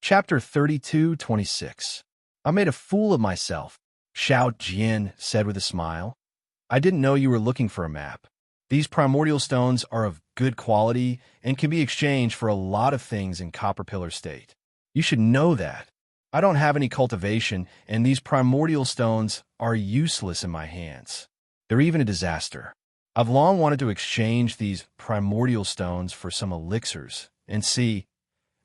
Chapter 32:26. I made a fool of myself, Xiao Jian said with a smile. I didn't know you were looking for a map. These primordial stones are of good quality and can be exchanged for a lot of things in Copper Pillar State. You should know that. I don't have any cultivation, and these primordial stones are useless in my hands. They're even a disaster. I've long wanted to exchange these primordial stones for some elixirs and see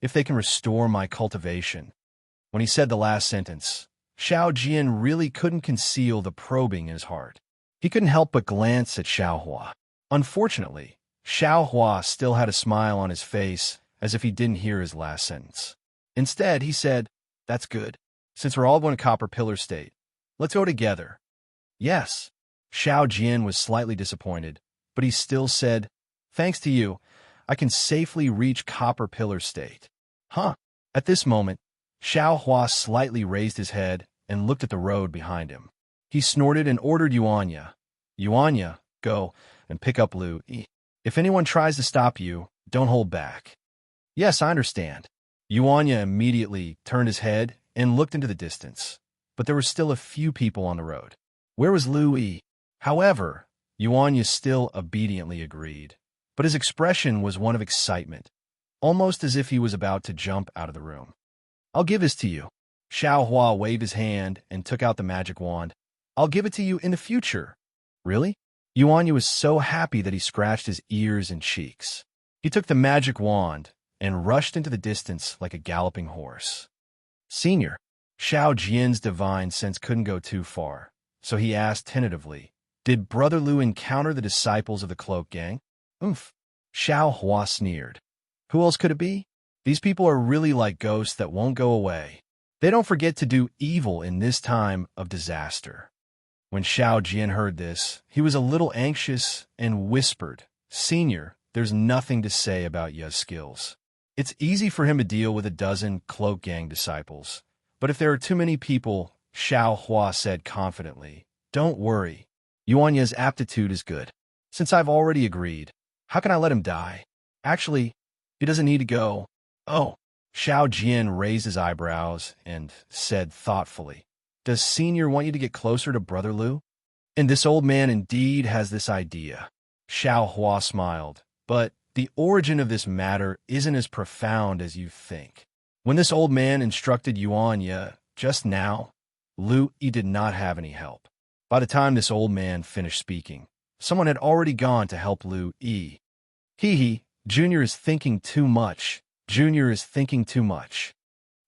if they can restore my cultivation. When he said the last sentence, Xiao Jian really couldn't conceal the probing in his heart. He couldn't help but glance at Xiao Hua. Unfortunately, Xiao Hua still had a smile on his face as if he didn't hear his last sentence. Instead, he said, "That's good. Since we're all going to Copper Pillar State, let's go together." Yes. Xiao Jian was slightly disappointed, but he still said, "Thanks to you, I can safely reach Copper Pillar State." Huh. At this moment, Xiao Hua slightly raised his head and looked at the road behind him. He snorted and ordered Yuanya, "Yuanya, go and pick up Lu Yi. If anyone tries to stop you, don't hold back." "Yes, I understand." Yuanya immediately turned his head and looked into the distance, but there were still a few people on the road. Where was Lu Yi? However, Yuanya still obediently agreed, but his expression was one of excitement, almost as if he was about to jump out of the room. "I'll give this to you." Xiao Hua waved his hand and took out the magic wand. "I'll give it to you in the future." "Really?" Yuanya was so happy that he scratched his ears and cheeks. He took the magic wand and rushed into the distance like a galloping horse. "Senior." Xiao Jian's divine sense couldn't go too far, so he asked tentatively, "Did Brother Lu encounter the disciples of the Cloak Gang?" "Oomph." Xiao Hua sneered. "Who else could it be? These people are really like ghosts that won't go away. They don't forget to do evil in this time of disaster." When Xiao Jian heard this, he was a little anxious and whispered, "Senior, there's nothing to say about Ya's skills. It's easy for him to deal with a dozen Cloak Gang disciples. But if there are too many people," Xiao Hua said confidently, "don't worry. Yuanya's aptitude is good. Since I've already agreed, how can I let him die? Actually, he doesn't need to go." "Oh." Xiao Jian raised his eyebrows and said thoughtfully, "Does Senior want you to get closer to Brother Lu?" "And this old man indeed has this idea." Xiao Hua smiled, "But the origin of this matter isn't as profound as you think. When this old man instructed Yuanya just now, Lu Yi did not have any help. By the time this old man finished speaking, someone had already gone to help Lu Yi. He, Junior is thinking too much. Junior is thinking too much."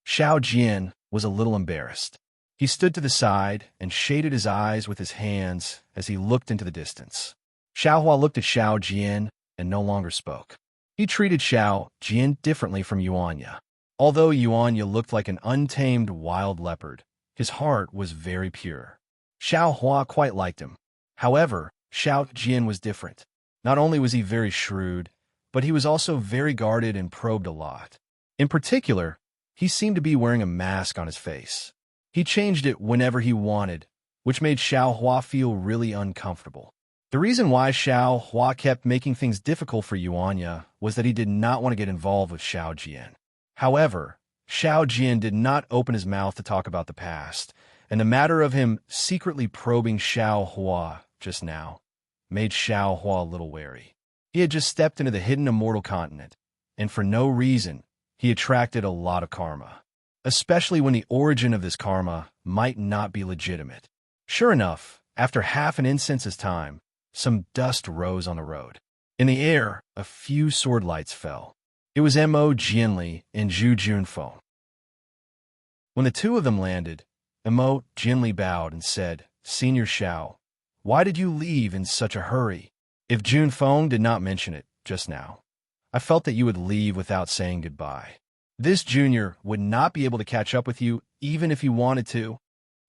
Xiao Jian was a little embarrassed. He stood to the side and shaded his eyes with his hands as he looked into the distance. Xiao Hua looked at Xiao Jian and no longer spoke. He treated Xiao Jian differently from Yuanya. Although Yuanya looked like an untamed wild leopard, his heart was very pure. Xiao Hua quite liked him. However, Xiao Jian was different. Not only was he very shrewd, but he was also very guarded and probed a lot. In particular, he seemed to be wearing a mask on his face. He changed it whenever he wanted, which made Xiao Hua feel really uncomfortable. The reason why Xiao Hua kept making things difficult for Yuanya was that he did not want to get involved with Xiao Jian. However, Xiao Jian did not open his mouth to talk about the past, and the matter of him secretly probing Xiao Hua just now made Xiao Hua a little wary. He had just stepped into the hidden immortal continent, and for no reason, he attracted a lot of karma, especially when the origin of this karma might not be legitimate. Sure enough, after half an incense's time, some dust rose on the road. In the air, a few sword lights fell. It was Mo Jianli and Zhu Junfeng. When the two of them landed, Mo Jianli bowed and said, "Senior Xiao, why did you leave in such a hurry? If Junfeng did not mention it just now, I felt that you would leave without saying goodbye. This junior would not be able to catch up with you even if you wanted to."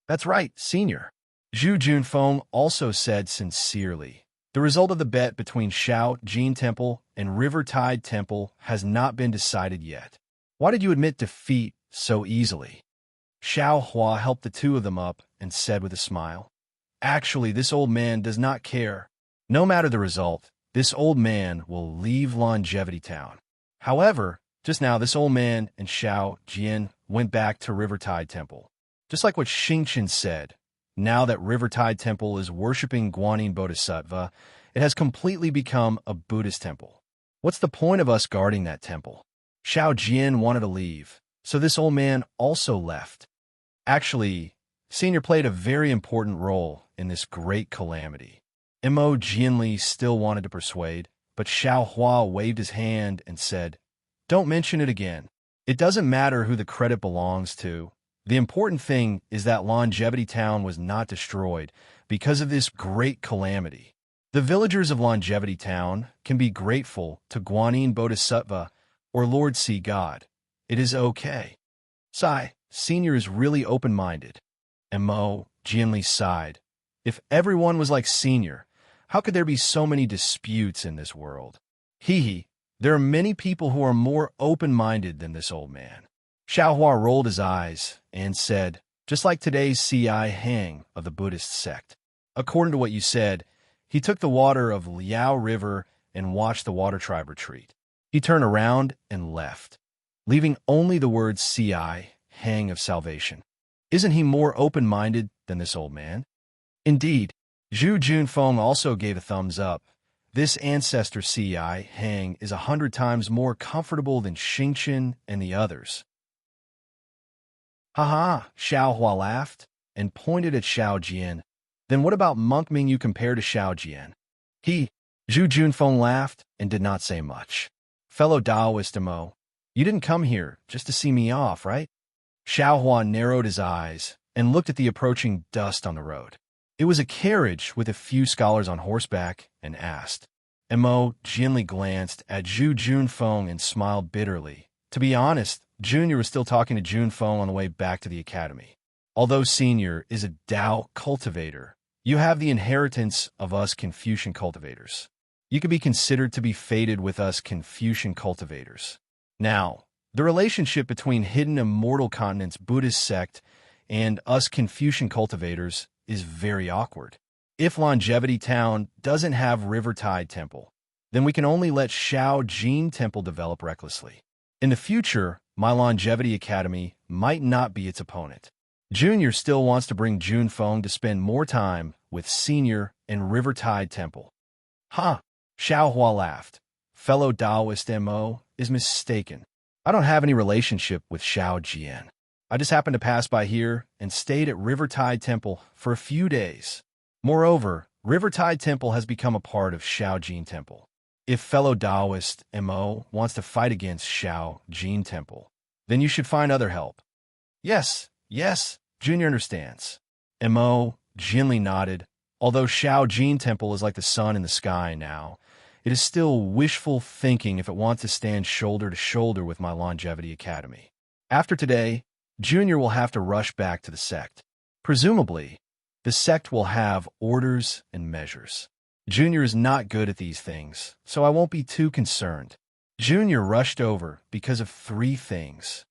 "That's right, Senior." Zhu Junfeng also said sincerely, "The result of the bet between Xiao Jin Temple and River Tide Temple has not been decided yet. Why did you admit defeat so easily?" Xiao Hua helped the two of them up and said with a smile, "Actually, this old man does not care. No matter the result, this old man will leave Longevity Town. However, Just now, this old man and Xiao Jian went back to Rivertide Temple. Just like what Xingqian said, now that Rivertide Temple is worshipping Guanyin Bodhisattva, it has completely become a Buddhist temple. What's the point of us guarding that temple? Xiao Jian wanted to leave, so this old man also left. Actually, Senior played a very important role in this great calamity. Mo Jianli still wanted to persuade, but Xiao Hua waved his hand and said, "Don't mention it again. It doesn't matter who the credit belongs to. The important thing is that Longevity Town was not destroyed because of this great calamity. The villagers of Longevity Town can be grateful to Guanyin Bodhisattva or Lord Sea God. It is okay." Sigh, Senior is really open-minded. Mo Jianli sighed. If everyone was like Senior, how could there be so many disputes in this world? Hee, there are many people who are more open-minded than this old man. Xiao Hua rolled his eyes and said, "Just like today's C.I. Hang of the Buddhist sect. According to what you said, he took the water of Liao River and watched the water tribe retreat. He turned around and left, leaving only the words C.I. Hang of salvation. Isn't he more open-minded than this old man?" Indeed, Zhu Junfeng also gave a thumbs up. This ancestor C.I. Hang is 100 times more comfortable than Xingqian and the others. "Ha, Xiao Hua laughed and pointed at Xiao Jian. "Then what about Monk Ming you compare to Xiao Jian?" Zhu Junfeng laughed and did not say much. "Fellow Taoist Mo, you didn't come here just to see me off, right?" Xiao Hua narrowed his eyes and looked at the approaching dust on the road. It was a carriage with a few scholars on horseback and asked. Mo Jianli glanced at Zhu Junfeng and smiled bitterly. To be honest, Junior was still talking to Junfeng on the way back to the academy. Although Senior is a Tao cultivator, you have the inheritance of us Confucian cultivators. You could be considered to be fated with us Confucian cultivators. Now, the relationship between Hidden Immortal Continent's Buddhist sect and us Confucian cultivators is very awkward. If Longevity Town doesn't have Rivertide Temple, then we can only let Xiao Jin Temple develop recklessly. In the future, my Longevity Academy might not be its opponent. Junior still wants to bring Junfeng to spend more time with Senior and Rivertide Temple. "Ha!" Xiao Hua laughed. "Fellow Taoist Mo is mistaken. I don't have any relationship with Xiao Jian. I just happened to pass by here and stayed at Rivertide Temple for a few days. Moreover, Rivertide Temple has become a part of Xiao Jin Temple. If fellow Taoist Mo wants to fight against Xiao Jin Temple, then you should find other help." Yes, Junior understands. Mo Jianli nodded. Although Xiao Jin Temple is like the sun in the sky now, it is still wishful thinking if it wants to stand shoulder to shoulder with my Longevity Academy. After today, Junior will have to rush back to the sect. Presumably, the sect will have orders and measures. Junior is not good at these things, so I won't be too concerned. Junior rushed over because of 3 things.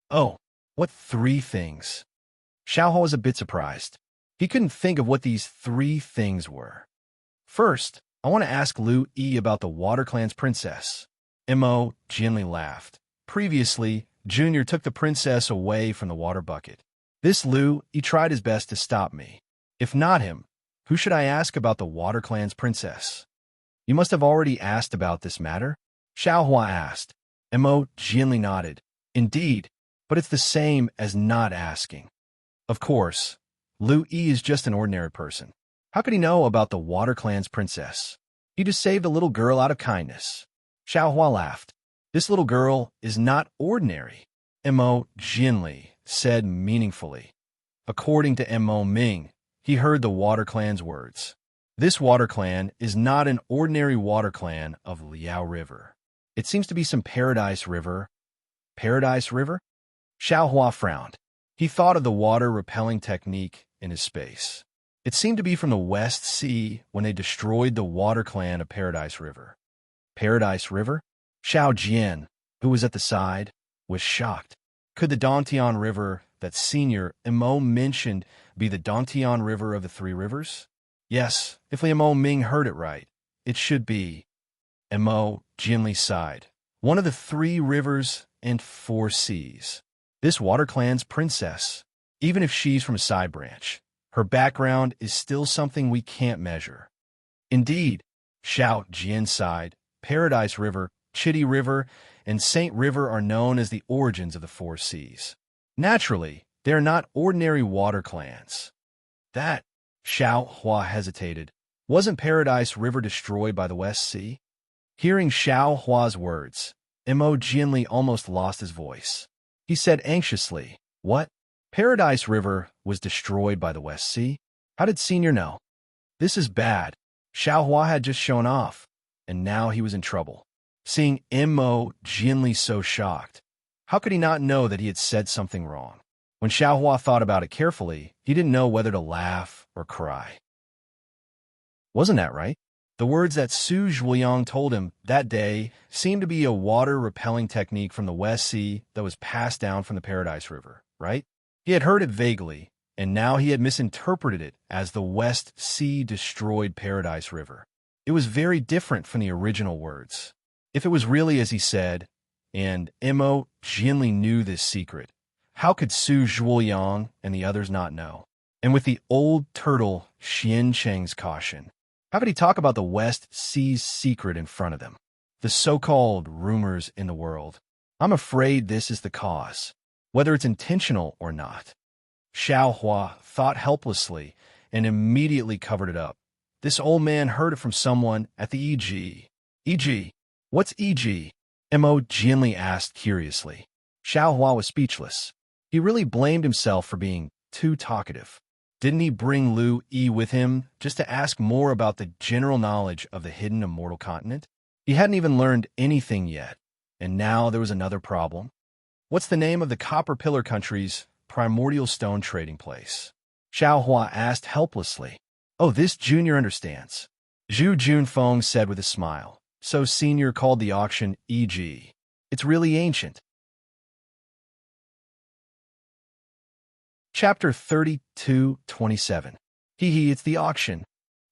Oh, what 3 things? Xiao Hua was a bit surprised. He couldn't think of what these 3 things were. First, I want to ask Lu Yi about the Water Clan's princess. Mo Jianli laughed. Previously, Junior took the princess away from the water bucket. This Lu Yi tried his best to stop me. If not him, who should I ask about the Water Clan's princess? You must have already asked about this matter? Xiao Hua asked. Mo Jianli nodded. Indeed, but it's the same as not asking. Of course, Lu Yi is just an ordinary person. How could he know about the Water Clan's princess? He just saved a little girl out of kindness. Xiao Hua laughed. This little girl is not ordinary, Mo Jianli said meaningfully. According to Mo Ming, he heard the Water Clan's words. This Water Clan is not an ordinary water clan of Liao River. It seems to be some Paradise River. Paradise River? Xiao Hua frowned. He thought of the water repelling technique in his space. It seemed to be from the West Sea when they destroyed the Water Clan of Paradise River. Paradise River? Xiao Jian, who was at the side, was shocked. Could the Dantian River that Senior Mo mentioned be the Dantian River of the 3 rivers? Yes, if Mo Ming heard it right, it should be. Mo Jianli sighed. one of the 3 rivers and 4 seas. This water clan's princess, even if she's from a side branch, her background is still something we can't measure. Indeed, Xiao Jian sighed. Paradise River, Chitty River, and Saint River are known as the origins of the 4 seas. Naturally, they are not ordinary water clans. That, Xiao Hua hesitated. Wasn't Paradise River destroyed by the West Sea? Hearing Xiao Hua's words, Mo Jianli almost lost his voice. He said anxiously, "What? Paradise River was destroyed by the West Sea? How did Senior know? This is bad." Xiao Hua had just shown off, and now he was in trouble. Seeing Mo Jianli so shocked, how could he not know that he had said something wrong? When Xiao Hua thought about it carefully, he didn't know whether to laugh or cry. Wasn't that right? The words that Su Zhuoyang told him that day seemed to be a water-repelling technique from the West Sea that was passed down from the Paradise River, right? He had heard it vaguely, and now he had misinterpreted it as the West Sea destroyed Paradise River. It was very different from the original words. If it was really as he said, and Mo Jianli knew this secret, how could Su Zhuoyang and the others not know? And with the old turtle Xian Cheng's caution, how could he talk about the West Sea's secret in front of them? The so-called rumors in the world. I'm afraid this is the cause, whether it's intentional or not. Xiao Hua thought helplessly and immediately covered it up. This old man heard it from someone at the EG. EG? What's EG? Mo Jianli asked curiously. Xiao Hua was speechless. He really blamed himself for being too talkative. Didn't he bring Lu Yi with him just to ask more about the general knowledge of the hidden immortal continent? He hadn't even learned anything yet, and now there was another problem. What's the name of the Copper Pillar country's primordial stone trading place? Xiao Hua asked helplessly. Oh, this Junior understands. Zhu Junfeng said with a smile. So Senior called the auction EG. It's really ancient. Chapter 32:27. Hee, it's the auction.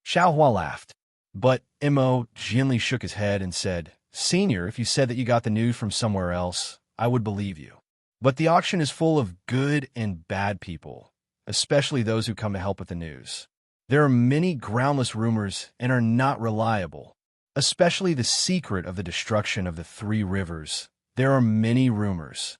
Xiao Hua laughed. But Mo Jianli shook his head and said, Senior, if you said that you got the news from somewhere else, I would believe you. But the auction is full of good and bad people, especially those who come to help with the news. There are many groundless rumors and are not reliable, especially the secret of the destruction of the 3 rivers. There are many rumors.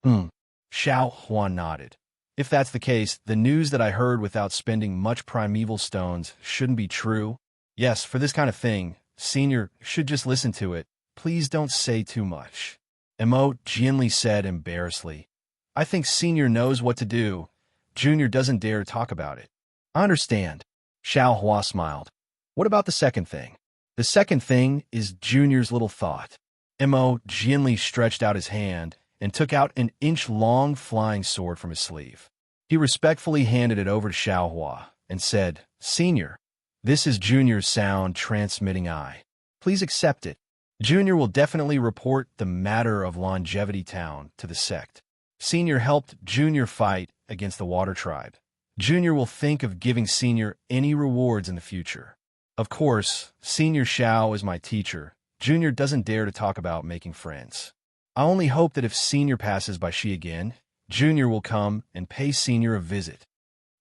Xiao Hua nodded. If that's the case, the news that I heard without spending much primeval stones shouldn't be true. Yes, for this kind of thing, Senior should just listen to it. Please don't say too much. Mo Jianli said embarrassedly. I think Senior knows what to do. Junior doesn't dare talk about it. I understand. Xiao Hua smiled. What about the second thing? The second thing is Junior's little thought. Mo Jianli stretched out his hand and took out an inch-long flying sword from his sleeve. He respectfully handed it over to Xiao Hua and said, Senior, this is Junior's sound transmitting eye. Please accept it. Junior will definitely report the matter of Longevity Town to the sect. Senior helped Junior fight against the Water Tribe. Junior will think of giving Senior any rewards in the future. Of course, Senior Xiao is my teacher. Junior doesn't dare to talk about making friends. I only hope that if Senior passes by Xi again, Junior will come and pay Senior a visit.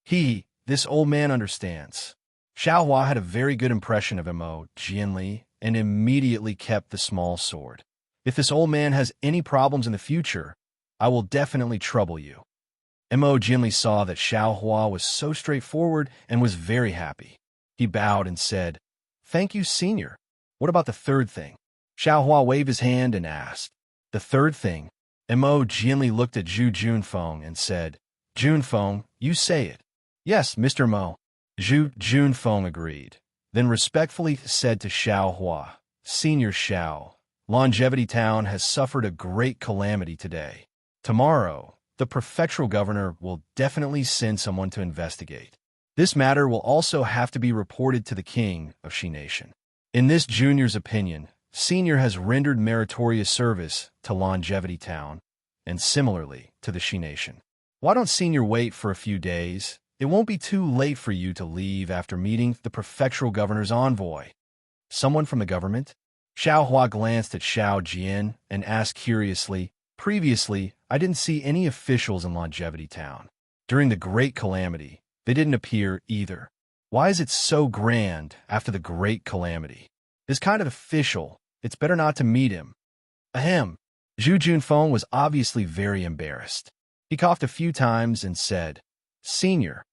This old man understands. Xiao Hua had a very good impression of Mo Jianli and immediately kept the small sword. If this old man has any problems in the future, I will definitely trouble you. Mo Jianli saw that Xiao Hua was so straightforward and was very happy. He bowed and said, Thank you, Senior. What about the third thing? Xiao Hua waved his hand and asked. The third thing? Mo Jianli looked at Zhu Junfeng and said, Junfeng, you say it. Yes, Mr. Mo. Zhu Junfeng agreed, then respectfully said to Xiao Hua, Senior Xiao, Longevity Town has suffered a great calamity today. Tomorrow, the prefectural governor will definitely send someone to investigate. This matter will also have to be reported to the king of Xi Nation. In this Junior's opinion, Senior has rendered meritorious service to Longevity Town, and similarly to the Xi Nation. Why don't Senior wait for a few days? It won't be too late for you to leave after meeting the prefectural governor's envoy. Someone from the government? Xiao Hua glanced at Xiao Jian and asked curiously, "Previously, I didn't see any officials in Longevity Town. During the Great Calamity, they didn't appear either. Why is it so grand after the Great Calamity? This kind of official, it's better not to meet him." Ahem. Zhu Junfeng was obviously very embarrassed. He coughed a few times and said, "Senior,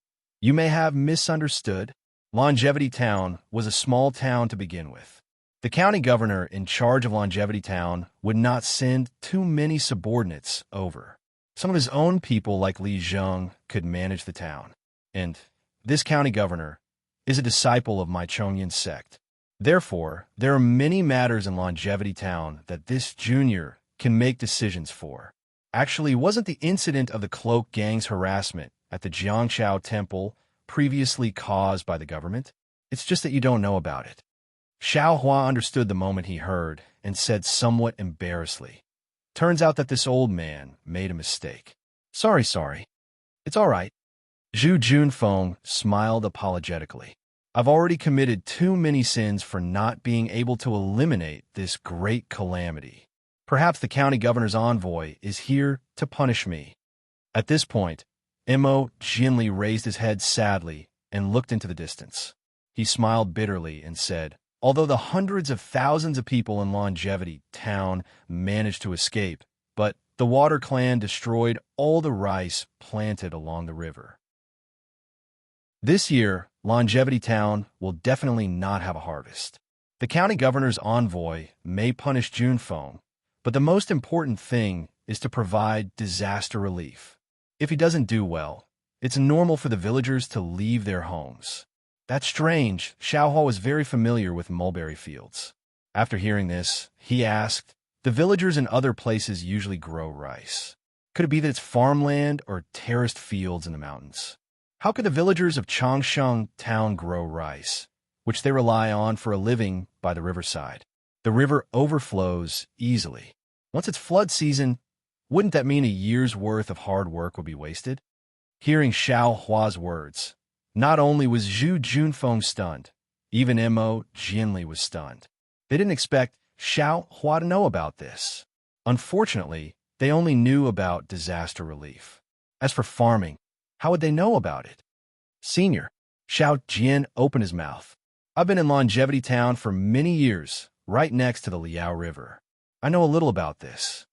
you may have misunderstood. Longevity Town was a small town to begin with. The county governor in charge of Longevity Town would not send too many subordinates over. Some of his own people like Li Zheng could manage the town. And this county governor is a disciple of my Chongyan sect. Therefore, there are many matters in Longevity Town that this junior can make decisions for. Actually, wasn't the incident of the Cloak Gang's harassment at the Jiangshao Temple previously caused by the government? It's just that you don't know about it." Xiao Hua understood the moment he heard and said somewhat embarrassedly, "Turns out that this old man made a mistake. Sorry. It's all right." Zhu Junfeng smiled apologetically. "I've already committed too many sins for not being able to eliminate this great calamity. Perhaps the county governor's envoy is here to punish me." At this point, Mo Jinli raised his head sadly and looked into the distance. He smiled bitterly and said, "Although the hundreds of thousands of people in Longevity Town managed to escape, but the Water Clan destroyed all the rice planted along the river. This year, Longevity Town will definitely not have a harvest. The county governor's envoy may punish Junfeng, but the most important thing is to provide disaster relief. If he doesn't do well, it's normal for the villagers to leave their homes." That's strange. Xiaohua was very familiar with mulberry fields. After hearing this, he asked, "The villagers in other places usually grow rice. Could it be that it's farmland or terraced fields in the mountains? How could the villagers of Changsheng Town grow rice, which they rely on for a living by the riverside? The river overflows easily. Once it's flood season, wouldn't that mean a year's worth of hard work would be wasted?" Hearing Xiao Hua's words, not only was Zhu Junfeng stunned, even Mo Jinli was stunned. They didn't expect Xiao Hua to know about this. Unfortunately, they only knew about disaster relief. As for farming, how would they know about it? "Senior," Xiao Jian opened his mouth. "I've been in Longevity Town for many years, right next to the Liao River. I know a little about this."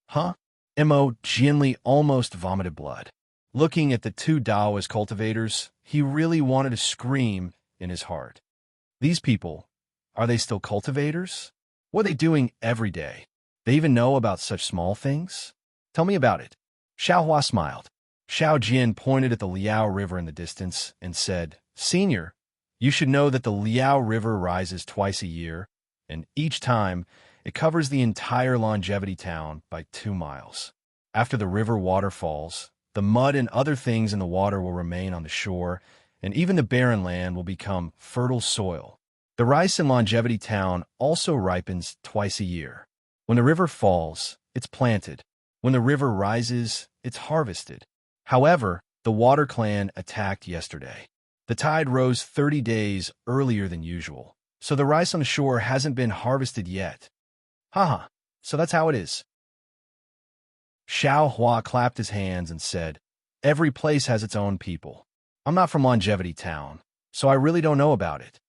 "Huh?" Mo Jinli almost vomited blood. Looking at the two Daoist cultivators, he really wanted to scream in his heart. These people, are they still cultivators? What are they doing every day? They even know about such small things? Tell me about it." Xiao Hua smiled. Xiao Jian pointed at the Liao River in the distance and said, "Senior, you should know that the Liao River rises twice a year, and each time it covers the entire Longevity Town by 2 miles. After the river water falls, the mud and other things in the water will remain on the shore, and even the barren land will become fertile soil. The rice in Longevity Town also ripens twice a year. When the river falls, it's planted. When the river rises, it's harvested. However, the Water Clan attacked yesterday. The tide rose 30 days earlier than usual, so the rice on the shore hasn't been harvested yet." Haha, so that's how it is. Xiao Hua clapped his hands and said, "Every place has its own people. I'm not from Longevity Town, so I really don't know about it."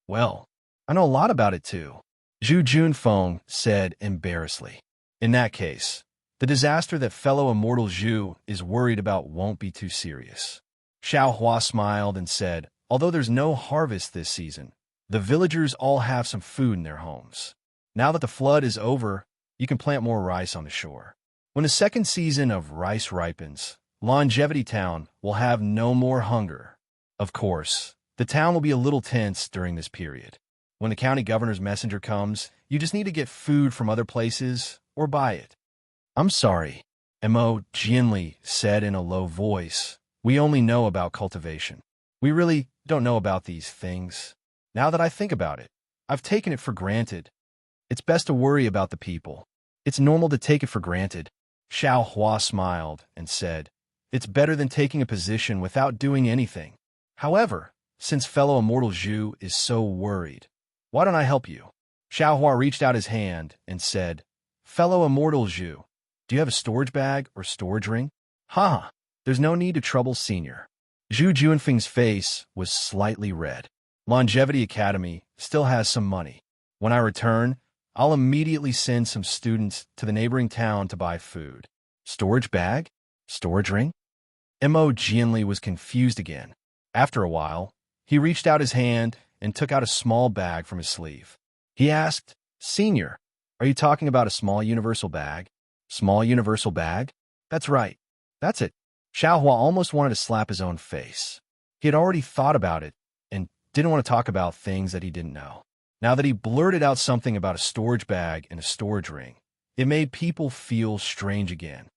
"Well, I know a lot about it too," Zhu Junfeng said embarrassedly. "In that case, the disaster that fellow immortal Zhu is worried about won't be too serious." Xiao Hua smiled and said, "Although there's no harvest this season, the villagers all have some food in their homes. Now that the flood is over, you can plant more rice on the shore. When the second season of rice ripens, Longevity Town will have no more hunger. Of course, the town will be a little tense during this period. When the county governor's messenger comes, you just need to get food from other places or buy it." "I'm sorry," Mo Jinli said in a low voice. "We only know about cultivation. We really don't know about these things. Now that I think about it, I've taken it for granted. It's best to worry about the people. It's normal to take it for granted." Xiao Hua smiled and said, "It's better than taking a position without doing anything. However, since fellow immortal Zhu is so worried, why don't I help you? Xiaohua reached out his hand and said, "Fellow immortal Zhu, do you have a storage bag or storage ring?" "Ha! There's no need to trouble Senior." Zhu Juanfeng's face was slightly red. Longevity Academy still has some money. When I return, I'll immediately send some students to the neighboring town to buy food. Storage bag? Storage ring? Mo Jianli was confused again. After a while, he reached out his hand and took out a small bag from his sleeve. He asked, "Senior, are you talking about a small universal bag?" "Small universal bag? That's right. That's it." Xiaohua almost wanted to slap his own face. He had already thought about it and didn't want to talk about things that he didn't know. Now that he blurted out something about a storage bag and a storage ring, it made people feel strange again.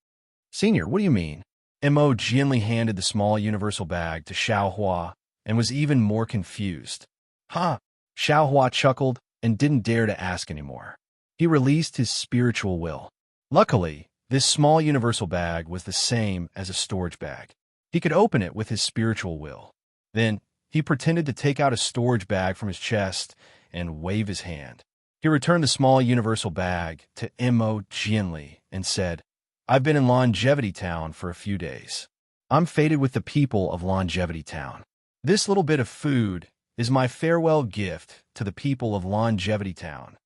"Senior, what do you mean?" Mo Jianli handed the small universal bag to Xiaohua and was even more confused. "Huh?" Xiaohua chuckled and didn't dare to ask anymore. He released his spiritual will. Luckily, this small universal bag was the same as a storage bag. He could open it with his spiritual will. Then, he pretended to take out a storage bag from his chest and wave his hand. He returned the small universal bag to Mo Jianli and said, "I've been in Longevity Town for a few days. I'm fated with the people of Longevity Town. This little bit of food is my farewell gift to the people of Longevity Town."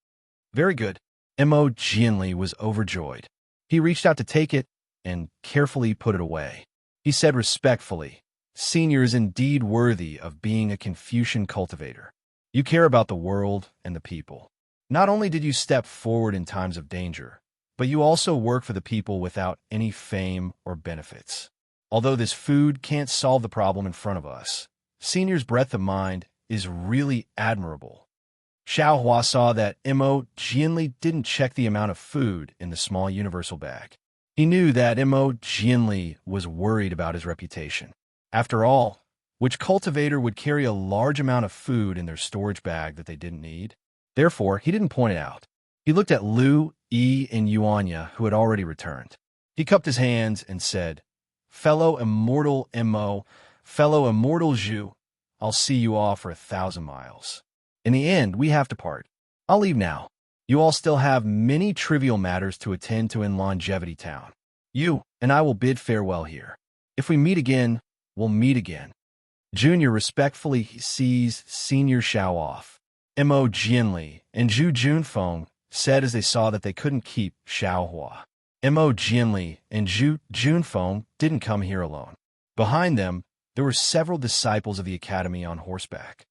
"Very good." Mo Jianli was overjoyed. He reached out to take it and carefully put it away. He said respectfully, "Senior is indeed worthy of being a Confucian cultivator. You care about the world and the people. Not only did you step forward in times of danger, but you also work for the people without any fame or benefits. Although this food can't solve the problem in front of us, Senior's breadth of mind is really admirable." Xiaohua saw that Mo Jianli didn't check the amount of food in the small universal bag. He knew that Mo Jianli was worried about his reputation. After all, which cultivator would carry a large amount of food in their storage bag that they didn't need? Therefore, he didn't point it out. He looked at Lu, Yi, and Yuanya, who had already returned. He cupped his hands and said, "Fellow immortal Mo, fellow immortal Zhu, I'll see you all for 1,000 miles. In the end, we have to part. I'll leave now. You all still have many trivial matters to attend to in Longevity Town. You and I will bid farewell here. If we meet again, we'll meet again." Junior respectfully sees Senior Xiao off. Mo Jianli and Zhu Junfeng said as they saw that they couldn't keep Xiaohua. Mo Jianli and Zhu Junfeng didn't come here alone. Behind them, there were several disciples of the academy on horseback.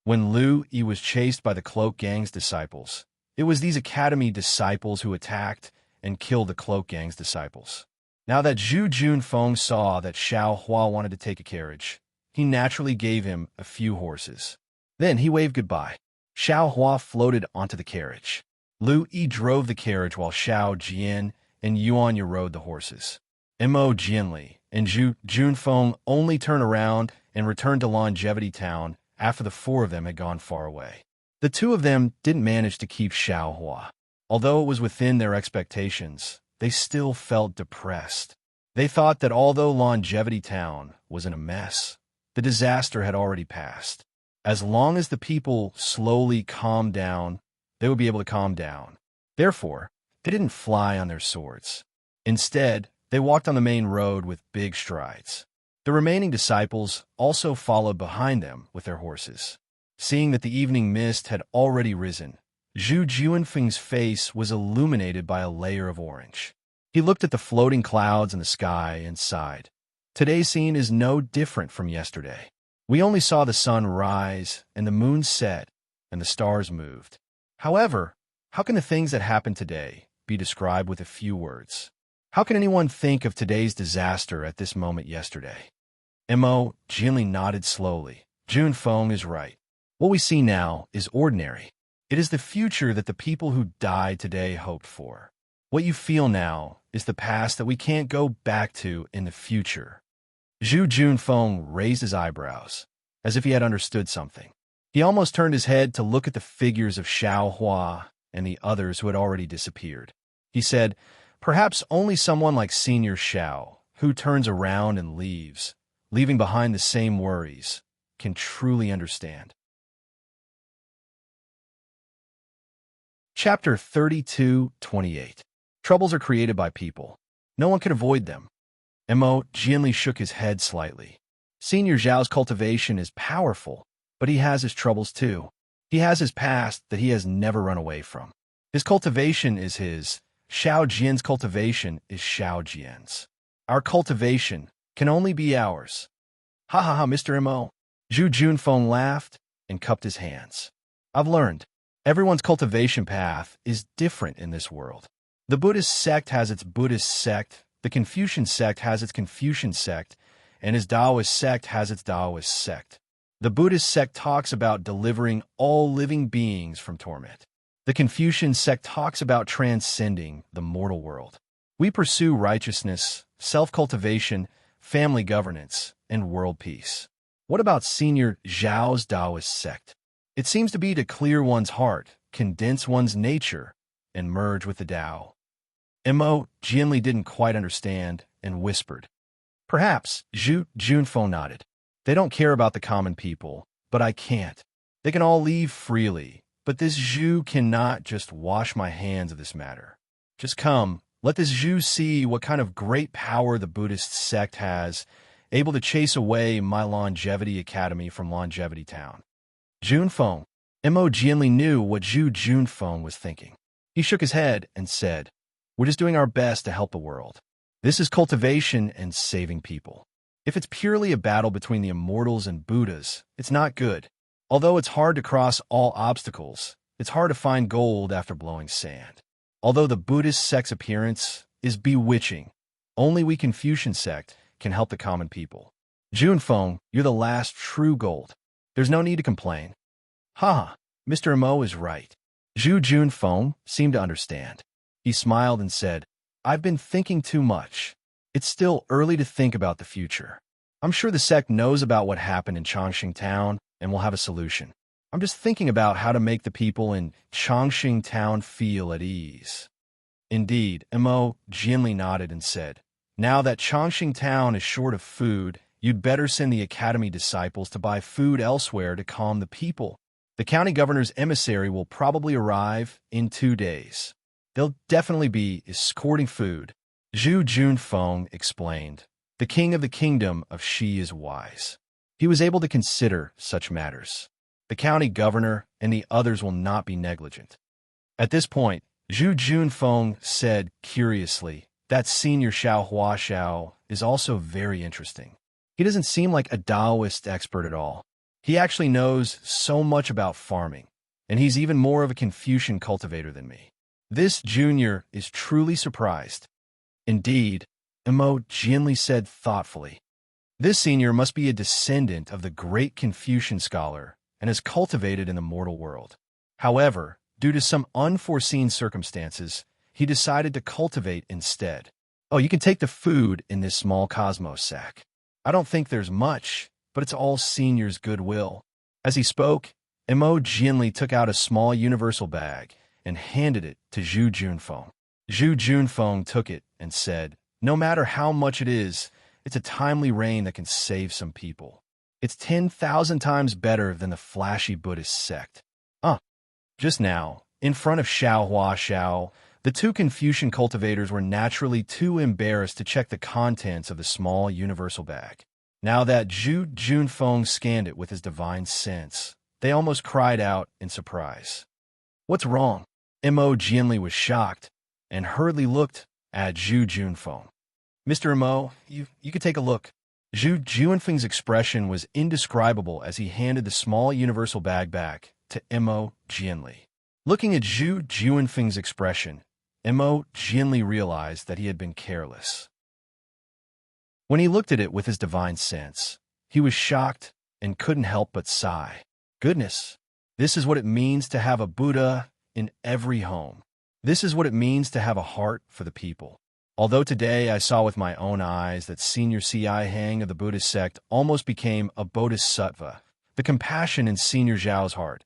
When Lu Yi was chased by the Cloak Gang's disciples, it was these academy disciples who attacked and killed the Cloak Gang's disciples. Now that Zhu Junfeng saw that Xiaohua wanted to take a carriage, he naturally gave him a few horses. Then he waved goodbye. Xiaohua floated onto the carriage. Lu Yi drove the carriage while Xiao Jian and Yuanya rode the horses. Mo Jianli and Zhu Junfeng only turned around and returned to Longevity Town after the four of them had gone far away. The two of them didn't manage to keep Xiaohua. Although it was within their expectations, they still felt depressed. They thought that although Longevity Town was in a mess, the disaster had already passed. As long as the people slowly calmed down, they would be able to calm down. Therefore, they didn't fly on their swords. Instead, they walked on the main road with big strides. The remaining disciples also followed behind them with their horses. Seeing that the evening mist had already risen, Zhu Juanfeng's face was illuminated by a layer of orange. He looked at the floating clouds in the sky and sighed. Today's scene is no different from yesterday. We only saw the sun rise and the moon set and the stars moved. However, how can the things that happened today be described with a few words? How can anyone think of today's disaster at this moment yesterday? Mo Jianli nodded slowly. Junfeng is right. What we see now is ordinary. It is the future that the people who died today hoped for. What you feel now is the past that we can't go back to in the future. Zhu Junfeng raised his eyebrows, as if he had understood something. He almost turned his head to look at the figures of Xiaohua and the others who had already disappeared. He said, "Perhaps only someone like Senior Xiao, who turns around and leaves, leaving behind the same worries, can truly understand." Chapter 32:28. Troubles are created by people. No one can avoid them. Mo gently shook his head slightly. Senior Zhao's cultivation is powerful, but he has his troubles too. He has his past that he has never run away from. His cultivation is his. Xiao Jian's cultivation is Xiao Jian's. Our cultivation can only be ours. Ha ha ha, Mr. Mo. Zhu Junfeng laughed and cupped his hands. I've learned. Everyone's cultivation path is different in this world. The Buddhist sect has its Buddhist sect, the Confucian sect has its Confucian sect, and his Taoist sect has its Taoist sect. The Buddhist sect talks about delivering all living beings from torment. The Confucian sect talks about transcending the mortal world. We pursue righteousness, self-cultivation, family governance, and world peace. What about Senior Zhao's Taoist sect? It seems to be to clear one's heart, condense one's nature, and merge with the Tao. Mo gently didn't quite understand and whispered. Perhaps. Zhu Junfeng nodded. They don't care about the common people, but I can't. They can all leave freely, but this Zhu cannot just wash my hands of this matter. Just come, let this Zhu see what kind of great power the Buddhist sect has, able to chase away my Longevity Academy from Longevity Town. Junfeng. Mo gently knew what Zhu Junfeng was thinking. He shook his head and said, We're just doing our best to help the world. This is cultivation and saving people. If it's purely a battle between the immortals and Buddhas, it's not good. Although it's hard to cross all obstacles, it's hard to find gold after blowing sand. Although the Buddhist sect's appearance is bewitching, only we Confucian sect can help the common people. Junfeng, you're the last true gold. There's no need to complain. Ha! Mr. Mo is right. Zhu Junfeng seemed to understand. He smiled and said, I've been thinking too much. It's still early to think about the future. I'm sure the sect knows about what happened in Chongqing Town and will have a solution. I'm just thinking about how to make the people in Chongqing Town feel at ease. Indeed, Mo gently nodded and said, Now that Chongqing Town is short of food, you'd better send the academy disciples to buy food elsewhere to calm the people. The county governor's emissary will probably arrive in 2 days. They'll definitely be escorting food. Zhu Junfeng explained. The king of the kingdom of Shi is wise. He was able to consider such matters. The county governor and the others will not be negligent. At this point, Zhu Junfeng said curiously, that Senior Xiao Huaxiao is also very interesting. He doesn't seem like a Taoist expert at all. He actually knows so much about farming, and he's even more of a Confucian cultivator than me. This junior is truly surprised. Indeed, Mo gently said thoughtfully. This senior must be a descendant of the great Confucian scholar and is cultivated in the mortal world. However, due to some unforeseen circumstances, he decided to cultivate instead. Oh, you can take the food in this small cosmos sack. I don't think there's much, but it's all Senior's goodwill. As he spoke, Mo gently took out a small universal bag and handed it to Zhu Junfeng. Zhu Junfeng took it and said, No matter how much it is, it's a timely rain that can save some people. It's 10,000 times better than the flashy Buddhist sect. Just now, in front of Xiao Huaxiao, the two Confucian cultivators were naturally too embarrassed to check the contents of the small universal bag. Now that Zhu Junfeng scanned it with his divine sense, they almost cried out in surprise. What's wrong? Mo gently was shocked and hurriedly looked at Zhu Junfeng. Mr. Mo, you could take a look. Zhu Junfeng's expression was indescribable as he handed the small universal bag back to Mo gently. Looking at Zhu Junfeng's expression, Mo gently realized that he had been careless. When he looked at it with his divine sense, he was shocked and couldn't help but sigh. Goodness, this is what it means to have a Buddha in every home. This is what it means to have a heart for the people. Although today I saw with my own eyes that Senior Si Hang of the Buddhist sect almost became a bodhisattva, the compassion in Senior Zhao's heart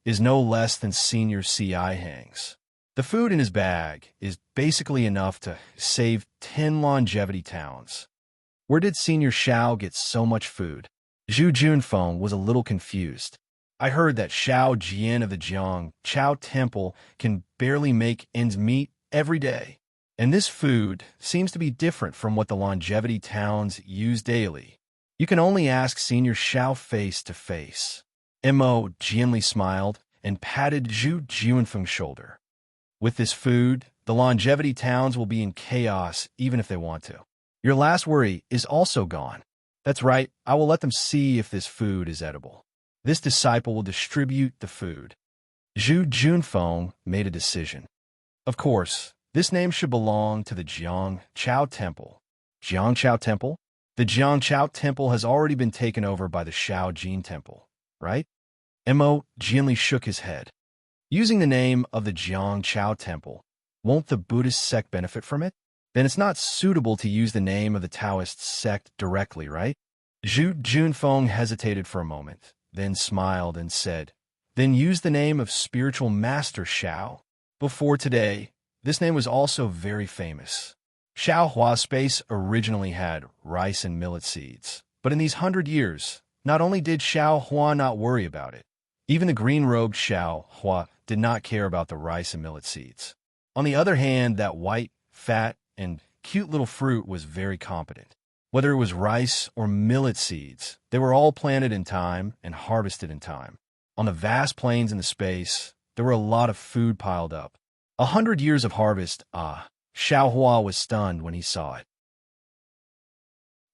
is no less than Senior Si Hang's. The food in his bag is basically enough to save 10 longevity towns. Where did Senior Xiao get so much food? Zhu Junfeng was a little confused. I heard that Xiao Jian of the Jiang Chao Temple can barely make ends meet every day. And this food seems to be different from what the longevity towns use daily. You can only ask Senior Xiao face to face. Mo gently smiled and patted Zhu Jianfeng's shoulder. With this food, the longevity towns will be in chaos even if they want to. Your last worry is also gone. That's right, I will let them see if this food is edible. This disciple will distribute the food. Zhu Junfeng made a decision. Of course, this name should belong to the Jiang Chao Temple. Jiang Chao Temple? The Jiang Chao Temple has already been taken over by the Xiao Jin Temple, right? Mo gently shook his head. Using the name of the Jiang Chao Temple, won't the Buddhist sect benefit from it? Then it's not suitable to use the name of the Taoist sect directly, right? Zhu Junfeng hesitated for a moment, then smiled and said, then use the name of Spiritual Master Xiao. Before today, this name was also very famous. Xiao Hua space originally had rice and millet seeds, but in these 100 years, not only did Xiao Hua not worry about it, even the green-robed Xiao Hua did not care about the rice and millet seeds. On the other hand, that white, fat, and cute little fruit was very competent. Whether it was rice or millet seeds, they were all planted in time and harvested in time. On the vast plains in the space, there were a lot of food piled up. 100 years of harvest, Xiao Hua was stunned when he saw it.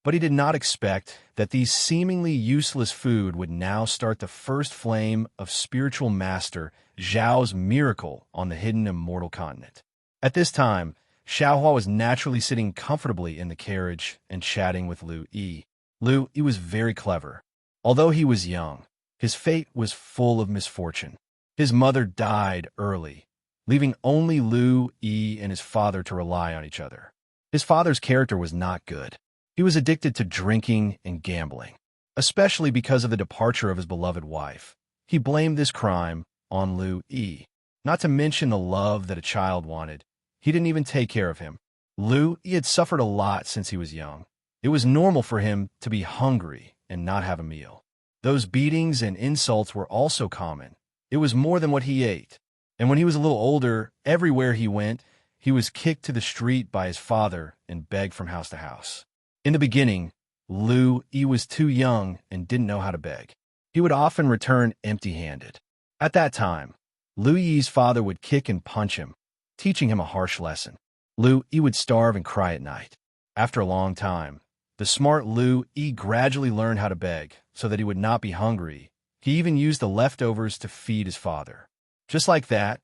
But he did not expect that these seemingly useless food would now start the first flame of spiritual master Zhao's miracle on the hidden immortal continent. At this time, Xiao Hua was naturally sitting comfortably in the carriage and chatting with Lu Yi. Lu Yi was very clever. Although he was young, his fate was full of misfortune. His mother died early, leaving only Lu Yi and his father to rely on each other. His father's character was not good. He was addicted to drinking and gambling, especially because of the departure of his beloved wife. He blamed this crime on Lu Yi. Not to mention the love that a child wanted, he didn't even take care of him. Lu Yi had suffered a lot since he was young. It was normal for him to be hungry and not have a meal. Those beatings and insults were also common. It was more than what he ate. And when he was a little older, everywhere he went, he was kicked to the street by his father and begged from house to house. In the beginning, Lu Yi was too young and didn't know how to beg. He would often return empty-handed. At that time, Lu Yi's father would kick and punch him, teaching him a harsh lesson. Lu Yi would starve and cry at night. After a long time, the smart Lu Yi gradually learned how to beg so that he would not be hungry. He even used the leftovers to feed his father. Just like that,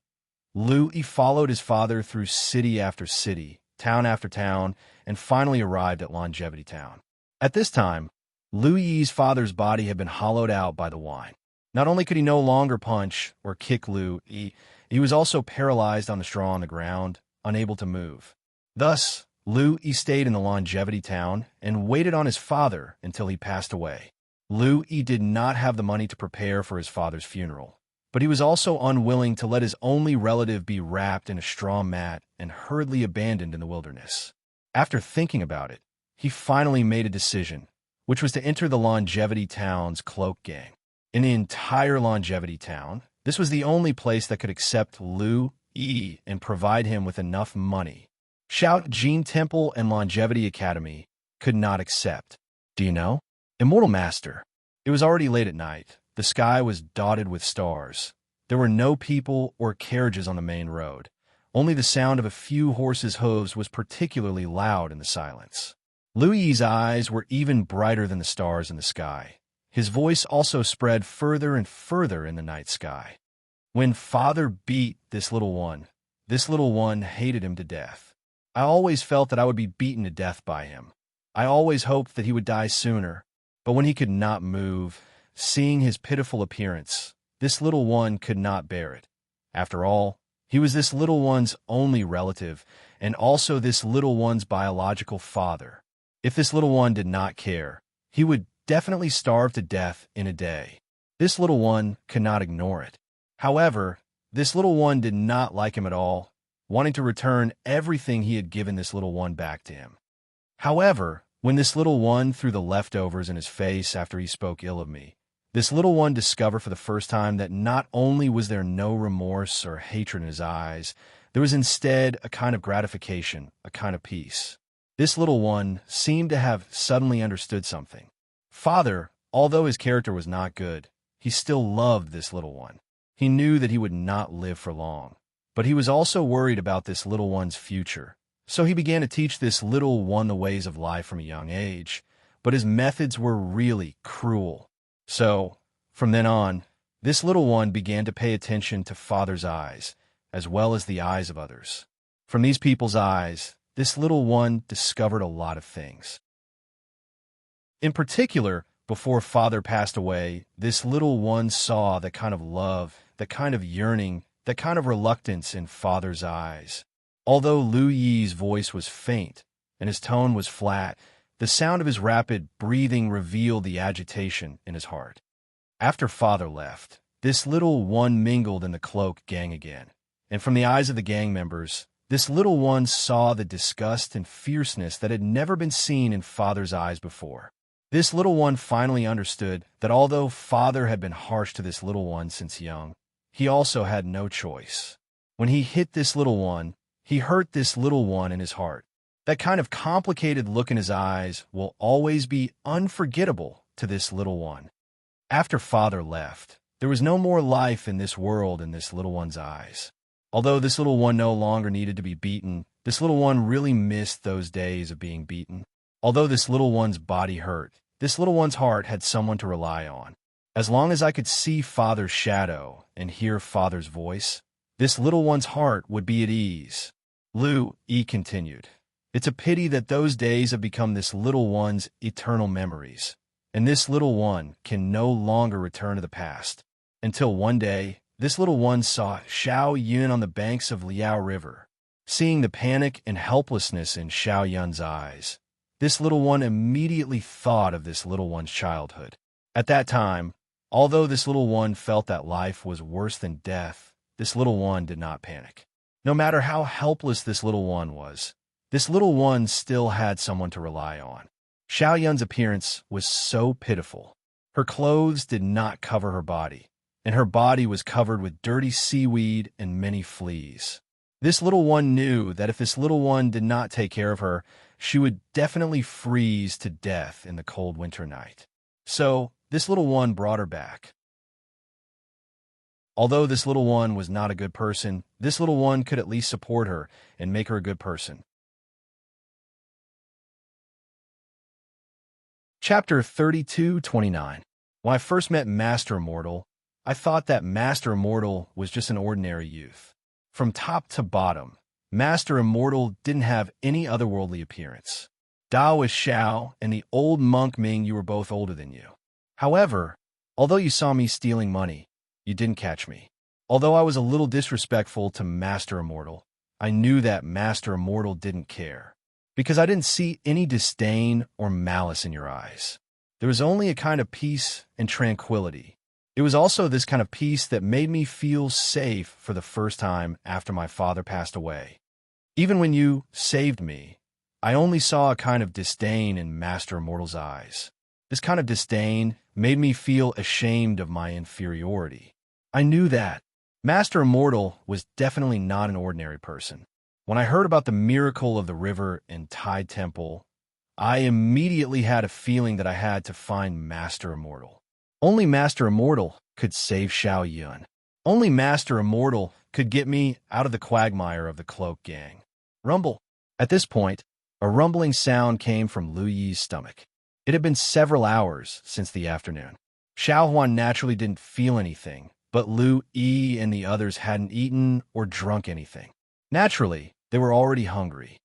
Lu Yi followed his father through city after city, town after town, and finally arrived at Longevity Town. At this time, Lu Yi's father's body had been hollowed out by the wine. Not only could he no longer punch or kick Lu Yi, he was also paralyzed on the straw on the ground, unable to move. Thus, Lu Yi stayed in the Longevity Town and waited on his father until he passed away. Lu Yi did not have the money to prepare for his father's funeral, but he was also unwilling to let his only relative be wrapped in a straw mat and hurriedly abandoned in the wilderness. After thinking about it, he finally made a decision, which was to enter the Longevity Town's cloak gang. In the entire Longevity Town, this was the only place that could accept Lu Yi and provide him with enough money. Xiao Jin Temple and Longevity Academy could not accept. Do you know? Immortal Master. It was already late at night. The sky was dotted with stars. There were no people or carriages on the main road. Only the sound of a few horses' hooves was particularly loud in the silence. Lu Yi's eyes were even brighter than the stars in the sky. His voice also spread further and further in the night sky. When father beat this little one hated him to death. I always felt that I would be beaten to death by him. I always hoped that he would die sooner, but when he could not move, seeing his pitiful appearance, this little one could not bear it. After all, he was this little one's only relative, and also this little one's biological father. If this little one did not care, he would definitely starve to death in a day. This little one could not ignore it. However, this little one did not like him at all, wanting to return everything he had given this little one back to him. However, when this little one threw the leftovers in his face after he spoke ill of me, This little one discovered for the first time that not only was there no remorse or hatred in his eyes, there was instead a kind of gratification, a kind of peace. This little one seemed to have suddenly understood something. Father, although his character was not good, he still loved this little one. He knew that he would not live for long, but he was also worried about this little one's future. So he began to teach this little one the ways of life from a young age, but his methods were really cruel. So, from then on, this little one began to pay attention to Father's eyes, as well as the eyes of others. From these people's eyes, this little one discovered a lot of things. In particular, before Father passed away, this little one saw that kind of love, that kind of yearning, that kind of reluctance in Father's eyes. Although Lu Yi's voice was faint and his tone was flat, the sound of his rapid breathing revealed the agitation in his heart. After Father left, this little one mingled in the cloak gang again, and from the eyes of the gang members, this little one saw the disgust and fierceness that had never been seen in Father's eyes before. This little one finally understood that although Father had been harsh to this little one since young, he also had no choice. When he hit this little one, he hurt this little one in his heart. That kind of complicated look in his eyes will always be unforgettable to this little one. After Father left, there was no more life in this world in this little one's eyes. Although this little one no longer needed to be beaten, this little one really missed those days of being beaten. Although this little one's body hurt, this little one's heart had someone to rely on. As long as I could see Father's shadow and hear Father's voice, this little one's heart would be at ease. Lu Yi continued. It's a pity that those days have become this little one's eternal memories, and this little one can no longer return to the past. Until one day, this little one saw Xiao Yun on the banks of Liao River. Seeing the panic and helplessness in Xiao Yun's eyes, this little one immediately thought of this little one's childhood. At that time, although this little one felt that life was worse than death, this little one did not panic. No matter how helpless this little one was, this little one still had someone to rely on. Xiao Yun's appearance was so pitiful. Her clothes did not cover her body, and her body was covered with dirty seaweed and many fleas. This little one knew that if this little one did not take care of her, she would definitely freeze to death in the cold winter night. So, this little one brought her back. Although this little one was not a good person, this little one could at least support her and make her a good person. Chapter 32:29. When I first met Master Immortal, I thought that Master Immortal was just an ordinary youth. From top to bottom, Master Immortal didn't have any otherworldly appearance. Dao was Xiao, and the old monk Ming, you were both older than you. However, although you saw me stealing money, you didn't catch me. Although I was a little disrespectful to Master Immortal, I knew that Master Immortal didn't care, because I didn't see any disdain or malice in your eyes. There was only a kind of peace and tranquility. It was also this kind of peace that made me feel safe for the first time after my father passed away. Even when you saved me, I only saw a kind of disdain in Master Immortal's eyes. This kind of disdain made me feel ashamed of my inferiority. I knew that Master Immortal was definitely not an ordinary person. When I heard about the miracle of the river and tide temple, I immediately had a feeling that I had to find Master Immortal. Only Master Immortal could save Xiao Yun. Only Master Immortal could get me out of the quagmire of the cloak gang. Rumble. At this point, a rumbling sound came from Lu Yi's stomach. It had been several hours since the afternoon. Xiao Huan naturally didn't feel anything, but Lu Yi and the others hadn't eaten or drunk anything. Naturally, they were already hungry.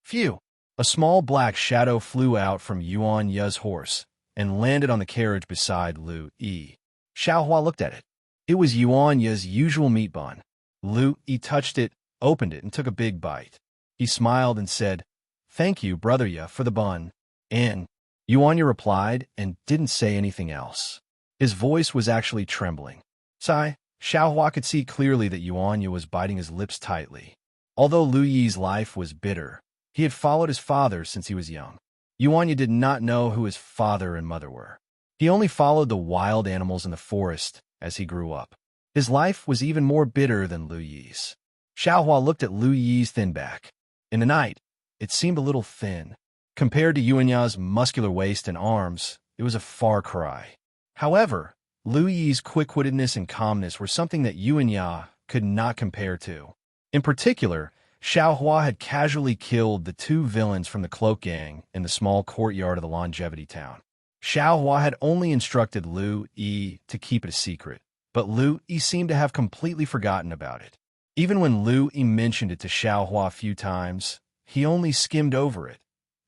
Phew! A small black shadow flew out from Yuan Ye's horse and landed on the carriage beside Lu Yi. Xiao Hua looked at it. It was Yuan Ye's usual meat bun. Lu Yi touched it, opened it, and took a big bite. He smiled and said, "Thank you, Brother Ye, for the bun." And Yuan Ye replied and didn't say anything else. His voice was actually trembling. Sigh, Xiao Hua could see clearly that Yuan Ye was biting his lips tightly. Although Lu Yi's life was bitter, he had followed his father since he was young. Yuan Ye did not know who his father and mother were. He only followed the wild animals in the forest as he grew up. His life was even more bitter than Lu Yi's. Xiaohua looked at Lu Yi's thin back. In the night, it seemed a little thin. Compared to Yuanya's muscular waist and arms, it was a far cry. However, Lu Yi's quick-wittedness and calmness were something that Yuanya could not compare to. In particular, Xiaohua had casually killed the two villains from the cloak gang in the small courtyard of the Longevity Town. Xiaohua had only instructed Lu Yi to keep it a secret, but Lu Yi seemed to have completely forgotten about it. Even when Lu Yi mentioned it to Xiaohua a few times, he only skimmed over it,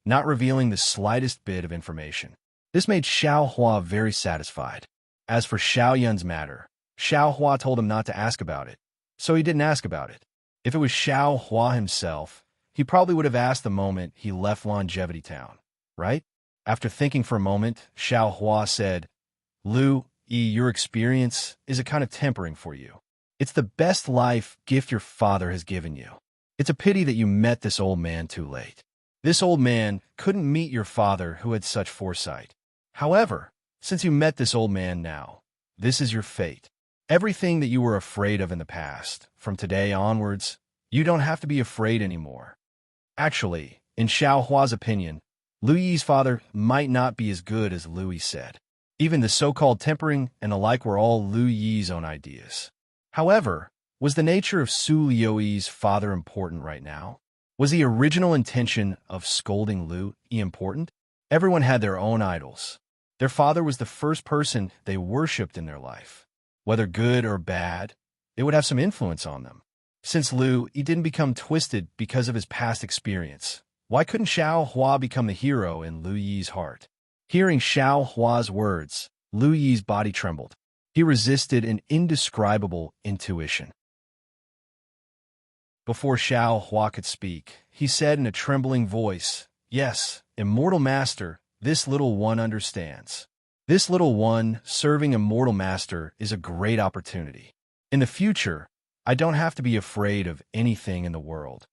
not revealing the slightest bit of information. This made Xiaohua very satisfied. As for Xiaoyun's matter, Xiaohua told him not to ask about it, so he didn't ask about it. If it was Xiaohua himself, he probably would have asked the moment he left Longevity Town, right? After thinking for a moment, Xiaohua said, Lu Yi, your experience is a kind of tempering for you. It's the best life gift your father has given you. It's a pity that you met this old man too late. This old man couldn't meet your father who had such foresight. However, since you met this old man now, this is your fate. Everything that you were afraid of in the past, from today onwards, you don't have to be afraid anymore. Actually, in Xiaohua's opinion, Lu Yi's father might not be as good as Lu Yi said. Even the so-called tempering and the like were all Lu Yi's own ideas. However, was the nature of Su Liuyi's father important right now? Was the original intention of scolding Lu Yi important? Everyone had their own idols. Their father was the first person they worshipped in their life. Whether good or bad, it would have some influence on them. Since Lu Yi didn't become twisted because of his past experience, why couldn't Xiaohua become the hero in Lu Yi's heart? Hearing Xiaohua's words, Lu Yi's body trembled. He resisted an indescribable intuition. Before Xiaohua could speak, he said in a trembling voice, Yes, immortal master, this little one understands. This little one serving immortal master is a great opportunity. In the future, I don't have to be afraid of anything in the world.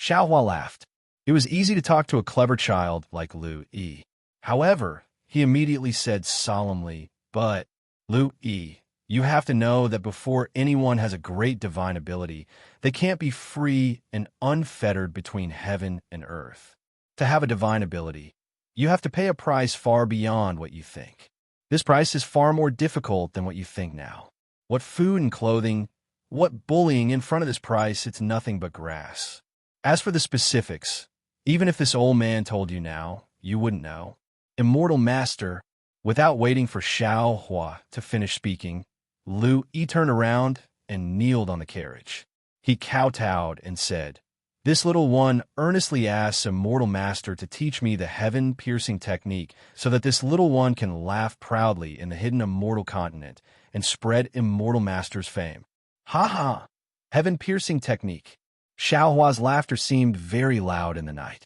Xiaohua laughed. It was easy to talk to a clever child like Lu Yi. However, he immediately said solemnly, But, Lu Yi, you have to know that before anyone has a great divine ability, they can't be free and unfettered between heaven and earth. To have a divine ability, you have to pay a price far beyond what you think. This price is far more difficult than what you think now. What food and clothing, what bullying, in front of this price, it's nothing but grass. As for the specifics, even if this old man told you now, you wouldn't know. Immortal master, without waiting for Xiaohua to finish speaking, Lu Yi turned around and kneeled on the carriage. He kowtowed and said, This little one earnestly asks Immortal Master to teach me the heaven-piercing technique so that this little one can laugh proudly in the hidden immortal continent and spread Immortal Master's fame. Ha ha! Heaven-piercing technique. Xiaohua's laughter seemed very loud in the night.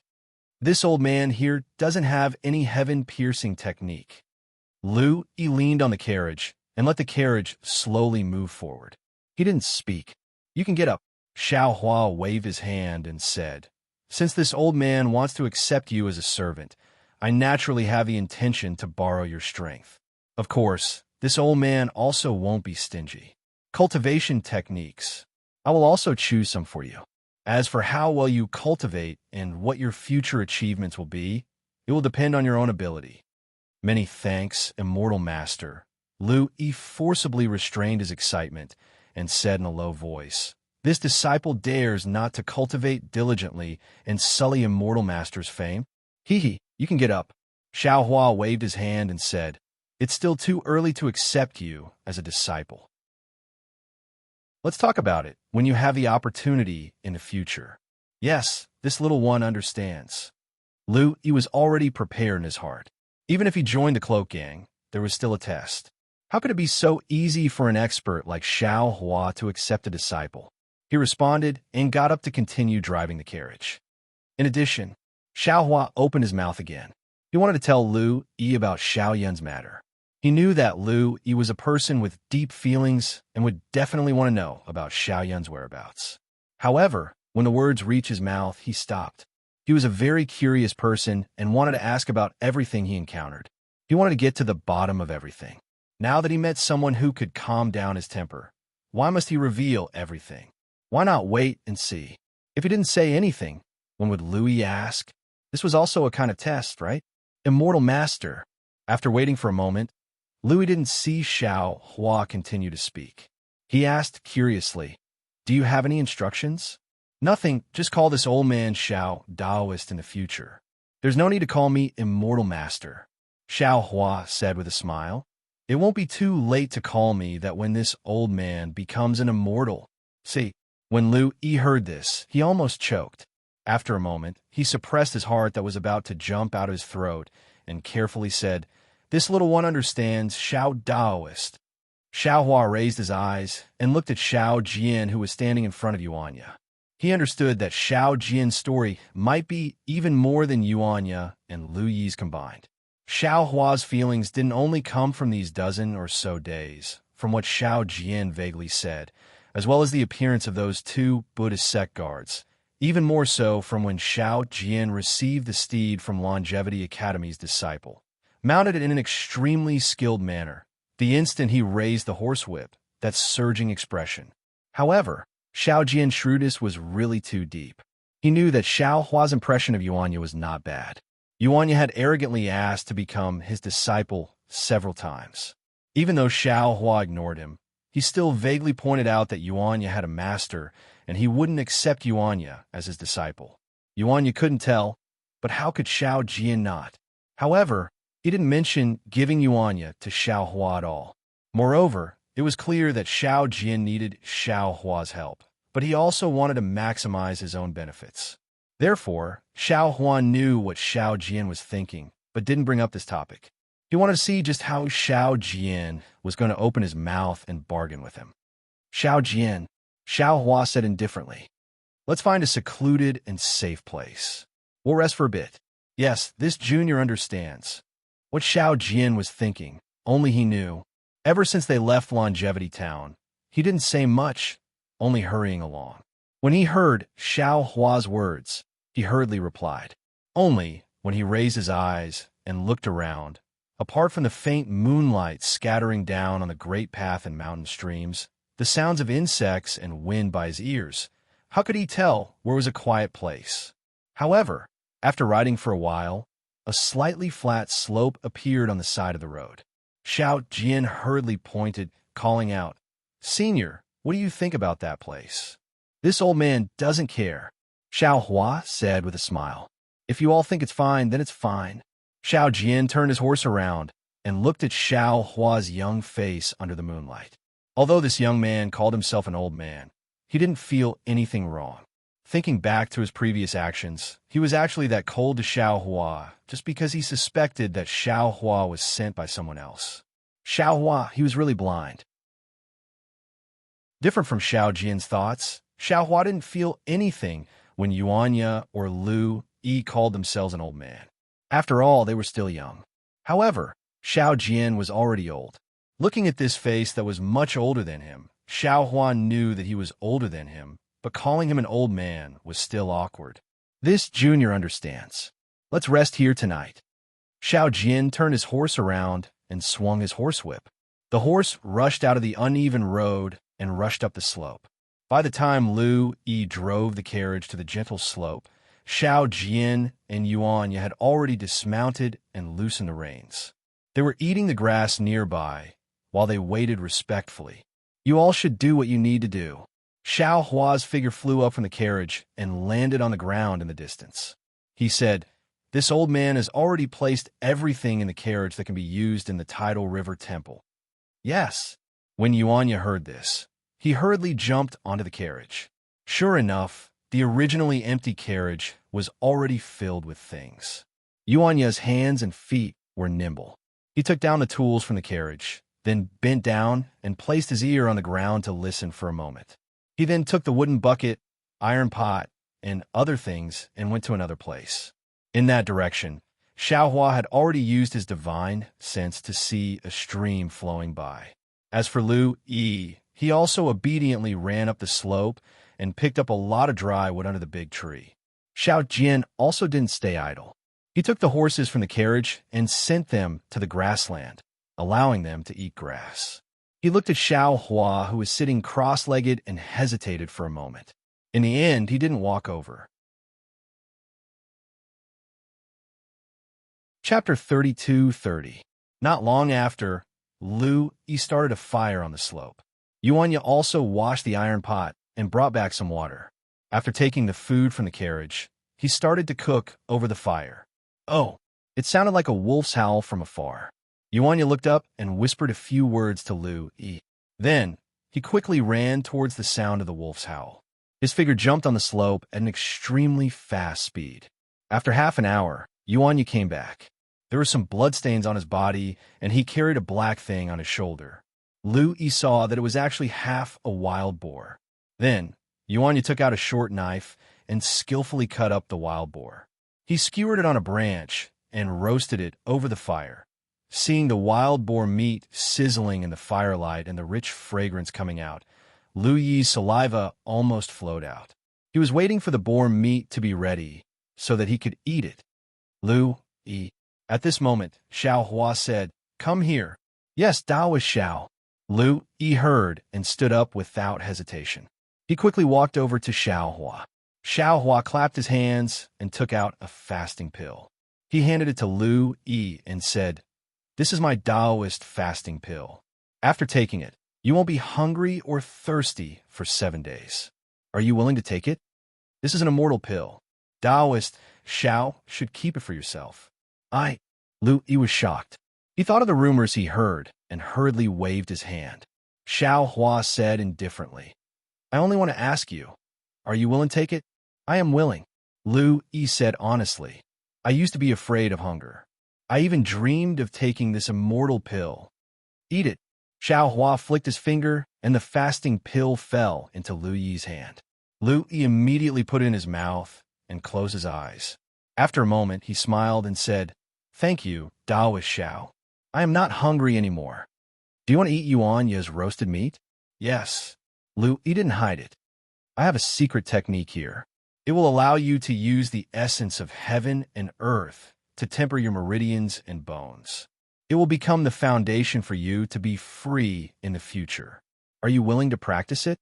This old man here doesn't have any heaven-piercing technique. Lu Yi leaned on the carriage and let the carriage slowly move forward. He didn't speak. You can get up. Xiaohua waved his hand and said, Since this old man wants to accept you as a servant, I naturally have the intention to borrow your strength. Of course, this old man also won't be stingy. Cultivation techniques. I will also choose some for you. As for how well you cultivate and what your future achievements will be, it will depend on your own ability. Many thanks, Immortal Master. Lu Yi forcibly restrained his excitement and said in a low voice, This disciple dares not to cultivate diligently and sully Immortal Master's fame? You can get up. Xiaohua waved his hand and said, It's still too early to accept you as a disciple. Let's talk about it when you have the opportunity in the future. Yes, this little one understands. Lu Yi was already prepared in his heart. Even if he joined the cloak gang, there was still a test. How could it be so easy for an expert like Xiaohua to accept a disciple? He responded and got up to continue driving the carriage. In addition, Xiaohua opened his mouth again. He wanted to tell Lu Yi about Xiaoyun's matter. He knew that Lu Yi was a person with deep feelings and would definitely want to know about Xiaoyun's whereabouts. However, when the words reached his mouth, he stopped. He was a very curious person and wanted to ask about everything he encountered. He wanted to get to the bottom of everything. Now that he met someone who could calm down his temper, why must he reveal everything? Why not wait and see? If he didn't say anything, when would Louis ask? This was also a kind of test, right? Immortal Master. After waiting for a moment, Louis didn't see Xiao Hua continue to speak. He asked curiously, "Do you have any instructions?" "Nothing, just call this old man Xiao Daoist in the future. There's no need to call me Immortal Master," Xiao Hua said with a smile. "It won't be too late to call me that when this old man becomes an immortal." See, when Lu Yi heard this, he almost choked. After a moment, he suppressed his heart that was about to jump out of his throat and carefully said, "This little one understands Xiao Daoist." Xiao Hua raised his eyes and looked at Xiao Jian, who was standing in front of Yuanya. He understood that Xiao Jian's story might be even more than Yuanya and Lu Yi's combined. Xiao Hua's feelings didn't only come from these dozen or so days, from what Xiao Jian vaguely said, as well as the appearance of those two Buddhist sect guards, even more so from when Xiao Jian received the steed from Longevity Academy's disciple, mounted it in an extremely skilled manner, the instant he raised the horsewhip, that surging expression. However, Xiao Jian's shrewdness was really too deep. He knew that Xiao Hua's impression of Yuanya was not bad. Yuanya had arrogantly asked to become his disciple several times. Even though Xiao Hua ignored him, he still vaguely pointed out that Yuanya had a master and he wouldn't accept Yuanya as his disciple. Yuanya couldn't tell, but how could Xiao Jian not? However, he didn't mention giving Yuanya to Xiao Hua at all. Moreover, it was clear that Xiao Jian needed Xiao Hua's help, but he also wanted to maximize his own benefits. Therefore, Xiao Hua knew what Xiao Jian was thinking, but didn't bring up this topic. He wanted to see just how Xiao Jian was going to open his mouth and bargain with him. "Xiao Jian," Xiao Hua said indifferently, "let's find a secluded and safe place. We'll rest for a bit." Yes, this junior understands. What Xiao Jian was thinking, only he knew. Ever since they left Longevity Town, he didn't say much, only hurrying along. When he heard Xiao Hua's words, he hurriedly replied. Only when he raised his eyes and looked around, apart from the faint moonlight scattering down on the great path and mountain streams, the sounds of insects and wind by his ears, how could he tell where was a quiet place? However, after riding for a while, a slightly flat slope appeared on the side of the road. Xiao Jian hurriedly pointed, calling out, "Senior, what do you think about that place?" "This old man doesn't care," Xiao Hua said with a smile. "If you all think it's fine, then it's fine." Xiao Jian turned his horse around and looked at Xiao Hua's young face under the moonlight. Although this young man called himself an old man, he didn't feel anything wrong. Thinking back to his previous actions, he was actually that cold to Xiao Hua just because he suspected that Xiao Hua was sent by someone else. Xiao Hua, he was really blind. Different from Xiao Jian's thoughts, Xiao Hua didn't feel anything when Yuanya or Lu Yi called themselves an old man. After all, they were still young. However, Xiao Jian was already old. Looking at this face that was much older than him, Xiao Hua knew that he was older than him, but calling him an old man was still awkward. This junior understands. Let's rest here tonight. Xiao Jian turned his horse around and swung his horsewhip. The horse rushed out of the uneven road and rushed up the slope. By the time Lu Yi drove the carriage to the gentle slope, Xiao Jian and Yuanya had already dismounted and loosened the reins. They were eating the grass nearby while they waited respectfully. "You all should do what you need to do." Xiao Hua's figure flew up from the carriage and landed on the ground in the distance. He said, "This old man has already placed everything in the carriage that can be used in the Tidal River Temple." Yes. When Yuanya heard this, he hurriedly jumped onto the carriage. Sure enough, the originally empty carriage was already filled with things. Yuanya's hands and feet were nimble. He took down the tools from the carriage, then bent down and placed his ear on the ground to listen for a moment. He then took the wooden bucket, iron pot, and other things and went to another place. In that direction, Xiao Hua had already used his divine sense to see a stream flowing by. As for Lu Yi, he also obediently ran up the slope and picked up a lot of dry wood under the big tree. Xiao Jian also didn't stay idle. He took the horses from the carriage and sent them to the grassland, allowing them to eat grass. He looked at Xiao Hua, who was sitting cross-legged, and hesitated for a moment. In the end, he didn't walk over. Chapter 32:30. Not long after, Lu Yi started a fire on the slope. Yuanya also washed the iron pot and brought back some water. After taking the food from the carriage, he started to cook over the fire. Oh, it sounded like a wolf's howl from afar. Yuanya looked up and whispered a few words to Lu Yi. Then, he quickly ran towards the sound of the wolf's howl. His figure jumped on the slope at an extremely fast speed. After half an hour, Yuanya came back. There were some bloodstains on his body, and he carried a black thing on his shoulder. Lu Yi saw that it was actually half a wild boar. Then, Yuanya took out a short knife and skillfully cut up the wild boar. He skewered it on a branch and roasted it over the fire. Seeing the wild boar meat sizzling in the firelight and the rich fragrance coming out, Lu Yi's saliva almost flowed out. He was waiting for the boar meat to be ready so that he could eat it. Lu Yi. At this moment, Xiao Hua said, "Come here." "Yes, Taoist Xiao." Lu Yi heard and stood up without hesitation. He quickly walked over to Xiao Hua. Xiao Hua clapped his hands and took out a fasting pill. He handed it to Lu Yi and said, "This is my Taoist fasting pill. After taking it, you won't be hungry or thirsty for 7 days. Are you willing to take it? This is an immortal pill. Taoist Xiao should keep it for yourself." Lu Yi was shocked. He thought of the rumors he heard and hurriedly waved his hand. Xiao Hua said indifferently, "I only want to ask you, are you willing to take it?" "I am willing." Lu Yi said honestly, "I used to be afraid of hunger. I even dreamed of taking this immortal pill." "Eat it." Xiao Hua flicked his finger, and the fasting pill fell into Lu Yi's hand. Lu Yi immediately put it in his mouth and closed his eyes. After a moment, he smiled and said, "Thank you, Taoist Xiao. I am not hungry anymore. Do you want to eat Yuanya's roasted meat?" "Yes." Lu Yi didn't hide it. "I have a secret technique here. It will allow you to use the essence of heaven and earth to temper your meridians and bones. It will become the foundation for you to be free in the future. Are you willing to practice it?"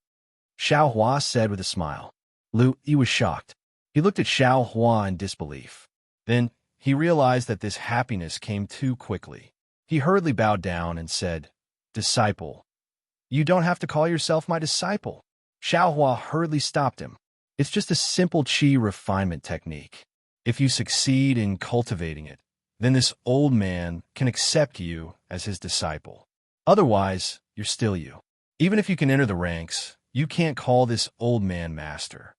Xiao Hua said with a smile. Lu Yi was shocked. He looked at Xiao Hua in disbelief. Then, he realized that this happiness came too quickly. He hurriedly bowed down and said, "Disciple, you don't have to call yourself my disciple." Xiao Hua hurriedly stopped him. "It's just a simple qi refinement technique. If you succeed in cultivating it, then this old man can accept you as his disciple. Otherwise, you're still you. Even if you can enter the ranks, you can't call this old man master."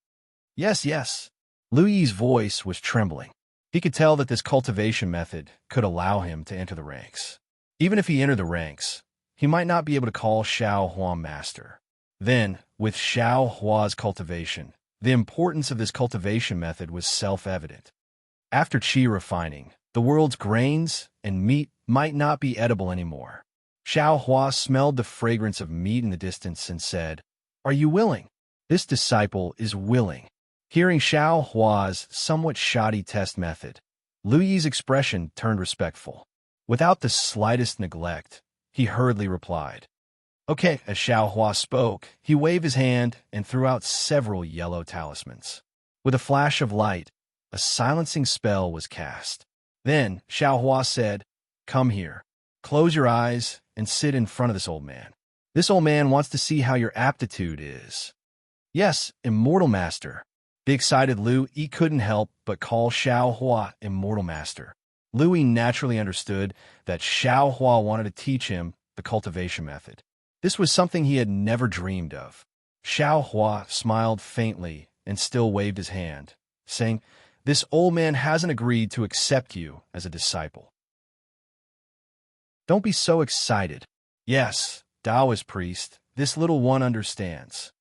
"Yes, yes." Lu Yi's voice was trembling. He could tell that this cultivation method could allow him to enter the ranks. Even if he entered the ranks, he might not be able to call Xiao Hua master. Then, with Xiao Hua's cultivation, the importance of this cultivation method was self-evident. After qi refining, the world's grains and meat might not be edible anymore. Xiao Hua smelled the fragrance of meat in the distance and said, "Are you willing?" This disciple is willing. Hearing Xiao Hua's somewhat shoddy test method, Lu Yi's expression turned respectful. Without the slightest neglect, he hurriedly replied, "Okay." As Xiao Hua spoke, he waved his hand and threw out several yellow talismans. With a flash of light, a silencing spell was cast. Then Xiao Hua said, "Come here. Close your eyes and sit in front of this old man. This old man wants to see how your aptitude is." "Yes, immortal master." The excited Lu Yi couldn't help but call Xiao Hua immortal master. Lu Yi naturally understood that Xiao Hua wanted to teach him the cultivation method. This was something he had never dreamed of. Xiao Hua smiled faintly and still waved his hand, saying, "This old man hasn't agreed to accept you as a disciple." "Don't be so excited." "Yes, Taoist priest, this little one understands."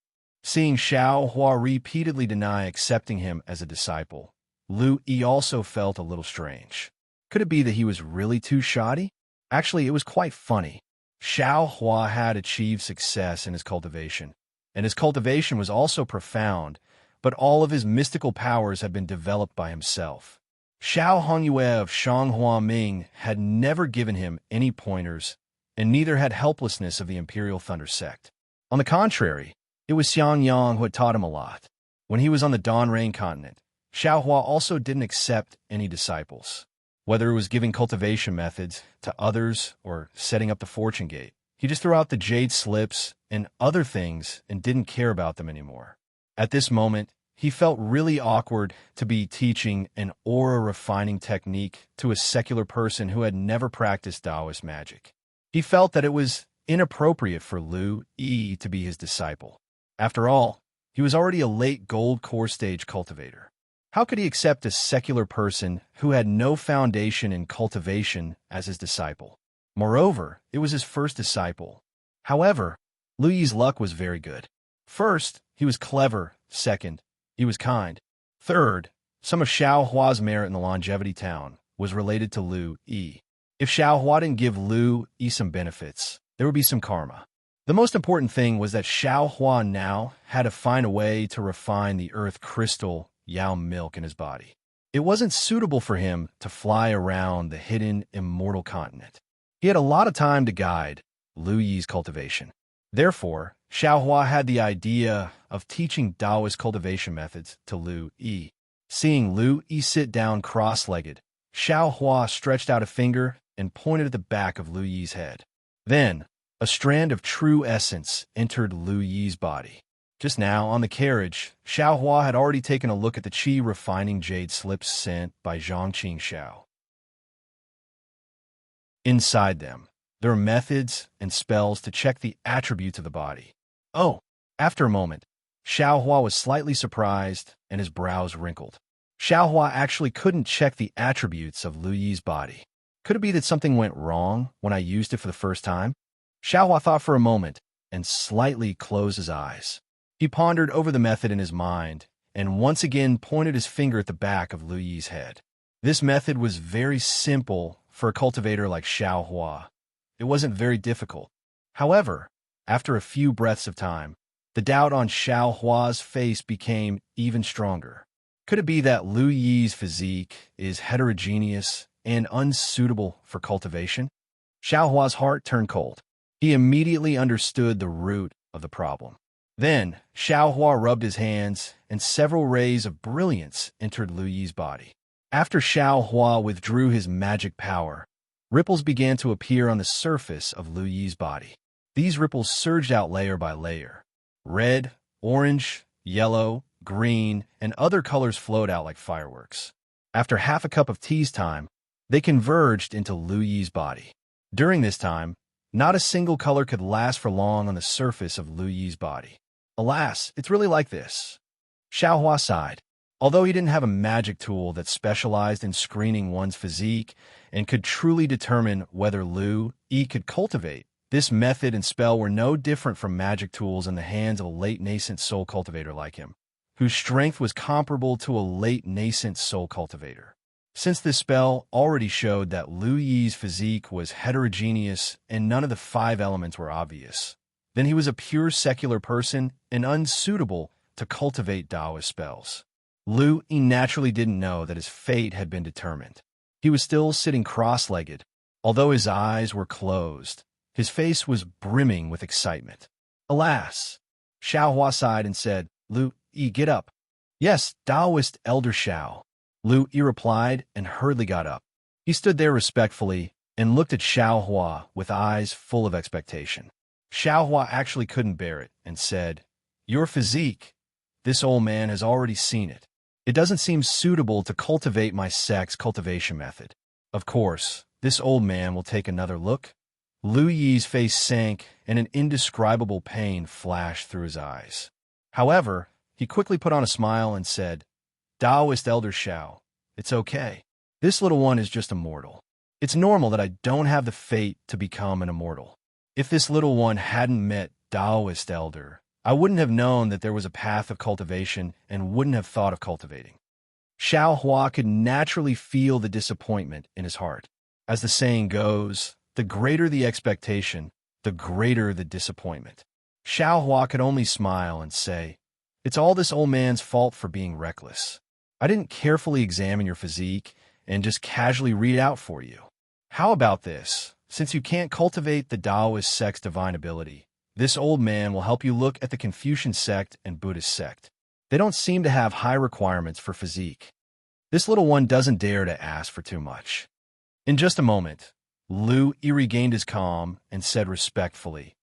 Seeing Xiao Hua repeatedly deny accepting him as a disciple, Lu Yi also felt a little strange. Could it be that he was really too shoddy? Actually, it was quite funny. Xiao Hua had achieved success in his cultivation, and his cultivation was also profound, but all of his mystical powers had been developed by himself. Xiao Hongyue of Shanghua Ming had never given him any pointers, and neither had helplessness of the Imperial Thunder sect. On the contrary, it was Xiang Yang who had taught him a lot. When he was on the Donrain continent, Xiaohua also didn't accept any disciples. Whether it was giving cultivation methods to others or setting up the fortune gate, he just threw out the jade slips and other things and didn't care about them anymore. At this moment, he felt really awkward to be teaching an aura-refining technique to a secular person who had never practiced Taoist magic. He felt that it was inappropriate for Lu Yi to be his disciple. After all, he was already a late gold core stage cultivator. How could he accept a secular person who had no foundation in cultivation as his disciple? Moreover, it was his first disciple. However, Lu Yi's luck was very good. First, he was clever. Second, he was kind. Third, some of Xiao Hua's merit in the longevity town was related to Lu Yi. If Xiao Hua didn't give Lu Yi some benefits, there would be some karma. The most important thing was that Xiao Hua now had to find a way to refine the earth crystal Yao milk in his body. It wasn't suitable for him to fly around the hidden immortal continent. He had a lot of time to guide Lu Yi's cultivation. Therefore, Xiao Hua had the idea of teaching Taoist cultivation methods to Lu Yi. Seeing Lu Yi sit down cross-legged, Xiao Hua stretched out a finger and pointed at the back of Lu Yi's head. Then, a strand of true essence entered Lu Yi's body. Just now, on the carriage, Xiao Hua had already taken a look at the qi-refining jade slips sent by Zhongqing Xiao. Inside them, there are methods and spells to check the attributes of the body. Oh, after a moment, Xiao Hua was slightly surprised and his brows wrinkled. Xiao Hua actually couldn't check the attributes of Lu Yi's body. Could it be that something went wrong when I used it for the first time? Xiao Hua thought for a moment and slightly closed his eyes. He pondered over the method in his mind and once again pointed his finger at the back of Lu Yi's head. This method was very simple for a cultivator like Xiao Hua. It wasn't very difficult. However, after a few breaths of time, the doubt on Xiao Hua's face became even stronger. Could it be that Lu Yi's physique is heterogeneous and unsuitable for cultivation? Xiao Hua's heart turned cold. He immediately understood the root of the problem. Then, Xiao Hua rubbed his hands, and several rays of brilliance entered Lu Yi's body. After Xiao Hua withdrew his magic power, ripples began to appear on the surface of Lu Yi's body. These ripples surged out layer by layer. Red, orange, yellow, green, and other colors flowed out like fireworks. After half a cup of tea's time, they converged into Lu Yi's body. During this time, not a single color could last for long on the surface of Lu Yi's body. Alas, it's really like this. Xiao Hua sighed. Although he didn't have a magic tool that specialized in screening one's physique and could truly determine whether Lu Yi could cultivate, this method and spell were no different from magic tools in the hands of a late nascent soul cultivator like him, whose strength was comparable to a late nascent soul cultivator. Since this spell already showed that Lu Yi's physique was heterogeneous and none of the 5 elements were obvious, then he was a pure secular person and unsuitable to cultivate Taoist spells. Lu Yi naturally didn't know that his fate had been determined. He was still sitting cross-legged. Although his eyes were closed, his face was brimming with excitement. Alas! Xiao Hua sighed and said, "Lu Yi, get up." "Yes, Taoist Elder Xiao." Lu Yi replied and hurriedly got up. He stood there respectfully and looked at Xiao Hua with eyes full of expectation. Xiao Hua actually couldn't bear it and said, "Your physique, this old man has already seen it. It doesn't seem suitable to cultivate my sect's cultivation method. Of course, this old man will take another look." Lu Yi's face sank and an indescribable pain flashed through his eyes. However, he quickly put on a smile and said, "Taoist Elder Xiao, it's okay. This little one is just a mortal. It's normal that I don't have the fate to become an immortal. If this little one hadn't met Taoist Elder, I wouldn't have known that there was a path of cultivation and wouldn't have thought of cultivating." Xiao Hua could naturally feel the disappointment in his heart. As the saying goes, the greater the expectation, the greater the disappointment. Xiao Hua could only smile and say, "It's all this old man's fault for being reckless. I didn't carefully examine your physique, and just casually read out for you. How about this? Since you can't cultivate the Taoist sect's divine ability, this old man will help you look at the Confucian sect and Buddhist sect. They don't seem to have high requirements for physique. This little one doesn't dare to ask for too much. In just a moment, Lu Yi regained his calm and said respectfully,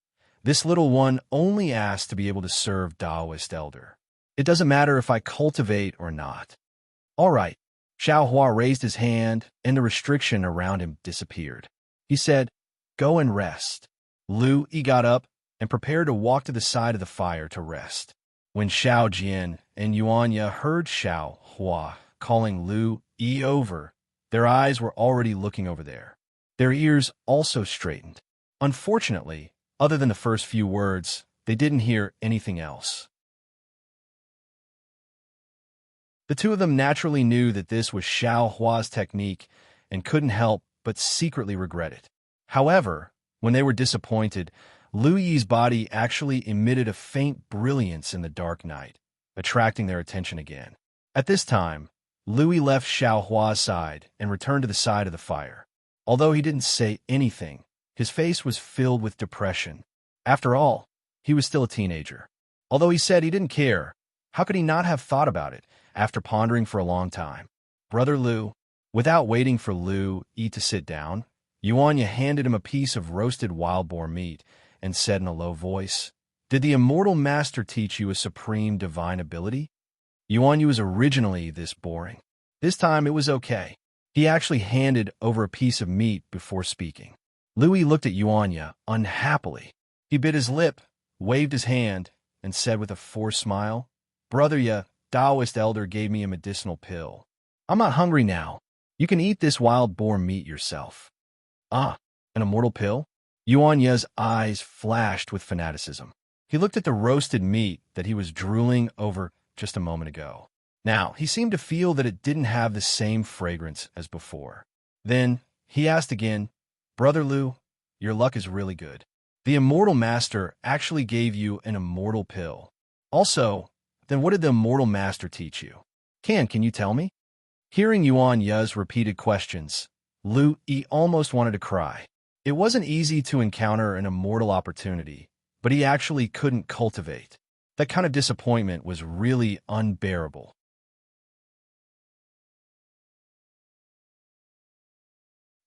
"This little one only asked to be able to serve Taoist elder. It doesn't matter if I cultivate or not." "All right." Xiao Hua raised his hand, and the restriction around him disappeared. He said, "Go and rest." Lu Yi got up and prepared to walk to the side of the fire to rest. When Xiao Jian and Yuanya heard Xiao Hua calling Lu Yi over, their eyes were already looking over there. Their ears also straightened. Unfortunately, other than the first few words, they didn't hear anything else. The two of them naturally knew that this was Xiao Hua's technique and couldn't help but secretly regret it. However, when they were disappointed, Lu Yi's body actually emitted a faint brilliance in the dark night, attracting their attention again. At this time, Lu Yi left Xiao Hua's side and returned to the side of the fire. Although he didn't say anything, his face was filled with depression. After all, he was still a teenager. Although he said he didn't care, how could he not have thought about it after pondering for a long time? "Brother Lu," without waiting for Lu Yi to sit down, Yuanya handed him a piece of roasted wild boar meat and said in a low voice, "Did the immortal master teach you a supreme divine ability?" Yuanya was originally this boring. This time it was okay. He actually handed over a piece of meat before speaking. Lu Yi looked at Yuanya unhappily. He bit his lip, waved his hand, and said with a forced smile, "Brother Ya, Taoist elder gave me a medicinal pill. I'm not hungry now. You can eat this wild boar meat yourself." "Ah, an immortal pill?" Yuanya's eyes flashed with fanaticism. He looked at the roasted meat that he was drooling over just a moment ago. Now, he seemed to feel that it didn't have the same fragrance as before. Then, he asked again, "Brother Lu, your luck is really good. The immortal master actually gave you an immortal pill. Also, then what did the immortal master teach you? Can you tell me?" Hearing Yuan Ya's repeated questions, Lu Yi almost wanted to cry. It wasn't easy to encounter an immortal opportunity, but he actually couldn't cultivate. That kind of disappointment was really unbearable.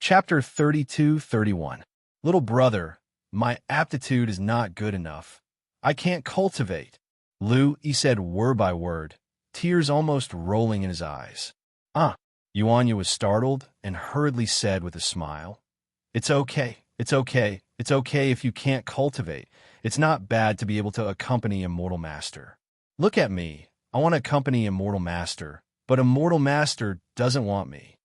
Chapter 32-31. Little brother, my aptitude is not good enough. I can't cultivate. Lu Yi said word by word, tears almost rolling in his eyes. "Ah." Yuanya was startled and hurriedly said with a smile, It's okay if you can't cultivate. It's not bad to be able to accompany Immortal Master. Look at me. I want to accompany Immortal Master, but Immortal Master doesn't want me."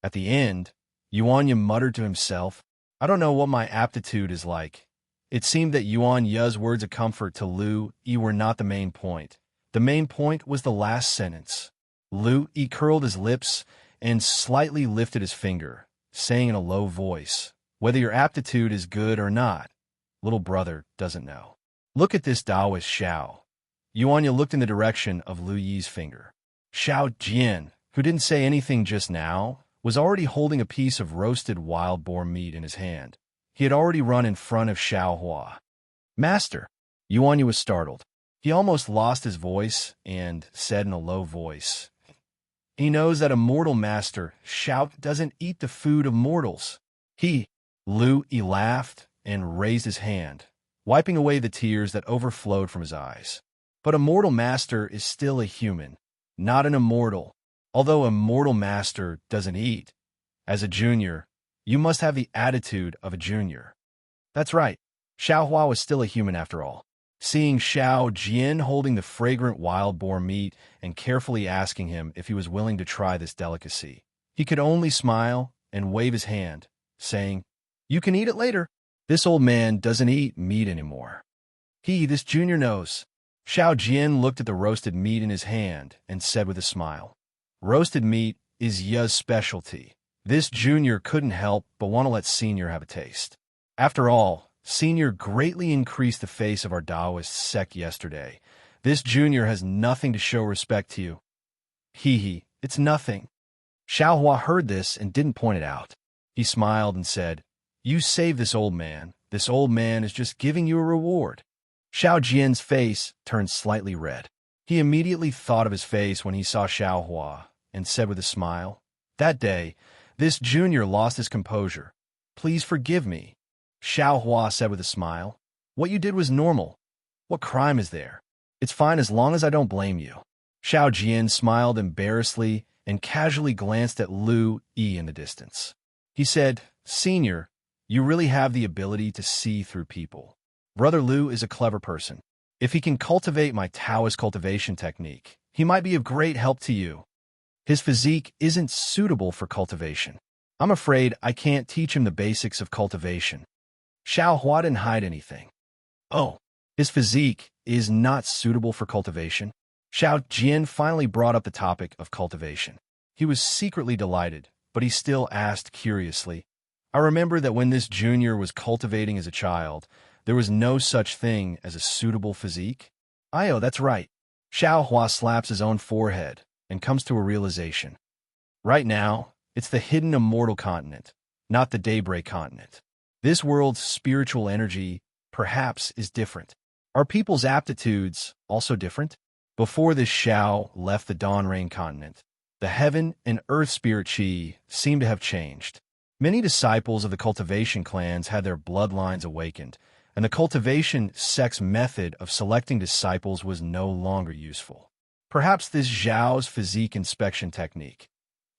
At the end, Yuanya muttered to himself, "I don't know what my aptitude is like." It seemed that Yuan Ya's words of comfort to Lu Yi were not the main point. The main point was the last sentence. Lu Yi curled his lips and slightly lifted his finger, saying in a low voice, "Whether your aptitude is good or not, little brother doesn't know. Look at this Taoist Xiao." Yuanya looked in the direction of Lu Yi's finger. Xiao Jian, who didn't say anything just now, was already holding a piece of roasted wild boar meat in his hand. He had already run in front of Xiao Hua. "Master!" Yuanya was startled. He almost lost his voice and said in a low voice, "He knows that a mortal master, Xiao, doesn't eat the food of mortals." Lu Yi laughed and raised his hand, wiping away the tears that overflowed from his eyes. "But a mortal master is still a human, not an immortal. Although a mortal master doesn't eat, as a junior, you must have the attitude of a junior." That's right. Xiao Hua was still a human after all. Seeing Xiao Jian holding the fragrant wild boar meat and carefully asking him if he was willing to try this delicacy, he could only smile and wave his hand, saying, "You can eat it later. This old man doesn't eat meat anymore. This junior knows." Xiao Jian looked at the roasted meat in his hand and said with a smile, "Roasted meat is Ya's specialty. This junior couldn't help but want to let senior have a taste. After all, senior greatly increased the face of our Taoist sect yesterday. This junior has nothing to show respect to you." It's nothing." Xiao Hua heard this and didn't point it out. He smiled and said, "You saved this old man. This old man is just giving you a reward." Xiao Jian's face turned slightly red. He immediately thought of his face when he saw Xiao Hua and said with a smile, "That day, this junior lost his composure. Please forgive me." Xiao Hua said with a smile, "What you did was normal. What crime is there? It's fine as long as I don't blame you." Xiao Jian smiled embarrassedly and casually glanced at Lu Yi in the distance. He said, "Senior, you really have the ability to see through people. Brother Lu is a clever person. If he can cultivate my Taoist cultivation technique, he might be of great help to you. His physique isn't suitable for cultivation. I'm afraid I can't teach him the basics of cultivation." Xiao Hua didn't hide anything. "Oh, his physique is not suitable for cultivation?" Xiao Jian finally brought up the topic of cultivation. He was secretly delighted, but he still asked curiously, "I remember that when this junior was cultivating as a child, there was no such thing as a suitable physique?" "Oh, that's right." Xiao Hua slaps his own forehead and comes to a realization. Right now, it's the hidden immortal continent, not the daybreak continent. This world's spiritual energy, perhaps, is different. Are people's aptitudes also different? Before this Xiao left the Dawn Rain continent, the heaven and earth spirit chi seemed to have changed. Many disciples of the cultivation clans had their bloodlines awakened, and the cultivation sex method of selecting disciples was no longer useful. Perhaps this Zhao's physique inspection technique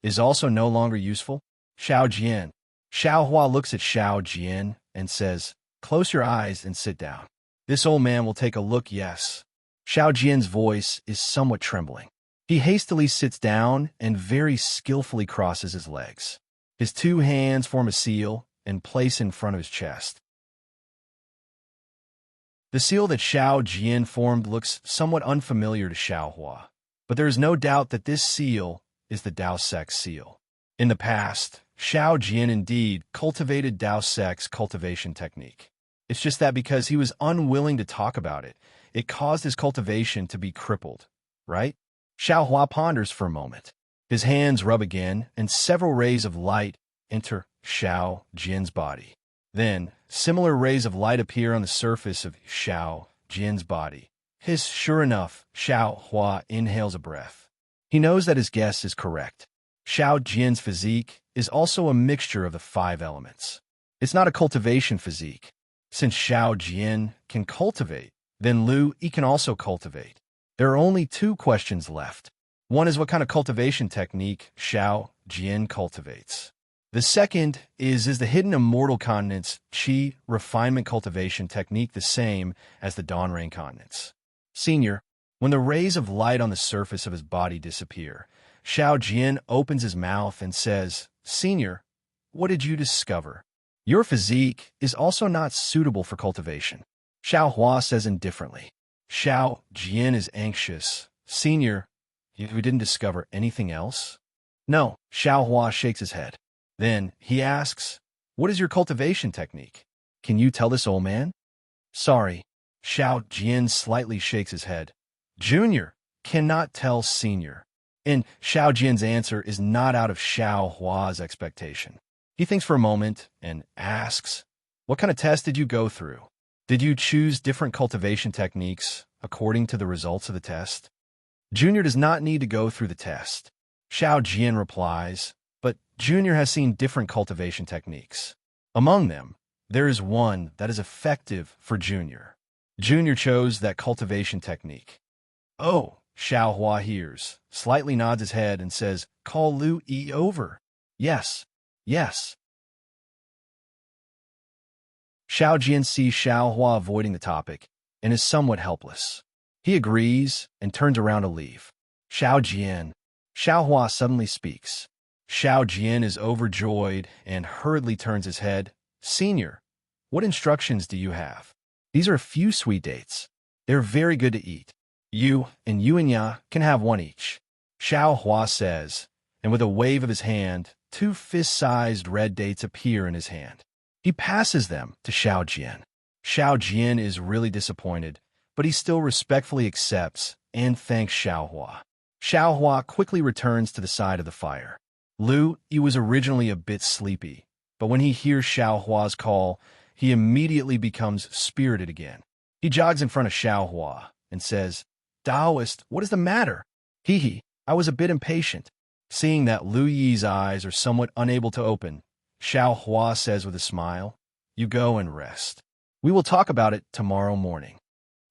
is also no longer useful? Xiao Jian. Xiao Hua looks at Xiao Jian and says, "Close your eyes and sit down. This old man will take a look, yes." Xiao Jian's voice is somewhat trembling. He hastily sits down and very skillfully crosses his legs. His two hands form a seal and place in front of his chest. The seal that Xiao Jian formed looks somewhat unfamiliar to Xiao Hua, but there is no doubt that this seal is the Dao Sex seal. In the past, Xiao Jian indeed cultivated Dao Sex cultivation technique. It's just that because he was unwilling to talk about it, it caused his cultivation to be crippled, right? Xiao Hua ponders for a moment. His hands rub again, and several rays of light enter Xiao Jian's body. Then, similar rays of light appear on the surface of Xiao Jian's body. Sure enough, Xiao Hua inhales a breath. He knows that his guess is correct. Xiao Jian's physique is also a mixture of the 5 elements. It's not a cultivation physique. Since Xiao Jian can cultivate, then Lu Yi can also cultivate. There are only 2 questions left. One is what kind of cultivation technique Xiao Jian cultivates. The second is the hidden immortal continent's Qi refinement cultivation technique the same as the Dawn Rain continents? Senior, when the rays of light on the surface of his body disappear, Xiao Jian opens his mouth and says, "Senior, what did you discover? Your physique is also not suitable for cultivation." Xiao Hua says indifferently. Xiao Jian is anxious. "Senior, you didn't discover anything else?" "No." Xiao Hua shakes his head. Then he asks, "What is your cultivation technique? Can you tell this old man?" "Sorry." Xiao Jian slightly shakes his head. "Junior cannot tell senior." And Xiao Jian's answer is not out of Xiao Hua's expectation. He thinks for a moment and asks, "What kind of test did you go through? Did you choose different cultivation techniques according to the results of the test?" "Junior does not need to go through the test." Xiao Jian replies, "But Junior has seen different cultivation techniques. Among them, there is one that is effective for Junior. Junior chose that cultivation technique." "Oh," Xiao Hua hears, slightly nods his head and says, "Call Lu Yi over." "Yes, yes." Xiao Jian sees Xiao Hua avoiding the topic and is somewhat helpless. He agrees and turns around to leave. "Xiao Jian." Xiao Hua suddenly speaks. Xiao Jian is overjoyed and hurriedly turns his head. "Senior, what instructions do you have? These are a few sweet dates. They're very good to eat. You and Ya can have one each." Xiao Hua says, and with a wave of his hand, 2 fist-sized red dates appear in his hand. He passes them to Xiao Jian. Xiao Jian is really disappointed, but he still respectfully accepts and thanks Xiao Hua. Xiao Hua quickly returns to the side of the fire. Lu Yi was originally a bit sleepy, but when he hears Xiao Hua's call, he immediately becomes spirited again. He jogs in front of Xiao Hua and says, "Taoist, what is the matter?" Hee, I was a bit impatient. Seeing that Lu Yi's eyes are somewhat unable to open, Xiao Hua says with a smile, "You go and rest. We will talk about it tomorrow morning."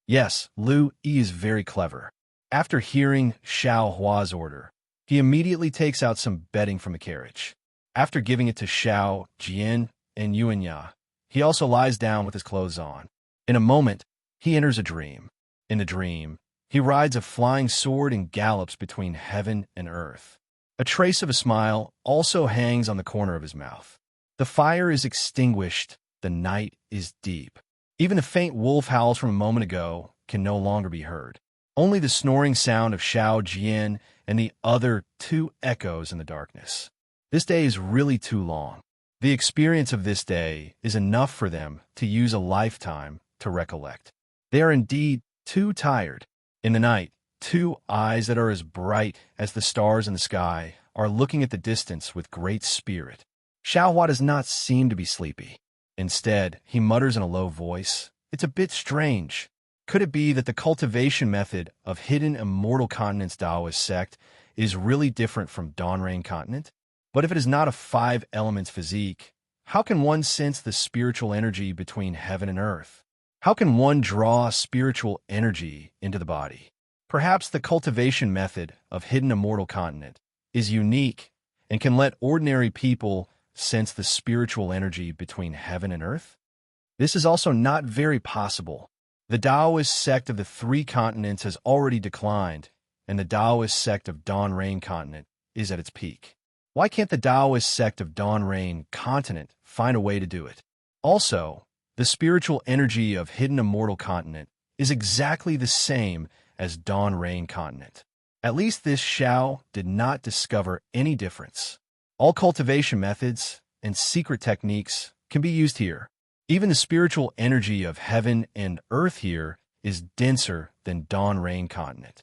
Yes, Lu Yi is very clever. After hearing Xiao Hua's order, he immediately takes out some bedding from a carriage. After giving it to Xiao, Jian, and Yuanya, he also lies down with his clothes on. In a moment, he enters a dream. In the dream, he rides a flying sword and gallops between heaven and earth. A trace of a smile also hangs on the corner of his mouth. The fire is extinguished, the night is deep. Even the faint wolf howls from a moment ago can no longer be heard. Only the snoring sound of Xiao Jian and the other two echoes in the darkness. This day is really too long. The experience of this day is enough for them to use a lifetime to recollect. They are indeed too tired. In the night, two eyes that are as bright as the stars in the sky are looking at the distance with great spirit. Xiao Hua does not seem to be sleepy. Instead, he mutters in a low voice, "It's a bit strange. Could it be that the cultivation method of hidden immortal continent's Taoist sect is really different from Dawn Rain continent? But if it is not a 5 elements physique, how can one sense the spiritual energy between heaven and earth? How can one draw spiritual energy into the body? Perhaps the cultivation method of hidden immortal continent is unique and can let ordinary people sense the spiritual energy between heaven and earth? This is also not very possible. The Taoist sect of the 3 continents has already declined, and the Taoist sect of Dawn Rain continent is at its peak. Why can't the Taoist sect of Dawn Rain continent find a way to do it? Also, the spiritual energy of hidden immortal continent is exactly the same as Dawn Rain continent. At least this Xiao did not discover any difference. All cultivation methods and secret techniques can be used here. Even the spiritual energy of heaven and earth here is denser than Dawn Rain continent.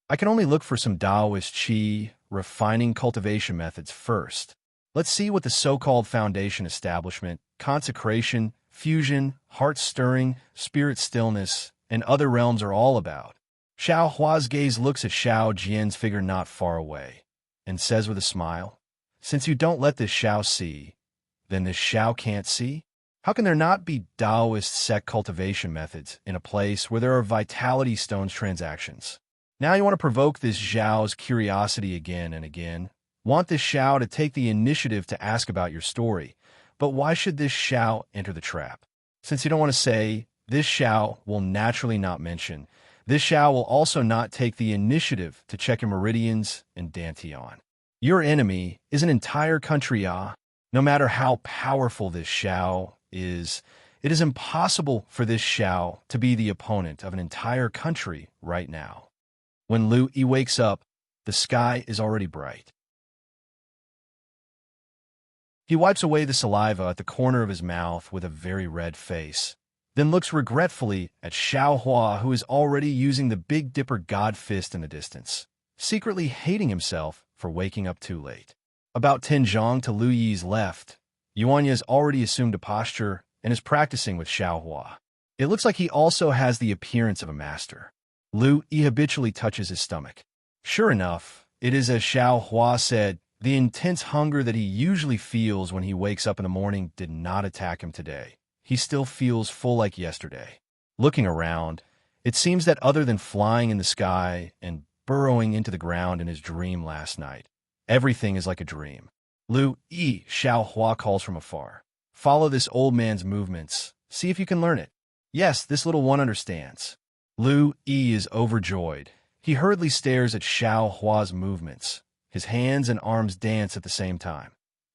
I can only look for some Taoist Qi refining cultivation methods first. Let's see what the so-called foundation establishment, consecration, fusion, heart-stirring, spirit stillness, and other realms are all about. Xiao Hua's gaze looks at Xiao Jian's figure not far away and says with a smile, "Since you don't let this Xiao see, then this Xiao can't see? How can there not be Taoist sect cultivation methods in a place where there are vitality stones transactions?" Now you want to provoke this Xiao's curiosity again and again. Want this Xiao to take the initiative to ask about your story. But why should this Xiao enter the trap? Since you don't want to say, this Xiao will naturally not mention. This Xiao will also not take the initiative to check your meridians and Dantian. Your enemy is an entire country, No matter how powerful this Xiao is, it is impossible for this Xiao to be the opponent of an entire country right now. When Lu Yi wakes up, the sky is already bright. He wipes away the saliva at the corner of his mouth with a very red face, then looks regretfully at Xiao Hua, who is already using the Big Dipper God Fist in the distance, secretly hating himself for waking up too late. About 10 zhang to Lu Yi's left, Yuanya has already assumed a posture and is practicing with Xiao Hua. It looks like he also has the appearance of a master. Lu Yi habitually touches his stomach. Sure enough, it is as Xiao Hua said, the intense hunger that he usually feels when he wakes up in the morning did not attack him today. He still feels full like yesterday. Looking around, it seems that other than flying in the sky and burrowing into the ground in his dream last night, everything is like a dream. Lu Yi, Xiao Hua calls from afar. Follow this old man's movements. See if you can learn it. Yes, this little one understands. Lu Yi is overjoyed. He hurriedly stares at Xiao Hua's movements. His hands and arms dance at the same time.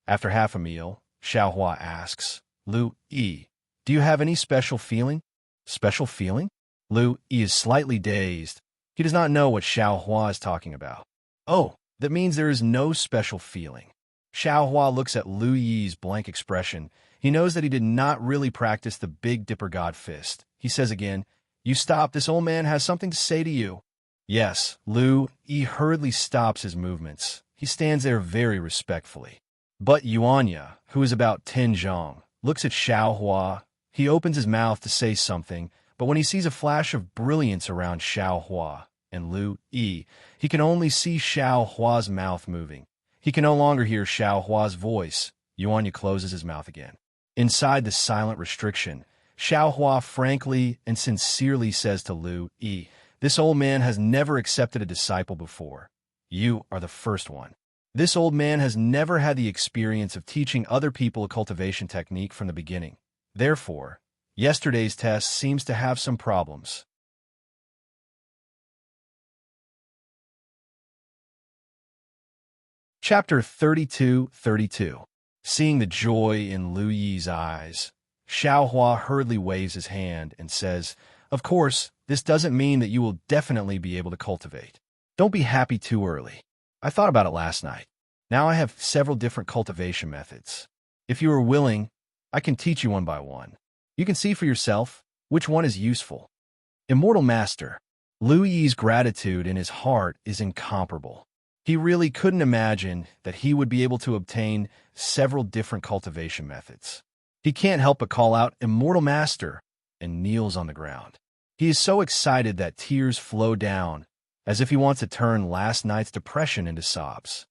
After half a meal, Xiao Hua asks, "Lu Yi, do you have any special feeling?" Special feeling? Lu Yi is slightly dazed. He does not know what Xiao Hua is talking about. Oh, that means there is no special feeling. Xiao Hua looks at Lu Yi's blank expression. He knows that he did not really practice the Big Dipper God Fist. He says again, "You stop, this old man has something to say to you." Yes, Lu Yi hurriedly stops his movements. he stands there very respectfully. But Yuanya, who is about 10 zhang, looks at Xiao Hua. He opens his mouth to say something, but when he sees a flash of brilliance around Xiao Hua and Lu Yi, he can only see Xiao Hua's mouth moving. He can no longer hear Xiao Hua's voice. Yuanya closes his mouth again. Inside the silent restriction, Xiao Hua frankly and sincerely says to Lu Yi, "This old man has never accepted a disciple before. You are the first one. This old man has never had the experience of teaching other people a cultivation technique from the beginning. Therefore, yesterday's test seems to have some problems." Chapter 32. Seeing the joy in Lu Yi's eyes, Xiao Hua hurriedly waves his hand and says, "Of course, this doesn't mean that you will definitely be able to cultivate. Don't be happy too early. I thought about it last night. Now I have several different cultivation methods. If you are willing, I can teach you one by one. You can see for yourself which one is useful." Immortal Master, Lu Yi's gratitude in his heart is incomparable. He really couldn't imagine that he would be able to obtain several different cultivation methods. He can't help but call out "Immortal Master" and kneels on the ground. He is so excited that tears flow down, as if he wants to turn last night's depression into sobs.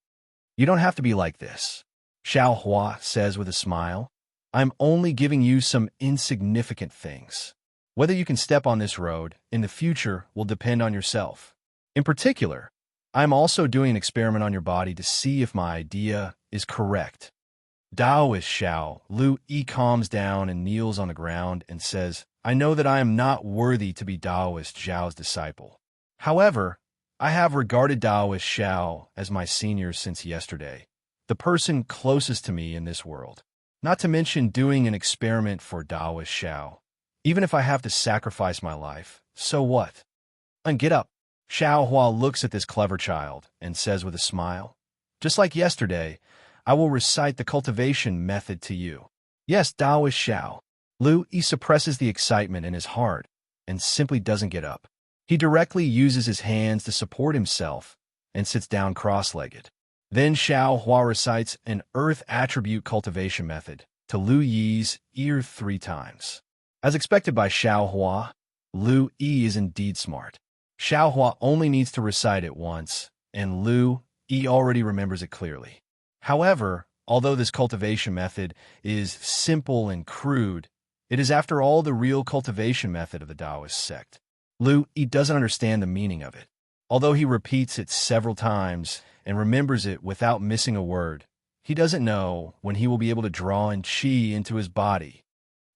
"You don't have to be like this," Xiao Hua says with a smile. "I'm only giving you some insignificant things. Whether you can step on this road in the future will depend on yourself. In particular, I'm also doing an experiment on your body to see if my idea is correct." Taoist Xiao Lu Yi calms down and kneels on the ground and says, "I know that I am not worthy to be Taoist Xiao's disciple. However, I have regarded Taoist Xiao as my senior since yesterday, the person closest to me in this world. Not to mention doing an experiment for Taoist Xiao. Even if I have to sacrifice my life, so what? And get up." Xiao Hua looks at this clever child and says with a smile, "Just like yesterday, I will recite the cultivation method to you." "Yes, Taoist Xiao." Lu Yi suppresses the excitement in his heart and simply doesn't get up. He directly uses his hands to support himself and sits down cross-legged. Then Xiao Hua recites an earth attribute cultivation method to Lu Yi's ear 3 times. As expected by Xiao Hua, Lu Yi is indeed smart. Xiao Hua only needs to recite it once, and Lu Yi already remembers it clearly. However, although this cultivation method is simple and crude, it is after all the real cultivation method of the Taoist sect. Lu Yi doesn't understand the meaning of it. Although he repeats it several times and remembers it without missing a word, he doesn't know when he will be able to draw in qi into his body.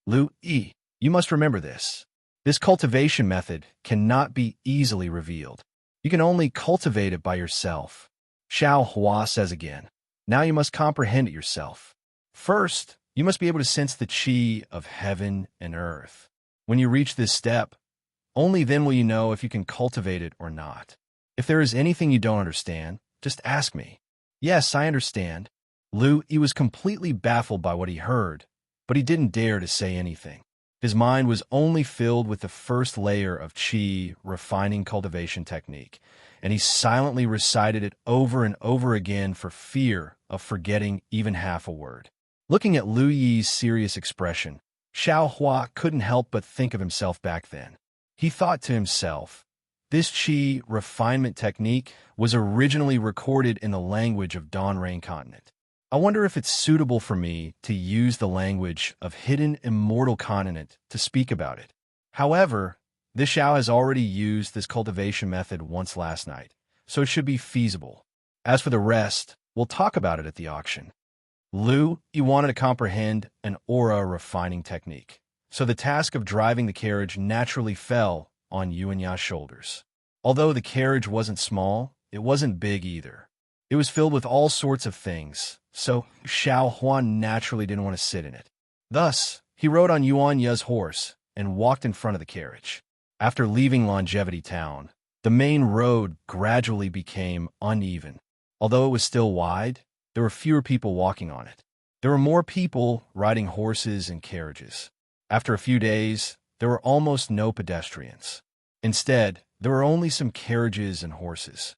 "Lu Yi, you must remember this. This cultivation method cannot be easily revealed. You can only cultivate it by yourself." Xiao Hua says again, "Now you must comprehend it yourself. First, you must be able to sense the qi of heaven and earth. When you reach this step, only then will you know if you can cultivate it or not. If there is anything you don't understand, just ask me." "Yes, I understand." Lu Yi was completely baffled by what he heard, but he didn't dare to say anything. His mind was only filled with the first layer of qi refining cultivation technique, and he silently recited it over and over again for fear of forgetting even half a word. Looking at Lu Yi's serious expression, Xiao Hua couldn't help but think of himself back then. He thought to himself, this qi refinement technique was originally recorded in the language of Dawn Rain Continent. I wonder if it's suitable for me to use the language of Hidden Immortal Continent to speak about it. However, this Xiao has already used this cultivation method once last night, so it should be feasible. As for the rest, we'll talk about it at the auction. Lu Yi wanted to comprehend an aura refining technique, so the task of driving the carriage naturally fell on Yuanya's shoulders. Although the carriage wasn't small, it wasn't big either. It was filled with all sorts of things, so Xiao Huan naturally didn't want to sit in it. Thus, he rode on Yuanya's horse and walked in front of the carriage. After leaving Longevity Town, the main road gradually became uneven. Although it was still wide, there were fewer people walking on it. There were more people riding horses and carriages. After a few days, there were almost no pedestrians. Instead, there were only some carriages and horses.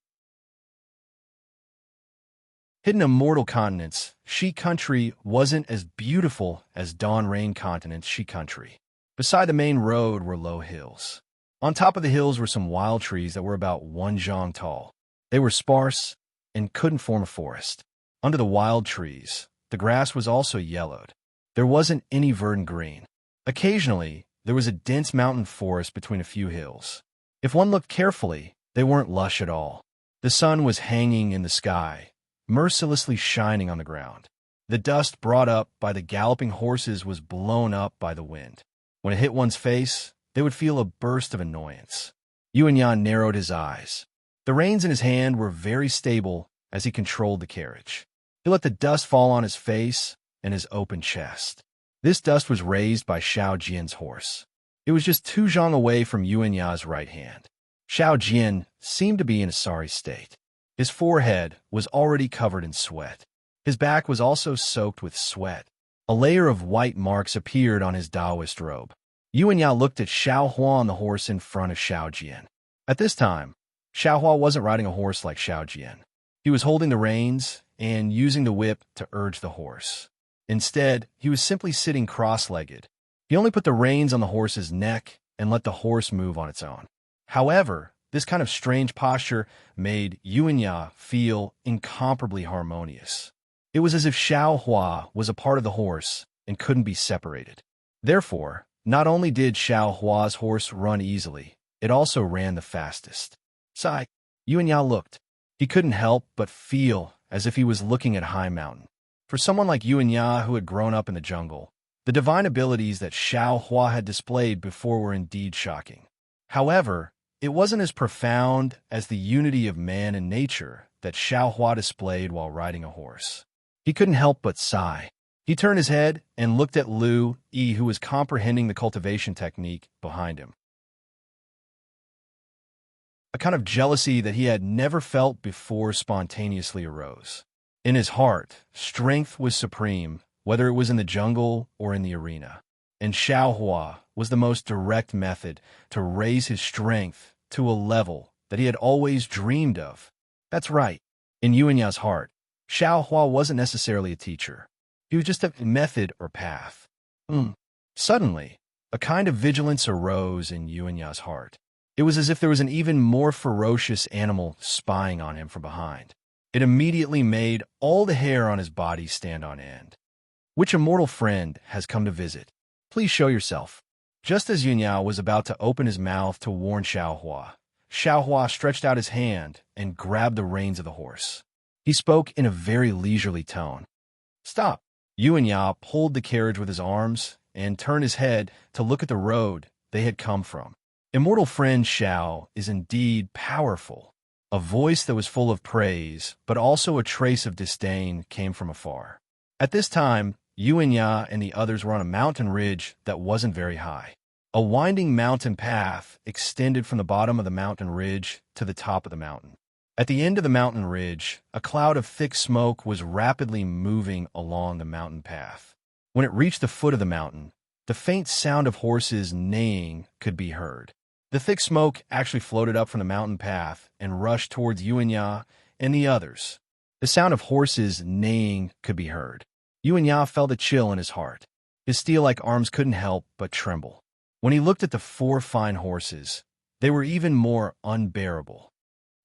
Hidden immortal continents, She Country wasn't as beautiful as Dawn Rain continent's She Country. Beside the main road were low hills. On top of the hills were some wild trees that were about 1 zhang tall. They were sparse and couldn't form a forest. Under the wild trees, the grass was also yellowed. There wasn't any verdant green. Occasionally, there was a dense mountain forest between a few hills. If one looked carefully, they weren't lush at all. The sun was hanging in the sky, mercilessly shining on the ground. The dust brought up by the galloping horses was blown up by the wind. When it hit one's face, they would feel a burst of annoyance. Yuan narrowed his eyes. The reins in his hand were very stable as he controlled the carriage. He let the dust fall on his face and his open chest. This dust was raised by Xiao Jian's horse. It was just 2 zhang away from Yuan's right hand. Xiao Jian seemed to be in a sorry state. His forehead was already covered in sweat. His back was also soaked with sweat. A layer of white marks appeared on his Taoist robe. Yuan looked at Xiao Hua on the horse in front of Xiao Jian. At this time, Xiao Hua wasn't riding a horse like Xiao Jian. He was holding the reins and using the whip to urge the horse. Instead, he was simply sitting cross-legged. He only put the reins on the horse's neck and let the horse move on its own. However, this kind of strange posture made Yuan feel incomparably harmonious. It was as if Xiao Hua was a part of the horse and couldn't be separated. Therefore, not only did Xiao Hua's horse run easily, it also ran the fastest. Sigh, Yuan looked. He couldn't help but feel as if he was looking at a high mountain. For someone like Yuan who had grown up in the jungle, the divine abilities that Xiao Hua had displayed before were indeed shocking. However, it wasn't as profound as the unity of man and nature that Xiao Hua displayed while riding a horse. He couldn't help but sigh. He turned his head and looked at Lu Yi, who was comprehending the cultivation technique behind him. A kind of jealousy that he had never felt before spontaneously arose. In his heart, strength was supreme, whether it was in the jungle or in the arena. And Xiao Hua was the most direct method to raise his strength to a level that he had always dreamed of. That's right. In Yuan's heart, Xiao Hua wasn't necessarily a teacher. He was just a method or path. Suddenly, a kind of vigilance arose in Yuan's heart. It was as if there was an even more ferocious animal spying on him from behind. It immediately made all the hair on his body stand on end. Which immortal friend has come to visit? Please show yourself. Just as Yuan was about to open his mouth to warn Xiao Hua stretched out his hand and grabbed the reins of the horse. He spoke in a very leisurely tone. Stop. Yuan pulled the carriage with his arms and turned his head to look at the road they had come from. Immortal friend Xiao is indeed powerful. A voice that was full of praise, but also a trace of disdain, came from afar. At this time, Yuan and the others were on a mountain ridge that wasn't very high. A winding mountain path extended from the bottom of the mountain ridge to the top of the mountain. At the end of the mountain ridge, a cloud of thick smoke was rapidly moving along the mountain path. When it reached the foot of the mountain, the faint sound of horses neighing could be heard. The thick smoke actually floated up from the mountain path and rushed towards Yuan and the others. The sound of horses neighing could be heard. Yuan felt a chill in his heart. His steel-like arms couldn't help but tremble. When he looked at the 4 fine horses, they were even more unbearable.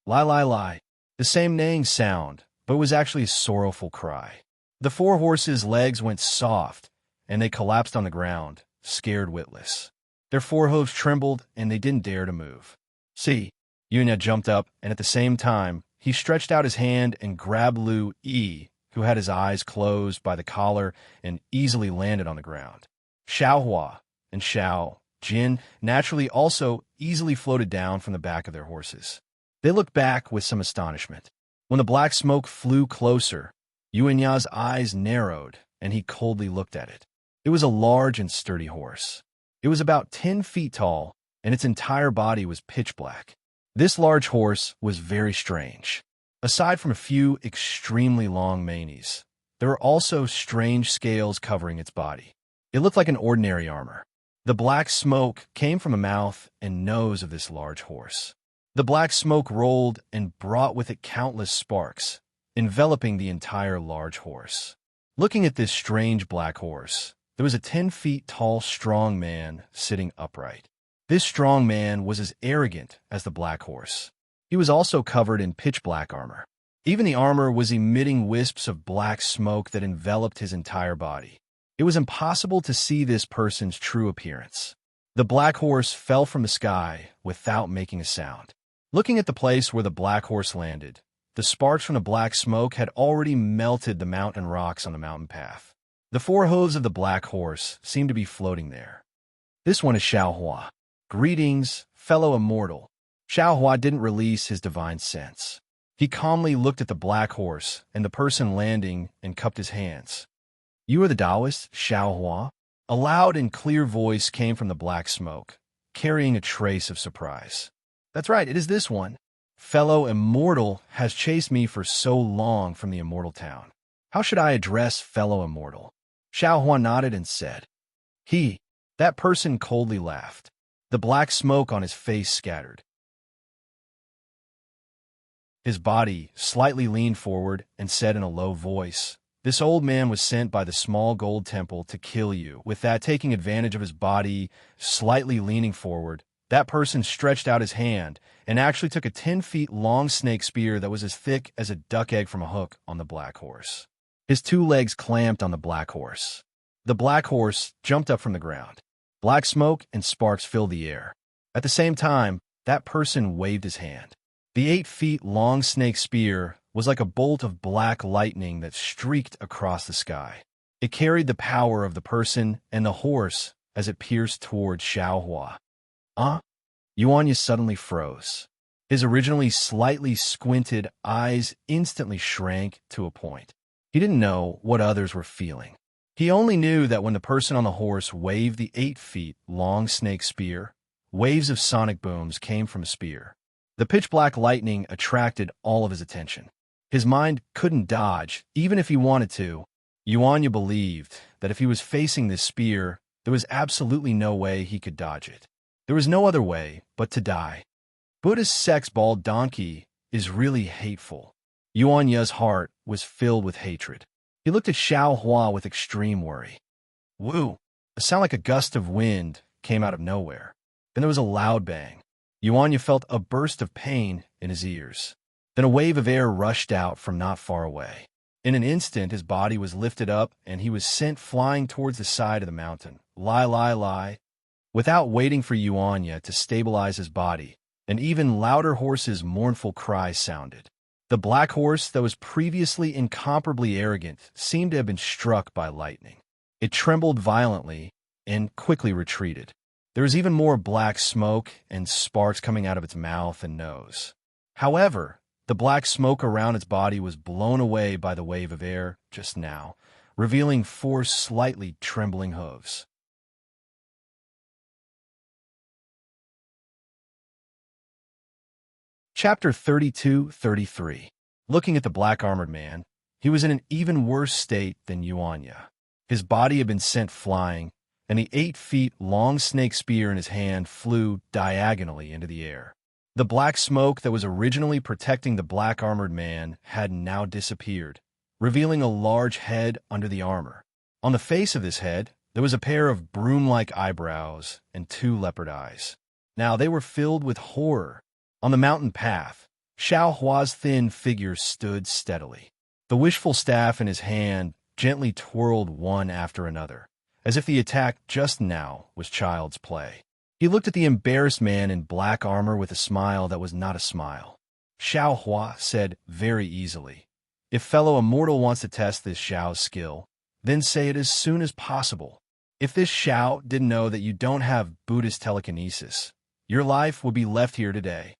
Lai. The same neighing sound, but it was actually a sorrowful cry. The 4 horses' legs went soft, and they collapsed on the ground, scared witless. Their forehooves trembled, and they didn't dare to move. See, Yuan jumped up, and at the same time, he stretched out his hand and grabbed Lu Yi, who had his eyes closed, by the collar and easily landed on the ground. Xiao Hua and Xiao Jin naturally also easily floated down from the back of their horses. They looked back with some astonishment. When the black smoke flew closer, Yuan's eyes narrowed, and he coldly looked at it. It was a large and sturdy horse. It was about 10 feet tall, and its entire body was pitch black. This large horse was very strange. Aside from a few extremely long manes, there were also strange scales covering its body. It looked like an ordinary armor. The black smoke came from the mouth and nose of this large horse. The black smoke rolled and brought with it countless sparks, enveloping the entire large horse. Looking at this strange black horse, there was a 10 feet tall strong man sitting upright. This strong man was as arrogant as the black horse. He was also covered in pitch black armor. Even the armor was emitting wisps of black smoke that enveloped his entire body. It was impossible to see this person's true appearance. The black horse fell from the sky without making a sound. Looking at the place where the black horse landed, the sparks from the black smoke had already melted the mountain rocks on the mountain path. The 4 hooves of the black horse seemed to be floating there. This one is Xiaohua. Greetings, fellow immortal. Xiaohua didn't release his divine sense. He calmly looked at the black horse and the person landing and cupped his hands. You are the Taoist, Xiaohua? A loud and clear voice came from the black smoke, carrying a trace of surprise. That's right, it is this one. Fellow immortal has chased me for so long from the immortal town. How should I address fellow immortal? Xiaohua nodded and said. He. That person coldly laughed. The black smoke on his face scattered. His body slightly leaned forward and said in a low voice, This old man was sent by the small gold temple to kill you. With that, taking advantage of his body, slightly leaning forward, that person stretched out his hand and actually took a 10 feet long snake spear that was as thick as a duck egg from a hook on the black horse. His 2 legs clamped on the black horse. The black horse jumped up from the ground. Black smoke and sparks filled the air. At the same time, that person waved his hand. The 8 feet long snake spear was like a bolt of black lightning that streaked across the sky. It carried the power of the person and the horse as it pierced toward Xiaohua. Yuanya suddenly froze. His originally slightly squinted eyes instantly shrank to a point. He didn't know what others were feeling. He only knew that when the person on the horse waved the 8 feet long snake spear, waves of sonic booms came from the spear. The pitch-black lightning attracted all of his attention. His mind couldn't dodge, even if he wanted to. Yuanya believed that if he was facing this spear, there was absolutely no way he could dodge it. There was no other way but to die. Buddha's sex-balled donkey is really hateful. Yuanya's heart was filled with hatred. He looked at Xiaohua with extreme worry. Woo! A sound like a gust of wind came out of nowhere. Then there was a loud bang. Yuanya felt a burst of pain in his ears. Then a wave of air rushed out from not far away. In an instant, his body was lifted up, and he was sent flying towards the side of the mountain. Lie. Without waiting for Yuanya to stabilize his body, an even louder horse's mournful cry sounded. The black horse that was previously incomparably arrogant seemed to have been struck by lightning. It trembled violently and quickly retreated. There was even more black smoke and sparks coming out of its mouth and nose. However, the black smoke around its body was blown away by the wave of air just now, revealing 4 slightly trembling hooves. Chapter 32-33. Looking at the black-armored man, he was in an even worse state than Yuanya. His body had been sent flying, and the 8 feet long snake spear in his hand flew diagonally into the air. The black smoke that was originally protecting the black-armored man had now disappeared, revealing a large head under the armor. On the face of this head, there was a pair of broom-like eyebrows and 2 leopard eyes. Now they were filled with horror. On the mountain path, Xiaohua's thin figure stood steadily. The wishful staff in his hand gently twirled one after another, as if the attack just now was child's play. He looked at the embarrassed man in black armor with a smile that was not a smile. Xiaohua said very easily, If fellow immortal wants to test this Xiao's skill, then say it as soon as possible. If this Xiao didn't know that you don't have Buddhist telekinesis, your life would be left here today.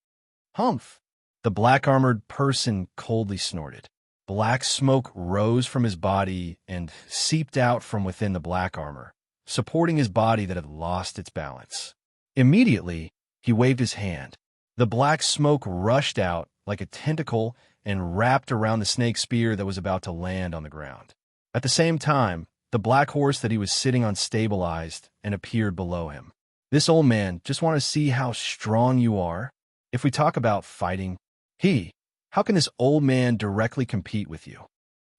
Humph! The black-armored person coldly snorted. Black smoke rose from his body and seeped out from within the black armor, supporting his body that had lost its balance. Immediately, he waved his hand. The black smoke rushed out like a tentacle and wrapped around the snake spear that was about to land on the ground. At the same time, the black horse that he was sitting on stabilized and appeared below him. This old man just want to see how strong you are. If we talk about fighting, he, How can this old man directly compete with you?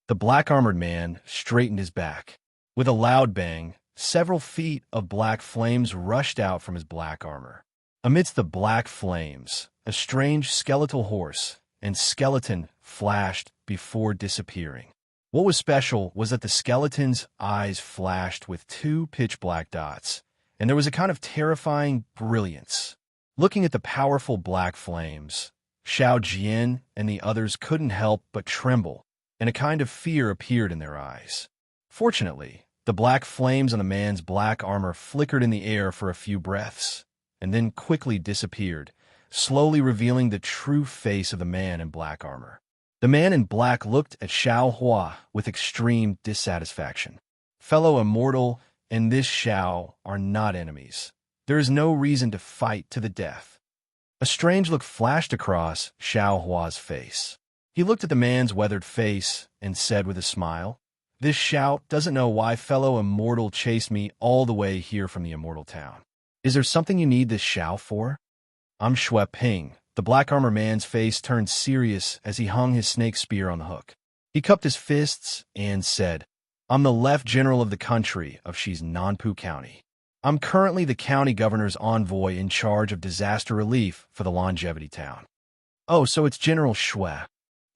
The black-armored man straightened his back. With a loud bang, several feet of black flames rushed out from his black armor. Amidst the black flames, a strange skeletal horse and skeleton flashed before disappearing. What was special was that the skeleton's eyes flashed with two pitch-black dots, and there was a kind of terrifying brilliance. Looking at the powerful black flames, Xiao Jian and the others couldn't help but tremble, and a kind of fear appeared in their eyes. Fortunately, the black flames on the man's black armor flickered in the air for a few breaths, and then quickly disappeared, slowly revealing the true face of the man in black armor. The man in black looked at Xiao Hua with extreme dissatisfaction. Fellow immortal and this Xiao are not enemies. There is no reason to fight to the death. A strange look flashed across Xiao Hua's face. He looked at the man's weathered face and said with a smile, "This Xiao doesn't know why fellow immortal chased me all the way here from the immortal town. Is there something you need this Xiao for?" "I'm Shui Ping." The black armor man's face turned serious as he hung his snake spear on the hook. He cupped his fists and said, "I'm the left general of the country of Xi's Nanpu County. I'm currently the county governor's envoy in charge of disaster relief for the Longevity Town." "Oh, so it's General Shui."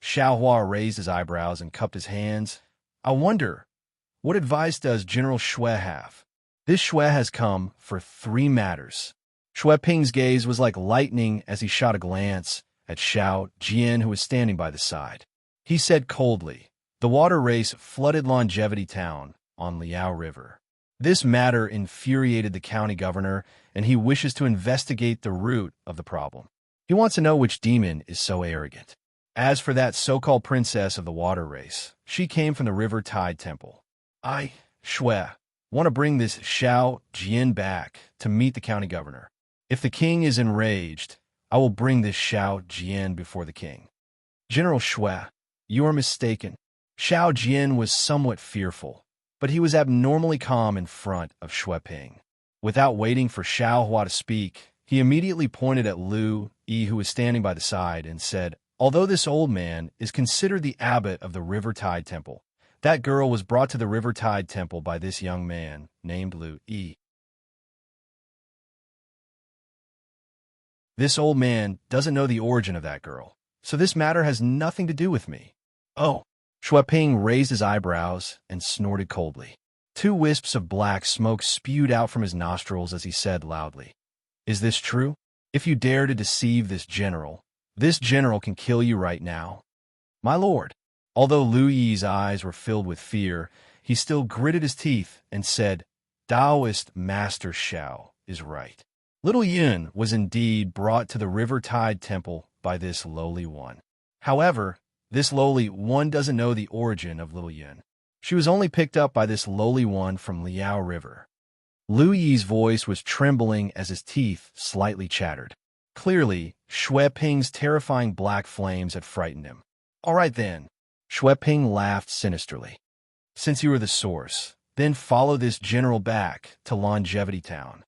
Xiao Hua raised his eyebrows and cupped his hands. "I wonder, what advice does General Shui have?" "This Shui has come for 3 matters." Shui Ping's gaze was like lightning as he shot a glance at Xiao Jian, who was standing by the side. He said coldly, "The water race flooded Longevity Town on Liao River. This matter infuriated the county governor, and he wishes to investigate the root of the problem. He wants to know which demon is so arrogant. As for that so-called princess of the water race, she came from the River Tide Temple. I, Shui, want to bring this Xiao Jian back to meet the county governor. If the king is enraged, I will bring this Xiao Jian before the king." "General Shui, you are mistaken." Xiao Jian was somewhat fearful, but he was abnormally calm in front of Shui Ping. Without waiting for Xiao Hua to speak, he immediately pointed at Lu Yi, who was standing by the side, and said, "Although this old man is considered the abbot of the River Tide Temple, that girl was brought to the River Tide Temple by this young man named Lu Yi. This old man doesn't know the origin of that girl, so this matter has nothing to do with me." "Oh." Shui Ping raised his eyebrows and snorted coldly. 2 wisps of black smoke spewed out from his nostrils as he said loudly, "Is this true? If you dare to deceive this general can kill you right now." "My lord." Although Lu Yi's eyes were filled with fear, he still gritted his teeth and said, "Taoist Master Xiao is right. Little Yun was indeed brought to the River Tide Temple by this lowly one. However, this lowly one doesn't know the origin of Little Yun. She was only picked up by this lowly one from Liao River." Lu Yi's voice was trembling as his teeth slightly chattered. Clearly, Shui Ping's terrifying black flames had frightened him. "All right then." Shui Ping laughed sinisterly. "Since you are the source, then follow this general back to Longevity Town."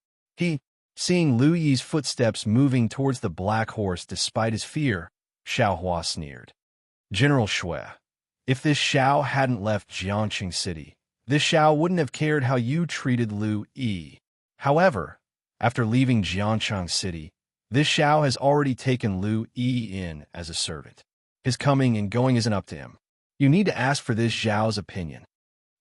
Seeing Lu Yi's footsteps moving towards the black horse despite his fear, Xiao Hua sneered. "General Shui, if this Xiao hadn't left Jiangqing City, this Xiao wouldn't have cared how you treated Lu Yi. However, after leaving Jiangqing City, this Xiao has already taken Lu Yi in as a servant. His coming and going isn't up to him. You need to ask for this Xiao's opinion."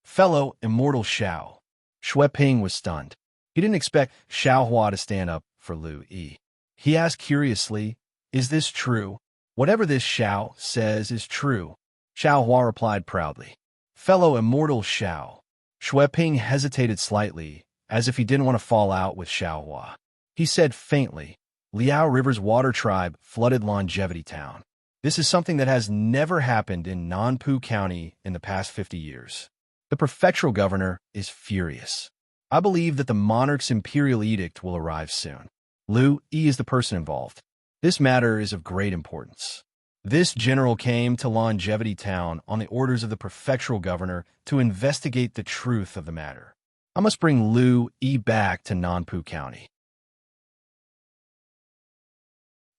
"Fellow immortal Xiao." Shui Ping was stunned. He didn't expect Xiao Hua to stand up for Lu Yi. He asked curiously, "Is this true?" "Whatever this Xiao says is true," Xiao Hua replied proudly. "Fellow immortal Xiao." Shui Ping hesitated slightly, as if he didn't want to fall out with Xiao Hua. He said faintly, "Liao River's water tribe flooded Longevity Town. This is something that has never happened in Nanpu County in the past 50 years. The prefectural governor is furious. I believe that the monarch's imperial edict will arrive soon. Lu Yi is the person involved. This matter is of great importance. This general came to Longevity Town on the orders of the prefectural governor to investigate the truth of the matter. I must bring Lu Yi back to Nanpu County."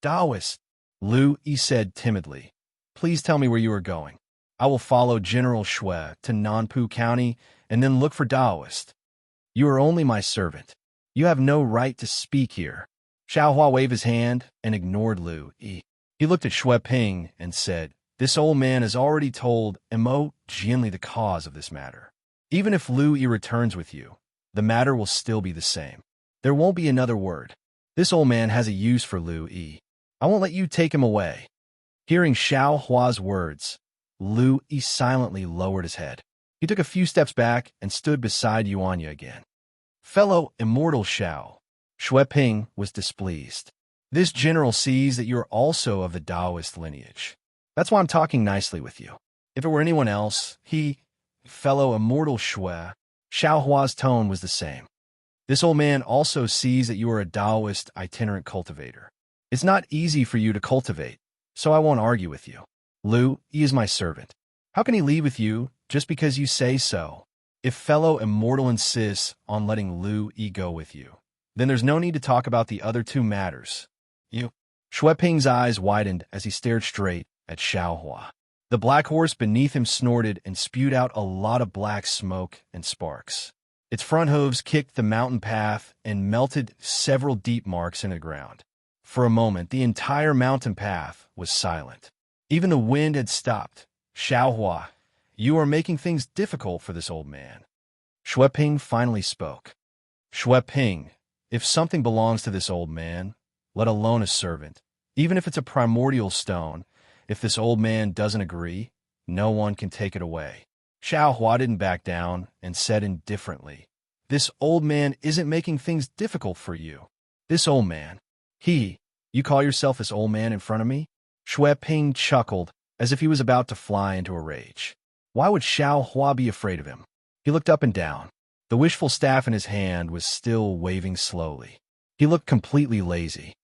"Taoist," Lu Yi said timidly. please tell me where you are going. I will follow General Shui to Nanpu County and then look for Daoist. You are only my servant. You have no right to speak here. Xiaohua waved his hand and ignored Lu Yi. He looked at Shui Ping and said, this old man has already told Mo Jianli the cause of this matter. Even if Lu Yi returns with you, the matter will still be the same. There won't be another word. This old man has a use for Lu Yi. I won't let you take him away. Hearing Xiaohua's words, Lu Yi silently lowered his head. He took a few steps back and stood beside Yuanya again. Fellow immortal Xiao, Shui Ping was displeased. This general sees that you are also of the Daoist lineage. That's why I'm talking nicely with you. If it were anyone else, fellow immortal Shui, Xiaohua's tone was the same. This old man also sees that you are a Daoist itinerant cultivator. It's not easy for you to cultivate, so I won't argue with you. Lu Yi is my servant. How can he leave with you just because you say so? If fellow immortal insists on letting Lu Yi go with you, then there's no need to talk about the other two matters. Shui Ping's eyes widened as he stared straight at Xiaohua. The black horse beneath him snorted and spewed out a lot of black smoke and sparks. Its front hooves kicked the mountain path and melted several deep marks in the ground. For a moment, the entire mountain path was silent. Even the wind had stopped. Xiaohua, you are making things difficult for this old man. Shui Ping finally spoke. Shui Ping, if something belongs to this old man, let alone a servant, even if it's a primordial stone, if this old man doesn't agree, no one can take it away. Xiaohua didn't back down and said indifferently, this old man isn't making things difficult for you. This old man. You call yourself this old man in front of me? Shui Ping chuckled as if he was about to fly into a rage. Why would Xiaohua be afraid of him? He looked up and down. The wishful staff in his hand was still waving slowly. He looked completely lazy.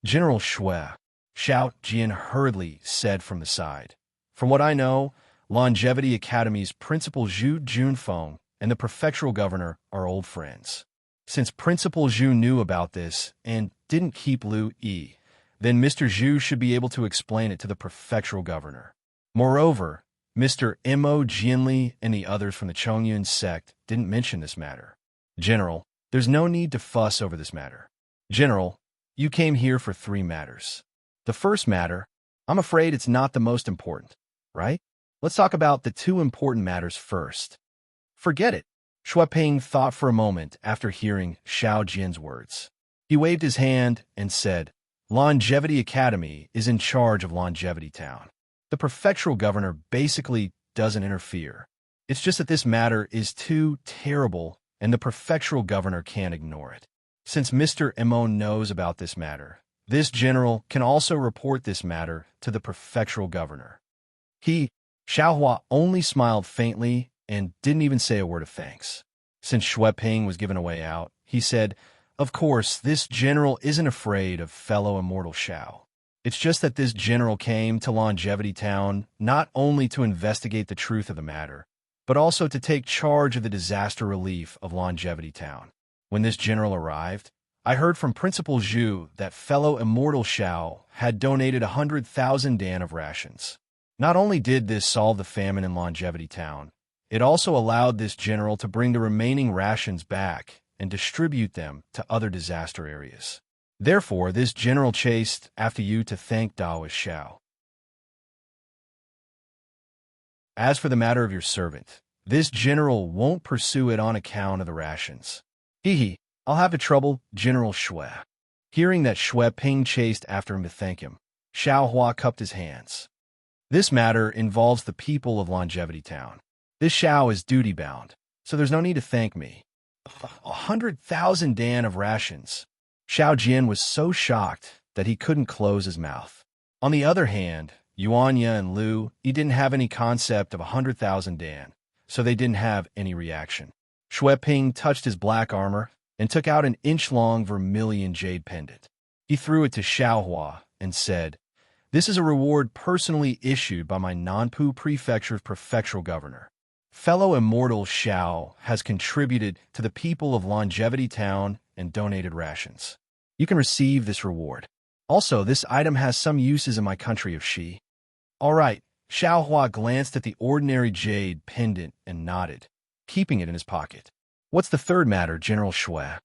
General Shui, Xiao Jian hurriedly said from the side. From what I know, Longevity Academy's Principal Zhu Junfeng and the prefectural governor are old friends. Since Principal Zhu knew about this and didn't keep Lu Yi, then Mr. Zhu should be able to explain it to the prefectural governor. Moreover, Mr. Mo Jianli and the others from the Chongyun sect didn't mention this matter. General, there's no need to fuss over this matter. General, you came here for 3 matters. The first matter, I'm afraid it's not the most important, right? Let's talk about the 2 important matters first. Forget it. Shui Ping thought for a moment after hearing Xiao Jian's words. He waved his hand and said, Longevity Academy is in charge of Longevity Town. The prefectural governor basically doesn't interfere. It's just that this matter is too terrible and the prefectural governor can't ignore it. Since Mr. Mo knows about this matter, this general can also report this matter to the prefectural governor. Xiaohua only smiled faintly and didn't even say a word of thanks. Since Shui Ping was given a way out, he said, of course, this general isn't afraid of fellow immortal Xiao. It's just that this general came to Longevity Town not only to investigate the truth of the matter, but also to take charge of the disaster relief of Longevity Town. When this general arrived, I heard from Principal Zhu that fellow immortal Xiao had donated 100,000 dan of rations. Not only did this solve the famine in Longevity Town, it also allowed this general to bring the remaining rations back and distribute them to other disaster areas. Therefore, this general chased after you to thank Daoist Xiao. As for the matter of your servant, this general won't pursue it on account of the rations. I'll have the trouble, General Shui. Hearing that Shui Ping chased after him to thank him, Xiaohua cupped his hands. This matter involves the people of Longevity Town. This Xiao is duty-bound, so there's no need to thank me. 100,000 dan of rations. Xiao Jian was so shocked that he couldn't close his mouth. On the other hand, Yuanya and Lu Yi didn't have any concept of 100,000 dan, so they didn't have any reaction. Shui Ping touched his black armor and took out an inch-long vermilion jade pendant. He threw it to Xiaohua and said, "This is a reward personally issued by my Nanpu Prefecture's prefectural governor. Fellow immortal Xiao has contributed to the people of Longevity Town and donated rations. You can receive this reward. Also, this item has some uses in my country of Shi." All right. Xiaohua glanced at the ordinary jade pendant and nodded, keeping it in his pocket. What's the third matter, General Xue?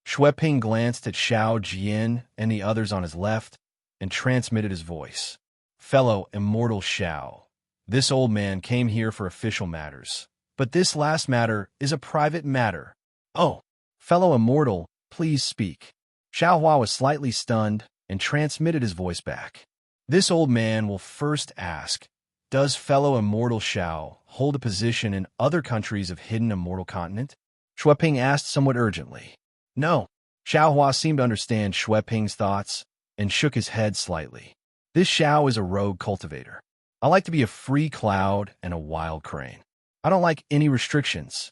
Xue Ping glanced at Xiao Jian and the others on his left and transmitted his voice. Fellow immortal Xiao, this old man came here for official matters, but this last matter is a private matter. Oh, fellow immortal, please speak. Xiaohua was slightly stunned and transmitted his voice back. This old man will first ask, does fellow immortal Xiao hold a position in other countries of hidden immortal continent? Xue Ping asked somewhat urgently. No. Xiaohua seemed to understand Xue Ping's thoughts and shook his head slightly. This Xiao is a rogue cultivator. I like to be a free cloud and a wild crane. I don't like any restrictions.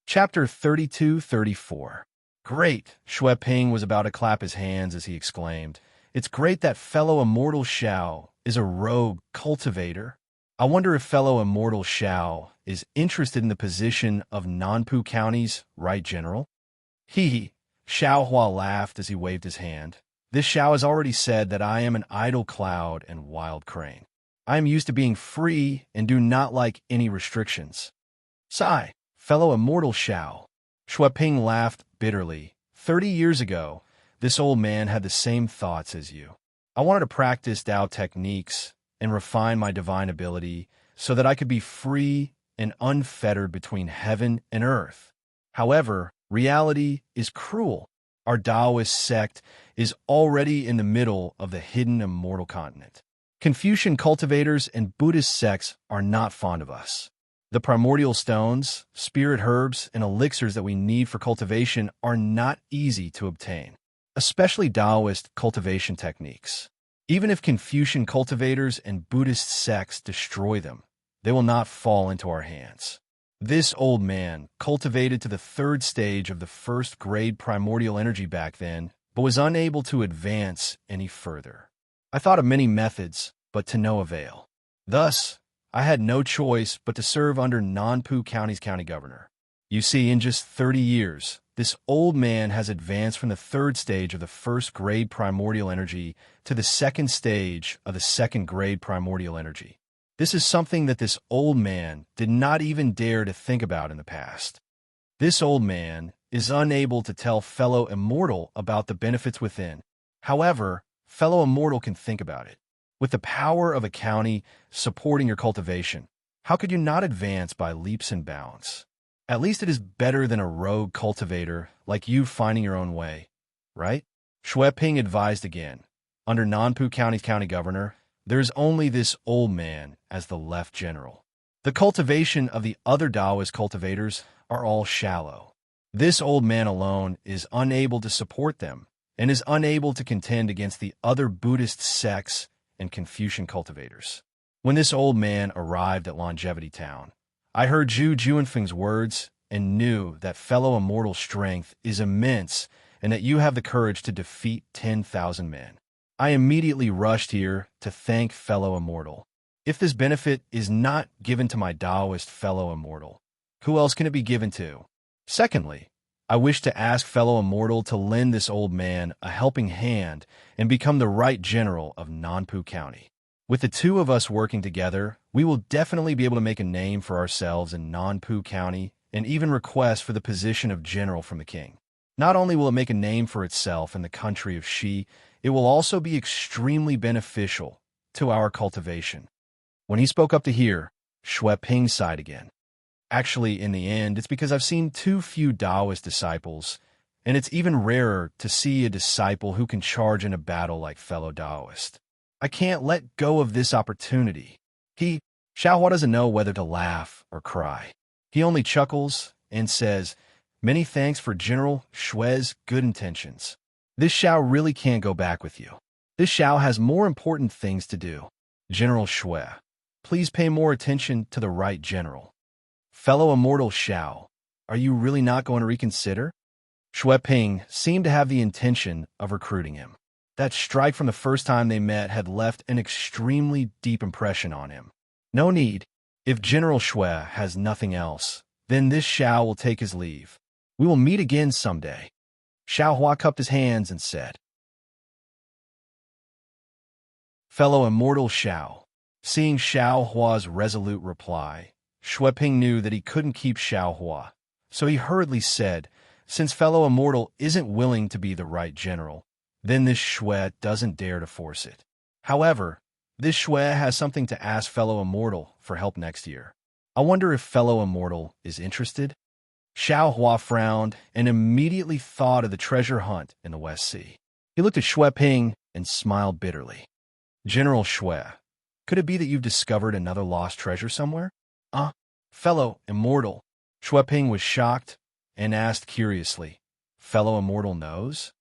Chapter 32-34. Great! Xue Ping was about to clap his hands as he exclaimed. It's great that fellow immortal Xiao is a rogue cultivator. I wonder if fellow immortal Xiao is interested in the position of Nanpu County's right general? Hee. Xiaohua laughed as he waved his hand. This Xiao has already said that I am an idle cloud and wild crane. I am used to being free and do not like any restrictions. Sigh, fellow immortal Xiao. Xue Ping laughed bitterly. 30 years ago, this old man had the same thoughts as you. I wanted to practice Tao techniques and refine my divine ability so that I could be free and unfettered between heaven and earth. However, reality is cruel. Our Taoist sect is already in the middle of the hidden immortal continent. Confucian cultivators and Buddhist sects are not fond of us. The primordial stones, spirit herbs, and elixirs that we need for cultivation are not easy to obtain, especially Taoist cultivation techniques. Even if Confucian cultivators and Buddhist sects destroy them, they will not fall into our hands. This old man cultivated to the third stage of the first grade primordial energy back then, but was unable to advance any further. I thought of many methods, but to no avail. Thus, I had no choice but to serve under Nanpu County's county governor. You see, in just 30 years, this old man has advanced from the third stage of the first grade primordial energy to the second stage of the second grade primordial energy. This is something that this old man did not even dare to think about in the past. This old man is unable to tell fellow immortal about the benefits within. However, fellow immortal can think about it. With the power of a county supporting your cultivation, how could you not advance by leaps and bounds? At least it is better than a rogue cultivator like you finding your own way, right? Xue Ping advised again. Under Nanpu County's county governor, there is only this old man as the left general. The cultivation of the other Taoist cultivators are all shallow. This old man alone is unable to support them and is unable to contend against the other Buddhist sects and Confucian cultivators. When this old man arrived at Longevity Town, I heard Zhu Juanfeng's words and knew that fellow immortal strength is immense and that you have the courage to defeat 10,000 men. I immediately rushed here to thank fellow immortal. If this benefit is not given to my Taoist fellow immortal, who else can it be given to? Secondly, I wish to ask fellow immortal to lend this old man a helping hand and become the right general of Nanpu County. With the two of us working together, we will definitely be able to make a name for ourselves in Nanpu County and even request for the position of general from the king. Not only will it make a name for itself in the country of Xi, it will also be extremely beneficial to our cultivation. When he spoke up to here, Xue Ping sighed again. Actually, in the end, it's because I've seen too few Taoist disciples, and it's even rarer to see a disciple who can charge in a battle like fellow Taoist. I can't let go of this opportunity. Xiaohua doesn't know whether to laugh or cry. He only chuckles and says, many thanks for General Xue's good intentions. This Xiao really can't go back with you. This Xiao has more important things to do. General Xue, please pay more attention to the right general. Fellow immortal Xiao, are you really not going to reconsider? Xue Ping seemed to have the intention of recruiting him. That strike from the first time they met had left an extremely deep impression on him. No need. If General Xue has nothing else, then this Xiao will take his leave. We will meet again someday. Xiao Hua cupped his hands and said, "Fellow immortal Xiao." Seeing Xiao Hua's resolute reply, Xueping knew that he couldn't keep Xiao Hua, so he hurriedly said, "Since fellow immortal isn't willing to be the right general, then this Xue doesn't dare to force it. However, this Xue has something to ask fellow immortal for help next year. I wonder if fellow immortal is interested?" Xiao Hua frowned and immediately thought of the treasure hunt in the West Sea. He looked at Xueping and smiled bitterly. "General Xue, could it be that you've discovered another lost treasure somewhere?" Fellow immortal." Xueping was shocked and asked curiously, "Fellow immortal knows?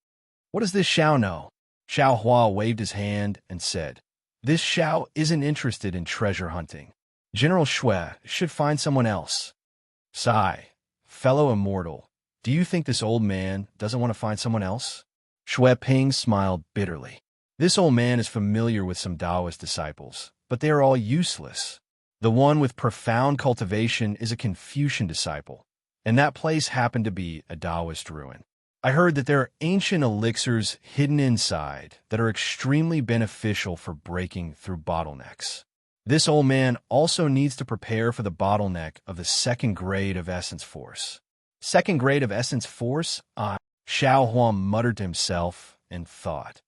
What does this Xiao know?" Xiao Hua waved his hand and said, "This Xiao isn't interested in treasure hunting. General Xue should find someone else." Sigh. "Fellow immortal, do you think this old man doesn't want to find someone else?" Xueping smiled bitterly. This old man is familiar with some Taoist disciples, but they are all useless. The one with profound cultivation is a Confucian disciple, and that place happened to be a Taoist ruin. I heard that there are ancient elixirs hidden inside that are extremely beneficial for breaking through bottlenecks. This old man also needs to prepare for the bottleneck of the second grade of essence force. Second grade of essence force? Xiao Huan muttered to himself and thought,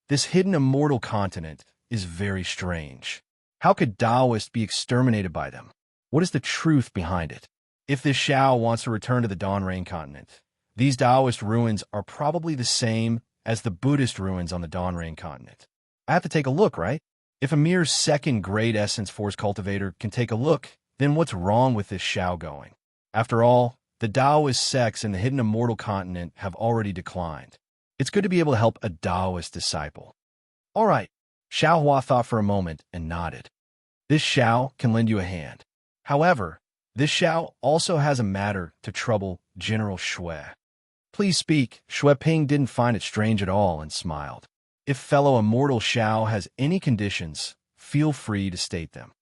"This hidden immortal continent is very strange. How could Taoists be exterminated by them? What is the truth behind it? If this Xiao wants to return to the Dawn Rain continent, these Taoist ruins are probably the same as the Buddhist ruins on the Dawn Rain continent. I have to take a look, right? If a mere second-grade essence force cultivator can take a look, then what's wrong with this Xiao going? After all, the Taoist sects in the hidden immortal continent have already declined. It's good to be able to help a Taoist disciple." "All right." Xiao Hua thought for a moment and nodded. "This Xiao can lend you a hand. However, this Xiao also has a matter to trouble General Xue." "Please speak." Xueping didn't find it strange at all and smiled. "If fellow immortal Xiao has any conditions, feel free to state them."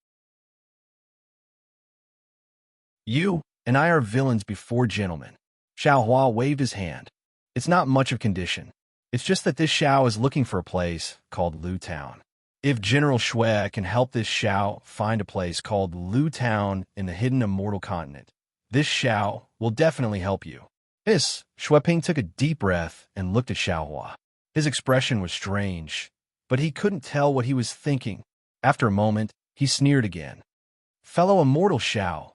"You and I are villains before gentlemen." Xiao Hua waved his hand. "It's not much of condition. It's just that this Xiao is looking for a place called Lu Town. If General Xue can help this Xiao find a place called Lu Town in the hidden immortal continent, this Xiao will definitely help you." Xueping took a deep breath and looked at Xiao Hua. His expression was strange, but he couldn't tell what he was thinking. After a moment, he sneered again. "Fellow immortal Xiao,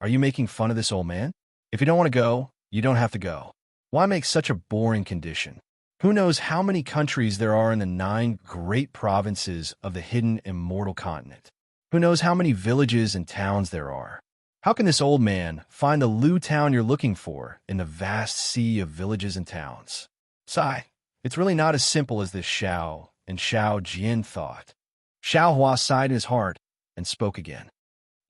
are you making fun of this old man? If you don't want to go, you don't have to go. Why make such a boring condition? Who knows how many countries there are in the 9 great provinces of the hidden immortal continent? Who knows how many villages and towns there are? How can this old man find the Lu town you're looking for in the vast sea of villages and towns?" Sigh. It's really not as simple as this Xiao and Xiao Jian thought. Xiao Hua sighed in his heart and spoke again.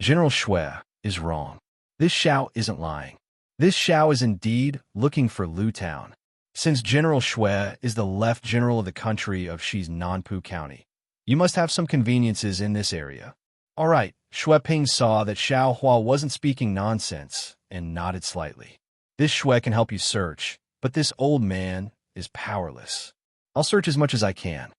"General Xue is wrong. This Xiao isn't lying. This Xiao is indeed looking for Lu Town. Since General Xue is the left general of the country of Xi's Nanpu County, you must have some conveniences in this area." "All right." Xueping saw that Xiao Hua wasn't speaking nonsense and nodded slightly. "This Xue can help you search, but this old man is powerless. I'll search as much as I can,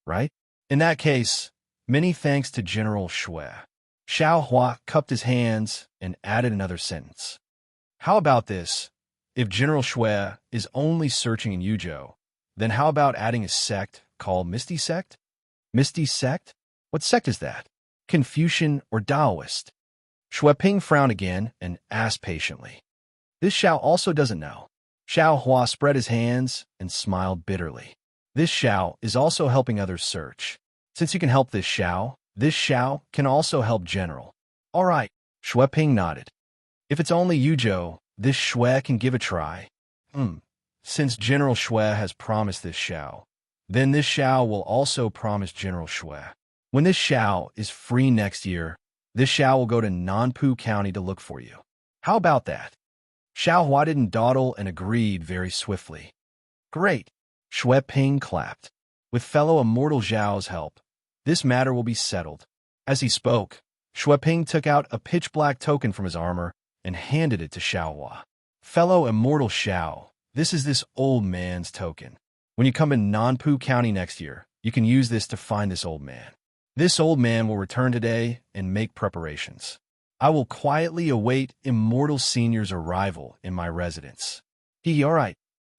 right? In that case, many thanks to General Xue." Xiao Hua cupped his hands and added another sentence. "How about this? If General Xue is only searching in Yuzhou, then how about adding a sect called Misty Sect?" "Misty Sect? What sect is that? Confucian or Taoist?" Xueping frowned again and asked patiently. "This Xiao also doesn't know." Xiao Hua spread his hands and smiled bitterly. "This Xiao is also helping others search. Since you can help this Xiao can also help General." "All right." Xueping nodded. "If it's only Yuzhou, this Xue can give a try." Since General Xue has promised this Xiao, then this Xiao will also promise General Xue. When this Xiao is free next year, this Xiao will go to Nanpu County to look for you. How about that?" Xiao Hua didn't dawdle and agreed very swiftly. "Great." Xueping clapped. "With fellow immortal Zhao's help, this matter will be settled." As he spoke, Xueping took out a pitch-black token from his armor and handed it to Xiao Hua. "Fellow immortal Xiao, this is this old man's token. When you come in Nanpu County next year, you can use this to find this old man. This old man will return today and make preparations. I will quietly await Immortal Senior's arrival in my residence. All right.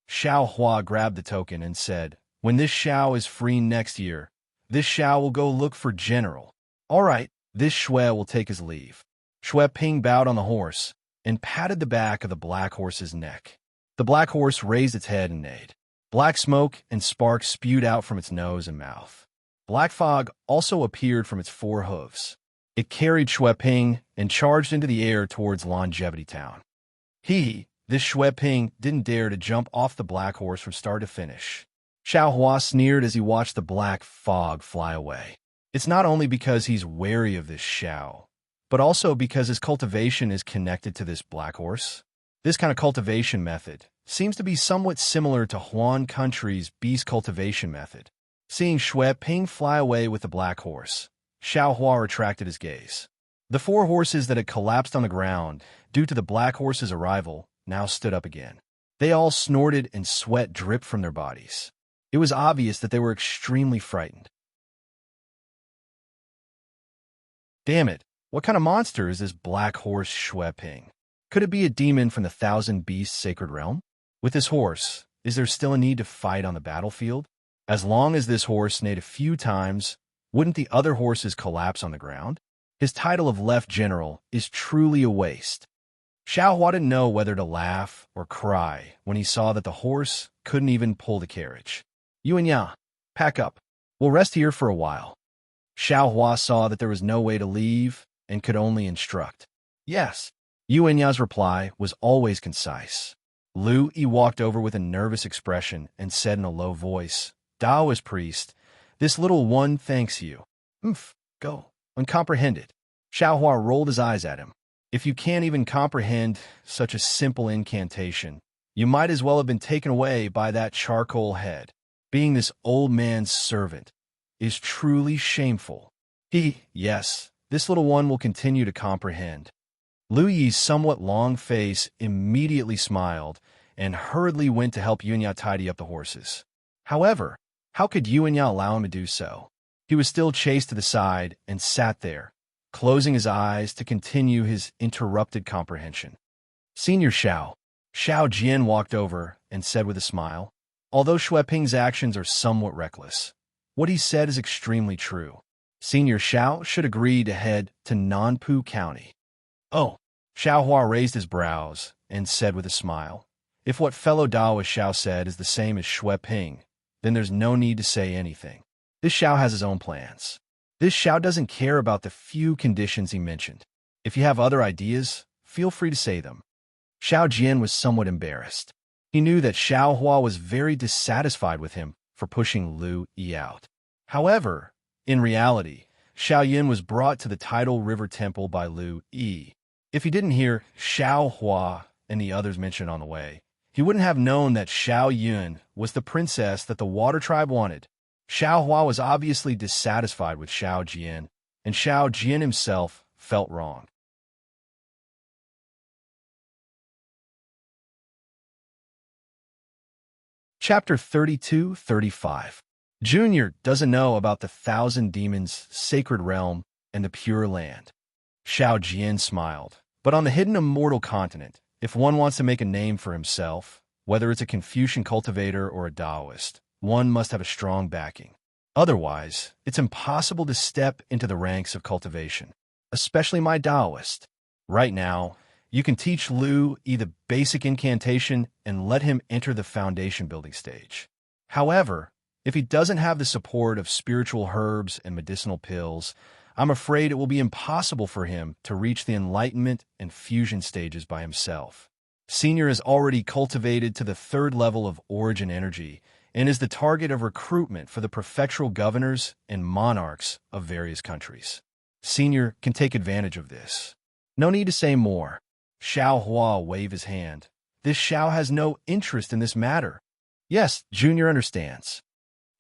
Xiao Hua grabbed the token and said, when this Xiao is free next year, this Xiao will go look for General. All right, this Shui will take his leave. Shui Ping bowed on the horse and patted the back of the black horse's neck. The black horse raised its head and neighed. Black smoke and sparks spewed out from its nose and mouth. Black fog also appeared from its four hooves. It carried Shui Ping and charged into the air towards Longevity Town. This Shui Ping didn't dare to jump off the black horse from start to finish. Xiao Hua sneered as he watched the black fog fly away. It's not only because he's wary of this Xiao, but also because his cultivation is connected to this black horse. This kind of cultivation method seems to be somewhat similar to Huan Country's beast cultivation method. Seeing Shui Ping fly away with the black horse, Xiao Hua retracted his gaze. The four horses that had collapsed on the ground due to the black horse's arrival now stood up again. They all snorted and sweat dripped from their bodies. It was obvious that they were extremely frightened. Damn it, what kind of monster is this black horse Shui Ping? Could it be a demon from the Thousand Beasts Sacred Realm? With this horse, is there still a need to fight on the battlefield? As long as this horse neighed a few times, wouldn't the other horses collapse on the ground? His title of Left General is truly a waste. Xiao Hua didn't know whether to laugh or cry when he saw that the horse couldn't even pull the carriage. You and Ya, pack up. We'll rest here for a while. Xiao Hua saw that there was no way to leave and could only instruct. Yes. Yu Enya's reply was always concise. Lu Yi walked over with a nervous expression and said in a low voice, Daoist priest, this little one thanks you. Go. Uncomprehended. Xiao Hua rolled his eyes at him. If you can't even comprehend such a simple incantation, you might as well have been taken away by that charcoal head. Being this old man's servant is truly shameful. Yes, this little one will continue to comprehend. Lu Yi's somewhat long face immediately smiled and hurriedly went to help Yunya tidy up the horses. However, how could Yunya allow him to do so? He was still chased to the side and sat there, closing his eyes to continue his interrupted comprehension. Senior Xiao Jian walked over and said with a smile, although Shui Ping's actions are somewhat reckless, what he said is extremely true. Senior Xiao should agree to head to Nanpu County. Oh, Xiao Hua raised his brows and said with a smile, if what fellow Daoist Xiao said is the same as Shui Ping, then there's no need to say anything. This Xiao has his own plans. This Xiao doesn't care about the few conditions he mentioned. If you have other ideas, feel free to say them. Xiao Jian was somewhat embarrassed. He knew that Xiao Hua was very dissatisfied with him for pushing Lu Yi out. However, in reality, Xiao Yin was brought to the Tidal River Temple by Lu Yi. If he didn't hear Xiao Hua and the others mentioned on the way, he wouldn't have known that Xiao Yun was the princess that the Water Tribe wanted. Xiao Hua was obviously dissatisfied with Xiao Jian, and Xiao Jian himself felt wrong. Chapter 32-35. Junior doesn't know about the Thousand Demons' sacred realm and the Pure Land. Xiao Jian smiled. But on the hidden immortal continent, if one wants to make a name for himself, whether it's a Confucian cultivator or a Taoist, one must have a strong backing. Otherwise, it's impossible to step into the ranks of cultivation, especially my Taoist. Right now, you can teach Lu Yi the basic incantation and let him enter the foundation building stage. However, if he doesn't have the support of spiritual herbs and medicinal pills, I'm afraid it will be impossible for him to reach the enlightenment and fusion stages by himself. Senior is already cultivated to the 3rd level of origin energy and is the target of recruitment for the prefectural governors and monarchs of various countries. Senior can take advantage of this. No need to say more. Xiao Hua waved his hand. This Xiao has no interest in this matter. Yes, Junior understands.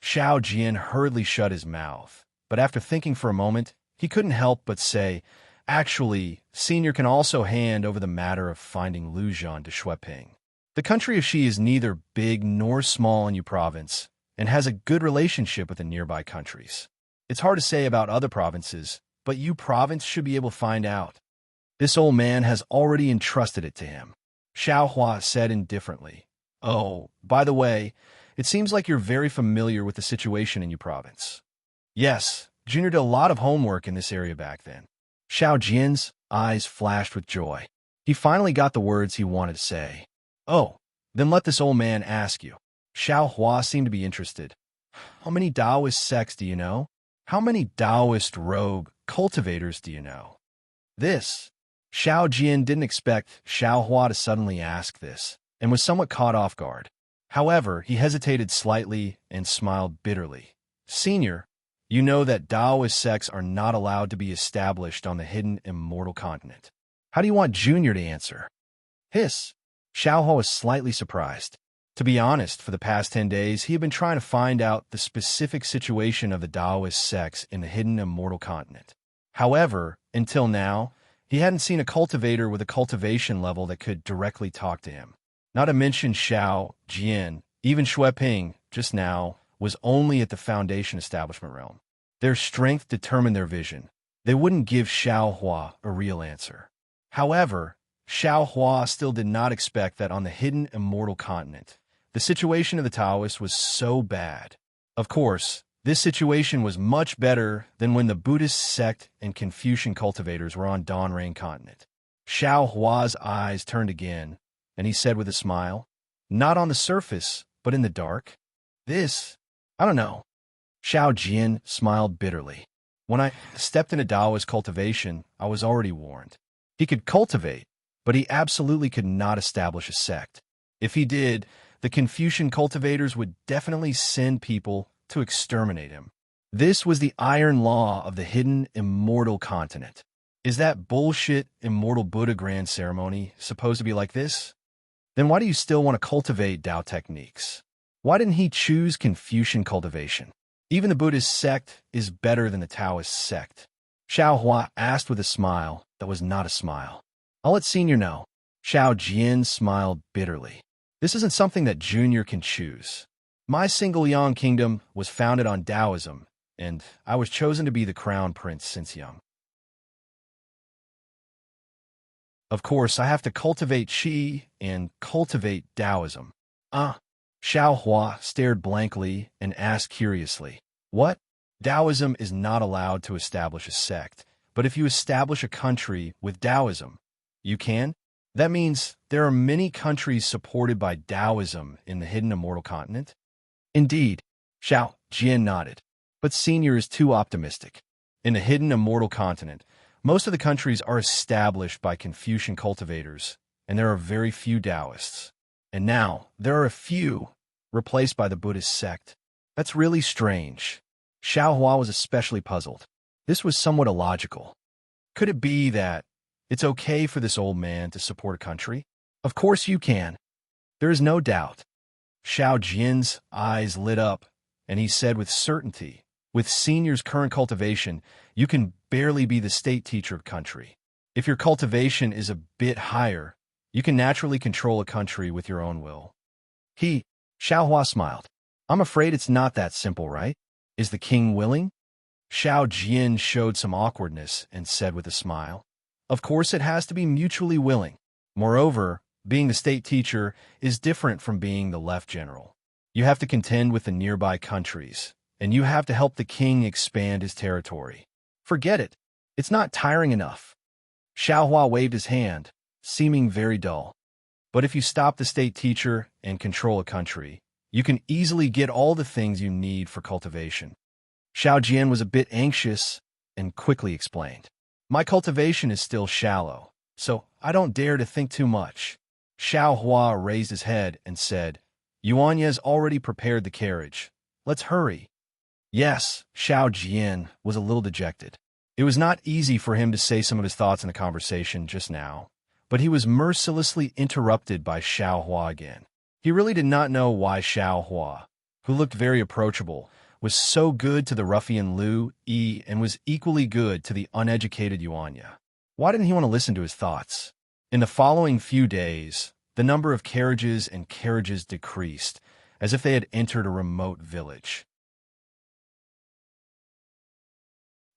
Xiao Jian hurriedly shut his mouth, but after thinking for a moment, he couldn't help but say, actually, Senior can also hand over the matter of finding Lu Zhan to Shui Ping. The country of Xi is neither big nor small in Yu province and has a good relationship with the nearby countries. It's hard to say about other provinces, but Yu province should be able to find out. This old man has already entrusted it to him. Xiao Hua said indifferently. Oh, by the way, it seems like you're very familiar with the situation in Yu province. Yes, Junior did a lot of homework in this area back then. Xiao Jian's eyes flashed with joy. He finally got the words he wanted to say. Oh, then let this old man ask you. Xiao Hua seemed to be interested. How many Taoist sects do you know? How many Taoist rogue cultivators do you know? This. Xiao Jian didn't expect Xiao Hua to suddenly ask this, and was somewhat caught off guard. However, he hesitated slightly and smiled bitterly. Senior, you know that Taoist sects are not allowed to be established on the hidden immortal continent. How do you want Junior to answer? Hiss. Xiao Hua was slightly surprised. To be honest, for the past 10 days, he had been trying to find out the specific situation of the Taoist sects in the hidden immortal continent. However, until now, he hadn't seen a cultivator with a cultivation level that could directly talk to him. Not to mention Xiao, Jian, even Xueping, just now, was only at the Foundation establishment realm. Their strength determined their vision. They wouldn't give Xiao Hua a real answer. However, Xiao Hua still did not expect that on the hidden immortal continent, the situation of the Taoists was so bad. Of course, this situation was much better than when the Buddhist sect and Confucian cultivators were on Donrain continent. Xiao Hua's eyes turned again, and he said with a smile, not on the surface, but in the dark. I don't know. Xiao Jian smiled bitterly. When I stepped into Taoist cultivation, I was already warned. He could cultivate, but he absolutely could not establish a sect. If he did, the Confucian cultivators would definitely send people to exterminate him. This was the iron law of the hidden immortal continent. Is that bullshit immortal Buddha grand ceremony supposed to be like this? Then why do you still want to cultivate Tao techniques? Why didn't he choose Confucian cultivation? Even the Buddhist sect is better than the Taoist sect. Xiao Hua asked with a smile that was not a smile. I'll let Senior know. Xiao Jian smiled bitterly. This isn't something that Junior can choose. My single Yang kingdom was founded on Taoism, and I was chosen to be the crown prince since young. Of course, I have to cultivate Qi and cultivate Taoism. Xiao Hua stared blankly and asked curiously, what? Taoism is not allowed to establish a sect, but if you establish a country with Taoism, you can? That means there are many countries supported by Taoism in the hidden immortal continent? Indeed, Xiao Jian nodded, but Senior is too optimistic. In the hidden immortal continent, most of the countries are established by Confucian cultivators, and there are very few Taoists. And now, there are a few replaced by the Buddhist sect. That's really strange. Xiao Hua was especially puzzled. This was somewhat illogical. Could it be that it's okay for this old man to support a country? Of course you can. There is no doubt. Xiao Jian's eyes lit up, and he said with certainty, with Senior's current cultivation, you can barely be the state teacher of country. If your cultivation is a bit higher, you can naturally control a country with your own will. Xiao Hua smiled. I'm afraid it's not that simple, right? Is the king willing? Xiao Jian showed some awkwardness and said with a smile, of course it has to be mutually willing. Moreover, being the state teacher is different from being the left general. You have to contend with the nearby countries, and you have to help the king expand his territory. Forget it. It's not tiring enough. Xiao Hua waved his hand, seeming very dull. But if you stop the state teacher and control a country, you can easily get all the things you need for cultivation. Xiao Jian was a bit anxious and quickly explained. My cultivation is still shallow, so I don't dare to think too much. Xiao Hua raised his head and said, Yuanyu's already prepared the carriage. Let's hurry. Yes, Xiao Jian was a little dejected. It was not easy for him to say some of his thoughts in the conversation just now, but he was mercilessly interrupted by Xiao Hua again. He really did not know why Xiao Hua, who looked very approachable, was so good to the ruffian Lu Yi and was equally good to the uneducated Yuanya. Why didn't he want to listen to his thoughts? In the following few days, the the number of carriages and carriages decreased, as if they had entered a remote village.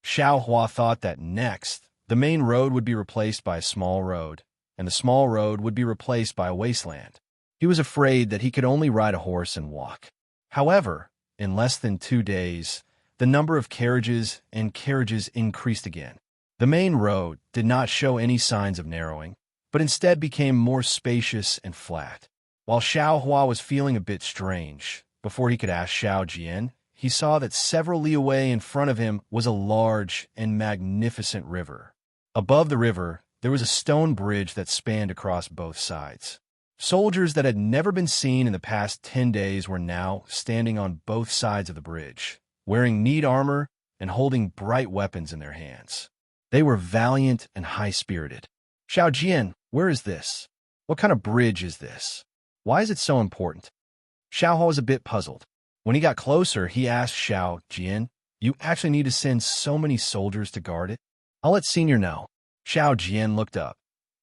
Xiao Hua thought that next, the main road would be replaced by a small road, and the small road would be replaced by a wasteland. He was afraid that he could only ride a horse and walk. However, in less than 2 days, the number of carriages and carriages increased again. The main road did not show any signs of narrowing, but instead became more spacious and flat. While Xiao Hua was feeling a bit strange, before he could ask Xiao Jian, he saw that several li away in front of him was a large and magnificent river. Above the river, there was a stone bridge that spanned across both sides. Soldiers that had never been seen in the past 10 days were now standing on both sides of the bridge, wearing neat armor and holding bright weapons in their hands. They were valiant and high-spirited. Xiao Jian, where is this? What kind of bridge is this? Why is it so important? Xiao Hua was a bit puzzled. When he got closer, he asked Xiao Jian, "You actually need to send so many soldiers to guard it?" "I'll let Senior know." Xiao Jian looked up.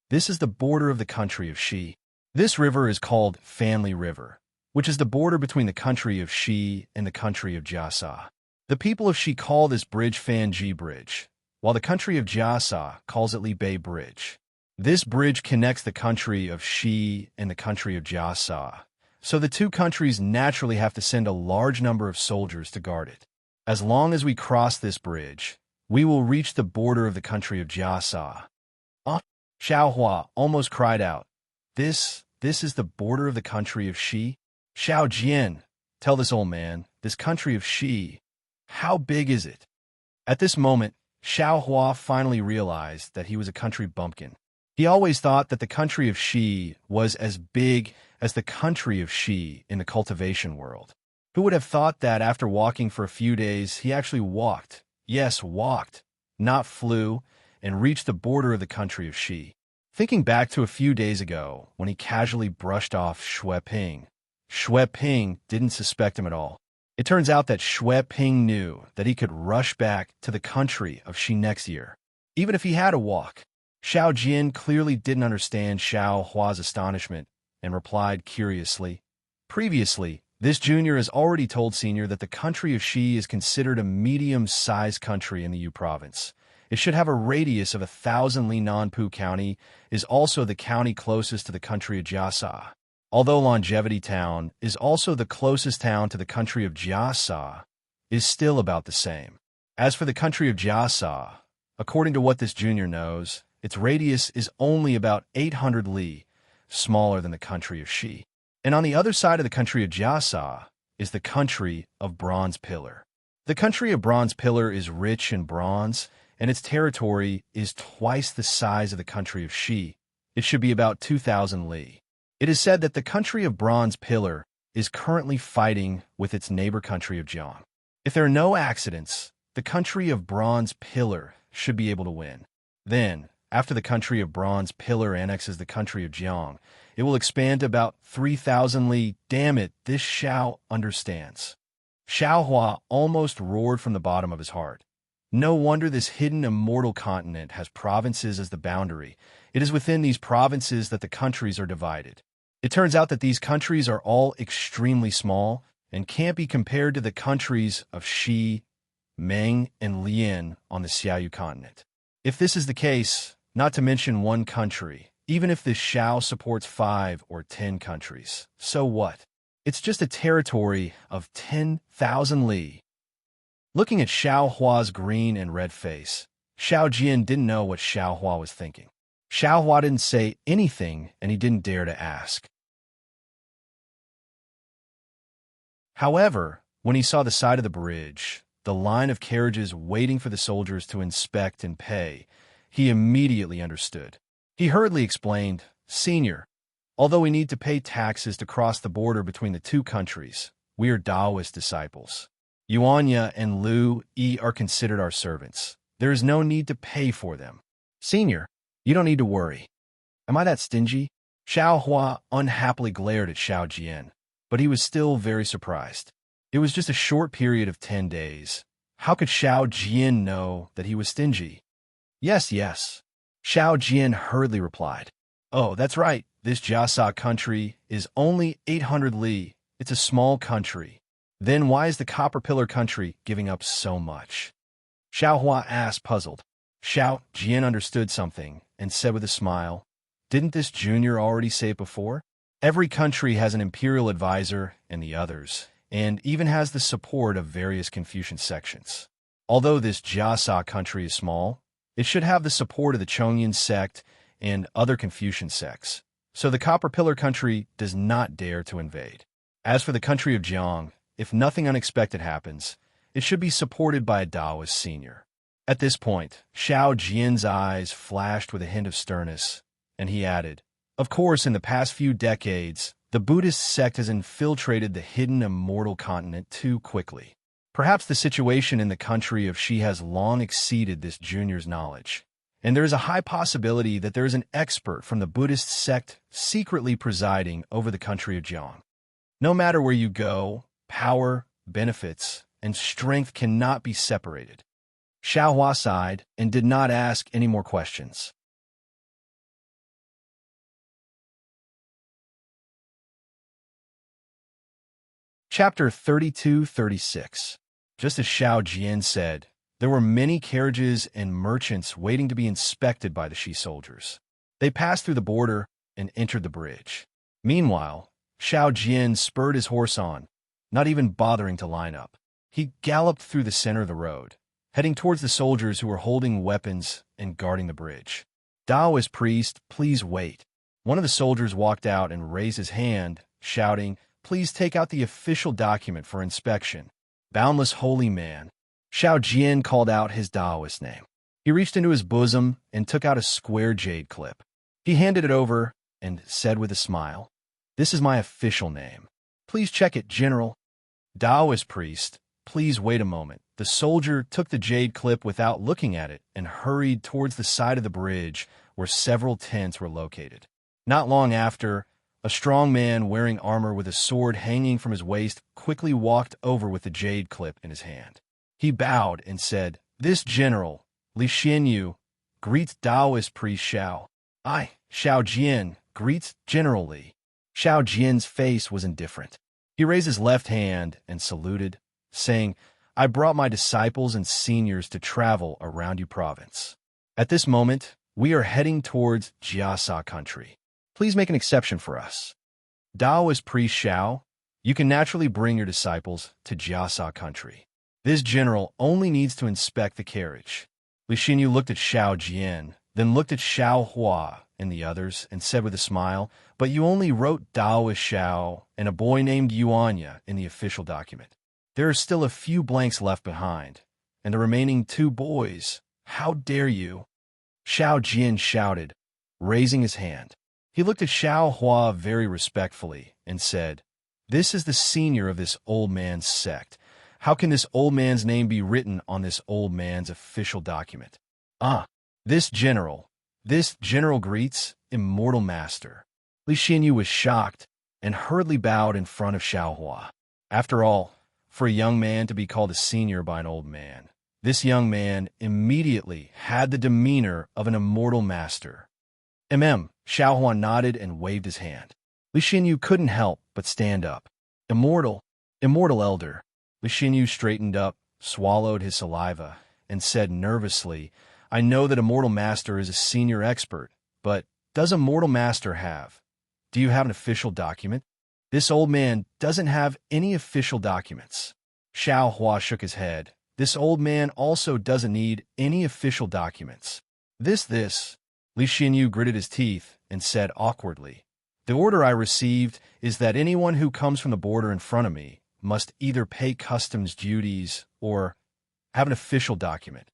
"This is the border of the country of Xi. This river is called Family River, which is the border between the country of Xi and the country of Jiasa. The people of Xi call this bridge Fanji Bridge, while the country of Jiasa calls it Li Bei Bridge. This bridge connects the country of Xi and the country of Jiasa, so the two countries naturally have to send a large number of soldiers to guard it. As long as we cross this bridge, we will reach the border of the country of Jiasa." Xiao Hua almost cried out. This is the border of the country of Xi? Xiao Jian, tell this old man, this country of Xi, how big is it? At this moment, Xiao Hua finally realized that he was a country bumpkin. He always thought that the country of Xi was as big as the country of Xi in the cultivation world. Who would have thought that after walking for a few days, he actually walked, yes, walked, not flew, and reached the border of the country of Xi? Thinking back to a few days ago, when he casually brushed off Xue Ping didn't suspect him at all. It turns out that Xue Ping knew that he could rush back to the country of Xi next year, even if he had to walk. Xiao Jian clearly didn't understand Xiao Hua's astonishment and replied curiously, "Previously, this junior has already told Senior that the country of Xi is considered a medium-sized country in the Yu province. It should have a radius of 1,000 li. Nanpu County is also the county closest to the country of Jiasa. Although Longevity Town is also the closest town to the country of Jiasa, is still about the same. As for the country of Jiasa, according to what this junior knows, its radius is only about 800 li, smaller than the country of Xi. And on the other side of the country of Jiasa is the country of Bronze Pillar. The country of Bronze Pillar is rich in bronze, and its territory is twice the size of the country of Xi. It should be about 2,000 li. It is said that the country of Bronze Pillar is currently fighting with its neighbor country of Jiang. If there are no accidents, the country of Bronze Pillar should be able to win. Then, after the country of Bronze Pillar annexes the country of Jiang, it will expand to about 3,000 li. Damn it, this Xiao understands." Xiao Hua almost roared from the bottom of his heart. No wonder this hidden immortal continent has provinces as the boundary. It is within these provinces that the countries are divided. It turns out that these countries are all extremely small and can't be compared to the countries of Xi, Meng, and Lian on the Xiaoyu continent. If this is the case, not to mention one country, even if this Xiao supports 5 or 10 countries, so what? It's just a territory of 10,000 li. Looking at Xiao Hua's green and red face, Xiao Jian didn't know what Xiao Hua was thinking. Xiao Hua didn't say anything, and he didn't dare to ask. However, when he saw the side of the bridge, the line of carriages waiting for the soldiers to inspect and pay, he immediately understood. He hurriedly explained, "Senior, although we need to pay taxes to cross the border between the two countries, we are Taoist disciples. Yuanya and Lu Yi are considered our servants. There is no need to pay for them. Senior, you don't need to worry. Am I that stingy?" Xiao Hua unhappily glared at Xiao Jian, but he was still very surprised. It was just a short period of 10 days. How could Xiao Jian know that he was stingy? Yes. Xiao Jian hurriedly replied. Oh, that's right. This Jiasa country is only 800 li. It's a small country. Then why is the Copper Pillar country giving up so much? Xiao Hua asked, puzzled. Xiao Jian understood something and said with a smile, didn't this junior already say it before? Every country has an imperial advisor and the others, and even has the support of various Confucian sections. Although this Jiasa country is small, it should have the support of the Chongyan sect and other Confucian sects, so the Copper Pillar country does not dare to invade. As for the country of Jiang, if nothing unexpected happens, it should be supported by a Taoist senior. At this point, Xiao Jian's eyes flashed with a hint of sternness, and he added, of course, in the past few decades, the Buddhist sect has infiltrated the hidden immortal continent too quickly. Perhaps the situation in the country of Xi has long exceeded this junior's knowledge, and there is a high possibility that there is an expert from the Buddhist sect secretly presiding over the country of Jiang. No matter where you go, power, benefits, and strength cannot be separated. Xiao Hua sighed and did not ask any more questions. Chapter 32-36. Just as Xiao Jian said, there were many carriages and merchants waiting to be inspected by the Shi soldiers. They passed through the border and entered the bridge. Meanwhile, Xiao Jian spurred his horse on, not even bothering to line up. He galloped through the center of the road, heading towards the soldiers who were holding weapons and guarding the bridge. Taoist priest, please wait. One of the soldiers walked out and raised his hand, shouting, please take out the official document for inspection. Boundless holy man. Xiao Jian called out his Taoist name. He reached into his bosom and took out a square jade clip. He handed it over and said with a smile, this is my official name. Please check it, General. Taoist priest, please wait a moment. The soldier took the jade clip without looking at it and hurried towards the side of the bridge where several tents were located. Not long after, a strong man wearing armor with a sword hanging from his waist quickly walked over with the jade clip in his hand. He bowed and said, this general, Li Xianyu, greets Taoist priest Xiao. I, Xiao Jian, greets General Li. Xiao Jian's face was indifferent. He raised his left hand and saluted, saying, I brought my disciples and seniors to travel around Yu province. At this moment, we are heading towards Jiasa country. Please make an exception for us. Taoist priest Xiao, you can naturally bring your disciples to Jiasa country. This general only needs to inspect the carriage. Li Xinyu looked at Xiao Jian, then looked at Xiao Hua and the others and said with a smile, but you only wrote Taoist Xiao and a boy named Yuanya in the official document. There are still a few blanks left behind, and the remaining 2 boys. How dare you? Xiao Jian shouted, raising his hand. He looked at Xiao Hua very respectfully and said, this is the senior of this old man's sect. How can this old man's name be written on this old man's official document? This general greets immortal master. Li Xinyu was shocked and hurriedly bowed in front of Xiao Hua. After all, for a young man to be called a senior by an old man, this young man immediately had the demeanor of an immortal master. Xiao Hua nodded and waved his hand. Li Xinyu couldn't help but stand up. Immortal elder. Li Xinyu straightened up, swallowed his saliva, and said nervously, I know that Immortal Master is a senior expert, but does Immortal Master do you have an official document? This old man doesn't have any official documents. Xiao Hua shook his head. This old man also doesn't need any official documents. This. Li Xinyu gritted his teeth and said awkwardly, the order I received is that anyone who comes from the border in front of me must either pay customs duties or have an official document.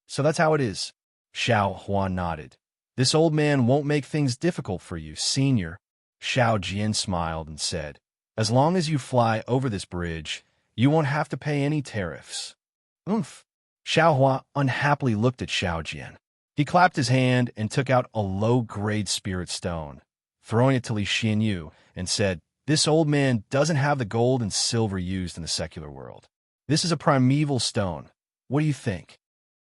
So that's how it is. Xiao Hua nodded. This old man won't make things difficult for you, senior. Xiao Jian smiled and said, as long as you fly over this bridge, you won't have to pay any tariffs. Oomph. Xiao Hua unhappily looked at Xiao Jian. He clapped his hand and took out a low-grade spirit stone, throwing it to Li Xinyu, and said, this old man doesn't have the gold and silver used in the secular world. This is a primeval stone. What do you think?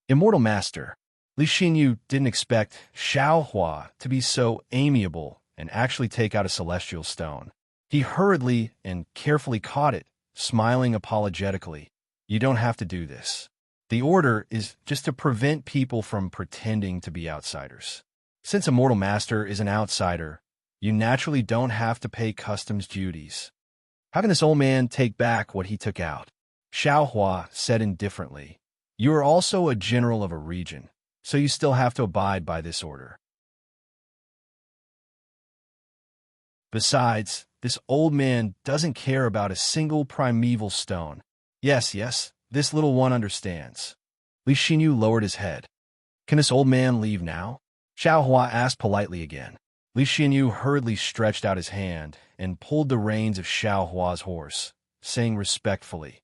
Immortal Master. Li Xinyu didn't expect Xiao Hua to be so amiable and actually take out a celestial stone. He hurriedly and carefully caught it, smiling apologetically. You don't have to do this. The order is just to prevent people from pretending to be outsiders. Since a mortal master is an outsider, you naturally don't have to pay customs duties. Having this old man take back what he took out, Xiao Hua said indifferently, you are also a general of a region, so you still have to abide by this order. Besides, this old man doesn't care about a single primeval stone. Yes, this little one understands. Li Xinyu lowered his head. Can this old man leave now? Xiao Hua asked politely again. Li Xinyu hurriedly stretched out his hand and pulled the reins of Xiao Hua's horse, saying respectfully,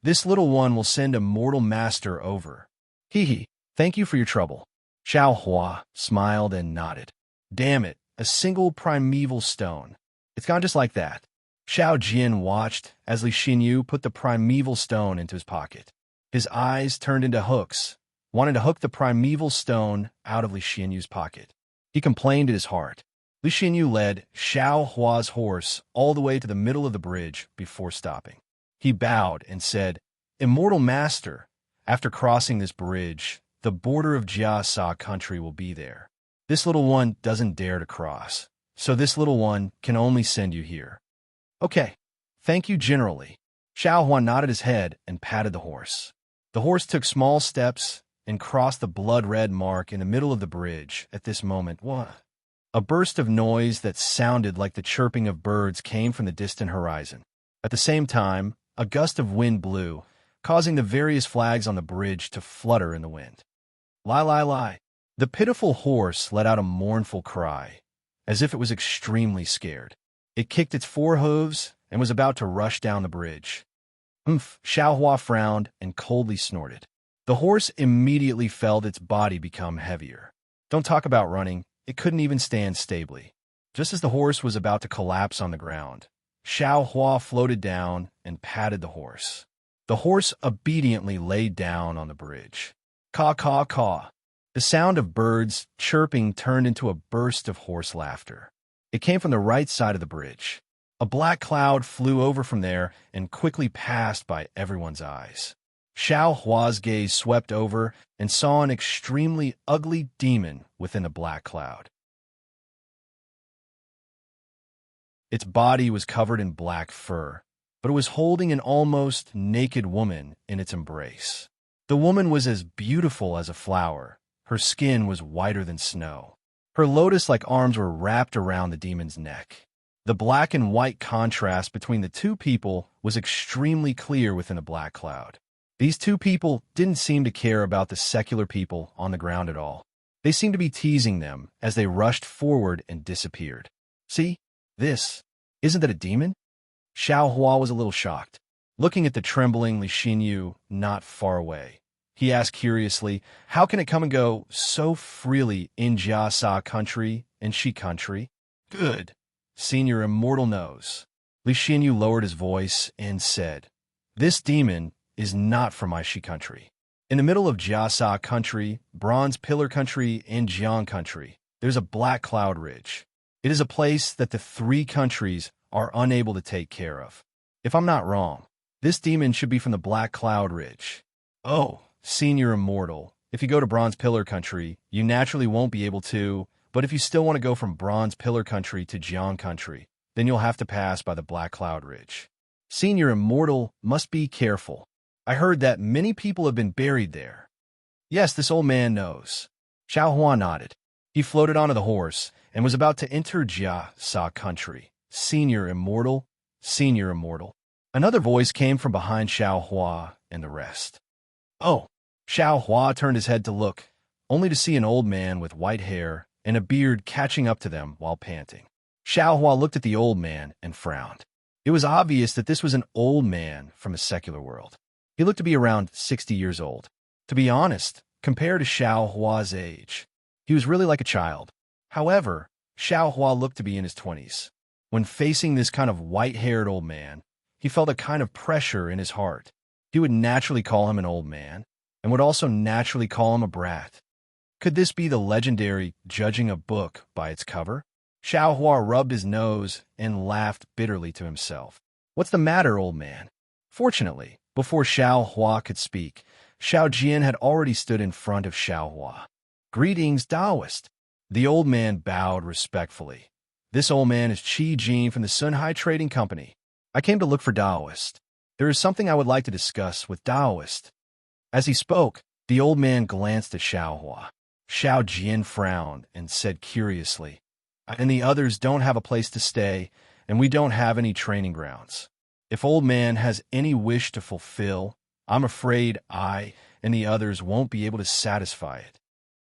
this little one will send a mortal master over. Hee, thank you for your trouble. Xiao Hua smiled and nodded. Damn it, a single primeval stone. It's gone just like that. Xiao Jian watched as Li Xinyu put the primeval stone into his pocket. His eyes turned into hooks, wanting to hook the primeval stone out of Li Xinyu's pocket. He complained in his heart. Li Xinyu led Xiao Hua's horse all the way to the middle of the bridge before stopping. He bowed and said, Immortal Master, after crossing this bridge, the border of Jiasa country will be there. This little one doesn't dare to cross, so this little one can only send you here. Okay, thank you generally. Xiao Hua nodded his head and patted the horse. The horse took small steps and crossed the blood-red mark in the middle of the bridge. At this moment, a burst of noise that sounded like the chirping of birds came from the distant horizon. At the same time, a gust of wind blew, causing the various flags on the bridge to flutter in the wind. Lie. The pitiful horse let out a mournful cry, as if it was extremely scared. It kicked its forehooves and was about to rush down the bridge. Xiao Hua frowned and coldly snorted. The horse immediately felt its body become heavier. Don't talk about running, it couldn't even stand stably. Just as the horse was about to collapse on the ground, Xiao Hua floated down and patted the horse. The horse obediently laid down on the bridge. Caw, caw, caw. The sound of birds chirping turned into a burst of horse laughter. It came from the right side of the bridge. A black cloud flew over from there and quickly passed by everyone's eyes. Xiao Hua's gaze swept over and saw an extremely ugly demon within the black cloud. Its body was covered in black fur, but it was holding an almost naked woman in its embrace. The woman was as beautiful as a flower. Her skin was whiter than snow. Her lotus-like arms were wrapped around the demon's neck. The black and white contrast between the two people was extremely clear within the black cloud. These two people didn't seem to care about the secular people on the ground at all. They seemed to be teasing them as they rushed forward and disappeared. See? This. Isn't that a demon? Xiao Hua was a little shocked. Looking at the trembling Li Xinyu not far away, he asked curiously, how can it come and go so freely in Jiasa country and Shi country? Good. Senior Immortal knows. Li Xinyu lowered his voice and said, this demon is not from my Shi country. In the middle of Jiasa country, Bronze Pillar country, and Jiang country, there's a black cloud ridge. It is a place that the three countries are unable to take care of. If I'm not wrong, this demon should be from the Black Cloud Ridge. Oh, Senior Immortal, if you go to Bronze Pillar country, you naturally won't be able to, but if you still want to go from Bronze Pillar country to Jiang country, then you'll have to pass by the Black Cloud Ridge. Senior Immortal must be careful. I heard that many people have been buried there. Yes, this old man knows. Xiao Hua nodded. He floated onto the horse and was about to enter Jiasa country. Senior Immortal, Senior Immortal. Another voice came from behind Xiao Hua and the rest. Oh, Xiao Hua turned his head to look, only to see an old man with white hair and a beard catching up to them while panting. Xiao Hua looked at the old man and frowned. It was obvious that this was an old man from a secular world. He looked to be around 60 years old. To be honest, compared to Xiao Hua's age, he was really like a child. However, Xiao Hua looked to be in his 20s. When facing this kind of white-haired old man, he felt a kind of pressure in his heart. He would naturally call him an old man, and would also naturally call him a brat. Could this be the legendary judging a book by its cover? Xiao Hua rubbed his nose and laughed bitterly to himself. What's the matter, old man? Fortunately, before Xiao Hua could speak, Xiao Jian had already stood in front of Xiao Hua. Greetings, Taoist. The old man bowed respectfully. This old man is Qi Jin from the Sunhai Trading Company. I came to look for Taoist. There is something I would like to discuss with Taoist. As he spoke, the old man glanced at Xiao Hua. Xiao Jian frowned and said curiously, and the others don't have a place to stay, and we don't have any training grounds. If old man has any wish to fulfill, I'm afraid I and the others won't be able to satisfy it.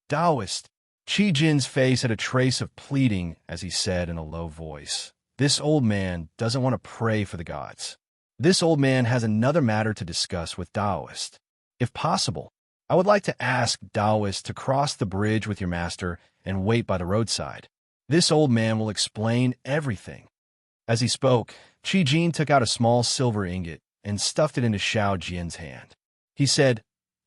Taoist. Qi Jin's face had a trace of pleading as he said in a low voice, this old man doesn't want to pray for the gods. This old man has another matter to discuss with Taoist. If possible, I would like to ask Taoist to cross the bridge with your master and wait by the roadside. This old man will explain everything. As he spoke, Qi Jin took out a small silver ingot and stuffed it into Xiao Jian's hand. He said,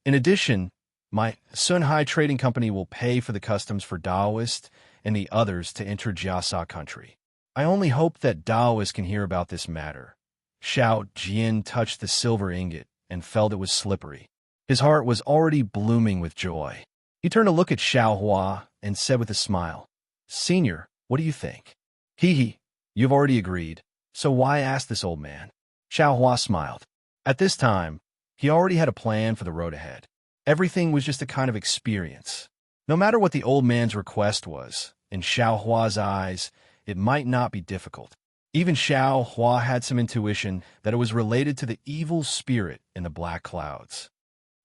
in addition, my Sunhai Trading Company will pay for the customs for Taoist and the others to enter Jiasa country. I only hope that Taoist can hear about this matter. Xiao Jian touched the silver ingot and felt it was slippery. His heart was already blooming with joy. He turned to look at Xiao Hua and said with a smile, Senior, what do you think? Hee, you've already agreed, so why ask this old man? Xiao Hua smiled. At this time, he already had a plan for the road ahead. Everything was just a kind of experience. No matter what the old man's request was, in Xiao Hua's eyes, it might not be difficult. Even Xiao Hua had some intuition that it was related to the evil spirit in the black clouds.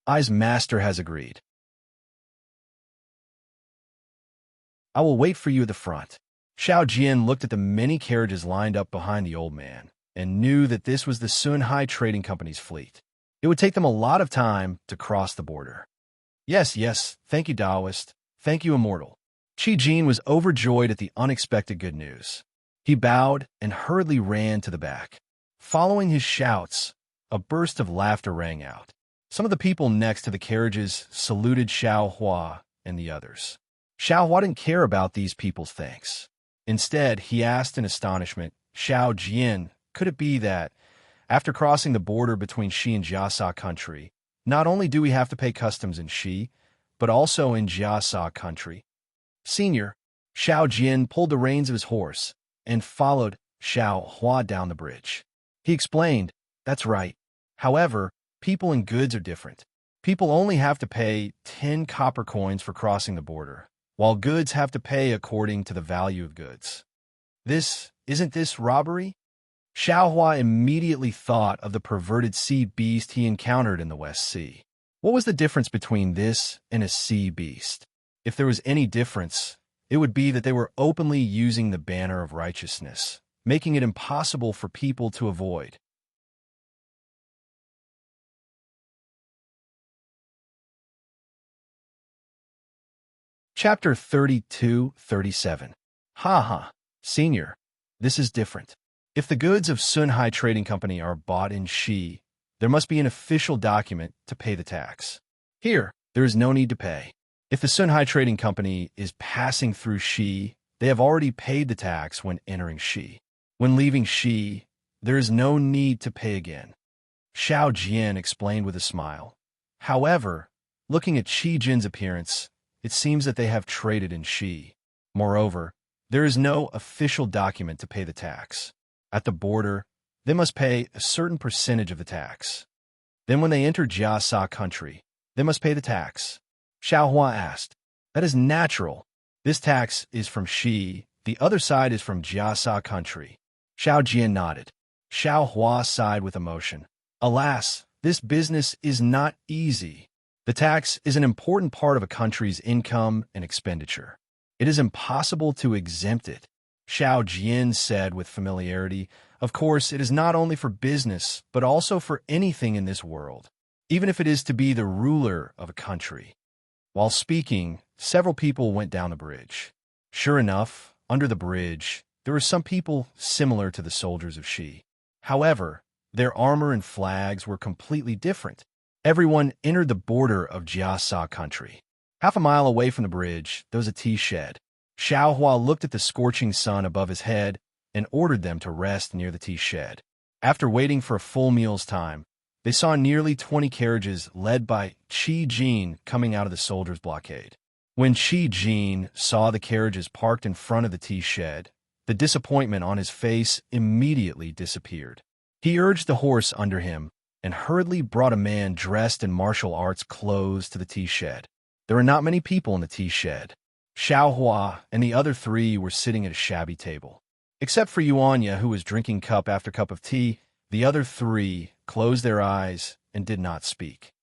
I's master has agreed. I will wait for you at the front. Xiao Jian looked at the many carriages lined up behind the old man and knew that this was the Sunhai Trading Company's fleet. It would take them a lot of time to cross the border. Yes, thank you, Taoist. Thank you, Immortal. Qi Jin was overjoyed at the unexpected good news. He bowed and hurriedly ran to the back. Following his shouts, a burst of laughter rang out. Some of the people next to the carriages saluted Xiao Hua and the others. Xiao Hua didn't care about these people's thanks. Instead, he asked in astonishment, Xiao Jian, could it be that, after crossing the border between Xi and Jiasa country, not only do we have to pay customs in Xi, but also in Jiasa country? Senior, Xiao Jian pulled the reins of his horse and followed Xiao Hua down the bridge. He explained, that's right. However, people and goods are different. People only have to pay 10 copper coins for crossing the border, while goods have to pay according to the value of goods. Isn't this robbery? Xiao Hua immediately thought of the perverted sea beast he encountered in the West Sea. What was the difference between this and a sea beast? If there was any difference, it would be that they were openly using the banner of righteousness, making it impossible for people to avoid. Chapter 32-37. Senior, this is different. If the goods of Sunhai Trading Company are bought in Xi, there must be an official document to pay the tax. Here, there is no need to pay. If the Sunhai Trading Company is passing through Xi, they have already paid the tax when entering Xi. When leaving Xi, there is no need to pay again. Xiao Jian explained with a smile. However, looking at Qi Jin's appearance, it seems that they have traded in Xi. Moreover, there is no official document to pay the tax. At the border, they must pay a certain percentage of the tax. Then when they enter Jiasa country, they must pay the tax. Xiao Hua asked, that is natural. This tax is from Xi, the other side is from Jiasa country. Xiao Jian nodded. Xiao Hua sighed with emotion. Alas, this business is not easy. The tax is an important part of a country's income and expenditure. It is impossible to exempt it. Xiao Jian said with familiarity, of course, it is not only for business, but also for anything in this world, even if it is to be the ruler of a country. While speaking, several people went down the bridge. Sure enough, under the bridge, there were some people similar to the soldiers of Xi. However, their armor and flags were completely different. Everyone entered the border of Jiasa country. Half a mile away from the bridge, there was a tea shed. Xiao Hua looked at the scorching sun above his head and ordered them to rest near the tea shed. After waiting for a full meal's time, they saw nearly 20 carriages led by Qi Jin coming out of the soldiers' blockade. When Qi Jin saw the carriages parked in front of the tea shed, the disappointment on his face immediately disappeared. He urged the horse under him and hurriedly brought a man dressed in martial arts clothes to the tea shed. There were not many people in the tea shed. Xiao Hua and the other three were sitting at a shabby table. Except for Yuanya, who was drinking cup after cup of tea, the other three closed their eyes and did not speak.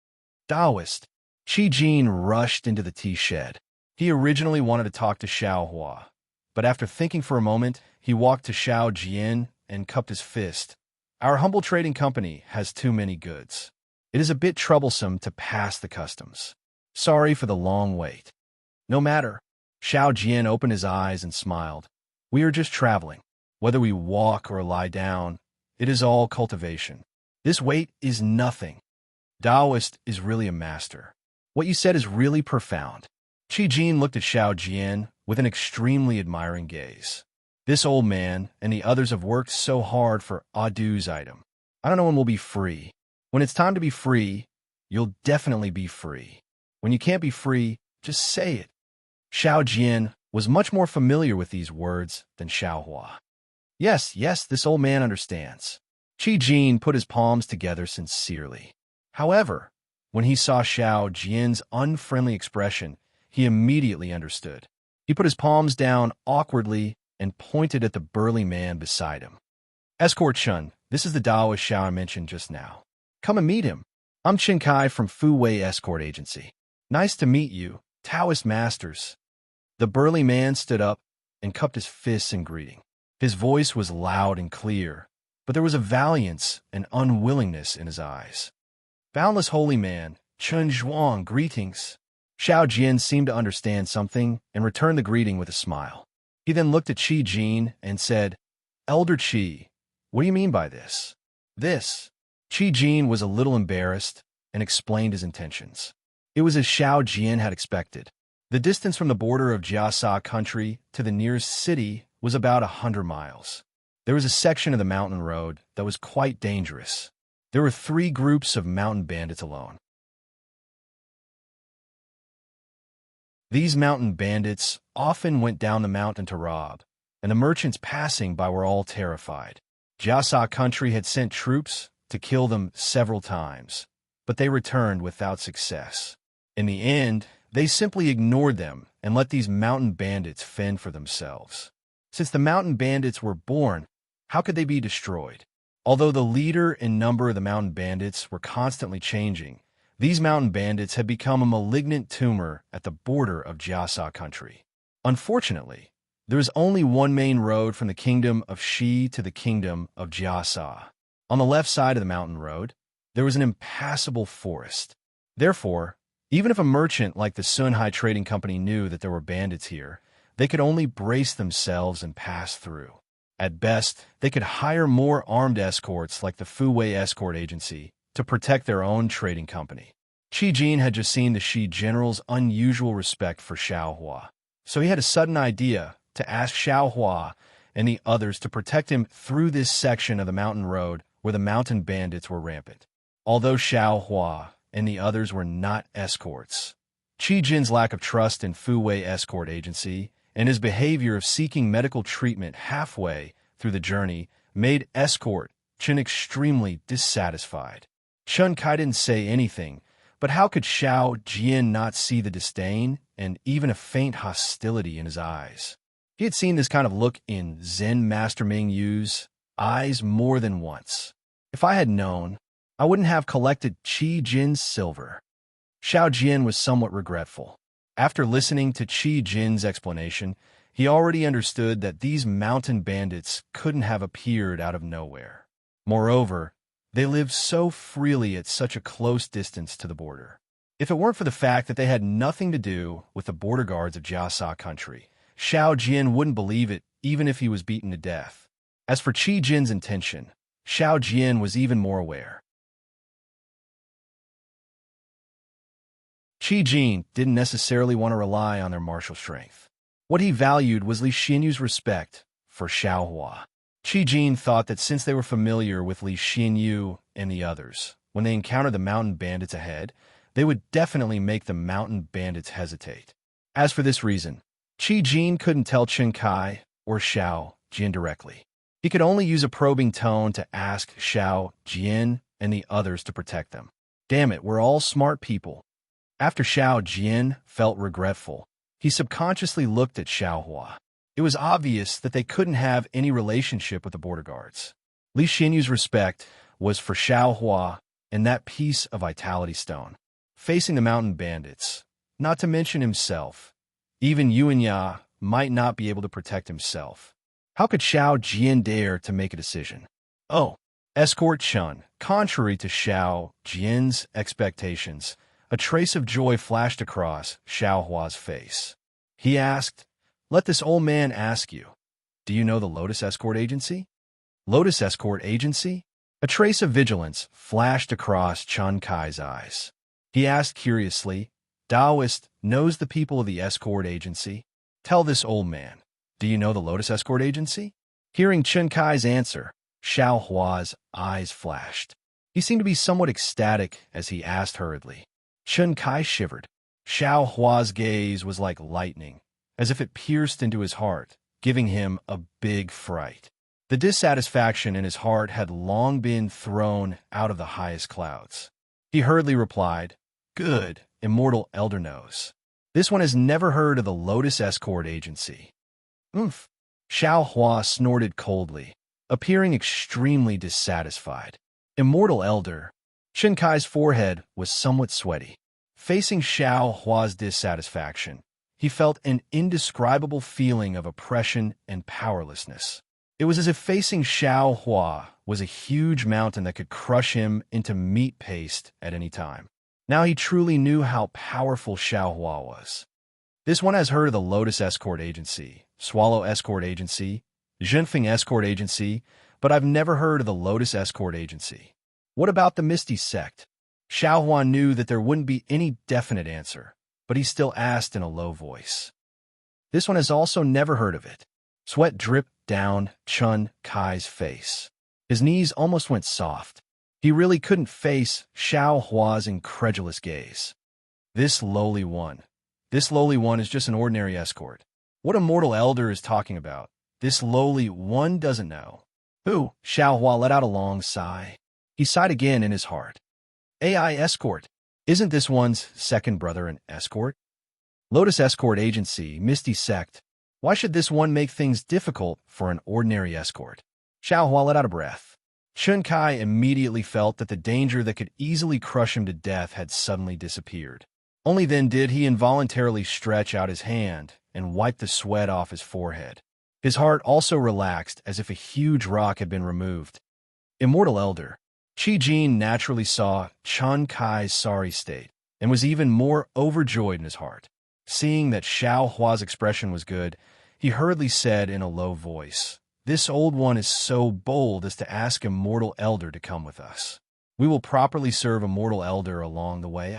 Taoist. Qi Jin rushed into the tea shed. He originally wanted to talk to Xiao Hua, but after thinking for a moment, he walked to Xiao Jian and cupped his fist. Our humble trading company has too many goods. It is a bit troublesome to pass the customs. Sorry for the long wait. No matter. Xiao Jian opened his eyes and smiled. We are just traveling. Whether we walk or lie down, it is all cultivation. This wait is nothing. Taoist is really a master. What you said is really profound. Qi Jin looked at Xiao Jian with an extremely admiring gaze. This old man and the others have worked so hard for Adu's item. I don't know when we'll be free. When it's time to be free, you'll definitely be free. When you can't be free, just say it. Xiao Jian was much more familiar with these words than Xiao Hua. Yes, this old man understands. Qi Jin put his palms together sincerely. However, when he saw Xiao Jian's unfriendly expression, he immediately understood. He put his palms down awkwardly and pointed at the burly man beside him. Escort Chun, this is the Taoist Xiao I mentioned just now. Come and meet him. I'm Chen Kai from Fu Wei Escort Agency. Nice to meet you, Taoist masters. The burly man stood up and cupped his fists in greeting. His voice was loud and clear, but there was a valiance and unwillingness in his eyes. Boundless holy man, Chen Zhuang, greetings. Xiao Jian seemed to understand something and returned the greeting with a smile. He then looked at Qi Jin and said, Elder Qi, what do you mean by this? This. Qi Jin was a little embarrassed and explained his intentions. It was as Xiao Jian had expected. The distance from the border of Jiasa country to the nearest city was about 100 miles. There was a section of the mountain road that was quite dangerous. There were 3 groups of mountain bandits alone. These mountain bandits often went down the mountain to rob, and the merchants passing by were all terrified. Jiasa country had sent troops to kill them several times, but they returned without success. In the end, they simply ignored them and let these mountain bandits fend for themselves. Since the mountain bandits were born, how could they be destroyed? Although the leader and number of the mountain bandits were constantly changing, these mountain bandits had become a malignant tumor at the border of Jiasa country. Unfortunately, there is only one main road from the kingdom of Shi to the kingdom of Jiasa. On the left side of the mountain road, there was an impassable forest. Therefore, even if a merchant like the Sunhai Trading Company knew that there were bandits here, they could only brace themselves and pass through. At best, they could hire more armed escorts like the Fu Wei Escort Agency to protect their own trading company. Qi Jin had just seen the Shi general's unusual respect for Xiao Hua, so he had a sudden idea to ask Xiao Hua and the others to protect him through this section of the mountain road where the mountain bandits were rampant. Although Xiao Hua and the others were not escorts, Qi Jin's lack of trust in Fu Wei Escort Agency and his behavior of seeking medical treatment halfway through the journey made Escort Chen extremely dissatisfied. Chen Kai didn't say anything, but how could Xiao Jian not see the disdain and even a faint hostility in his eyes? He had seen this kind of look in Zen Master Ming Yu's eyes more than once. If I had known, I wouldn't have collected Qi Jin's silver. Xiao Jian was somewhat regretful. After listening to Qi Jin's explanation, he already understood that these mountain bandits couldn't have appeared out of nowhere. Moreover, they lived so freely at such a close distance to the border. If it weren't for the fact that they had nothing to do with the border guards of Jiasa country, Xiao Jian wouldn't believe it even if he was beaten to death. As for Qi Jin's intention, Xiao Jian was even more aware. Qi Jin didn't necessarily want to rely on their martial strength. What he valued was Li Xianyu's respect for Xiaohua. Qi Jin thought that since they were familiar with Li Xianyu and the others, when they encountered the mountain bandits ahead, they would definitely make the mountain bandits hesitate. As for this reason, Qi Jin couldn't tell Chen Kai or Xiao Jin directly. He could only use a probing tone to ask Xiao Jin and the others to protect them. Damn it, we're all smart people. After Xiao Jin felt regretful, he subconsciously looked at Xiaohua. It was obvious that they couldn't have any relationship with the border guards. Li Xianyu's respect was for Xiaohua and that piece of vitality stone. Facing the mountain bandits, not to mention himself, even Yuanya might not be able to protect himself. How could Xiao Jin dare to make a decision? Oh, escort Chun. Contrary to Xiao Jin's expectations, a trace of joy flashed across Xiaohua's face. He asked, "Let this old man ask you, do you know the Lotus Escort Agency?" Lotus Escort Agency? A trace of vigilance flashed across Chun Kai's eyes. He asked curiously, "Taoist knows the people of the escort agency? Tell this old man, do you know the Lotus Escort Agency?" Hearing Chun Kai's answer, Xiaohua's eyes flashed. He seemed to be somewhat ecstatic as he asked hurriedly. Chun Kai shivered. Xiaohua's gaze was like lightning, as if it pierced into his heart, giving him a big fright. The dissatisfaction in his heart had long been thrown out of the highest clouds. He hurriedly replied, "Good, immortal elder knows. This one has never heard of the Lotus Escort Agency." "Oomph." Xiaohua snorted coldly, appearing extremely dissatisfied. Immortal elder. Chun Kai's forehead was somewhat sweaty. Facing Xiaohua's dissatisfaction, he felt an indescribable feeling of oppression and powerlessness. It was as if facing Xiaohua was a huge mountain that could crush him into meat paste at any time. Now he truly knew how powerful Xiaohua was. "This one has heard of the Lotus Escort Agency, Swallow Escort Agency, Zhenfeng Escort Agency, but I've never heard of the Lotus Escort Agency. What about the Misty Sect?" Xiaohua knew that there wouldn't be any definite answer, but he still asked in a low voice. "This one has also never heard of it." Sweat dripped down Chun Kai's face. His knees almost went soft. He really couldn't face Xiaohua's incredulous gaze. This lowly one is just an ordinary escort. What immortal elder is talking about? This lowly one doesn't know. Who? Xiaohua let out a long sigh. He sighed again in his heart. AI escort. Isn't this one's second brother an escort? Lotus Escort Agency, Misty Sect. Why should this one make things difficult for an ordinary escort? Xiaohua let out a breath. Chun Kai immediately felt that the danger that could easily crush him to death had suddenly disappeared. Only then did he involuntarily stretch out his hand and wipe the sweat off his forehead. His heart also relaxed as if a huge rock had been removed. Immortal Elder. Qi Jin naturally saw Chun Kai's sorry state and was even more overjoyed in his heart. Seeing that Xiaohua's expression was good, he hurriedly said in a low voice, "This old one is so bold as to ask Immortal Elder to come with us. We will properly serve Immortal Elder along the way."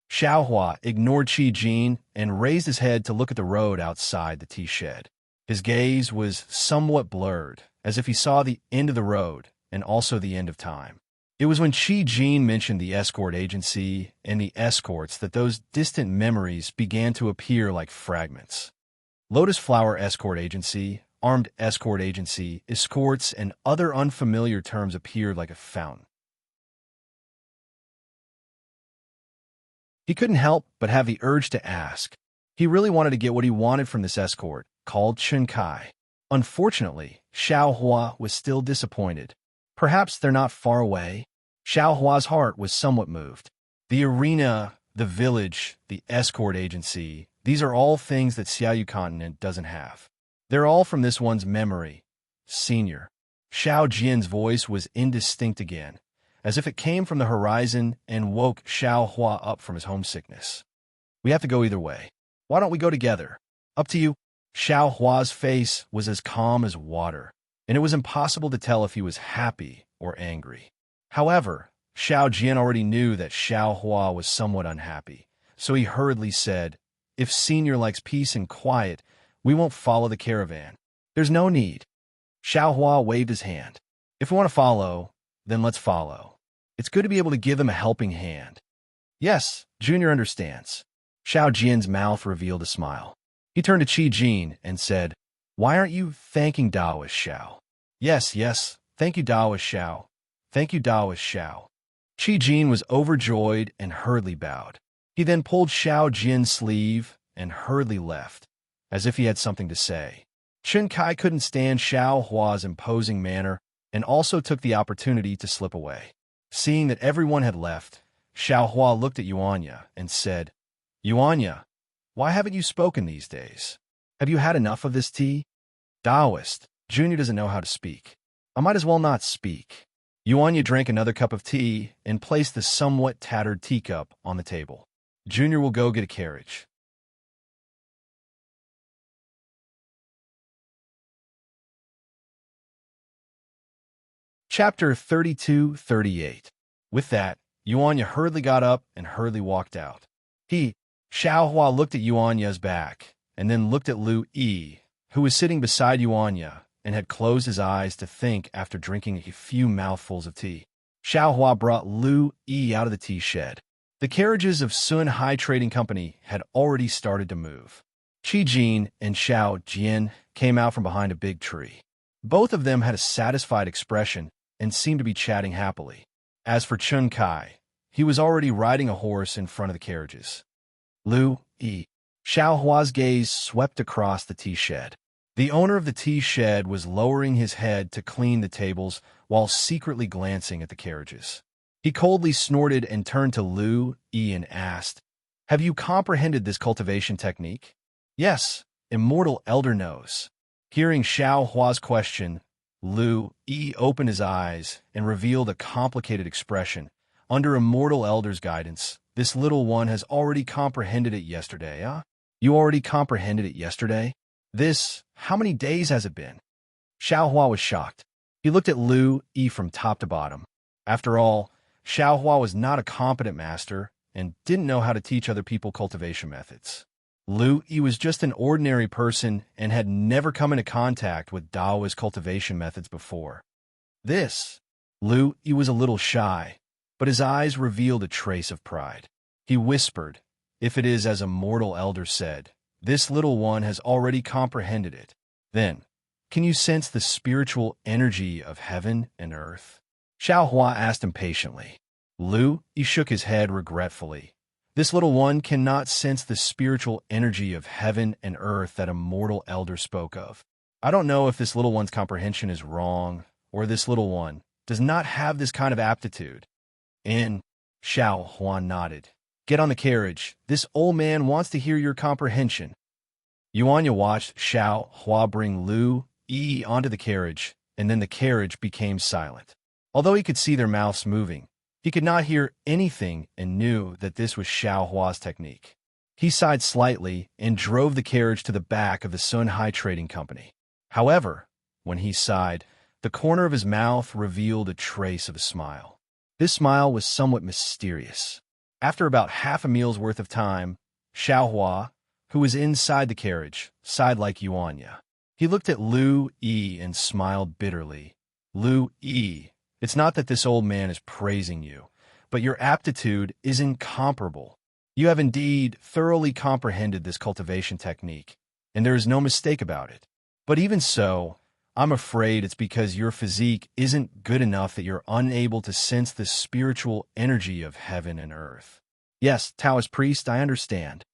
Xiaohua ignored Qi Jin and raised his head to look at the road outside the tea shed. His gaze was somewhat blurred, as if he saw the end of the road and also the end of time. It was when Qi Jin mentioned the escort agency and the escorts that those distant memories began to appear like fragments. Lotus Flower Escort Agency, Armed Escort Agency, escorts, and other unfamiliar terms appeared like a fountain. He couldn't help but have the urge to ask. He really wanted to get what he wanted from this escort, called Chun Kai. Unfortunately, Xiaohua was still disappointed. Perhaps they're not far away. Xiaohua's heart was somewhat moved. The arena, the village, the escort agency, these are all things that Xiaoyu Continent doesn't have. They're all from this one's memory. Senior. Xiao Jian's voice was indistinct again, as if it came from the horizon and woke Xiaohua up from his homesickness. "We have to go either way. Why don't we go together?" "Up to you." Xiaohua's face was as calm as water, and it was impossible to tell if he was happy or angry. However, Xiao Jian already knew that Xiaohua was somewhat unhappy, so he hurriedly said, "If Senior likes peace and quiet, we won't follow the caravan. There's no need." Xiaohua waved his hand. "If we want to follow, then let's follow. It's good to be able to give him a helping hand." "Yes, Junior understands." Xiao Jian's mouth revealed a smile. He turned to Qi Jin and said, "Why aren't you thanking Daoist Xiao?" Yes, thank you Daoist Xiao. Thank you Daoist Xiao." Qi Jin was overjoyed and hurriedly bowed. He then pulled Xiao Jin's sleeve and hurriedly left, as if he had something to say. Chen Kai couldn't stand Xiao Hua's imposing manner and also took the opportunity to slip away. Seeing that everyone had left, Xiao Hua looked at Yuanya and said, "Yuanya, why haven't you spoken these days? Have you had enough of this tea?" "Daoist, Junior doesn't know how to speak. I might as well not speak." Yuanya drank another cup of tea and placed the somewhat tattered teacup on the table. "Junior will go get a carriage." Chapter 32-38. With that, Yuanya hurriedly got up and hurriedly walked out. Xiao Hua looked at Yuanya's back, and then looked at Lu Yi, who was sitting beside Yuanya and had closed his eyes to think after drinking a few mouthfuls of tea. Xiao Hua brought Lu Yi out of the tea shed. The carriages of Sun Hai Trading Company had already started to move. Qi Jin and Xiao Jian came out from behind a big tree. Both of them had a satisfied expression and seemed to be chatting happily. As for Chen Kai, he was already riding a horse in front of the carriages. Lu Yi. Xiao Hua's gaze swept across the tea shed. The owner of the tea shed was lowering his head to clean the tables while secretly glancing at the carriages. He coldly snorted and turned to Lu Yi and asked, "Have you comprehended this cultivation technique?" "Yes, Immortal Elder knows." Hearing Xiao Hua's question, Lu Yi opened his eyes and revealed a complicated expression. "Under Immortal Elder's guidance, this little one has already comprehended it yesterday, huh? You already comprehended it yesterday? How many days has it been?" Xiao Hua was shocked. He looked at Lu Yi from top to bottom. After all, Xiao Hua was not a competent master and didn't know how to teach other people cultivation methods. Lu Yi was just an ordinary person and had never come into contact with Daoist cultivation methods before. Lu Yi was a little shy, but his eyes revealed a trace of pride. He whispered, "If it is as Immortal Elder said, this little one has already comprehended it. Then, can you sense the spiritual energy of heaven and earth?" Xiao Hua asked impatiently. Lu Yi shook his head regretfully. "This little one cannot sense the spiritual energy of heaven and earth that Immortal Elder spoke of. I don't know if this little one's comprehension is wrong, or this little one does not have this kind of aptitude." Xiao Hua nodded. "Get on the carriage. This old man wants to hear your comprehension." Yuanya watched Xiao Hua bring Lu Yi onto the carriage, and then the carriage became silent. Although he could see their mouths moving, he could not hear anything and knew that this was Xiao Hua's technique. He sighed slightly and drove the carriage to the back of the Sun Hai Trading Company. However, when he sighed, the corner of his mouth revealed a trace of a smile. This smile was somewhat mysterious. After about half a meal's worth of time, Xiao Hua, who was inside the carriage, sighed like Yuanya. He looked at Lu Yi and smiled bitterly. "Lu Yi, it's not that this old man is praising you, but your aptitude is incomparable. You have indeed thoroughly comprehended this cultivation technique, and there is no mistake about it. But even so, I'm afraid it's because your physique isn't good enough that you're unable to sense the spiritual energy of heaven and earth." "Yes, Taoist priest, I understand."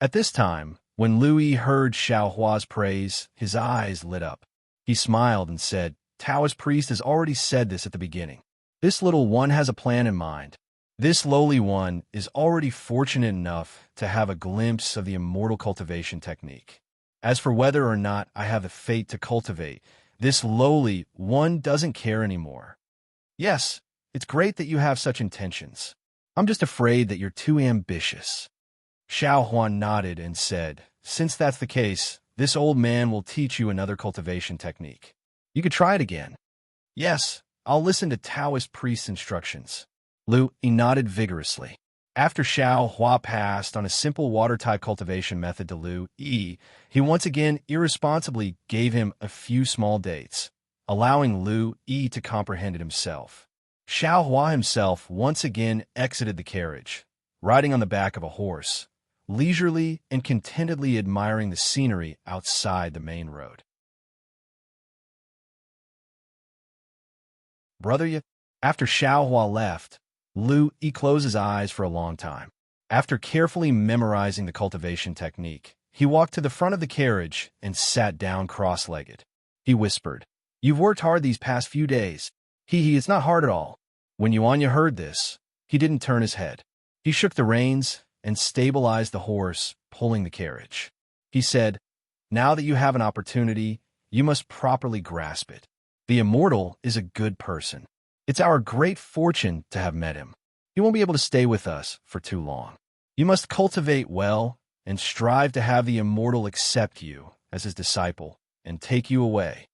At this time, when Lu Yi heard Xiao Hua's praise, his eyes lit up. He smiled and said, "Taoist priest has already said this at the beginning. This little one has a plan in mind. This lowly one is already fortunate enough to have a glimpse of the immortal cultivation technique. As for whether or not I have the fate to cultivate, this lowly one doesn't care anymore. Yes, it's great that you have such intentions. I'm just afraid that you're too ambitious." Xiao Huan nodded and said, "Since that's the case, this old man will teach you another cultivation technique. You could try it again." "Yes, I'll listen to Taoist priest's instructions." Lu Yi nodded vigorously. After Xiao Hua passed on a simple water-type cultivation method to Lu Yi, he once again irresponsibly gave him a few small dates, allowing Lu Yi to comprehend it himself. Xiao Hua himself once again exited the carriage, riding on the back of a horse, leisurely and contentedly admiring the scenery outside the main road. Brother, after Xiao Hua left, Lu Yi closed his eyes for a long time. After carefully memorizing the cultivation technique, he walked to the front of the carriage and sat down cross-legged. He whispered, "You've worked hard these past few days. It's not hard at all." When Yuanya heard this, he didn't turn his head. He shook the reins and stabilized the horse, pulling the carriage. He said, "Now that you have an opportunity, you must properly grasp it. The immortal is a good person. It's our great fortune to have met him. He won't be able to stay with us for too long. You must cultivate well and strive to have the immortal accept you as his disciple and take you away.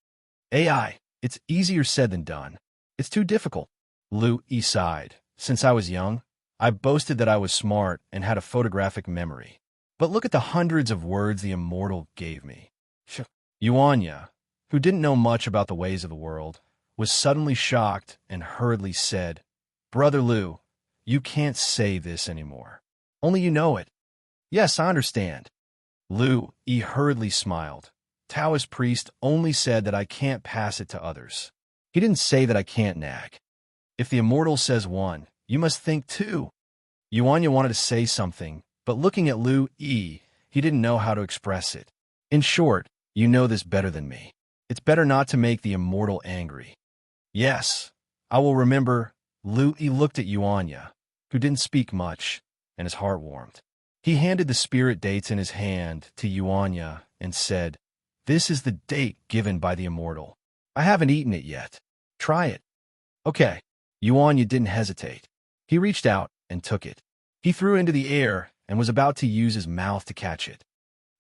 It's easier said than done. It's too difficult." Lu Yi sighed. "Since I was young, I boasted that I was smart and had a photographic memory. But look at the hundreds of words the immortal gave me." Yuanya, who didn't know much about the ways of the world, was suddenly shocked and hurriedly said, "Brother Lu, you can't say this anymore. Only you know it." "Yes, I understand." Lu Yi hurriedly smiled. "Taoist priest only said that I can't pass it to others. He didn't say that I can't nag. If the immortal says one, you must think two." Yuanya wanted to say something, but looking at Lu Yi, he didn't know how to express it. "In short, you know this better than me. It's better not to make the immortal angry." "Yes, I will remember." Lu Yi looked at Yuanya, who didn't speak much, and his heart warmed. He handed the spirit dates in his hand to Yuanya and said, "This is the date given by the immortal. I haven't eaten it yet. Try it." "Okay." Yuanya didn't hesitate. He reached out and took it. He threw it into the air and was about to use his mouth to catch it.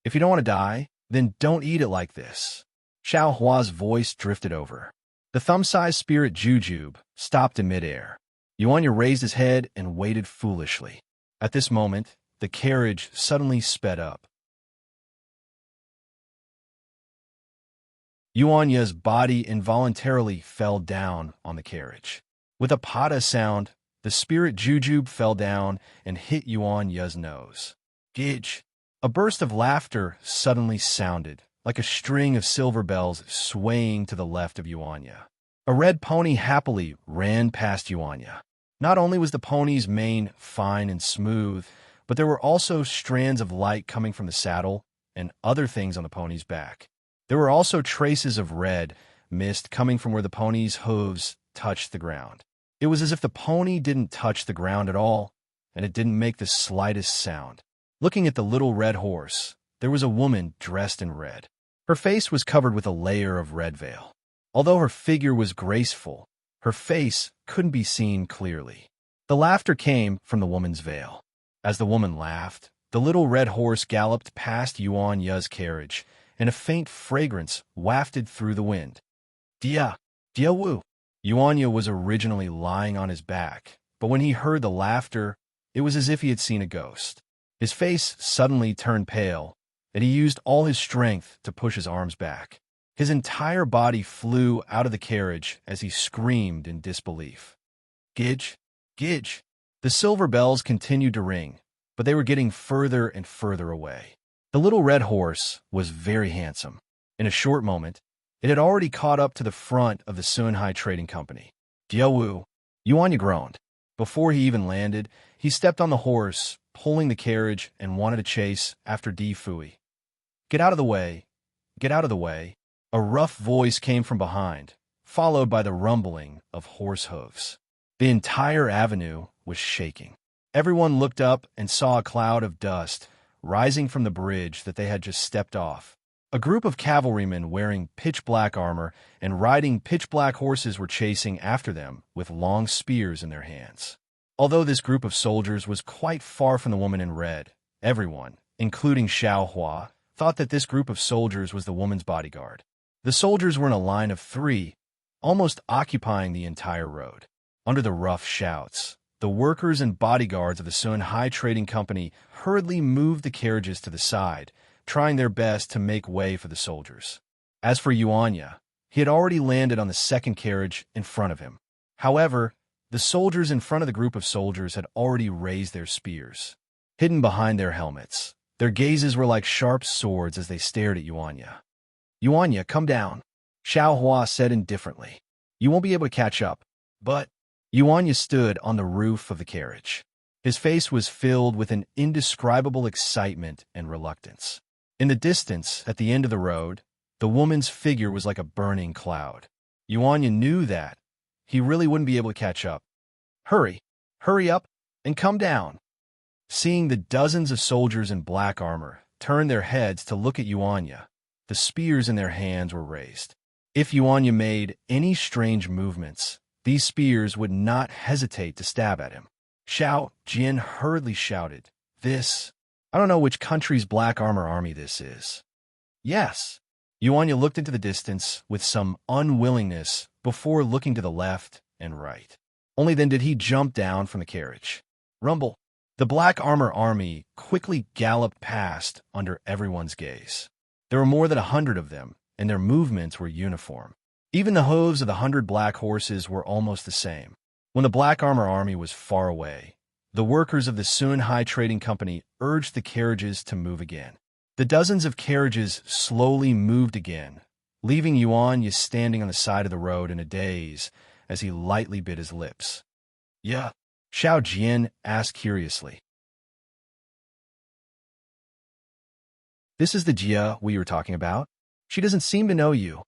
"If you don't want to die, then don't eat it like this." Xiao Hua's voice drifted over. The thumb-sized spirit jujube stopped in midair. Yuanya raised his head and waited foolishly. At this moment, the carriage suddenly sped up. Yuanya's body involuntarily fell down on the carriage. With a pada sound, the spirit jujube fell down and hit Yuanya's nose. "Gidge!" A burst of laughter suddenly sounded, like a string of silver bells swaying to the left of Yuanya. A red pony happily ran past Yuanya. Not only was the pony's mane fine and smooth, but there were also strands of light coming from the saddle and other things on the pony's back. There were also traces of red mist coming from where the pony's hooves touched the ground. It was as if the pony didn't touch the ground at all, and it didn't make the slightest sound. Looking at the little red horse, there was a woman dressed in red. Her face was covered with a layer of red veil. Although her figure was graceful, her face couldn't be seen clearly. The laughter came from the woman's veil. As the woman laughed, the little red horse galloped past Yuanya's carriage, and a faint fragrance wafted through the wind. "Dia Wu." Yuanya was originally lying on his back, but when he heard the laughter, it was as if he had seen a ghost. His face suddenly turned pale, and he used all his strength to push his arms back. His entire body flew out of the carriage as he screamed in disbelief. "Gidge! Gidge!" The silver bells continued to ring, but they were getting further and further away. The little red horse was very handsome. In a short moment, it had already caught up to the front of the Sunhai Trading Company. "Dia Wu!" Yuanya groaned. Before he even landed, he stepped on the horse, pulling the carriage, and wanted to chase after Di Fui. "Get out of the way! Get out of the way!" A rough voice came from behind, followed by the rumbling of horse hooves. The entire avenue was shaking. Everyone looked up and saw a cloud of dust rising from the bridge that they had just stepped off. A group of cavalrymen wearing pitch-black armor and riding pitch-black horses were chasing after them with long spears in their hands. Although this group of soldiers was quite far from the woman in red, everyone, including Xiao Hua, thought that this group of soldiers was the woman's bodyguard. The soldiers were in a line of 3, almost occupying the entire road. Under the rough shouts, the workers and bodyguards of the Sun Hai Trading Company hurriedly moved the carriages to the side, trying their best to make way for the soldiers. As for Yuanya, he had already landed on the second carriage in front of him. However, the soldiers in front of the group of soldiers had already raised their spears, hidden behind their helmets. Their gazes were like sharp swords as they stared at Yuanya. "Yuanya, come down," Xiao Hua said indifferently. "You won't be able to catch up." But Yuanya stood on the roof of the carriage. His face was filled with an indescribable excitement and reluctance. In the distance, at the end of the road, the woman's figure was like a burning cloud. Yuanya knew that he really wouldn't be able to catch up. Hurry up, and come down." Seeing the dozens of soldiers in black armor turn their heads to look at Yuanya, the spears in their hands were raised. If Yuanya made any strange movements, these spears would not hesitate to stab at him. Xiao Jin hurriedly shouted, I don't know which country's black armor army this is." "Yes." Yuanya looked into the distance with some unwillingness before looking to the left and right. Only then did he jump down from the carriage. Rumble. The black armor army quickly galloped past under everyone's gaze. There were more than 100 of them, and their movements were uniform. Even the hooves of the 100 black horses were almost the same. When the black armor army was far away, the workers of the Sun Hai Trading Company urged the carriages to move again. The dozens of carriages slowly moved again, leaving Yuanya standing on the side of the road in a daze as he lightly bit his lips. "Yeah?" Xiao Jian asked curiously. "This is the Jia we were talking about. She doesn't seem to know you."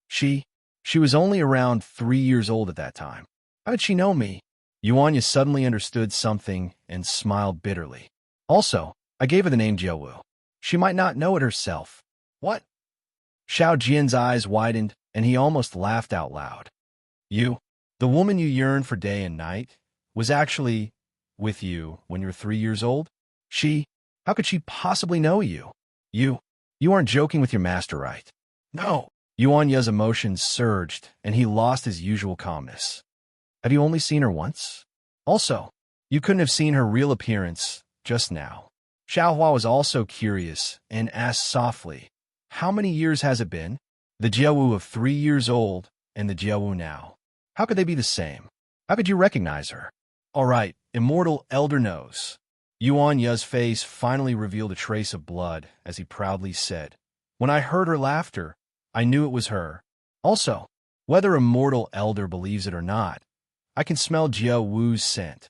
She was only around 3 years old at that time. "How did she know me?" Yuanya suddenly understood something and smiled bitterly. "Also, I gave her the name Jiawu. She might not know it herself." "What?" Xiao Jian's eyes widened, and he almost laughed out loud. The woman you yearned for day and night, was actually with you when you were 3 years old? How could she possibly know you? You aren't joking with your master, right?" "No." Yuanya's emotions surged, and he lost his usual calmness. "Have you only seen her once? Also, you couldn't have seen her real appearance just now." Xiao Hua was also curious and asked softly, "How many years has it been? The Jiawu of 3 years old and the Jiawu now. How could they be the same? How could you recognize her?" "All right, immortal elder knows." Yuanya's face finally revealed a trace of blood as he proudly said, "When I heard her laughter, I knew it was her. Also, whether immortal elder believes it or not, I can smell Jia Wu's scent."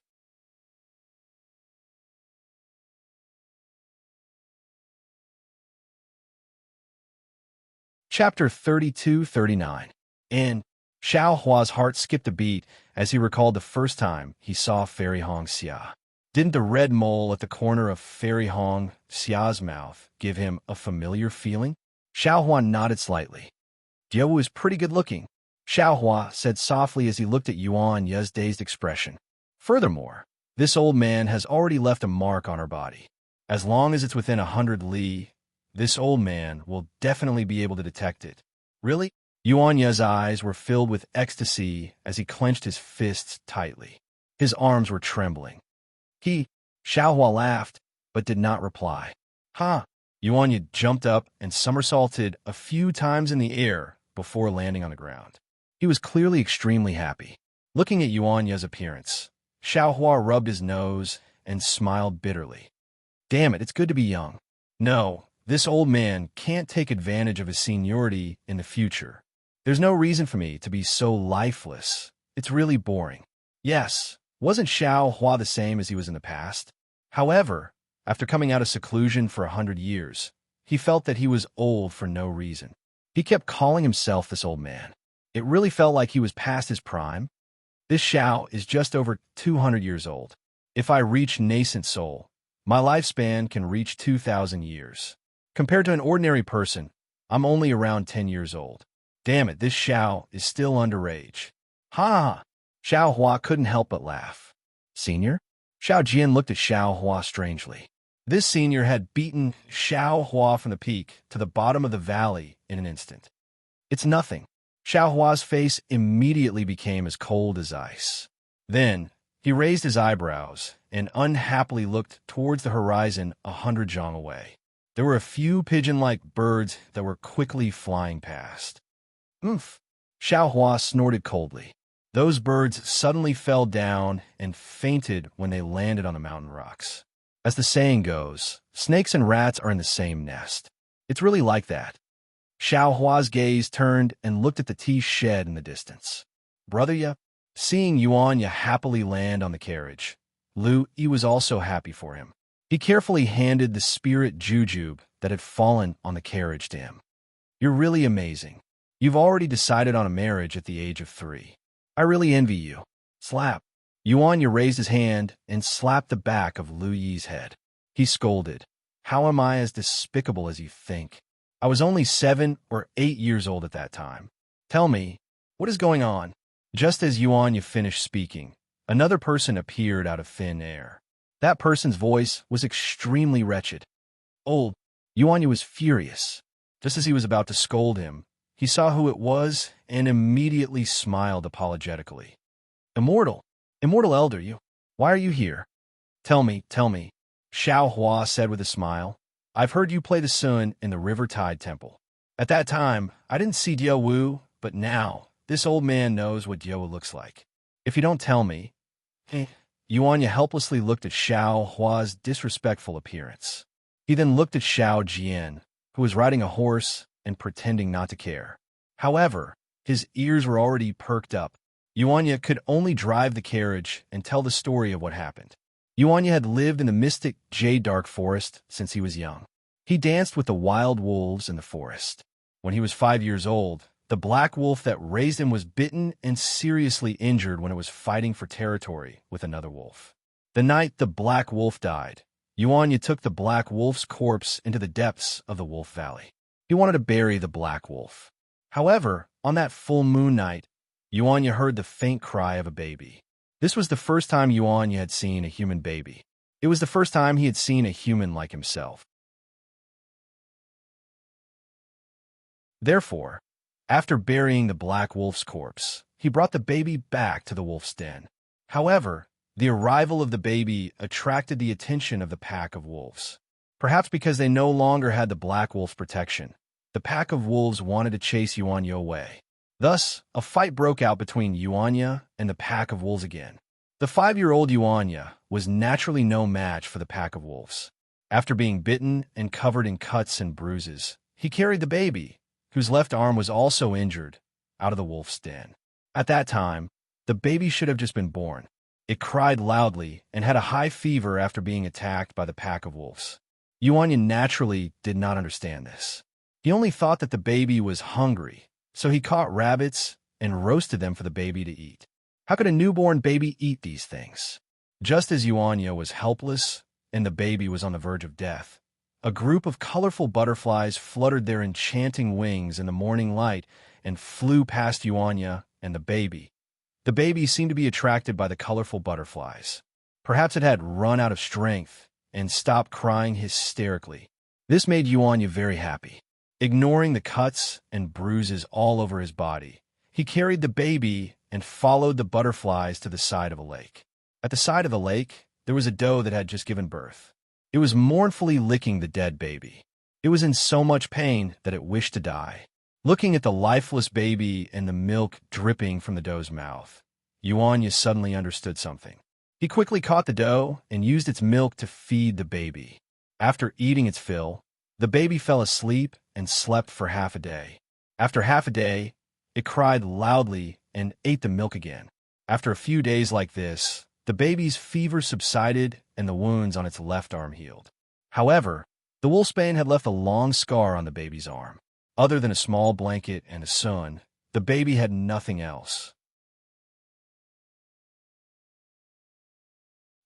Chapter 32-39. In Xiao Hua's heart skipped a beat as he recalled the first time he saw Fairy Hong Xia. Didn't the red mole at the corner of Fairy Hong Xia's mouth give him a familiar feeling? Xiao Hua nodded slightly. "Jiawu is pretty good looking," Xiao Hua said softly as he looked at Yuanya's dazed expression. "Furthermore, this old man has already left a mark on her body. As long as it's within 100 li, this old man will definitely be able to detect it." "Really?" Yuanya's eyes were filled with ecstasy as he clenched his fists tightly. His arms were trembling. Xiao Hua laughed, but did not reply. "Ha!" Yuanya jumped up and somersaulted a few times in the air before landing on the ground. He was clearly extremely happy. Looking at Yuanya's appearance, Xiao Hua rubbed his nose and smiled bitterly. "Damn it, it's good to be young. No, this old man can't take advantage of his seniority in the future. There's no reason for me to be so lifeless. It's really boring." Yes, wasn't Xiao Hua the same as he was in the past? However, after coming out of seclusion for 100 years, he felt that he was old for no reason. He kept calling himself this old man. It really felt like he was past his prime. This Xiao is just over 200 years old. If I reach nascent soul, my lifespan can reach 2,000 years. Compared to an ordinary person, I'm only around 10 years old. Damn it, this Xiao is still underage. Ha! Xiao Hua couldn't help but laugh. "Senior?" Xiao Jian looked at Xiao Hua strangely. This senior had beaten Xiao Hua from the peak to the bottom of the valley in an instant. "It's nothing." Xiao Hua's face immediately became as cold as ice. Then, He raised his eyebrows and unhappily looked towards the horizon 100 jong away. There were a few pigeon-like birds that were quickly flying past. Oomph! Xiao Hua snorted coldly. Those birds suddenly fell down and fainted when they landed on the mountain rocks. As the saying goes, snakes and rats are in the same nest. It's really like that. Xiao Hua's gaze turned and looked at the tea shed in the distance. Brother Ya, seeing Yuan Ya happily land on the carriage, Lu Yi was also happy for him. He carefully handed the spirit jujube that had fallen on the carriage to him. You're really amazing. You've already decided on a marriage at the age of 3. I really envy you. Slap. Yuan Ya raised his hand and slapped the back of Lu Yi's head. He scolded. How am I as despicable as you think? I was only 7 or 8 years old at that time. Tell me, what is going on? Just as Yuan Ya finished speaking, another person appeared out of thin air. That person's voice was extremely wretched. Old. Yuan Ya was furious. Just as he was about to scold him, he saw who it was and immediately smiled apologetically. Immortal Elder, why are you here? Tell me, Xiao Hua said with a smile. I've heard you play the sun in the River Tide Temple. At that time, I didn't see Diao Wu, but now, this old man knows what Diao Wu looks like. If you don't tell me... Yuan Ya helplessly looked at Xiao Hua's disrespectful appearance. He then looked at Xiao Jian, who was riding a horse and pretending not to care. However, his ears were already perked up. Yuan Ya could only drive the carriage and tell the story of what happened. Yuan Ya had lived in the mystic Jade Dark Forest since he was young. He danced with the wild wolves in the forest. When he was 5 years old, the black wolf that raised him was bitten and seriously injured when it was fighting for territory with another wolf. The night the black wolf died, Yuan Ya took the black wolf's corpse into the depths of the Wolf Valley. He wanted to bury the black wolf. However, on that full moon night, Yuan Ya heard the faint cry of a baby. This was the first time Yuan Ya had seen a human baby. It was the first time he had seen a human like himself. Therefore, after burying the black wolf's corpse, he brought the baby back to the wolf's den. However, the arrival of the baby attracted the attention of the pack of wolves. Perhaps because they no longer had the black wolf's protection, the pack of wolves wanted to chase Yuan Ya away. Thus, a fight broke out between Yuan Ya and the pack of wolves again. The 5-year-old Yuan Ya was naturally no match for the pack of wolves. After being bitten and covered in cuts and bruises, he carried the baby, whose left arm was also injured, out of the wolf's den. At that time, the baby should have just been born. It cried loudly and had a high fever after being attacked by the pack of wolves. Yuan Ya naturally did not understand this. He only thought that the baby was hungry, so he caught rabbits and roasted them for the baby to eat. How could a newborn baby eat these things? Just as Yuan Ya was helpless and the baby was on the verge of death, a group of colorful butterflies fluttered their enchanting wings in the morning light and flew past Yuan Ya and the baby. The baby seemed to be attracted by the colorful butterflies. Perhaps it had run out of strength and stopped crying hysterically. This made Yuan Ya very happy. Ignoring the cuts and bruises all over his body, he carried the baby and followed the butterflies to the side of a lake. At the side of the lake, there was a doe that had just given birth. It was mournfully licking the dead baby. It was in so much pain that it wished to die. Looking at the lifeless baby and the milk dripping from the doe's mouth, Yuan Ya suddenly understood something. He quickly caught the doe and used its milk to feed the baby. After eating its fill, the baby fell asleep and slept for half a day. After half a day, it cried loudly and ate the milk again. After a few days like this, the baby's fever subsided and the wounds on its left arm healed. However, the wolfsbane had left a long scar on the baby's arm. Other than a small blanket and a sun, the baby had nothing else.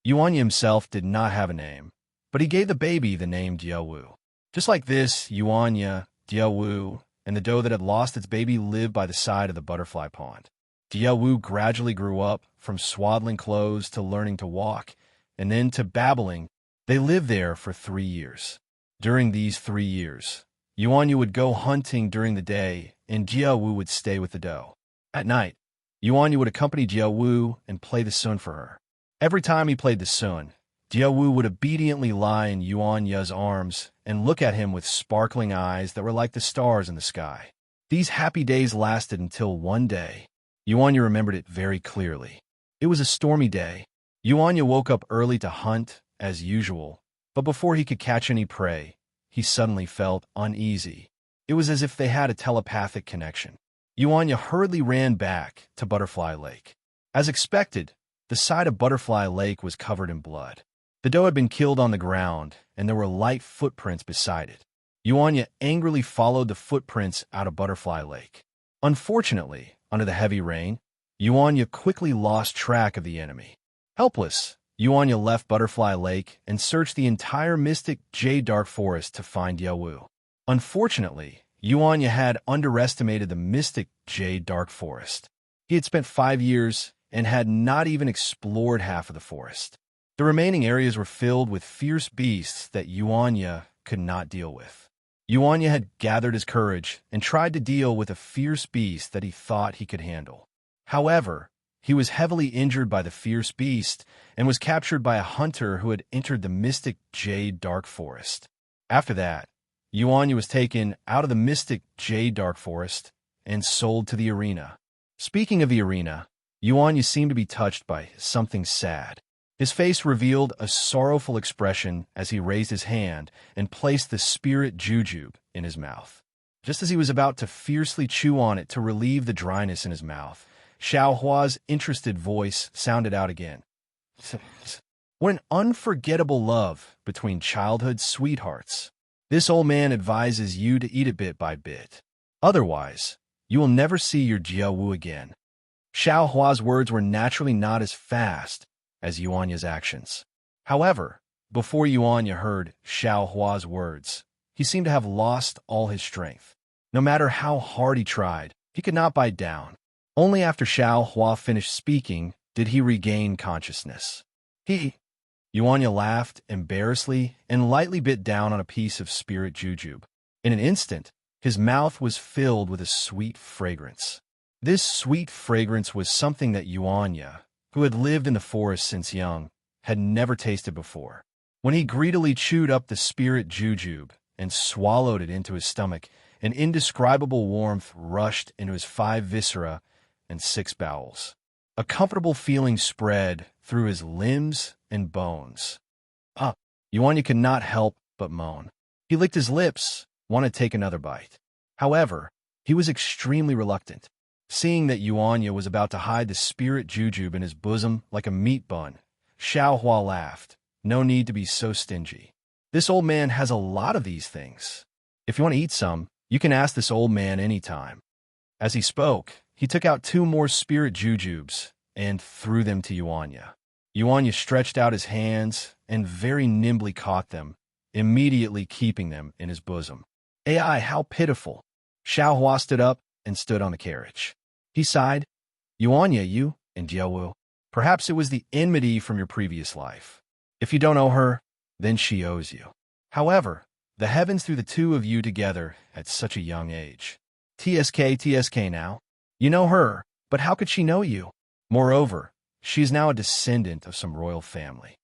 Yuan Ya himself did not have a name, but he gave the baby the name Diao Wu. Just like this, Yuan Ya, Diao Wu, and the doe that had lost its baby lived by the side of the butterfly pond. Diao Wu gradually grew up, from swaddling clothes to learning to walk, and then to babbling. They lived there for 3 years. During these 3 years, Yuan Ya would go hunting during the day, and Diao Wu would stay with the doe. At night, Yuan Ya would accompany Diao Wu and play the sun for her. Every time he played the sun, Diawu would obediently lie in Yuanya's arms and look at him with sparkling eyes that were like the stars in the sky. These happy days lasted until one day. Yuanya remembered it very clearly. It was a stormy day. Yuanya woke up early to hunt, as usual, but before he could catch any prey, he suddenly felt uneasy. It was as if they had a telepathic connection. Yuanya hurriedly ran back to Butterfly Lake. As expected, the side of Butterfly Lake was covered in blood. The doe had been killed on the ground, and there were light footprints beside it. Yuanya angrily followed the footprints out of Butterfly Lake. Unfortunately, under the heavy rain, Yuanya quickly lost track of the enemy. Helpless, Yuanya left Butterfly Lake and searched the entire mystic Jade Dark Forest to find Diawu. Unfortunately, Yuanya had underestimated the mystic Jade Dark Forest. He had spent 5 years and had not even explored half of the forest. The remaining areas were filled with fierce beasts that Yuanya could not deal with. Yuanya had gathered his courage and tried to deal with a fierce beast that he thought he could handle. However, he was heavily injured by the fierce beast and was captured by a hunter who had entered the mystic Jade Dark Forest. After that, Yuanya was taken out of the mystic Jade Dark Forest and sold to the arena. Speaking of the arena, Yuanya seemed to be touched by something sad. His face revealed a sorrowful expression as he raised his hand and placed the spirit jujube in his mouth. Just as he was about to fiercely chew on it to relieve the dryness in his mouth, Xiao Hua's interested voice sounded out again. What an unforgettable love between childhood sweethearts. This old man advises you to eat it bit by bit. Otherwise, you will never see your Jiawu again. Xiao Hua's words were naturally not as fast as Yuanya's actions. However, before Yuanya heard Xiao Hua's words, he seemed to have lost all his strength. No matter how hard he tried, he could not bite down. Only after Xiao Hua finished speaking did he regain consciousness. Yuanya laughed embarrassedly and lightly bit down on a piece of spirit jujube. In an instant, his mouth was filled with a sweet fragrance. This sweet fragrance was something that Yuanya, who had lived in the forest since young, had never tasted before. When he greedily chewed up the spirit jujube and swallowed it into his stomach, an indescribable warmth rushed into his 5 viscera and 6 bowels. A comfortable feeling spread through his limbs and bones. Yuanya could not help but moan. He licked his lips, wanted to take another bite. However, he was extremely reluctant. Seeing that Yuanya was about to hide the spirit jujube in his bosom like a meat bun, Xiao Hua laughed. No need to be so stingy. This old man has a lot of these things. If you want to eat some, you can ask this old man anytime. As he spoke, he took out 2 more spirit jujubes and threw them to Yuanya. Yuanya stretched out his hands and very nimbly caught them, immediately keeping them in his bosom. AI, how pitiful. Xiao Hua stood up and stood on the carriage. He sighed. Yuanya, you and Jiawu. Perhaps it was the enmity from your previous life. If you don't owe her, then she owes you. However, the heavens threw the 2 of you together at such a young age. TSK now. You know her, but how could she know you? Moreover, she is now a descendant of some royal family.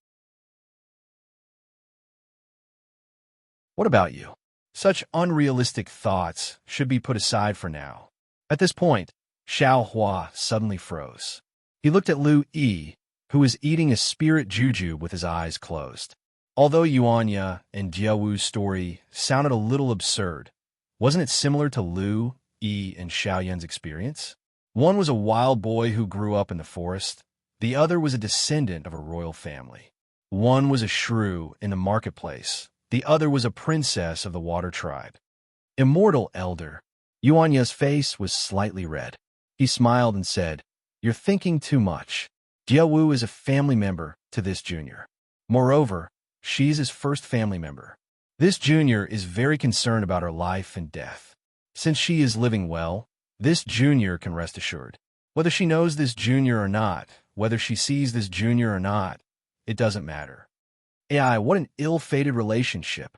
What about you? Such unrealistic thoughts should be put aside for now. At this point, Xiao Hua suddenly froze. He looked at Lu Yi, who was eating a spirit jujube with his eyes closed. Although Yuanya and Jiawu's story sounded a little absurd, wasn't it similar to Lu Yi and Xiaoyan's experience? One was a wild boy who grew up in the forest. The other was a descendant of a royal family. One was a shrew in the marketplace. The other was a princess of the water tribe. Immortal elder. Yuanya's face was slightly red. He smiled and said, "You're thinking too much. Jiawu is a family member to this junior. Moreover, she's his first family member. This junior is very concerned about her life and death. Since she is living well, this junior can rest assured. Whether she knows this junior or not, whether she sees this junior or not, it doesn't matter." AI, what an ill-fated relationship.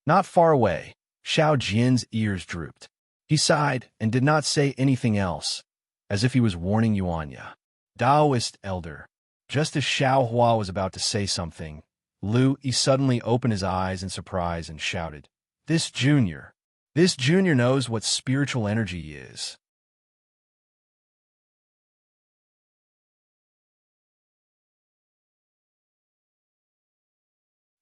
Not far away, Xiao Jian's ears drooped. He sighed and did not say anything else, as if he was warning Yuanya. Taoist elder. Just as Xiao Hua was about to say something, Lu Yi suddenly opened his eyes in surprise and shouted, This junior knows what spiritual energy is.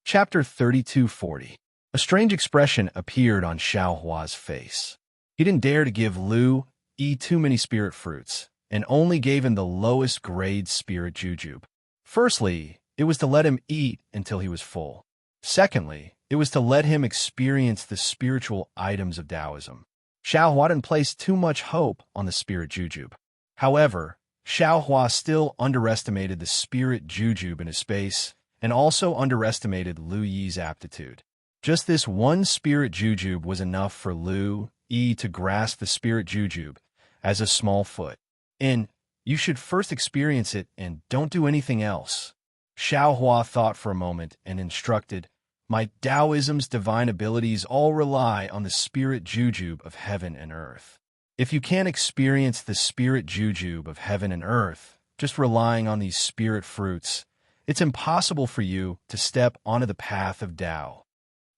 Chapter 3240. A strange expression appeared on Xiao Hua's face. He didn't dare to give Lu Yi too many spirit fruits, and only gave him the lowest grade spirit jujube. Firstly, it was to let him eat until he was full. Secondly, it was to let him experience the spiritual items of Taoism. Xiao Hua didn't place too much hope on the spirit jujube. However, Xiao Hua still underestimated the spirit jujube in his space, and also underestimated Lu Yi's aptitude. Just this one spirit jujube was enough for Lu Yi to grasp the spirit jujube as a small foot. And you should first experience it and don't do anything else. Xiao Hua thought for a moment and instructed, My Taoism's divine abilities all rely on the spirit jujube of heaven and earth. If you can't experience the spirit jujube of heaven and earth, just relying on these spirit fruits, it's impossible for you to step onto the path of Tao.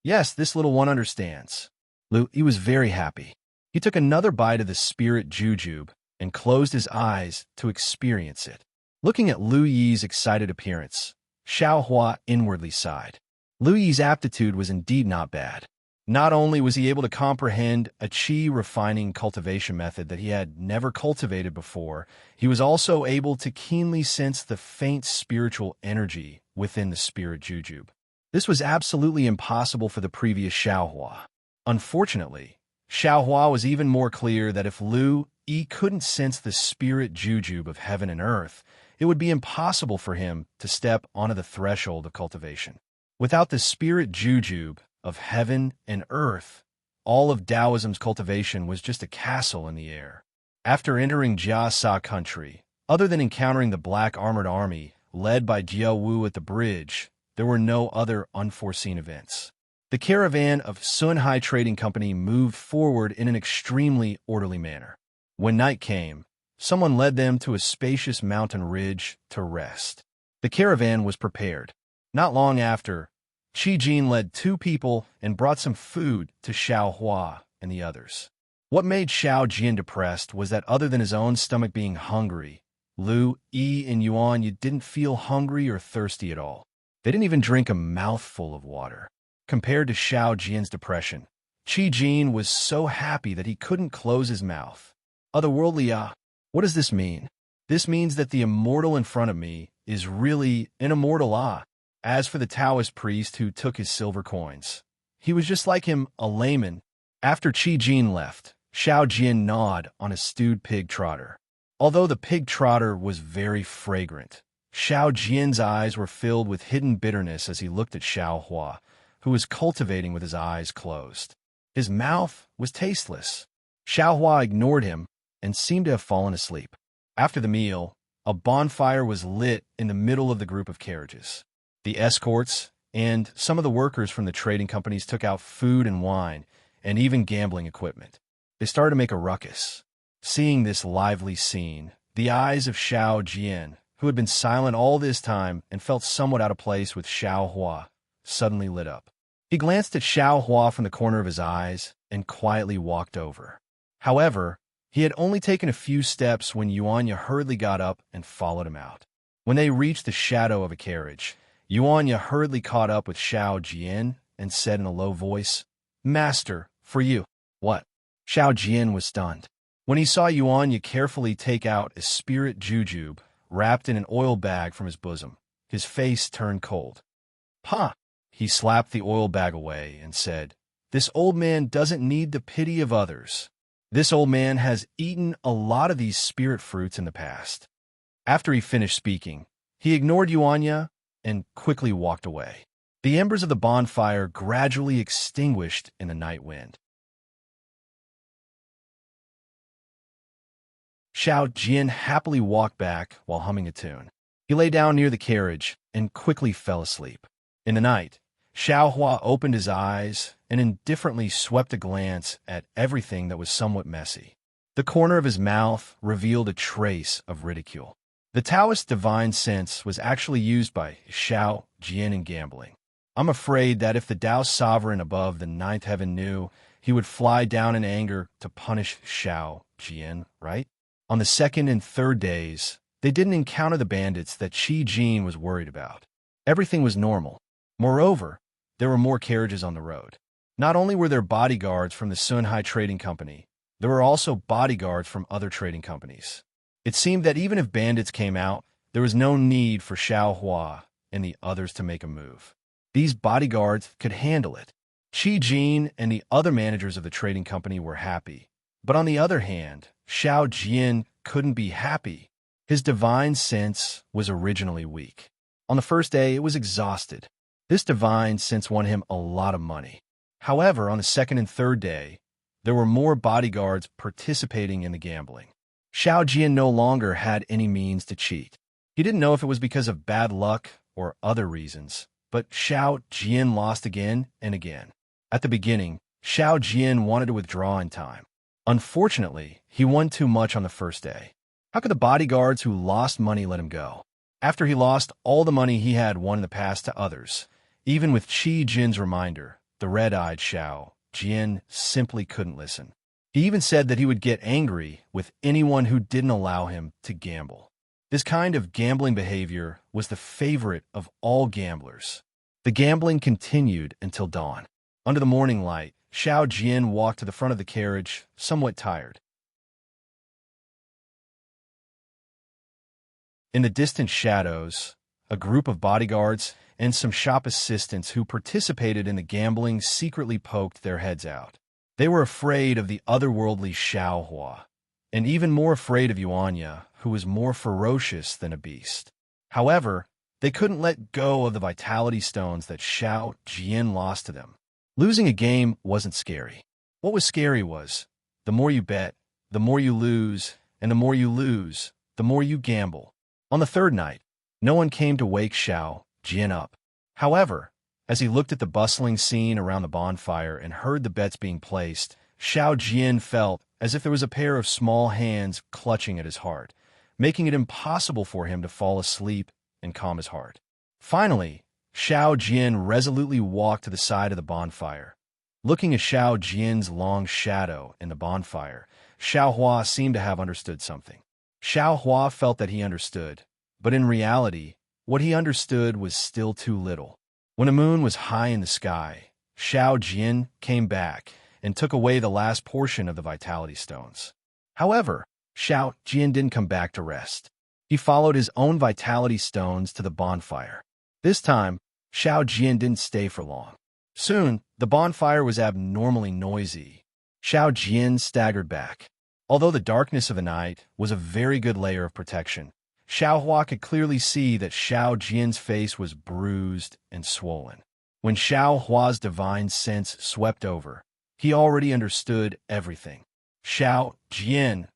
Yes, this little one understands. Lu Yi was very happy. He took another bite of the spirit jujube and closed his eyes to experience it. Looking at Lu Yi's excited appearance, Xiao Hua inwardly sighed. Lu Yi's aptitude was indeed not bad. Not only was he able to comprehend a qi refining cultivation method that he had never cultivated before, he was also able to keenly sense the faint spiritual energy within the spirit jujube. This was absolutely impossible for the previous Xiao Hua. Unfortunately, Xiao Hua was even more clear that if Lu Yi couldn't sense the spirit jujube of heaven and earth, it would be impossible for him to step onto the threshold of cultivation. Without the spirit jujube of heaven and earth, all of Taoism's cultivation was just a castle in the air. After entering Jia Sa country, other than encountering the Black Armored Army led by Jia Wu at the bridge, there were no other unforeseen events. The caravan of Sunhai Trading Company moved forward in an extremely orderly manner. When night came, someone led them to a spacious mountain ridge to rest. The caravan was prepared. Not long after, Qi Jin led 2 people and brought some food to Xiao Hua and the others. What made Xiao Jian depressed was that other than his own stomach being hungry, Lu Yi and Yuan didn't feel hungry or thirsty at all. They didn't even drink a mouthful of water. Compared to Xiao Jian's depression, Qi Jin was so happy that he couldn't close his mouth. Otherworldly, what does this mean? This means that the immortal in front of me is really an immortal. As for the Taoist priest who took his silver coins, he was just like him, a layman. After Qi Jin left, Xiao Jian gnawed on a stewed pig trotter. Although the pig trotter was very fragrant, Xiao Jian's eyes were filled with hidden bitterness as he looked at Xiao Hua, who was cultivating with his eyes closed. His mouth was tasteless. Xiao Hua ignored him and seemed to have fallen asleep. After the meal, a bonfire was lit in the middle of the group of carriages. The escorts and some of the workers from the trading companies took out food and wine and even gambling equipment. They started to make a ruckus. Seeing this lively scene, the eyes of Xiao Jian, who had been silent all this time and felt somewhat out of place with Xiao Hua, suddenly lit up. He glanced at Xiao Hua from the corner of his eyes and quietly walked over. However, he had only taken a few steps when Yuanya hurriedly got up and followed him out. When they reached the shadow of a carriage, Yuanya hurriedly caught up with Xiao Jian and said in a low voice, Master, for you. What? Xiao Jian was stunned. When he saw Yuanya carefully take out a spirit jujube wrapped in an oil bag from his bosom, his face turned cold. Ha! He slapped the oil bag away and said, This old man doesn't need the pity of others. This old man has eaten a lot of these spirit fruits in the past. After he finished speaking, he ignored Yuanya and quickly walked away. The embers of the bonfire gradually extinguished in the night wind. Xiao Jian happily walked back while humming a tune. He lay down near the carriage and quickly fell asleep. In the night, Xiao Hua opened his eyes and indifferently swept a glance at everything that was somewhat messy. The corner of his mouth revealed a trace of ridicule. The Taoist divine sense was actually used by Xiao Jian in gambling. I'm afraid that if the Tao sovereign above the ninth heaven knew, he would fly down in anger to punish Xiao Jian, right? On the second and third days, they didn't encounter the bandits that Qi Jin was worried about. Everything was normal. Moreover, there were more carriages on the road. Not only were there bodyguards from the Sunhai Trading Company, there were also bodyguards from other trading companies. It seemed that even if bandits came out, there was no need for Xiao Hua and the others to make a move. These bodyguards could handle it. Qi Jin and the other managers of the trading company were happy. But on the other hand, Xiao Jian couldn't be happy. His divine sense was originally weak. On the first day, it was exhausted. This divine sense won him a lot of money. However, on the second and third day, there were more bodyguards participating in the gambling. Xiao Jian no longer had any means to cheat. He didn't know if it was because of bad luck or other reasons, but Xiao Jian lost again and again. At the beginning, Xiao Jian wanted to withdraw in time. Unfortunately, he won too much on the first day. How could the bodyguards who lost money let him go? After he lost all the money he had won in the past to others, even with Qi Jin's reminder, the red-eyed Xiao Jian simply couldn't listen. He even said that he would get angry with anyone who didn't allow him to gamble. This kind of gambling behavior was the favorite of all gamblers. The gambling continued until dawn. Under the morning light, Xiao Jian walked to the front of the carriage, somewhat tired. In the distant shadows, a group of bodyguards and some shop assistants who participated in the gambling secretly poked their heads out. They were afraid of the otherworldly Xiao Hua, and even more afraid of Yuanya, who was more ferocious than a beast. However, they couldn't let go of the vitality stones that Xiao Jian lost to them. Losing a game wasn't scary. What was scary was, the more you bet, the more you lose, and the more you lose, the more you gamble. On the third night, no one came to wake Xiao Jian up. However, as he looked at the bustling scene around the bonfire and heard the bets being placed, Xiao Jian felt as if there was a pair of small hands clutching at his heart, making it impossible for him to fall asleep and calm his heart. Finally, Xiao Jian resolutely walked to the side of the bonfire. Looking at Xiao Jian's long shadow in the bonfire, Xiao Hua seemed to have understood something. Xiao Hua felt that he understood, but in reality, what he understood was still too little. When the moon was high in the sky, Xiao Jian came back and took away the last portion of the vitality stones. However, Xiao Jian didn't come back to rest. He followed his own vitality stones to the bonfire. This time, Xiao Jian didn't stay for long. Soon, the bonfire was abnormally noisy. Xiao Jian staggered back. Although the darkness of the night was a very good layer of protection, Xiao Hua could clearly see that Xiao Jian's face was bruised and swollen. When Xiao Hua's divine sense swept over, he already understood everything. Xiao Jian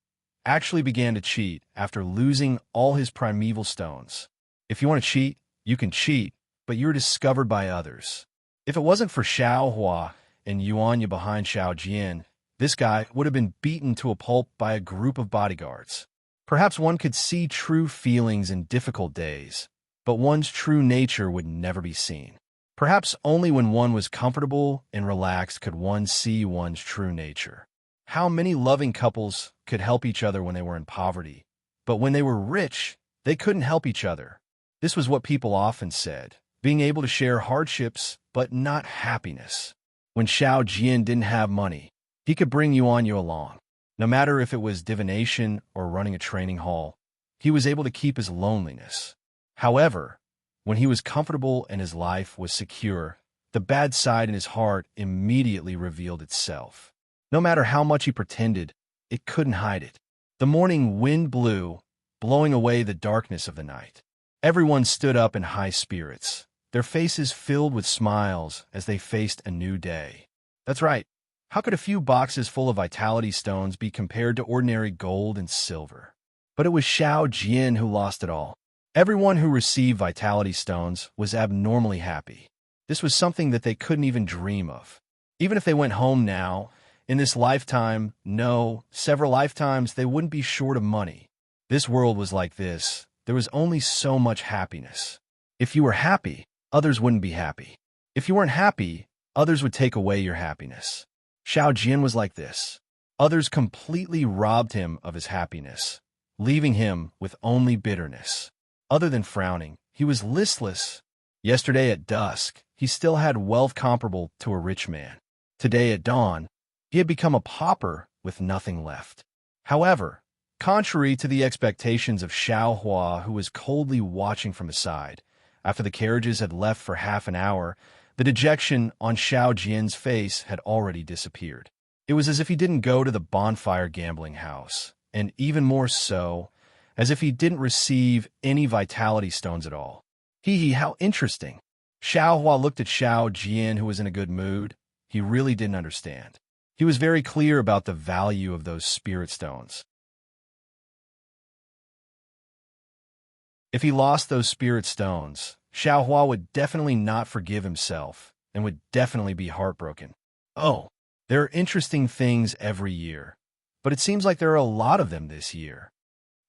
actually began to cheat after losing all his primeval stones. If you want to cheat, you can cheat, but you're discovered by others. If it wasn't for Xiao Hua and Yuanya behind Xiao Jian, this guy would have been beaten to a pulp by a group of bodyguards. Perhaps one could see true feelings in difficult days, but one's true nature would never be seen. Perhaps only when one was comfortable and relaxed could one see one's true nature. How many loving couples could help each other when they were in poverty, but when they were rich, they couldn't help each other. This was what people often said, being able to share hardships, but not happiness. When Xiao Jian didn't have money, he could bring Yuanya along. No matter if it was divination or running a training hall, he was able to keep his loneliness. However, when he was comfortable and his life was secure, the bad side in his heart immediately revealed itself. No matter how much he pretended, it couldn't hide it. The morning wind blew, blowing away the darkness of the night. Everyone stood up in high spirits, their faces filled with smiles as they faced a new day. That's right. How could a few boxes full of vitality stones be compared to ordinary gold and silver? But it was Xiao Jian who lost it all. Everyone who received vitality stones was abnormally happy. This was something that they couldn't even dream of. Even if they went home now, in this lifetime, no, several lifetimes, they wouldn't be short of money. This world was like this, there was only so much happiness. If you were happy, others wouldn't be happy. If you weren't happy, others would take away your happiness. Xiao Jian was like this. Others completely robbed him of his happiness, leaving him with only bitterness. Other than frowning, he was listless. Yesterday at dusk, he still had wealth comparable to a rich man. Today at dawn, he had become a pauper with nothing left. However, contrary to the expectations of Xiao Hua, who was coldly watching from aside, after the carriages had left for half an hour, the dejection on Xiao Jian's face had already disappeared. It was as if he didn't go to the bonfire gambling house, and even more so, as if he didn't receive any vitality stones at all. Hee, how interesting. Xiao Hua looked at Xiao Jian, who was in a good mood. He really didn't understand. He was very clear about the value of those spirit stones. If he lost those spirit stones, Xiao Hua would definitely not forgive himself and would definitely be heartbroken. Oh, there are interesting things every year, but it seems like there are a lot of them this year.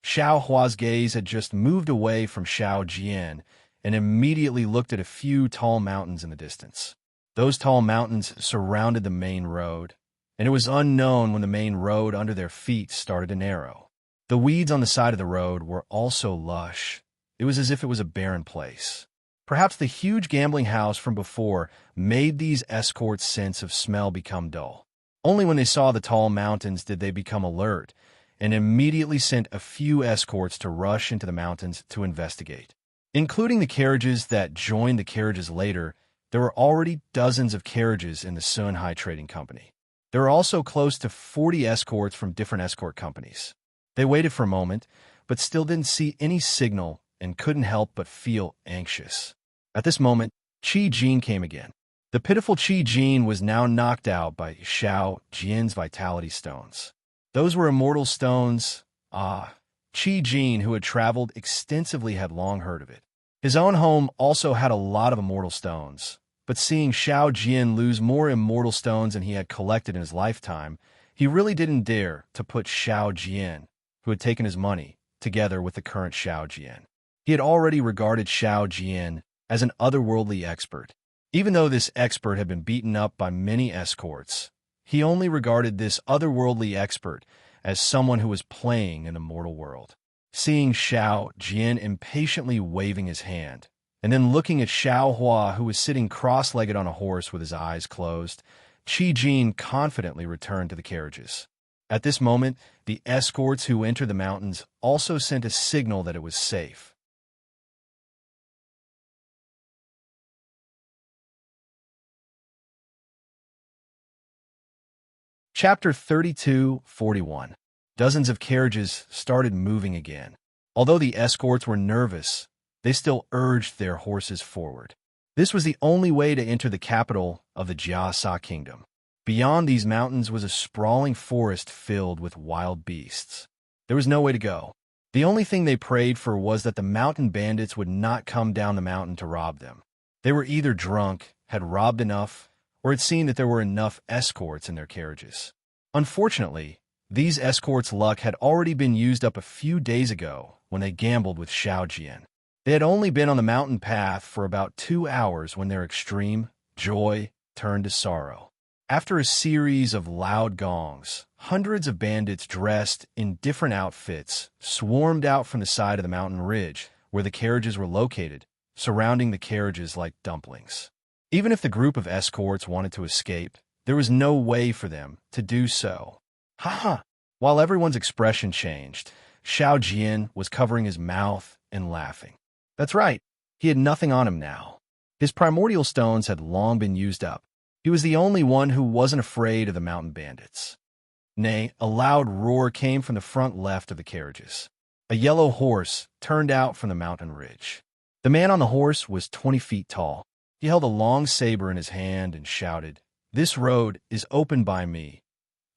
Xiao Hua's gaze had just moved away from Xiao Jian and immediately looked at a few tall mountains in the distance. Those tall mountains surrounded the main road, and it was unknown when the main road under their feet started to narrow. The weeds on the side of the road were also lush. It was as if it was a barren place. Perhaps the huge gambling house from before made these escorts' sense of smell become dull. Only when they saw the tall mountains did they become alert, and immediately sent a few escorts to rush into the mountains to investigate. Including the carriages that joined the carriages later, there were already dozens of carriages in the Sunhai Trading Company. There were also close to 40 escorts from different escort companies. They waited for a moment, but still didn't see any signal and couldn't help but feel anxious. At this moment, Qi Jin came again. The pitiful Qi Jin was now knocked out by Xiao Jian's vitality stones. Those were immortal stones. Qi Jin, who had traveled extensively, had long heard of it. His own home also had a lot of immortal stones, but seeing Xiao Jian lose more immortal stones than he had collected in his lifetime, he really didn't dare to put Xiao Jian, who had taken his money, together with the current Xiao Jian. He had already regarded Xiao Jian as an otherworldly expert. Even though this expert had been beaten up by many escorts, he only regarded this otherworldly expert as someone who was playing in the mortal world. Seeing Xiao Jian impatiently waving his hand, and then looking at Xiao Hua, who was sitting cross-legged on a horse with his eyes closed, Qi Jin confidently returned to the carriages. At this moment, the escorts who entered the mountains also sent a signal that it was safe. Chapter 32:41. Dozens of carriages started moving again. Although the escorts were nervous, they still urged their horses forward. This was the only way to enter the capital of the Jiasa Kingdom. Beyond these mountains was a sprawling forest filled with wild beasts. There was no way to go. The only thing they prayed for was that the mountain bandits would not come down the mountain to rob them. They were either drunk, had robbed enough, or had seen that there were enough escorts in their carriages. Unfortunately, these escorts' luck had already been used up a few days ago when they gambled with Xiao Jian. They had only been on the mountain path for about 2 hours when their extreme joy turned to sorrow. After a series of loud gongs, hundreds of bandits dressed in different outfits swarmed out from the side of the mountain ridge where the carriages were located, surrounding the carriages like dumplings. Even if the group of escorts wanted to escape, there was no way for them to do so. Ha! While everyone's expression changed, Xiao Jian was covering his mouth and laughing. That's right, he had nothing on him now. His primordial stones had long been used up. He was the only one who wasn't afraid of the mountain bandits. Nay, a loud roar came from the front left of the carriages. A yellow horse turned out from the mountain ridge. The man on the horse was 20 feet tall. He held a long saber in his hand and shouted, "This road is opened by me."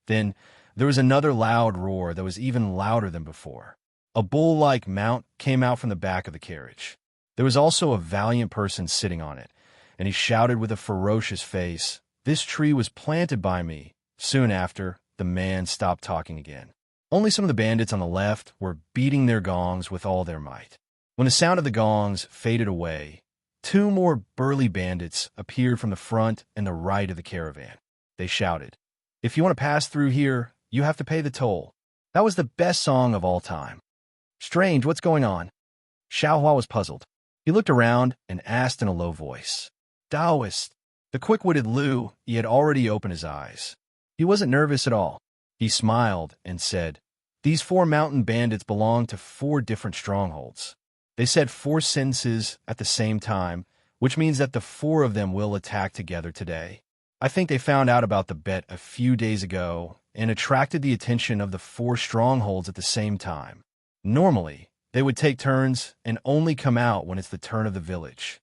Then there was another loud roar that was even louder than before. A bull-like mount came out from the back of the carriage. There was also a valiant person sitting on it, and he shouted with a ferocious face, "This tree was planted by me." Soon after, the man stopped talking again. Only some of the bandits on the left were beating their gongs with all their might. When the sound of the gongs faded away, two more burly bandits appeared from the front and the right of the caravan. They shouted, "If you want to pass through here, you have to pay the toll." That was the best song of all time. "Strange, what's going on?" Xiaohua was puzzled. He looked around and asked in a low voice, "Taoist." The quick-witted Lu, he had already opened his eyes. He wasn't nervous at all. He smiled and said, "These 4 mountain bandits belong to 4 different strongholds." They said 4 sentences at the same time, which means that the 4 of them will attack together today. I think they found out about the bet a few days ago and attracted the attention of the 4 strongholds at the same time. Normally, they would take turns and only come out when it's the turn of the village.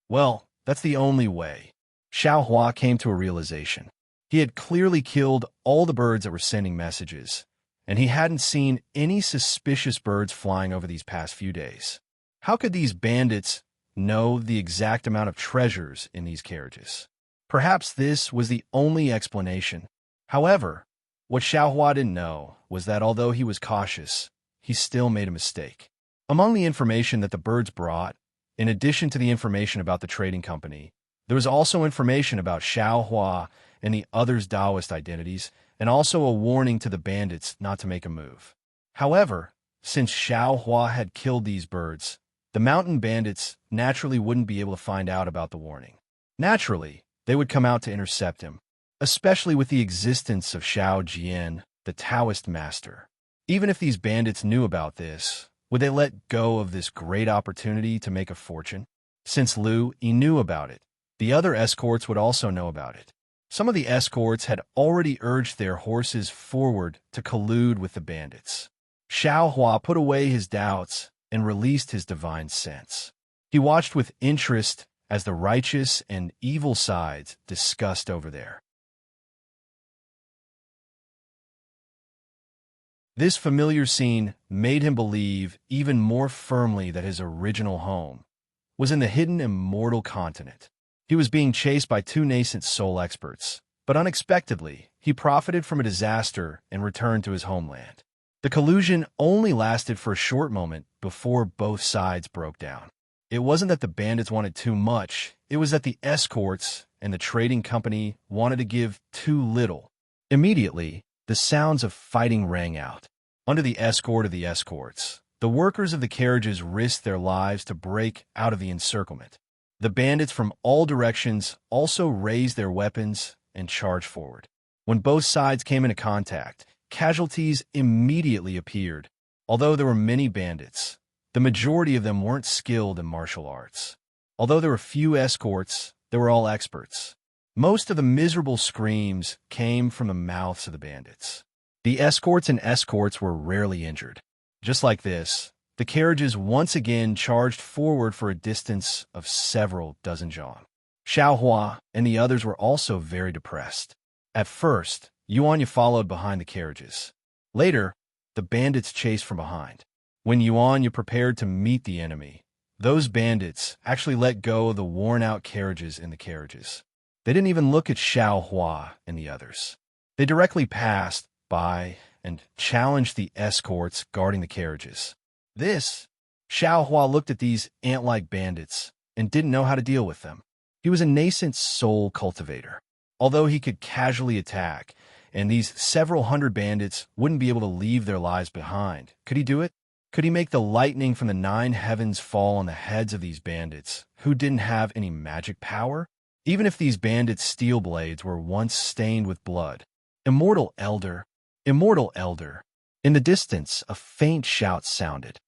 Well, that's the only way. Xiaohua came to a realization. He had clearly killed all the birds that were sending messages, and he hadn't seen any suspicious birds flying over these past few days. How could these bandits know the exact amount of treasures in these carriages? Perhaps this was the only explanation. However, what Xiaohua didn't know was that although he was cautious, he still made a mistake. Among the information that the birds brought, in addition to the information about the trading company, there was also information about Xiaohua and the others' Taoist identities, and also a warning to the bandits not to make a move. However, since Xiaohua had killed these birds, the mountain bandits naturally wouldn't be able to find out about the warning. Naturally, they would come out to intercept him, especially with the existence of Xiao Jian, the Taoist master. Even if these bandits knew about this, would they let go of this great opportunity to make a fortune? Since Lu, he knew about it, the other escorts would also know about it. Some of the escorts had already urged their horses forward to collude with the bandits. Xiaohua put away his doubts and released his divine sense. He watched with interest as the righteous and evil sides discussed over there. This familiar scene made him believe even more firmly that his original home was in the hidden immortal continent. He was being chased by 2 nascent soul experts, but unexpectedly, he profited from a disaster and returned to his homeland. The collusion only lasted for a short moment before both sides broke down. It wasn't that the bandits wanted too much, it was that the escorts and the trading company wanted to give too little. Immediately, the sounds of fighting rang out. Under the escort of the escorts, the workers of the carriages risked their lives to break out of the encirclement. The bandits from all directions also raised their weapons and charged forward. When both sides came into contact, casualties immediately appeared. Although there were many bandits, the majority of them weren't skilled in martial arts. Although there were few escorts, they were all experts. Most of the miserable screams came from the mouths of the bandits. The escorts and escorts were rarely injured. Just like this, the carriages once again charged forward for a distance of several dozen zhang. Xiaohua and the others were also very depressed. At first, Yuanya followed behind the carriages. Later, the bandits chased from behind. When Yuanya prepared to meet the enemy, those bandits actually let go of the worn-out carriages in the carriages. They didn't even look at Xiaohua and the others. They directly passed by and challenged the escorts guarding the carriages. Xiaohua looked at these ant-like bandits and didn't know how to deal with them. He was a nascent soul cultivator. Although he could casually attack, and these several hundred bandits wouldn't be able to leave their lives behind, could he do it? Could he make the lightning from the 9 heavens fall on the heads of these bandits who didn't have any magic power? Even if these bandits' steel blades were once stained with blood. Immortal Elder! Immortal Elder! In the distance, a faint shout sounded.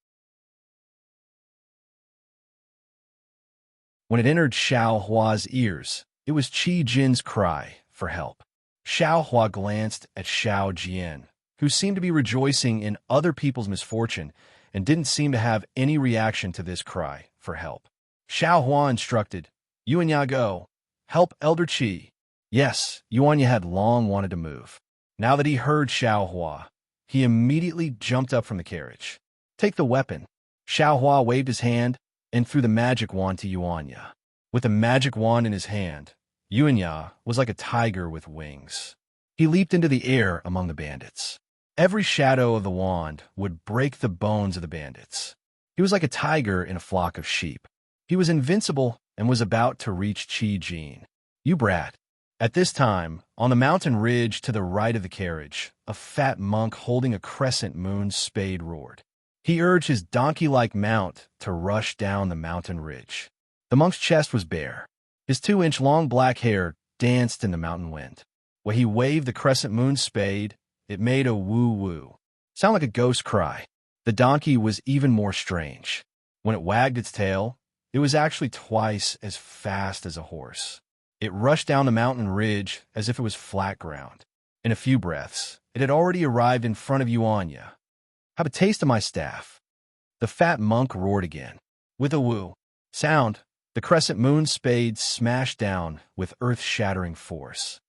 When it entered Xiaohua's ears, it was Qi Jin's cry for help. Xiaohua glanced at Xiao Jian, who seemed to be rejoicing in other people's misfortune and didn't seem to have any reaction to this cry for help. Xiaohua instructed, "Yuanya, go. Help Elder Qi." Yes, Yuanya had long wanted to move. Now that he heard Xiaohua, he immediately jumped up from the carriage. "Take the weapon." Xiaohua waved his hand and threw the magic wand to Yuanya. With the magic wand in his hand, Yuanya was like a tiger with wings. He leaped into the air among the bandits. Every shadow of the wand would break the bones of the bandits. He was like a tiger in a flock of sheep. He was invincible and was about to reach Chi-Jin. You brat. At this time, on the mountain ridge to the right of the carriage, a fat monk holding a crescent moon spade roared. He urged his donkey-like mount to rush down the mountain ridge. The monk's chest was bare. His 2-inch long black hair danced in the mountain wind. When he waved the crescent moon spade, it made a woo-woo. Sound like a ghost cry. The donkey was even more strange. When it wagged its tail, it was actually twice as fast as a horse. It rushed down the mountain ridge as if it was flat ground. In a few breaths, it had already arrived in front of Yuanya. Have a taste of my staff. The fat monk roared again. With a woo sound, the crescent moon spade smashed down with earth-shattering force.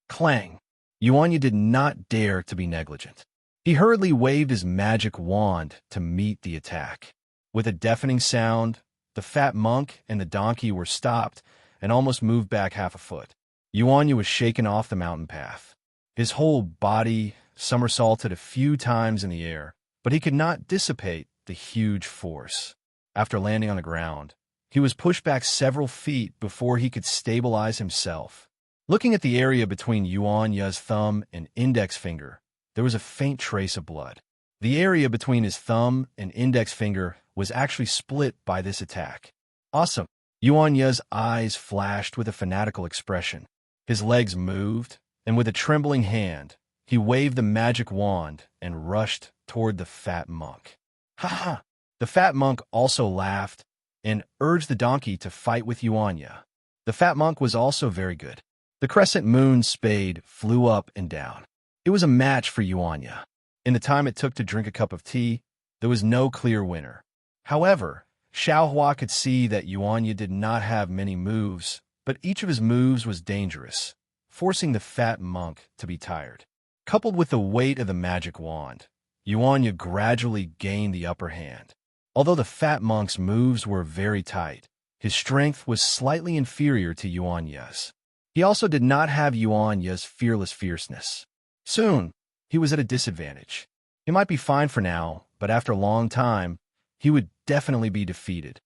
Clang! Yuanya did not dare to be negligent. He hurriedly waved his magic wand to meet the attack. With a deafening sound, the fat monk and the donkey were stopped and almost moved back half a foot. Yuanya was shaken off the mountain path. His whole body somersaulted a few times in the air, but he could not dissipate the huge force. After landing on the ground, he was pushed back several feet before he could stabilize himself. Looking at the area between Yuanya's thumb and index finger, there was a faint trace of blood. The area between his thumb and index finger was actually split by this attack. Awesome! Yuanya's eyes flashed with a fanatical expression. His legs moved, and with a trembling hand, he waved the magic wand and rushed toward the fat monk. Ha ha! The fat monk also laughed and urged the donkey to fight with Yuanya. The fat monk was also very good. The crescent moon spade flew up and down. It was a match for Yuanya. In the time it took to drink a cup of tea, there was no clear winner. However, Xiaohua could see that Yuanya did not have many moves, but each of his moves was dangerous, forcing the fat monk to be tired. Coupled with the weight of the magic wand, Yuanya gradually gained the upper hand. Although the fat monk's moves were very tight, his strength was slightly inferior to Yuanya's. He also did not have Yuanya's fearless fierceness. Soon, he was at a disadvantage. He might be fine for now, but after a long time, he would definitely be defeated.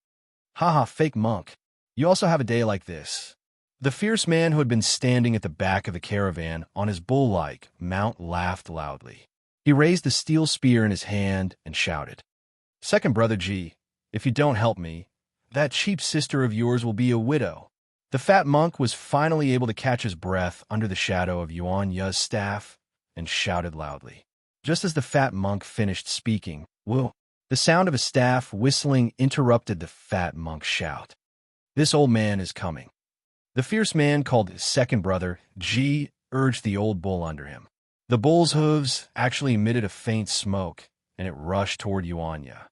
Haha, fake monk. You also have a day like this. The fierce man who had been standing at the back of the caravan on his bull-like mount laughed loudly. He raised the steel spear in his hand and shouted, "Second brother G, if you don't help me, that cheap sister of yours will be a widow." The fat monk was finally able to catch his breath under the shadow of Yuanya's staff and shouted loudly. Just as the fat monk finished speaking, whoa! The sound of a staff whistling interrupted the fat monk's shout. This old man is coming. The fierce man called his second brother G urged the old bull under him. The bull's hooves actually emitted a faint smoke, and it rushed toward Yuanya.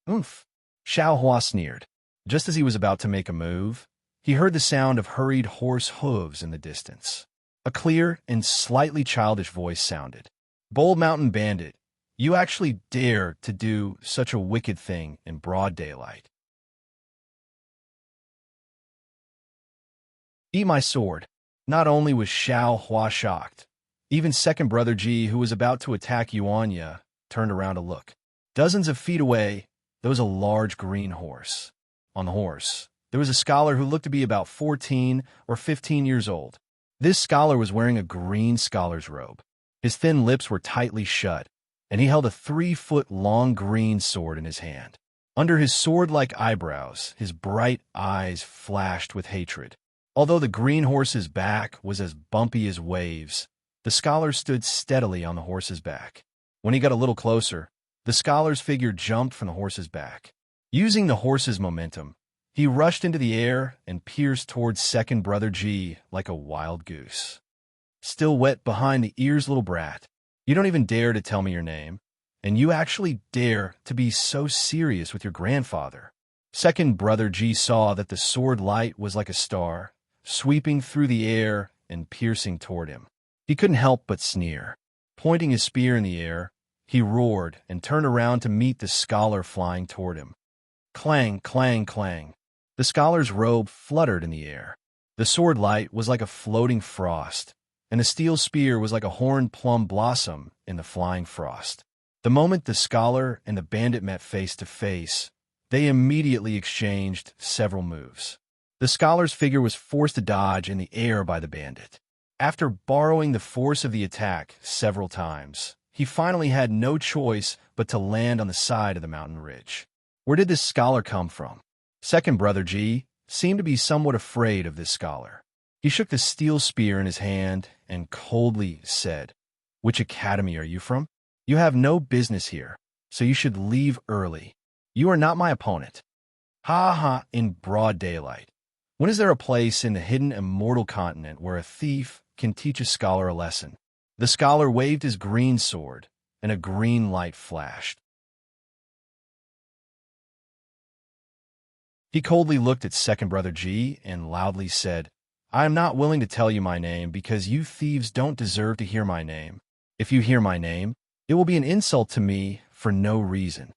Oomph! Xiaohua sneered. Just as he was about to make a move, he heard the sound of hurried horse hooves in the distance. A clear and slightly childish voice sounded. Bold Mountain Bandit, you actually dare to do such a wicked thing in broad daylight. Eat my sword. Not only was Xiaohua shocked, even second brother Ji, who was about to attack Yuanya, turned around to look. Dozens of feet away, there was a large green horse. On the horse, there was a scholar who looked to be about 14 or 15 years old. This scholar was wearing a green scholar's robe. His thin lips were tightly shut, and he held a 3-foot-long green sword in his hand. Under his sword-like eyebrows, his bright eyes flashed with hatred. Although the green horse's back was as bumpy as waves, the scholar stood steadily on the horse's back. When he got a little closer, the scholar's figure jumped from the horse's back. Using the horse's momentum, he rushed into the air and pierced towards second brother G like a wild goose. Still wet behind the ears, little brat. You don't even dare to tell me your name, and you actually dare to be so serious with your grandfather. Second brother G saw that the sword light was like a star, sweeping through the air and piercing toward him. He couldn't help but sneer. Pointing his spear in the air, he roared and turned around to meet the scholar flying toward him. Clang, clang, clang. The scholar's robe fluttered in the air. The sword light was like a floating frost, and the steel spear was like a horned plum blossom in the flying frost. The moment the scholar and the bandit met face to face, They immediately exchanged several moves. The scholar's figure was forced to dodge in the air by the bandit. After borrowing the force of the attack several times, he finally had no choice but to land on the side of the mountain ridge. Where did this scholar come from? Second brother G seemed to be somewhat afraid of this scholar. He shook the steel spear in his hand and coldly said, "Which academy are you from? You have no business here, so you should leave early. You are not my opponent." Ha ha, in broad daylight. When is there a place in the hidden immortal continent where a thief can teach a scholar a lesson? The scholar waved his green sword, and a green light flashed. He coldly looked at second brother G and loudly said, "I am not willing to tell you my name because you thieves don't deserve to hear my name. If you hear my name, it will be an insult to me for no reason."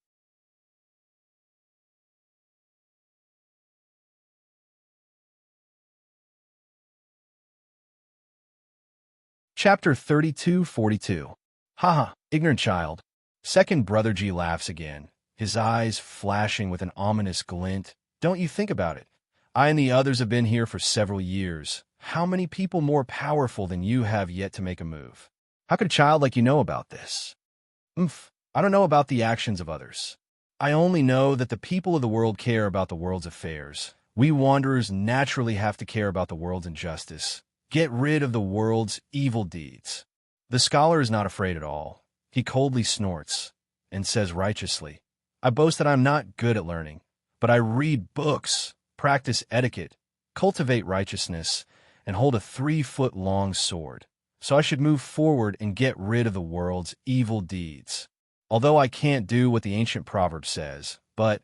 Chapter 32:42. Haha, ignorant child. Second brother G laughs again, his eyes flashing with an ominous glint. Don't you think about it. I and the others have been here for several years. How many people more powerful than you have yet to make a move? How could a child like you know about this? I don't know about the actions of others. I only know that the people of the world care about the world's affairs. We wanderers naturally have to care about the world's injustice. Get rid of the world's evil deeds. The scholar is not afraid at all. He coldly snorts and says righteously, "I boast that I'm not good at learning, but I read books, practice etiquette, cultivate righteousness, and hold a 3-foot-long sword. So I should move forward and get rid of the world's evil deeds. Although I can't do what the ancient proverb says, but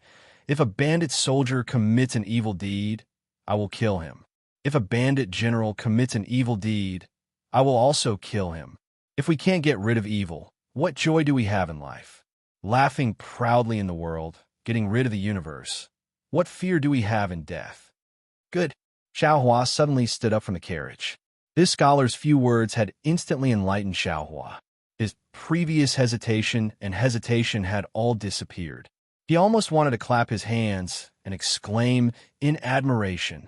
if a bandit soldier commits an evil deed, I will kill him. If a bandit general commits an evil deed, I will also kill him. If we can't get rid of evil, what joy do we have in life? Laughing proudly in the world, getting rid of the universe. What fear do we have in death?" Good. Xiaohua suddenly stood up from the carriage. This scholar's few words had instantly enlightened Xiaohua. His previous hesitation had all disappeared. He almost wanted to clap his hands and exclaim in admiration,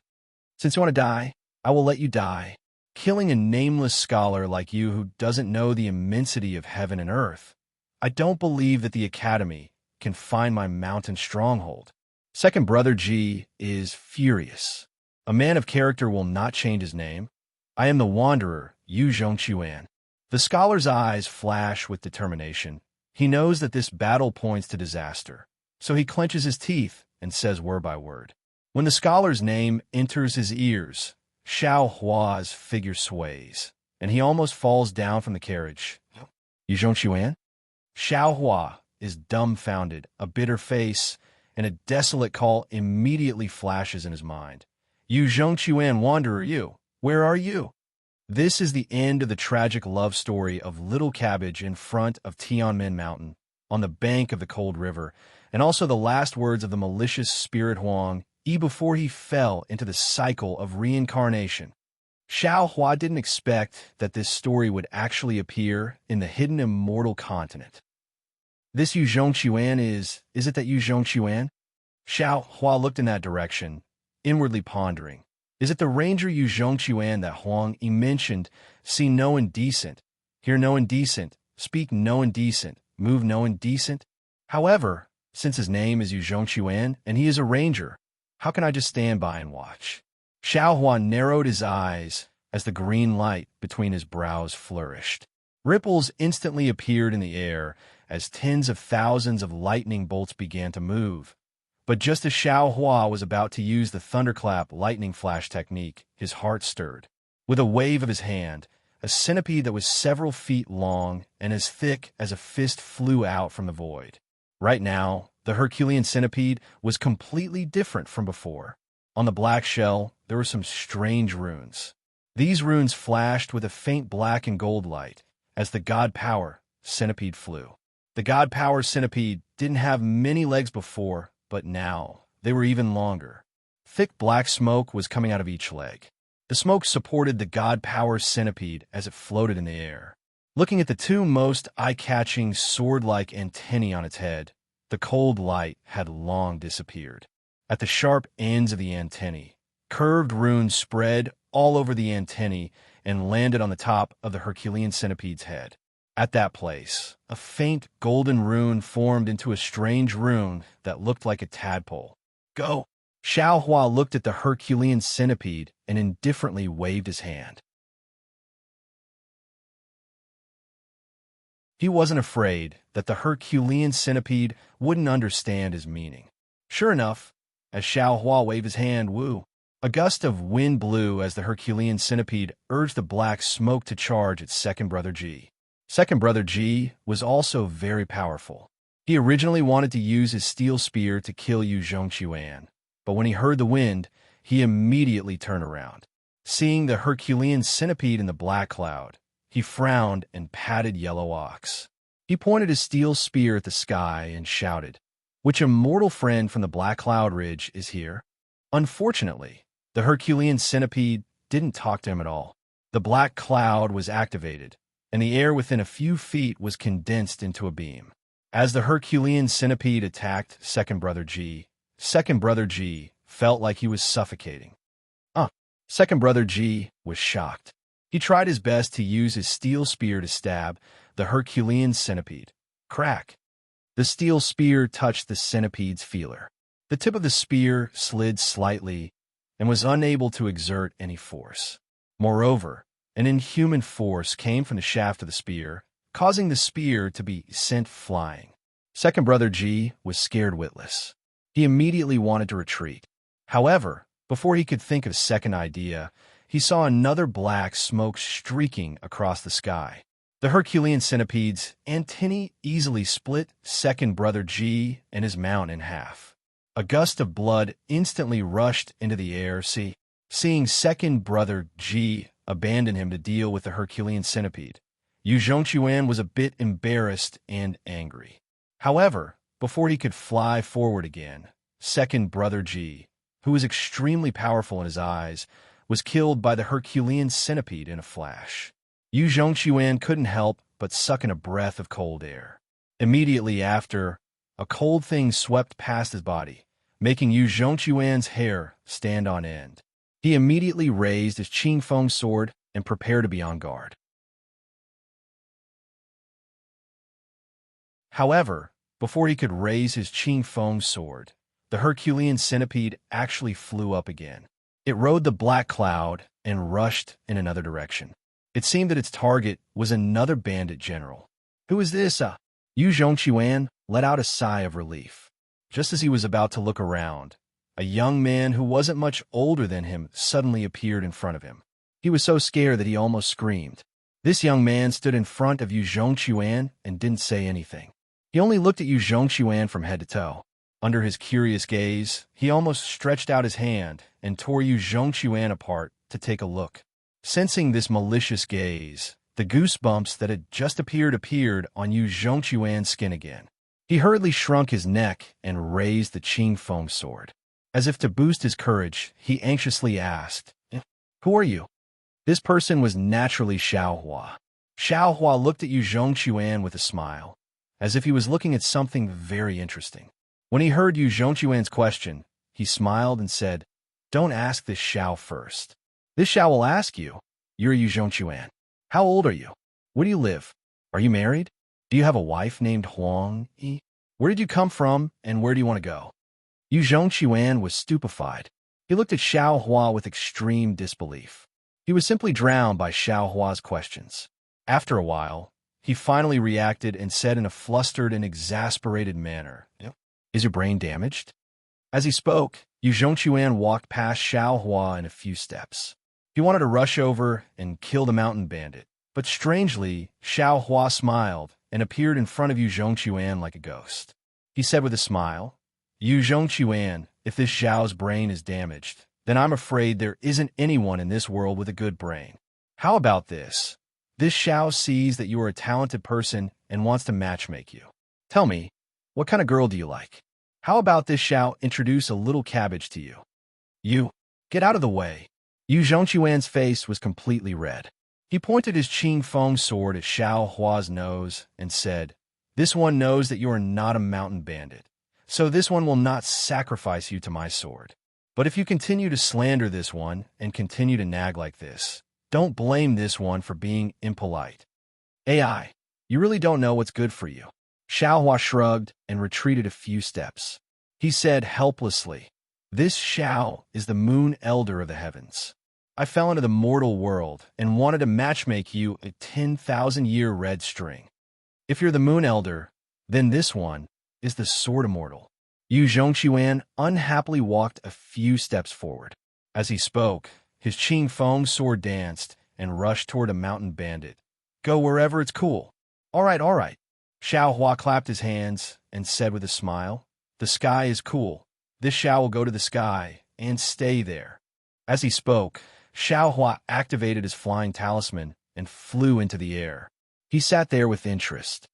"Since you want to die, I will let you die. Killing a nameless scholar like you who doesn't know the immensity of heaven and earth. I don't believe that the academy can find my mountain stronghold." Second brother G is furious. A man of character will not change his name. "I am the wanderer, Yu Zhongquan." The scholar's eyes flash with determination. He knows that this battle points to disaster, so he clenches his teeth and says word by word. When the scholar's name enters his ears, Xiao Hua's figure sways, and he almost falls down from the carriage. "Yu Zhongquan?" Xiao Hua is dumbfounded, a bitter face, and a desolate call immediately flashes in his mind. "Yu Zhongquan, wanderer, you, where are you?" This is the end of the tragic love story of Little Cabbage in front of Tianmen Mountain, on the bank of the cold river, and also the last words of the malicious spirit Huang before he fell into the cycle of reincarnation. Xiao Hua didn't expect that this story would actually appear in the hidden immortal continent. "This Yu Zhongquan is it that Yu Zhongquan?" Xiao Hua looked in that direction, inwardly pondering. Is it the ranger Yu Zhongquan that Huang Yi mentioned? See no indecent, hear no indecent, speak no indecent, move no indecent? However, since his name is Yu Zhongquan and he is a ranger, how can I just stand by and watch? Xiao Hua narrowed his eyes as the green light between his brows flourished. Ripples instantly appeared in the air as tens of thousands of lightning bolts began to move. But just as Xiao Hua was about to use the thunderclap lightning flash technique, his heart stirred. With a wave of his hand, a centipede that was several feet long and as thick as a fist flew out from the void. Right now, the Herculean centipede was completely different from before. On the black shell, there were some strange runes. These runes flashed with a faint black and gold light as the God Power centipede flew. The God Power centipede didn't have many legs before, but now they were even longer. Thick black smoke was coming out of each leg. The smoke supported the God Power centipede as it floated in the air. Looking at the two most eye-catching sword-like antennae on its head, The cold light had long disappeared. At the sharp ends of the antennae, curved runes spread all over the antennae and landed on the top of the Herculean centipede's head. At that place, a faint golden rune formed into a strange rune that looked like a tadpole. Go! Xiao Hua looked at the Herculean centipede and indifferently waved his hand. He wasn't afraid that the Herculean centipede wouldn't understand his meaning. Sure enough, as Xiao Hua waved his hand, woo, a gust of wind blew as the Herculean centipede urged the black smoke to charge its second brother Ji. Second brother Ji was also very powerful. He originally wanted to use his steel spear to kill Yu Zhongquan, but when he heard the wind, he immediately turned around. Seeing the Herculean centipede in the black cloud, he frowned and patted Yellow Ox. He pointed his steel spear at the sky and shouted, "Which immortal friend from the Black Cloud Ridge is here?" Unfortunately, the Herculean centipede didn't talk to him at all. The black cloud was activated, and the air within a few feet was condensed into a beam. As the Herculean centipede attacked second brother Ji felt like he was suffocating. Second brother Ji was shocked. He tried his best to use his steel spear to stab the Herculean centipede. Crack! The steel spear touched the centipede's feeler. The tip of the spear slid slightly and was unable to exert any force. Moreover, an inhuman force came from the shaft of the spear, causing the spear to be sent flying. Second brother Ji was scared witless. He immediately wanted to retreat. However, before he could think of a second idea, he saw another black smoke streaking across the sky. The Herculean centipede's antennae easily split second brother Ji and his mount in half. A gust of blood instantly rushed into the air. Seeing second brother Ji abandon him to deal with the Herculean centipede, Yu Zhongquan was a bit embarrassed and angry. However, before he could fly forward again, second brother Ji, who was extremely powerful in his eyes, was killed by the Herculean centipede in a flash. Yu Zhongquan couldn't help but suck in a breath of cold air. Immediately after, a cold thing swept past his body, making Yu Zhongquan's hair stand on end. He immediately raised his Qing Feng sword and prepared to be on guard. However, before he could raise his Qing Feng sword, the Herculean centipede actually flew up again. It rode the black cloud and rushed in another direction. It seemed that its target was another bandit general. "Who is this?" Yu Zhongquan let out a sigh of relief. Just as he was about to look around, a young man who wasn't much older than him suddenly appeared in front of him. He was so scared that he almost screamed. This young man stood in front of Yu Zhongquan and didn't say anything. He only looked at Yu Zhongquan from head to toe. Under his curious gaze, he almost stretched out his hand and tore Yu Zhongquan apart to take a look. Sensing this malicious gaze, the goosebumps that had just appeared on Yu Zhongquan's skin again. He hurriedly shrunk his neck and raised the Qing Feng sword. As if to boost his courage, he anxiously asked, "Who are you?" This person was naturally Xiao Hua. Xiao Hua looked at Yu Zhongquan with a smile, as if he was looking at something very interesting. When he heard Yu Zhongquan's question, he smiled and said, "Don't ask this Xiao first. This Xiao will ask you, you're Yu Zhongquan. How old are you? Where do you live? Are you married? Do you have a wife named Huang Yi? Where did you come from, and where do you want to go?" Yu Zhongquan was stupefied. He looked at Xiao Hua with extreme disbelief. He was simply drowned by Xiao Hua's questions. After a while, he finally reacted and said in a flustered and exasperated manner, "Is your brain damaged?" As he spoke, Yu Zhongquan walked past Xiao Hua in a few steps. He wanted to rush over and kill the mountain bandit, but strangely, Xiao Hua smiled and appeared in front of Yu Zhongquan like a ghost. He said with a smile, "Yu Zhongquan, if this Xiao's brain is damaged, then I'm afraid there isn't anyone in this world with a good brain. How about this? This Xiao sees that you are a talented person and wants to matchmake you. Tell me, what kind of girl do you like? How about this Xiao introduce a little cabbage to you? You, get out of the way." Yu Zhongquan's face was completely red. He pointed his Qing Feng sword at Xiao Hua's nose and said, This one knows that you are not a mountain bandit, so this one will not sacrifice you to my sword. But if you continue to slander this one and continue to nag like this, don't blame this one for being impolite. AI, you really don't know what's good for you. Xiaohua shrugged and retreated a few steps. He said helplessly, "This Xiao is the moon elder of the heavens. I fell into the mortal world and wanted to matchmake you a 10,000-year red string. If you're the moon elder, then this one is the sword immortal." Yu Zhongquan unhappily walked a few steps forward. As he spoke, his Qing Feng sword danced and rushed toward a mountain bandit. "Go wherever it's cool." All right. Xiao Hua clapped his hands and said with a smile, "The sky is cool. This Xiao will go to the sky and stay there." As he spoke, Xiao Hua activated his flying talisman and flew into the air. He sat there with interest.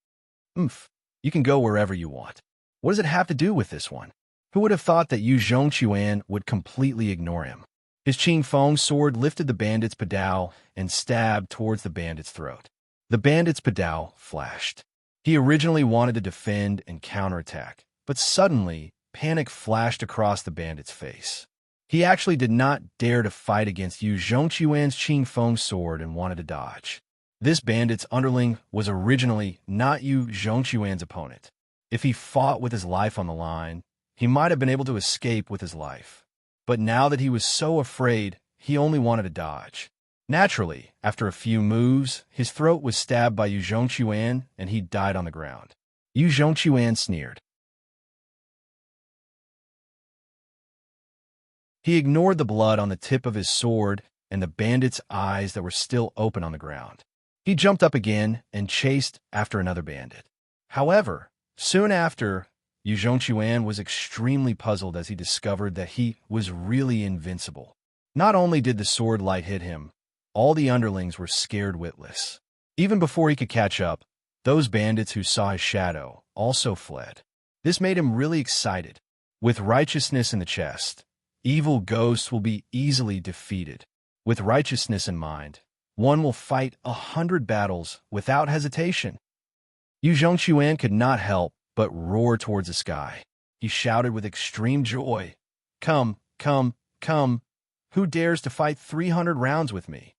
You can go wherever you want. What does it have to do with this one? Who would have thought that Yu Zhongquan would completely ignore him? His Qing Feng sword lifted the bandit's padao and stabbed towards the bandit's throat. The bandit's padao flashed. He originally wanted to defend and counterattack, but suddenly, panic flashed across the bandit's face. He actually did not dare to fight against Yu Zhongquan's Qing Feng sword and wanted to dodge. This bandit's underling was originally not Yu Zhongquan's opponent. If he fought with his life on the line, he might have been able to escape with his life. But now that he was so afraid, he only wanted to dodge. Naturally, after a few moves, his throat was stabbed by Yu Zhongquan and he died on the ground. Yu Zhongquan sneered. He ignored the blood on the tip of his sword and the bandit's eyes that were still open on the ground. He jumped up again and chased after another bandit. However, soon after, Yu Zhongquan was extremely puzzled as he discovered that he was really invincible. Not only did the sword light hit him, all the underlings were scared witless. Even before he could catch up, those bandits who saw his shadow also fled. This made him really excited. With righteousness in the chest, evil ghosts will be easily defeated. With righteousness in mind, one will fight 100 battles without hesitation. Yu Zhongquan could not help but roar towards the sky. He shouted with extreme joy, "Come, come, come! Who dares to fight 300 rounds with me?"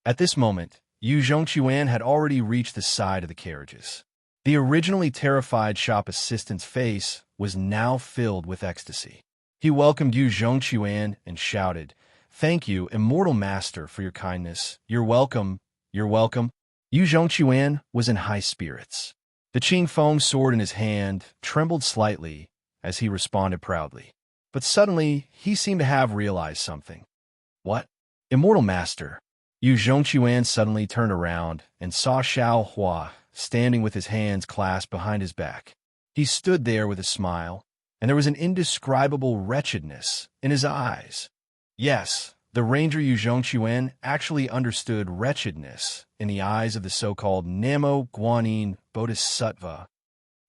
At this moment, Yu Zhongquan had already reached the side of the carriages. The originally terrified shop assistant's face was now filled with ecstasy. He welcomed Yu Zhongquan and shouted, "Thank you, immortal master, for your kindness. You're welcome. You're welcome." Yu Zhongquan was in high spirits. The Qing Feng sword in his hand trembled slightly as he responded proudly. But suddenly, he seemed to have realized something. "What? Immortal master?" Yu Zhongquan suddenly turned around and saw Xiao Hua standing with his hands clasped behind his back. He stood there with a smile, and there was an indescribable wretchedness in his eyes. Yes, the ranger Yu Zhongquan actually understood wretchedness in the eyes of the so-called Namo Guanyin Bodhisattva.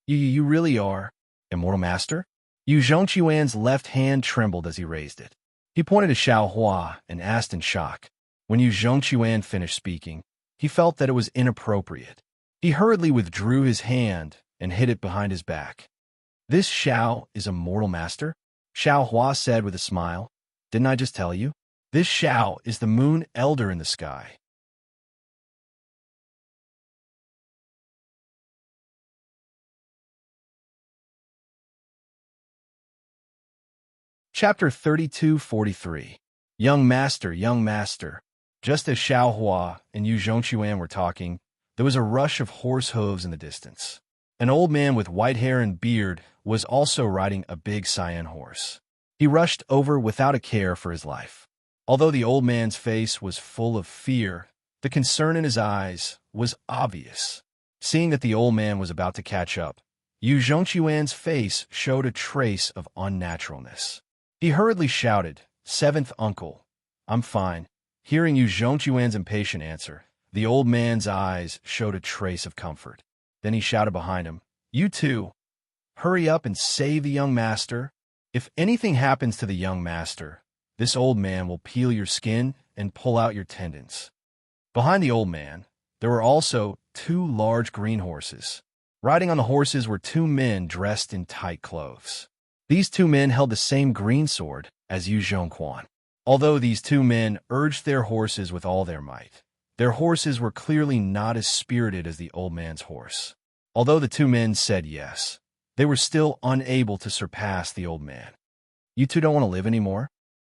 You really are, immortal master?" Yu Zhongquan's left hand trembled as he raised it. He pointed to Xiao Hua and asked in shock. When Yu Zhongquan finished speaking, he felt that it was inappropriate. He hurriedly withdrew his hand and hid it behind his back. "This Xiao is a mortal master?" Xiao Hua said with a smile. "Didn't I just tell you? This Xiao is the moon elder in the sky." Chapter 3243. Young Master, Young Master. Just as Xiao Hua and Yu Zhongquan were talking, there was a rush of horse hooves in the distance. An old man with white hair and beard was also riding a big cyan horse. He rushed over without a care for his life. Although the old man's face was full of fear, the concern in his eyes was obvious. Seeing that the old man was about to catch up, Yu Zhongquan's face showed a trace of unnaturalness. He hurriedly shouted, "Seventh uncle, I'm fine." Hearing Yu Zhongquan's impatient answer, the old man's eyes showed a trace of comfort. Then he shouted behind him, "You too. Hurry up and save the young master. If anything happens to the young master, this old man will peel your skin and pull out your tendons." Behind the old man, there were also 2 large green horses. Riding on the horses were two men dressed in tight clothes. These two men held the same green sword as Yu Zhongquan. Although these two men urged their horses with all their might, their horses were clearly not as spirited as the old man's horse. Although the two men said yes, they were still unable to surpass the old man. You two don't want to live anymore?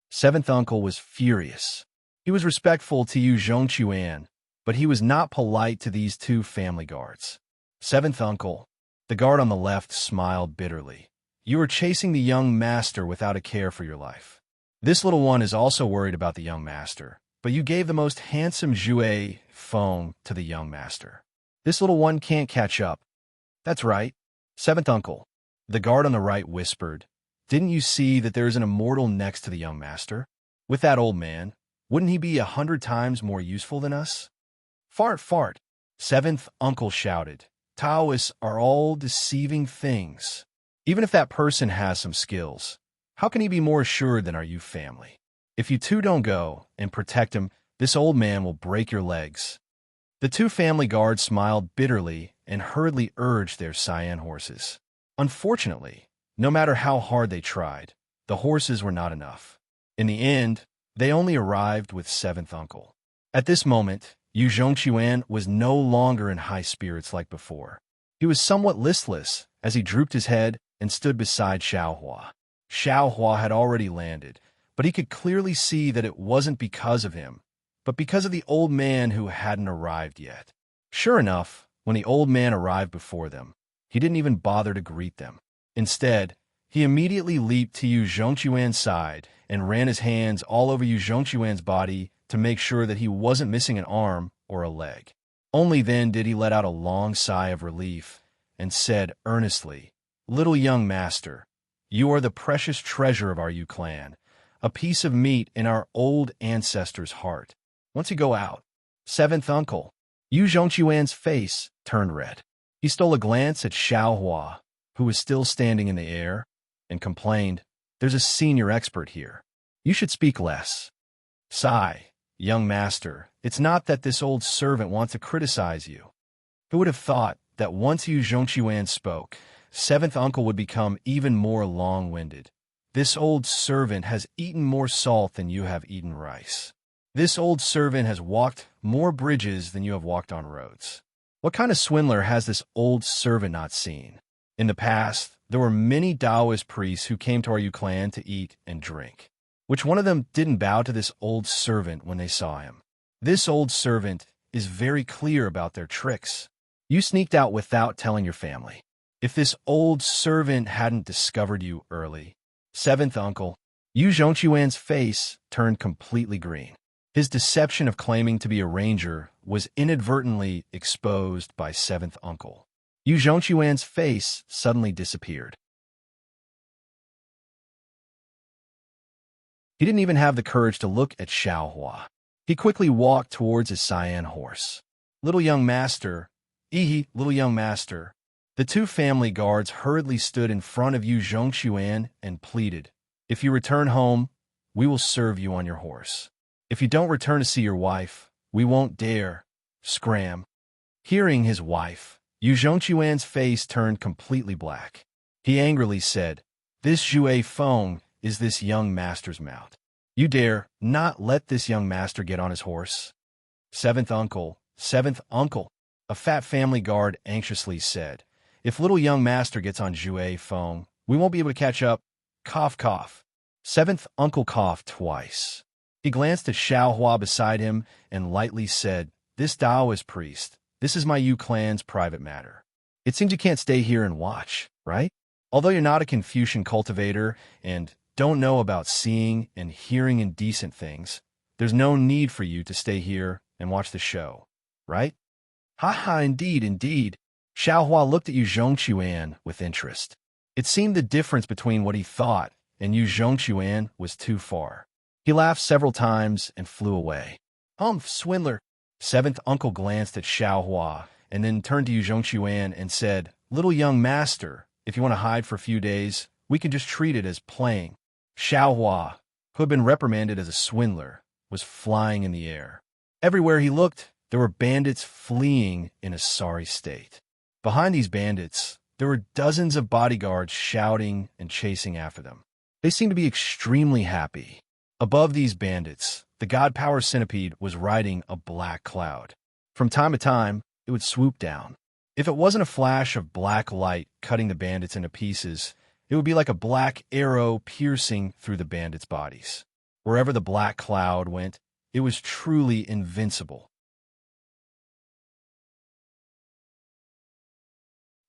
Seventh uncle was furious. He was respectful to Yu Zhongquan, but he was not polite to these two family guards. Seventh uncle, the guard on the left, smiled bitterly. You are chasing the young master without a care for your life. This little one is also worried about the young master, but you gave the most handsome Jue Feng to the young master. This little one can't catch up. That's right. Seventh uncle, the guard on the right whispered. Didn't you see that there is an immortal next to the young master? With that old man, wouldn't he be 100 times more useful than us? Fart, fart. Seventh uncle shouted. Taoists are all deceiving things. Even if that person has some skills, how can he be more assured than our you family? If you two don't go and protect him, this old man will break your legs. The two family guards smiled bitterly and hurriedly urged their cyan horses. Unfortunately, no matter how hard they tried, the horses were not enough. In the end, they only arrived with seventh uncle. At this moment, Yu Zhongquan was no longer in high spirits like before. He was somewhat listless as he drooped his head and stood beside Xiaohua. Xiaohua had already landed, but he could clearly see that it wasn't because of him, but because of the old man who hadn't arrived yet. Sure enough, when the old man arrived before them, he didn't even bother to greet them. Instead, he immediately leaped to Yu Zhongquan's side and ran his hands all over Yu Zhongquan's body to make sure that he wasn't missing an arm or a leg. Only then did he let out a long sigh of relief and said earnestly, Little young master, you are the precious treasure of our Yu clan, a piece of meat in our old ancestor's heart. Once you go out, seventh uncle, Yu Zhongquan's face turned red. He stole a glance at Xiaohua, who was still standing in the air, and complained, There's a senior expert here. You should speak less. Sigh, young master, it's not that this old servant wants to criticize you. Who would have thought that once Yu Zhongquan spoke, seventh uncle would become even more long-winded. This old servant has eaten more salt than you have eaten rice. This old servant has walked more bridges than you have walked on roads. What kind of swindler has this old servant not seen? In the past, there were many Taoist priests who came to our Yu clan to eat and drink. Which one of them didn't bow to this old servant when they saw him? This old servant is very clear about their tricks. You sneaked out without telling your family. If this old servant hadn't discovered you early, seventh uncle, Yu Zhongquan's face turned completely green. His deception of claiming to be a ranger was inadvertently exposed by seventh uncle. Yu Zhongquan's face suddenly disappeared. He didn't even have the courage to look at Xiaohua. He quickly walked towards his cyan horse. Little young master, little young master. The two family guards hurriedly stood in front of Yu Zhongquan and pleaded, If you return home, we will serve you on your horse. If you don't return to see your wife, we won't dare. Scram. Hearing his wife, Yu Zhongquan's face turned completely black. He angrily said, This Jue Feng is this young master's mount. You dare not let this young master get on his horse? Seventh uncle, a fat family guard anxiously said, If little young master gets on Jue Feng, we won't be able to catch up. Cough, cough. Seventh uncle coughed twice. He glanced at Xiaohua beside him and lightly said, This Taoist priest, this is my Yu clan's private matter. It seems you can't stay here and watch, right? Although you're not a Confucian cultivator and don't know about seeing and hearing indecent things, there's no need for you to stay here and watch the show, right? Ha ha, indeed, indeed. Xiaohua looked at Yu Zhongquan with interest. It seemed the difference between what he thought and Yu Zhongquan was too far. He laughed several times and flew away. Humph, swindler. Seventh uncle glanced at Xiaohua and then turned to Yu Zhongquan and said, Little young master, if you want to hide for a few days, we can just treat it as playing. Xiaohua, who had been reprimanded as a swindler, was flying in the air. Everywhere he looked, there were bandits fleeing in a sorry state. Behind these bandits, there were dozens of bodyguards shouting and chasing after them. They seemed to be extremely happy. Above these bandits, the god power centipede was riding a black cloud. From time to time, it would swoop down. If it wasn't a flash of black light cutting the bandits into pieces, it would be like a black arrow piercing through the bandits' bodies. Wherever the black cloud went, it was truly invincible.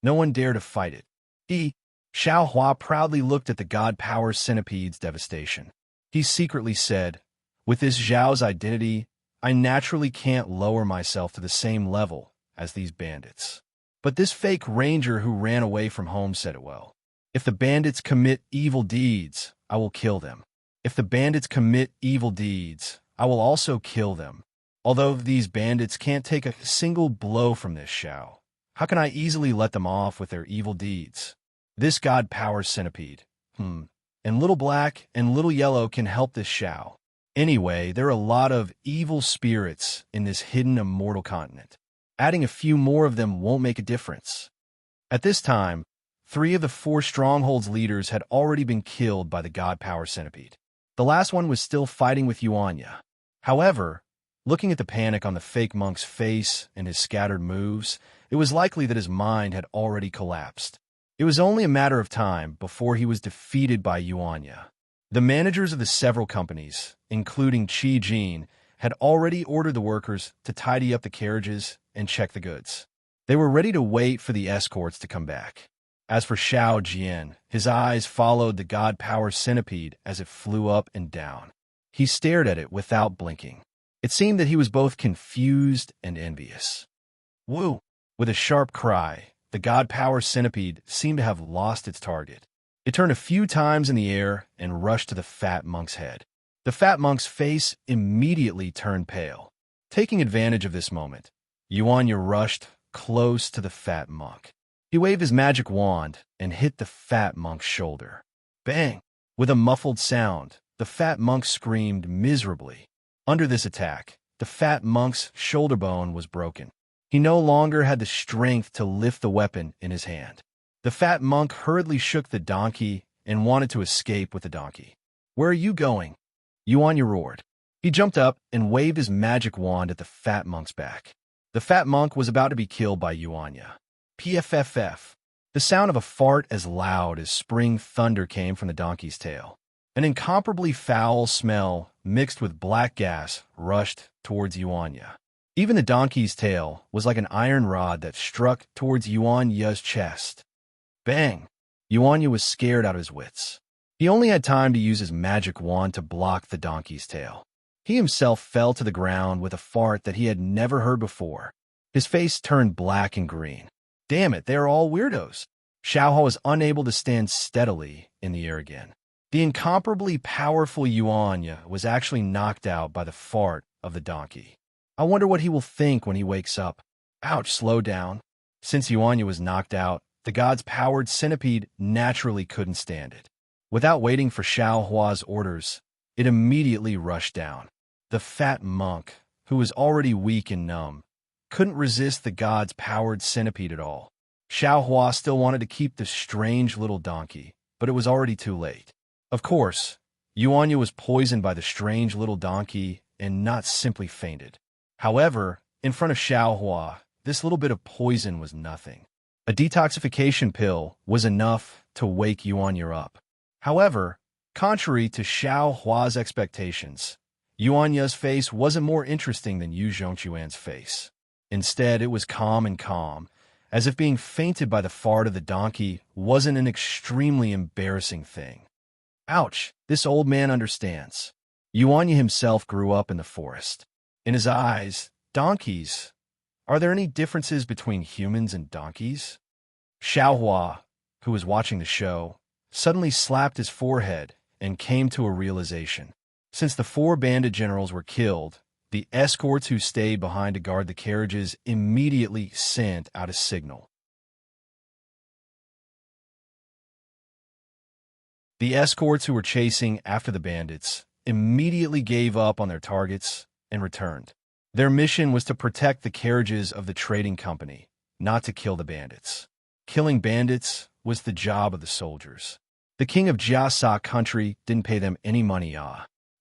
No one dared to fight it. Xiao Hua proudly looked at the god power centipede's devastation. He secretly said, "With this Zhao's identity, I naturally can't lower myself to the same level as these bandits." But this fake ranger who ran away from home said it well. "If the bandits commit evil deeds, I will kill them. If the bandits commit evil deeds, I will also kill them. Although these bandits can't take a single blow from this Xiao, how can I easily let them off with their evil deeds? This god power centipede, and Little Black and Little Yellow can help this Xiao. Anyway, there are a lot of evil spirits in this hidden immortal continent. Adding a few more of them won't make a difference." At this time, 3 of the 4 strongholds leaders had already been killed by the god power centipede. The last one was still fighting with Yuanya. However, looking at the panic on the fake monk's face and his scattered moves, it was likely that his mind had already collapsed. It was only a matter of time before he was defeated by Yuanya. The managers of the several companies, including Qi Jin, had already ordered the workers to tidy up the carriages and check the goods. They were ready to wait for the escorts to come back. As for Xiao Jian, his eyes followed the god power centipede as it flew up and down. He stared at it without blinking. It seemed that he was both confused and envious. Woo! With a sharp cry, the god power centipede seemed to have lost its target. It turned a few times in the air and rushed to the fat monk's head. The fat monk's face immediately turned pale. Taking advantage of this moment, Yuanya rushed close to the fat monk. He waved his magic wand and hit the fat monk's shoulder. Bang! With a muffled sound, the fat monk screamed miserably. Under this attack, the fat monk's shoulder bone was broken. He no longer had the strength to lift the weapon in his hand. The fat monk hurriedly shook the donkey and wanted to escape with the donkey. "Where are you going?" Yuanya roared. He jumped up and waved his magic wand at the fat monk's back. The fat monk was about to be killed by Yuanya. Pfff. The sound of a fart as loud as spring thunder came from the donkey's tail. An incomparably foul smell mixed with black gas rushed towards Yuanya. Even the donkey's tail was like an iron rod that struck towards Yuanya's chest. Bang! Yuanya was scared out of his wits. He only had time to use his magic wand to block the donkey's tail. He himself fell to the ground with a fart that he had never heard before. His face turned black and green. Damn it, they are all weirdos. Xiaohua was unable to stand steadily in the air again. The incomparably powerful Yuanya was actually knocked out by the fart of the donkey. I wonder what he will think when he wakes up. Ouch, slow down. Since Yuanya was knocked out, the god's powered centipede naturally couldn't stand it. Without waiting for Xiaohua's orders, it immediately rushed down. The fat monk, who was already weak and numb, couldn't resist the god's powered centipede at all. Xiaohua still wanted to keep the strange little donkey, but it was already too late. Of course, Yuanya was poisoned by the strange little donkey and not simply fainted. However, in front of Xiaohua, this little bit of poison was nothing. A detoxification pill was enough to wake Yuanya up. However, contrary to Xiaohua's expectations, Yuanya's face wasn't more interesting than Yu Zhongquan's face. Instead, it was calm, as if being fainted by the fart of the donkey wasn't an extremely embarrassing thing. Ouch, this old man understands. Yuanya himself grew up in the forest. In his eyes, donkeys. Are there any differences between humans and donkeys? Xiaohua, who was watching the show, suddenly slapped his forehead and came to a realization. Since the 4 bandit generals were killed, the escorts who stayed behind to guard the carriages immediately sent out a signal. The escorts who were chasing after the bandits immediately gave up on their targets and returned. Their mission was to protect the carriages of the trading company, not to kill the bandits. Killing bandits was the job of the soldiers. The king of Jiasa country didn't pay them any money.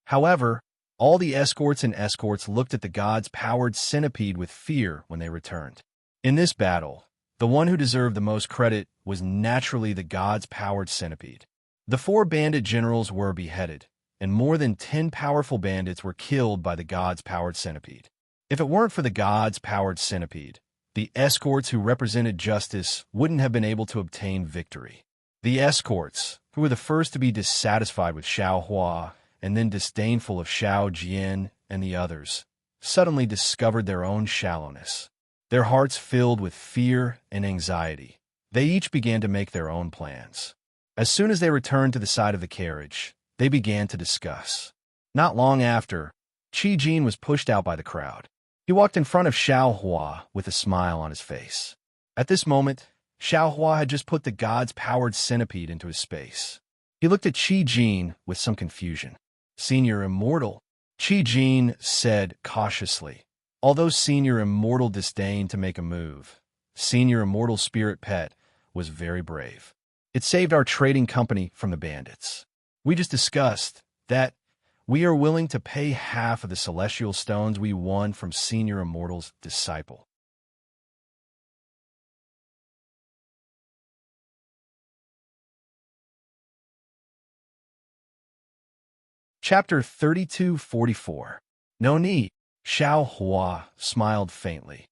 However, all the escorts looked at the gods-powered centipede with fear when they returned. In this battle, the one who deserved the most credit was naturally the gods-powered centipede. The 4 bandit generals were beheaded, and more than 10 powerful bandits were killed by the gods-powered centipede. If it weren't for the gods-powered centipede, the escorts who represented justice wouldn't have been able to obtain victory. The escorts, who were the first to be dissatisfied with Xiao Hua and then disdainful of Xiao Jian and the others, suddenly discovered their own shallowness. Their hearts filled with fear and anxiety. They each began to make their own plans. As soon as they returned to the side of the carriage, they began to discuss. Not long after, Qi Jin was pushed out by the crowd. He walked in front of Xiao Hua with a smile on his face. At this moment, Xiao Hua had just put the gods-powered centipede into his space. He looked at Qi Jin with some confusion. "Senior Immortal," Qi Jin said cautiously. Although Senior Immortal disdained to make a move, Senior Immortal Spirit Pet was very brave. It saved our trading company from the bandits. We just discussed that we are willing to pay half of the celestial stones we won from Senior Immortal's disciple. Chapter 3244. No need. Xiao Hua smiled faintly.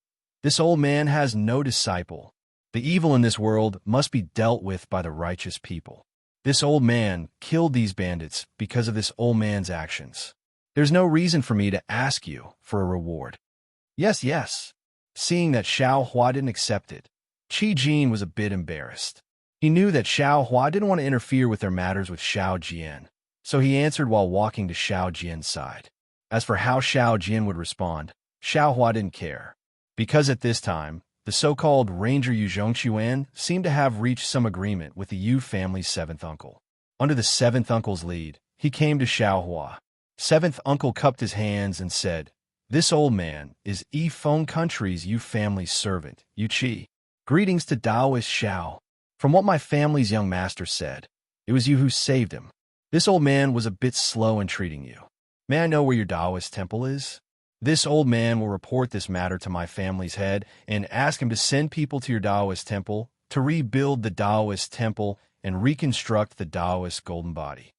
This old man has no disciple. The evil in this world must be dealt with by the righteous people. This old man killed these bandits because of this old man's actions. There's no reason for me to ask you for a reward. Yes. Seeing that Xiao Hua didn't accept it, Qi Jin was a bit embarrassed. He knew that Xiao Hua didn't want to interfere with their matters with Xiao Jian, so he answered while walking to Xiao Jian's side. As for how Xiao Jian would respond, Xiao Hua didn't care, because at this time, the so-called Ranger Yu Zhongquan seemed to have reached some agreement with the Yu family's 7th uncle. Under the 7th uncle's lead, he came to Xiao Hua. 7th uncle cupped his hands and said, "This old man is Yi Feng country's Yu family's servant, Yu Qi. Greetings to Taoist Xiao. From what my family's young master said, it was you who saved him. This old man was a bit slow in treating you. May I know where your Taoist temple is? This old man will report this matter to my family's head and ask him to send people to your Taoist temple to rebuild the Taoist temple and reconstruct the Taoist golden body."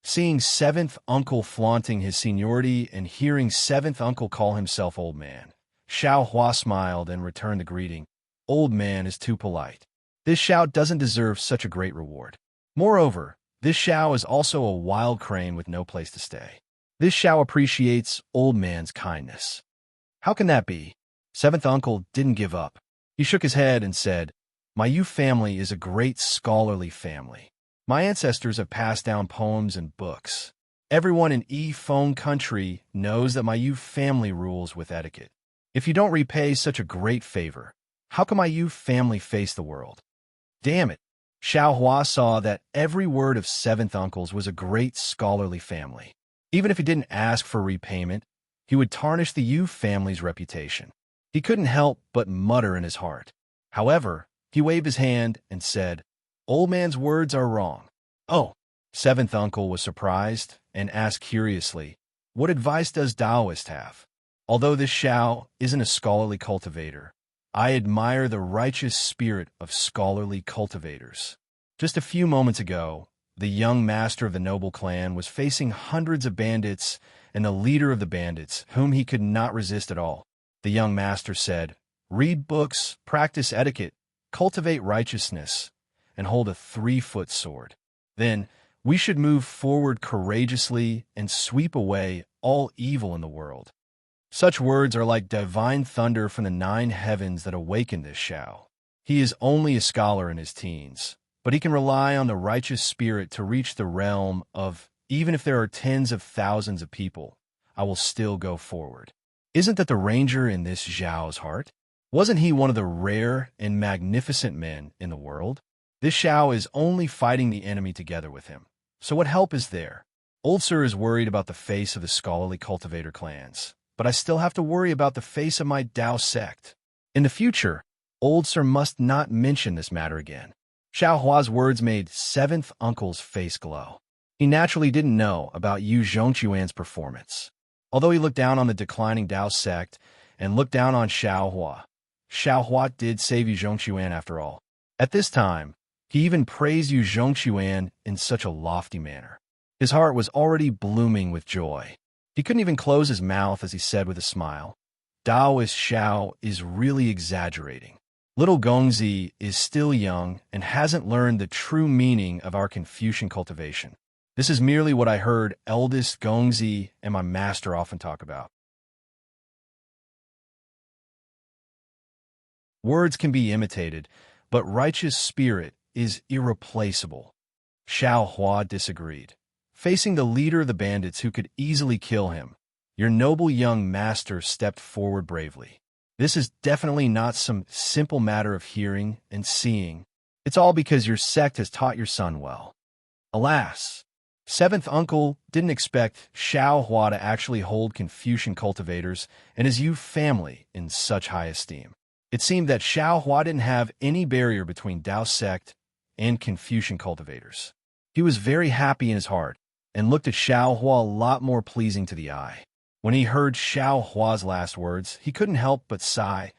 Seeing 7th uncle flaunting his seniority and hearing 7th uncle call himself old man, Xiao Hua smiled and returned the greeting. Old man is too polite. This Xiao doesn't deserve such a great reward. Moreover, this Xiao is also a wild crane with no place to stay. This Xiao appreciates old man's kindness. How can that be? 7th uncle didn't give up. He shook his head and said, "My Yu family is a great scholarly family. My ancestors have passed down poems and books. Everyone in Yi Feng country knows that my Yu family rules with etiquette. If you don't repay such a great favor, how can my Yu family face the world?" Damn it. Xiao Hua saw that every word of 7th uncle's was a great scholarly family. Even if he didn't ask for repayment, he would tarnish the Yu family's reputation. He couldn't help but mutter in his heart. However, he waved his hand and said, "Old man's words are wrong." "Oh." 7th uncle was surprised and asked curiously, "What advice does Taoist have?" Although this Xiao isn't a scholarly cultivator, I admire the righteous spirit of scholarly cultivators. Just a few moments ago, the young master of the noble clan was facing hundreds of bandits and the leader of the bandits, whom he could not resist at all. The young master said, "Read books, practice etiquette, cultivate righteousness, and hold a 3-foot sword. Then we should move forward courageously and sweep away all evil in the world." Such words are like divine thunder from the 9 heavens that awaken this Xiao. He is only a scholar in his teens, but he can rely on the righteous spirit to reach the realm of, even if there are tens of thousands of people, I will still go forward. Isn't that the ranger in this Xiao's heart? Wasn't he one of the rare and magnificent men in the world? This Xiao is only fighting the enemy together with him. So what help is there? Old Sir is worried about the face of the scholarly cultivator clans, but I still have to worry about the face of my Dao sect. In the future, Old Sir must not mention this matter again. Xiao Hua's words made seventh uncle's face glow. He naturally didn't know about Yu Zhongquan's performance. Although he looked down on the declining Dao sect and looked down on Xiao Hua did save Yu Zhongquan after all. At this time, he even praised Yu Zhongquan in such a lofty manner. His heart was already blooming with joy. He couldn't even close his mouth as he said with a smile, Daoist Xiao is really exaggerating. Little Gongzi is still young and hasn't learned the true meaning of our Confucian cultivation. This is merely what I heard eldest Gongzi and my master often talk about. Words can be imitated, but righteous spirit is irreplaceable. Xiao Hua disagreed. Facing the leader of the bandits who could easily kill him, your noble young master stepped forward bravely. This is definitely not some simple matter of hearing and seeing. It's all because your sect has taught your son well. Alas, seventh uncle didn't expect Xiao Hua to actually hold Confucian cultivators and his Yu family in such high esteem. It seemed that Xiao Hua didn't have any barrier between Dao sect and Confucian cultivators. He was very happy in his heart and looked at Xiao Hua a lot more pleasing to the eye. When he heard Xiao Hua's last words, he couldn't help but sigh.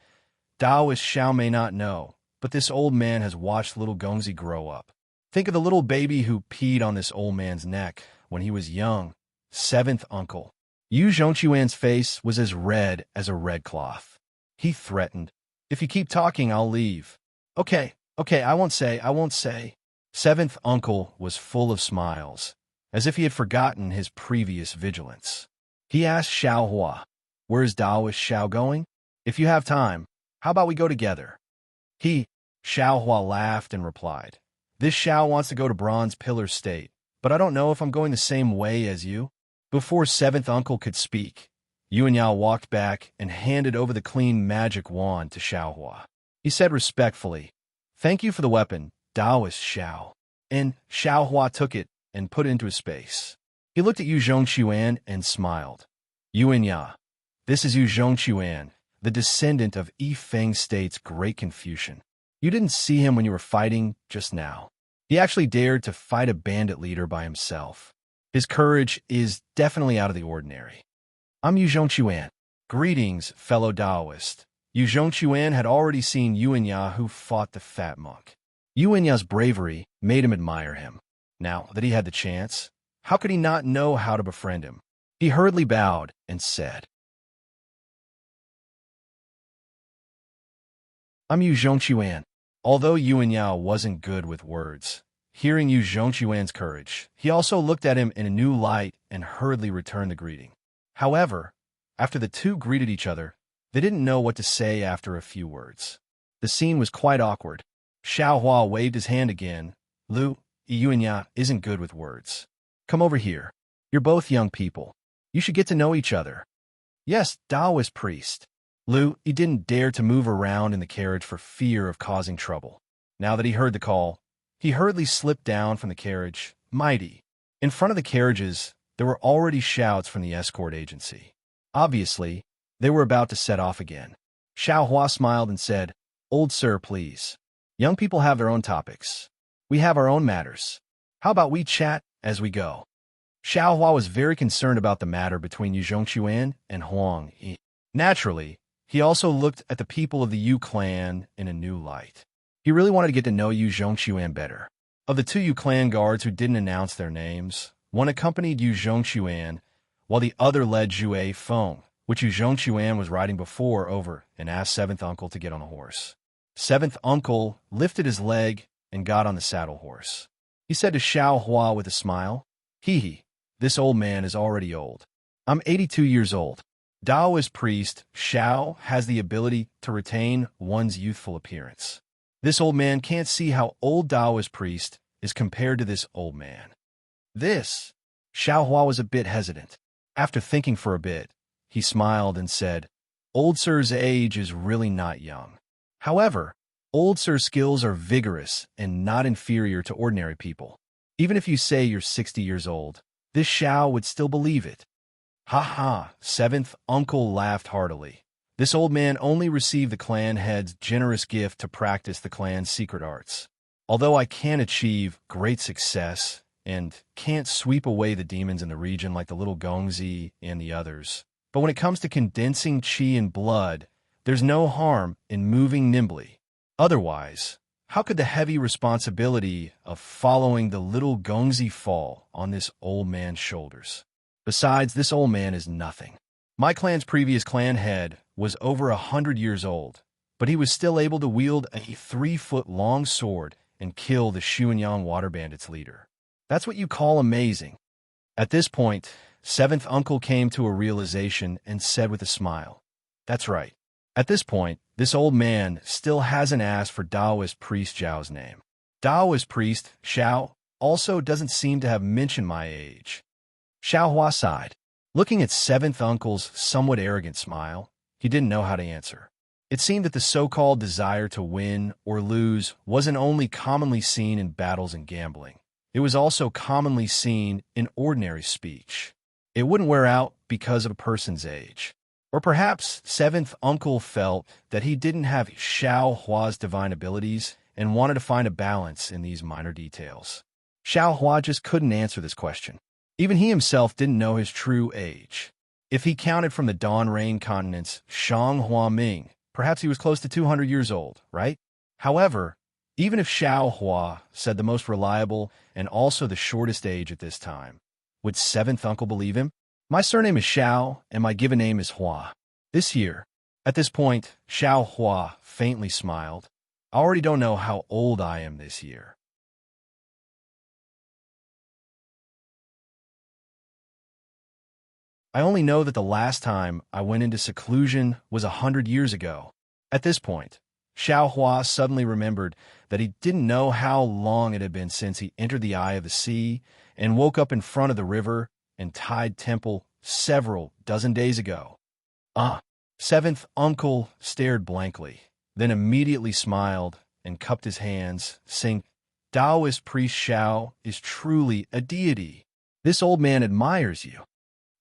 Daoist Xiao may not know, but this old man has watched little Gongzi grow up. Think of the little baby who peed on this old man's neck when he was young. Seventh uncle. Yu Zhongquan's face was as red as a red cloth. He threatened, if you keep talking, I'll leave. Okay, I won't say. Seventh uncle was full of smiles, as if he had forgotten his previous vigilance. He asked Xiao Hua, where's Daoist Xiao going? If you have time, how about we go together? Xiao Hua laughed and replied, this Xiao wants to go to Bronze Pillar State, but I don't know if I'm going the same way as you. Before seventh uncle could speak, Yuanyao walked back and handed over the clean magic wand to Xiao Hua. He said respectfully, thank you for the weapon, Daoist Xiao. And Xiao Hua took it and put it into his space. He looked at Yu Zhongquan and smiled. Yuanya, this is Yu Zhongquan, the descendant of Yifeng State's great Confucian. You didn't see him when you were fighting just now. He actually dared to fight a bandit leader by himself. His courage is definitely out of the ordinary. I'm Yu Zhongquan. Greetings, fellow Daoist. Yu Zhongquan had already seen Yuanya who fought the fat monk. Yuanya's bravery made him admire him. Now that he had the chance, how could he not know how to befriend him? He hurriedly bowed and said, I'm Yu Zhongquan. Although Yuanya wasn't good with words, hearing Yu Zhongquan's courage, he also looked at him in a new light and hurriedly returned the greeting. However, after the two greeted each other, they didn't know what to say after a few words. The scene was quite awkward. Xiao Hua waved his hand again. Yuanya isn't good with words. Come over here. You're both young people. You should get to know each other. Yes, Daoist priest. He didn't dare to move around in the carriage for fear of causing trouble. Now that he heard the call, he hurriedly slipped down from the carriage, mighty. In front of the carriages, there were already shouts from the escort agency. Obviously, they were about to set off again. Xiao Hua smiled and said, Old sir, please. Young people have their own topics. We have our own matters. How about we chat as we go? Xiao Hua was very concerned about the matter between Yu Zhongquan and Huang Yi. Naturally, he also looked at the people of the Yu clan in a new light. He really wanted to get to know Yu Zhongquan better. Of the two Yu clan guards who didn't announce their names, one accompanied Yu Zhongquan, while the other led Jue Feng, which Yu Zhongquan was riding before, over and asked seventh uncle to get on the horse. Seventh uncle lifted his leg and got on the saddle horse. He said to Xiao Hua with a smile, this old man is already old. I'm 82 years old. Daoist priest Xiao has the ability to retain one's youthful appearance. This old man can't see how old Daoist priest is compared to this old man. Xiao Hua was a bit hesitant. After thinking for a bit, he smiled and said, Old sir's age is really not young. However, old sir's skills are vigorous and not inferior to ordinary people. Even if you say you're 60 years old, this Xiao would still believe it. Ha ha, seventh uncle laughed heartily. This old man only received the clan head's generous gift to practice the clan's secret arts. Although I can achieve great success and can't sweep away the demons in the region like the little Gongzi and the others, but when it comes to condensing qi and blood, there's no harm in moving nimbly. Otherwise, how could the heavy responsibility of following the little Gongzi fall on this old man's shoulders? Besides, this old man is nothing. My clan's previous clan head was over 100 years old, but he was still able to wield a 3-foot-long sword and kill the Xuanyang water bandits' leader. That's what you call amazing. At this point, seventh uncle came to a realization and said with a smile, "That's right. At this point, this old man still hasn't asked for Taoist priest Zhao's name. Taoist priest Xiao also doesn't seem to have mentioned my age." Xiao Hua sighed. Looking at seventh uncle's somewhat arrogant smile, he didn't know how to answer. It seemed that the so-called desire to win or lose wasn't only commonly seen in battles and gambling. It was also commonly seen in ordinary speech. It wouldn't wear out because of a person's age. Or perhaps seventh uncle felt that he didn't have Xiao Hua's divine abilities and wanted to find a balance in these minor details. Xiao Hua just couldn't answer this question. Even he himself didn't know his true age. If he counted from the Dawn Rain continent's Shang Hua Ming, perhaps he was close to 200 years old, right? However, even if Xiao Hua said the most reliable and also the shortest age at this time, would seventh uncle believe him? My surname is Xiao, and my given name is Hua. This year, at this point, Xiao Hua faintly smiled. I already don't know how old I am this year. I only know that the last time I went into seclusion was 100 years ago. At this point, Xiao Hua suddenly remembered that he didn't know how long it had been since he entered the eye of the sea and woke up in front of the river and tide temple several dozen days ago. Seventh uncle stared blankly, then immediately smiled and cupped his hands, saying, "Taoist priest Xiao is truly a deity. This old man admires you."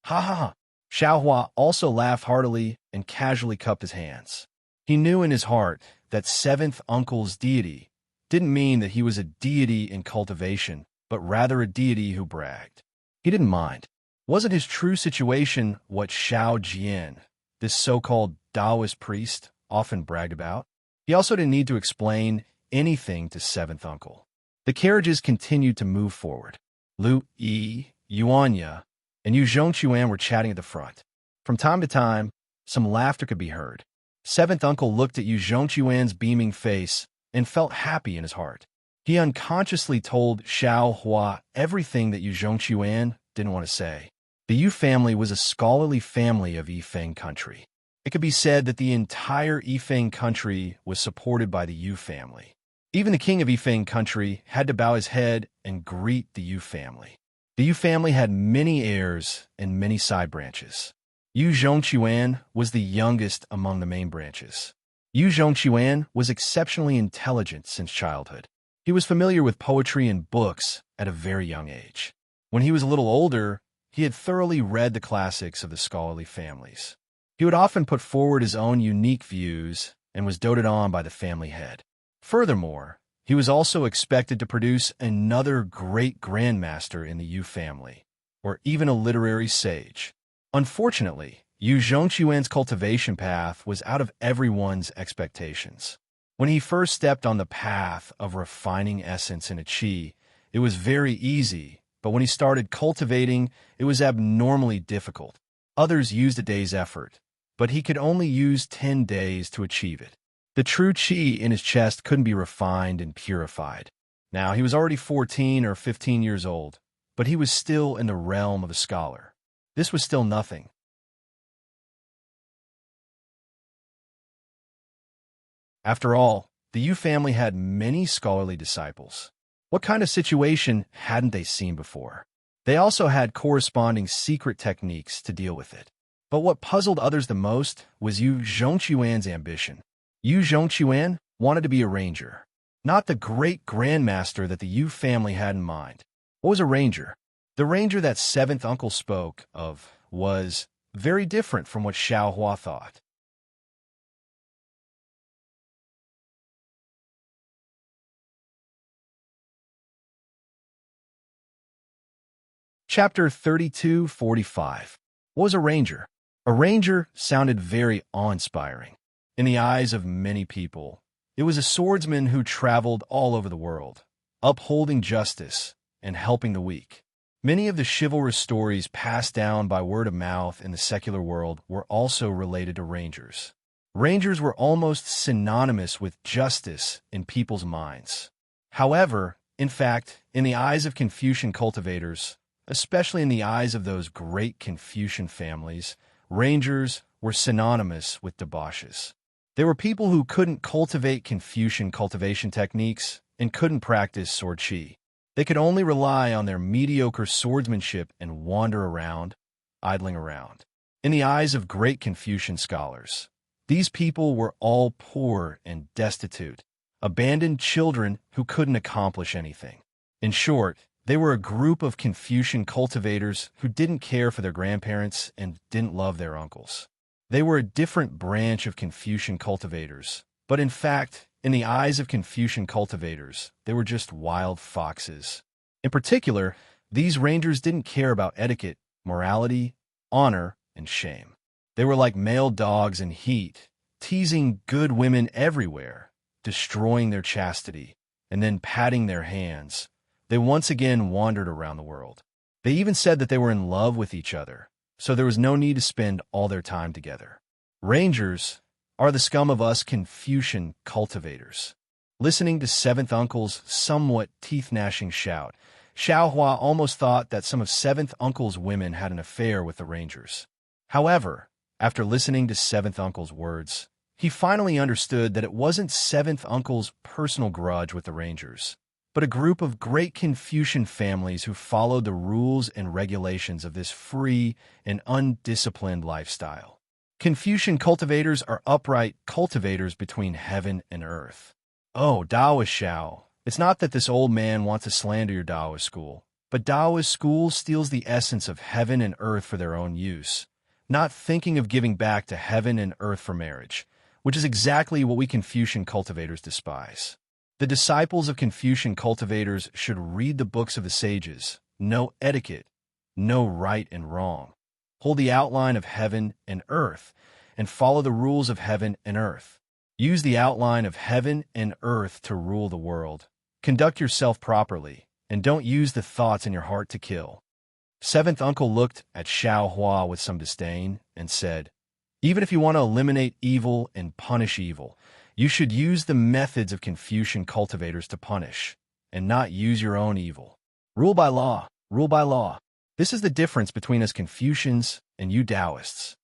Ha ha ha. Xiao Hua also laughed heartily and casually cupped his hands. He knew in his heart that seventh uncle's deity didn't mean that he was a deity in cultivation, but rather a deity who bragged. He didn't mind. Wasn't his true situation what Xiao Jian, this so-called Taoist priest, often bragged about? He also didn't need to explain anything to seventh uncle. The carriages continued to move forward. Lu Yi, Yuanya, and Yu Zhongquan were chatting at the front. From time to time, some laughter could be heard. Seventh uncle looked at Yu Zhongquan's beaming face and felt happy in his heart. He unconsciously told Xiao Hua everything that Yu Zhongquan didn't want to say. The Yu family was a scholarly family of Yifeng country. It could be said that the entire Yifeng country was supported by the Yu family. Even the king of Yifeng country had to bow his head and greet the Yu family. The Yu family had many heirs and many side branches. Yu Zhongquan was the youngest among the main branches. Yu Zhongquan was exceptionally intelligent since childhood. He was familiar with poetry and books at a very young age. When he was a little older, he had thoroughly read the classics of the scholarly families. He would often put forward his own unique views and was doted on by the family head. Furthermore, he was also expected to produce another great grandmaster in the Yu family, or even a literary sage. Unfortunately, Yu Zhongquan's cultivation path was out of everyone's expectations. When he first stepped on the path of refining essence in a qi, it was very easy, but when he started cultivating, it was abnormally difficult. Others used a day's effort, but he could only use 10 days to achieve it. The true qi in his chest couldn't be refined and purified. Now, he was already 14 or 15 years old, but he was still in the realm of a scholar. This was still nothing. After all, the Yu family had many scholarly disciples. What kind of situation hadn't they seen before? They also had corresponding secret techniques to deal with it. But what puzzled others the most was Yu Zhongquan's ambition. Yu Zhongquan wanted to be a ranger, not the great grandmaster that the Yu family had in mind. What was a ranger? The ranger that seventh uncle spoke of was very different from what Xiao Hua thought. Chapter 3245. What was a ranger? A ranger sounded very awe-inspiring. In the eyes of many people, it was a swordsman who traveled all over the world, upholding justice and helping the weak. Many of the chivalrous stories passed down by word of mouth in the secular world were also related to rangers. Rangers were almost synonymous with justice in people's minds. However, in fact, in the eyes of Confucian cultivators, especially in the eyes of those great Confucian families, rangers were synonymous with debauches. They were people who couldn't cultivate Confucian cultivation techniques and couldn't practice sword chi. They could only rely on their mediocre swordsmanship and wander around, idling around. In the eyes of great Confucian scholars, these people were all poor and destitute, abandoned children who couldn't accomplish anything. In short, they were a group of Confucian cultivators who didn't care for their grandparents and didn't love their uncles. They were a different branch of Confucian cultivators, but in fact, in the eyes of Confucian cultivators, they were just wild foxes. In particular, these rangers didn't care about etiquette, morality, honor, and shame. They were like male dogs in heat, teasing good women everywhere, destroying their chastity, and then patting their hands. They once again wandered around the world. They even said that they were in love with each other, so there was no need to spend all their time together. Rangers are the scum of us Confucian cultivators. Listening to Seventh Uncle's somewhat teeth-gnashing shout, Xiaohua almost thought that some of Seventh Uncle's women had an affair with the rangers. However, after listening to Seventh Uncle's words, he finally understood that it wasn't Seventh Uncle's personal grudge with the rangers, but a group of great Confucian families who followed the rules and regulations of this free and undisciplined lifestyle. Confucian cultivators are upright cultivators between heaven and earth. Oh, Taoist Xiao, it's not that this old man wants to slander your Taoist school, but Taoist school steals the essence of heaven and earth for their own use, not thinking of giving back to heaven and earth for marriage, which is exactly what we Confucian cultivators despise. The disciples of Confucian cultivators should read the books of the sages, know etiquette, know right and wrong, hold the outline of heaven and earth, and follow the rules of heaven and earth. Use the outline of heaven and earth to rule the world. Conduct yourself properly, and don't use the thoughts in your heart to kill. Seventh Uncle looked at Xiaohua with some disdain and said, even if you want to eliminate evil and punish evil, you should use the methods of Confucian cultivators to punish, and not use your own evil. Rule by law, rule by law. This is the difference between us Confucians and you Taoists.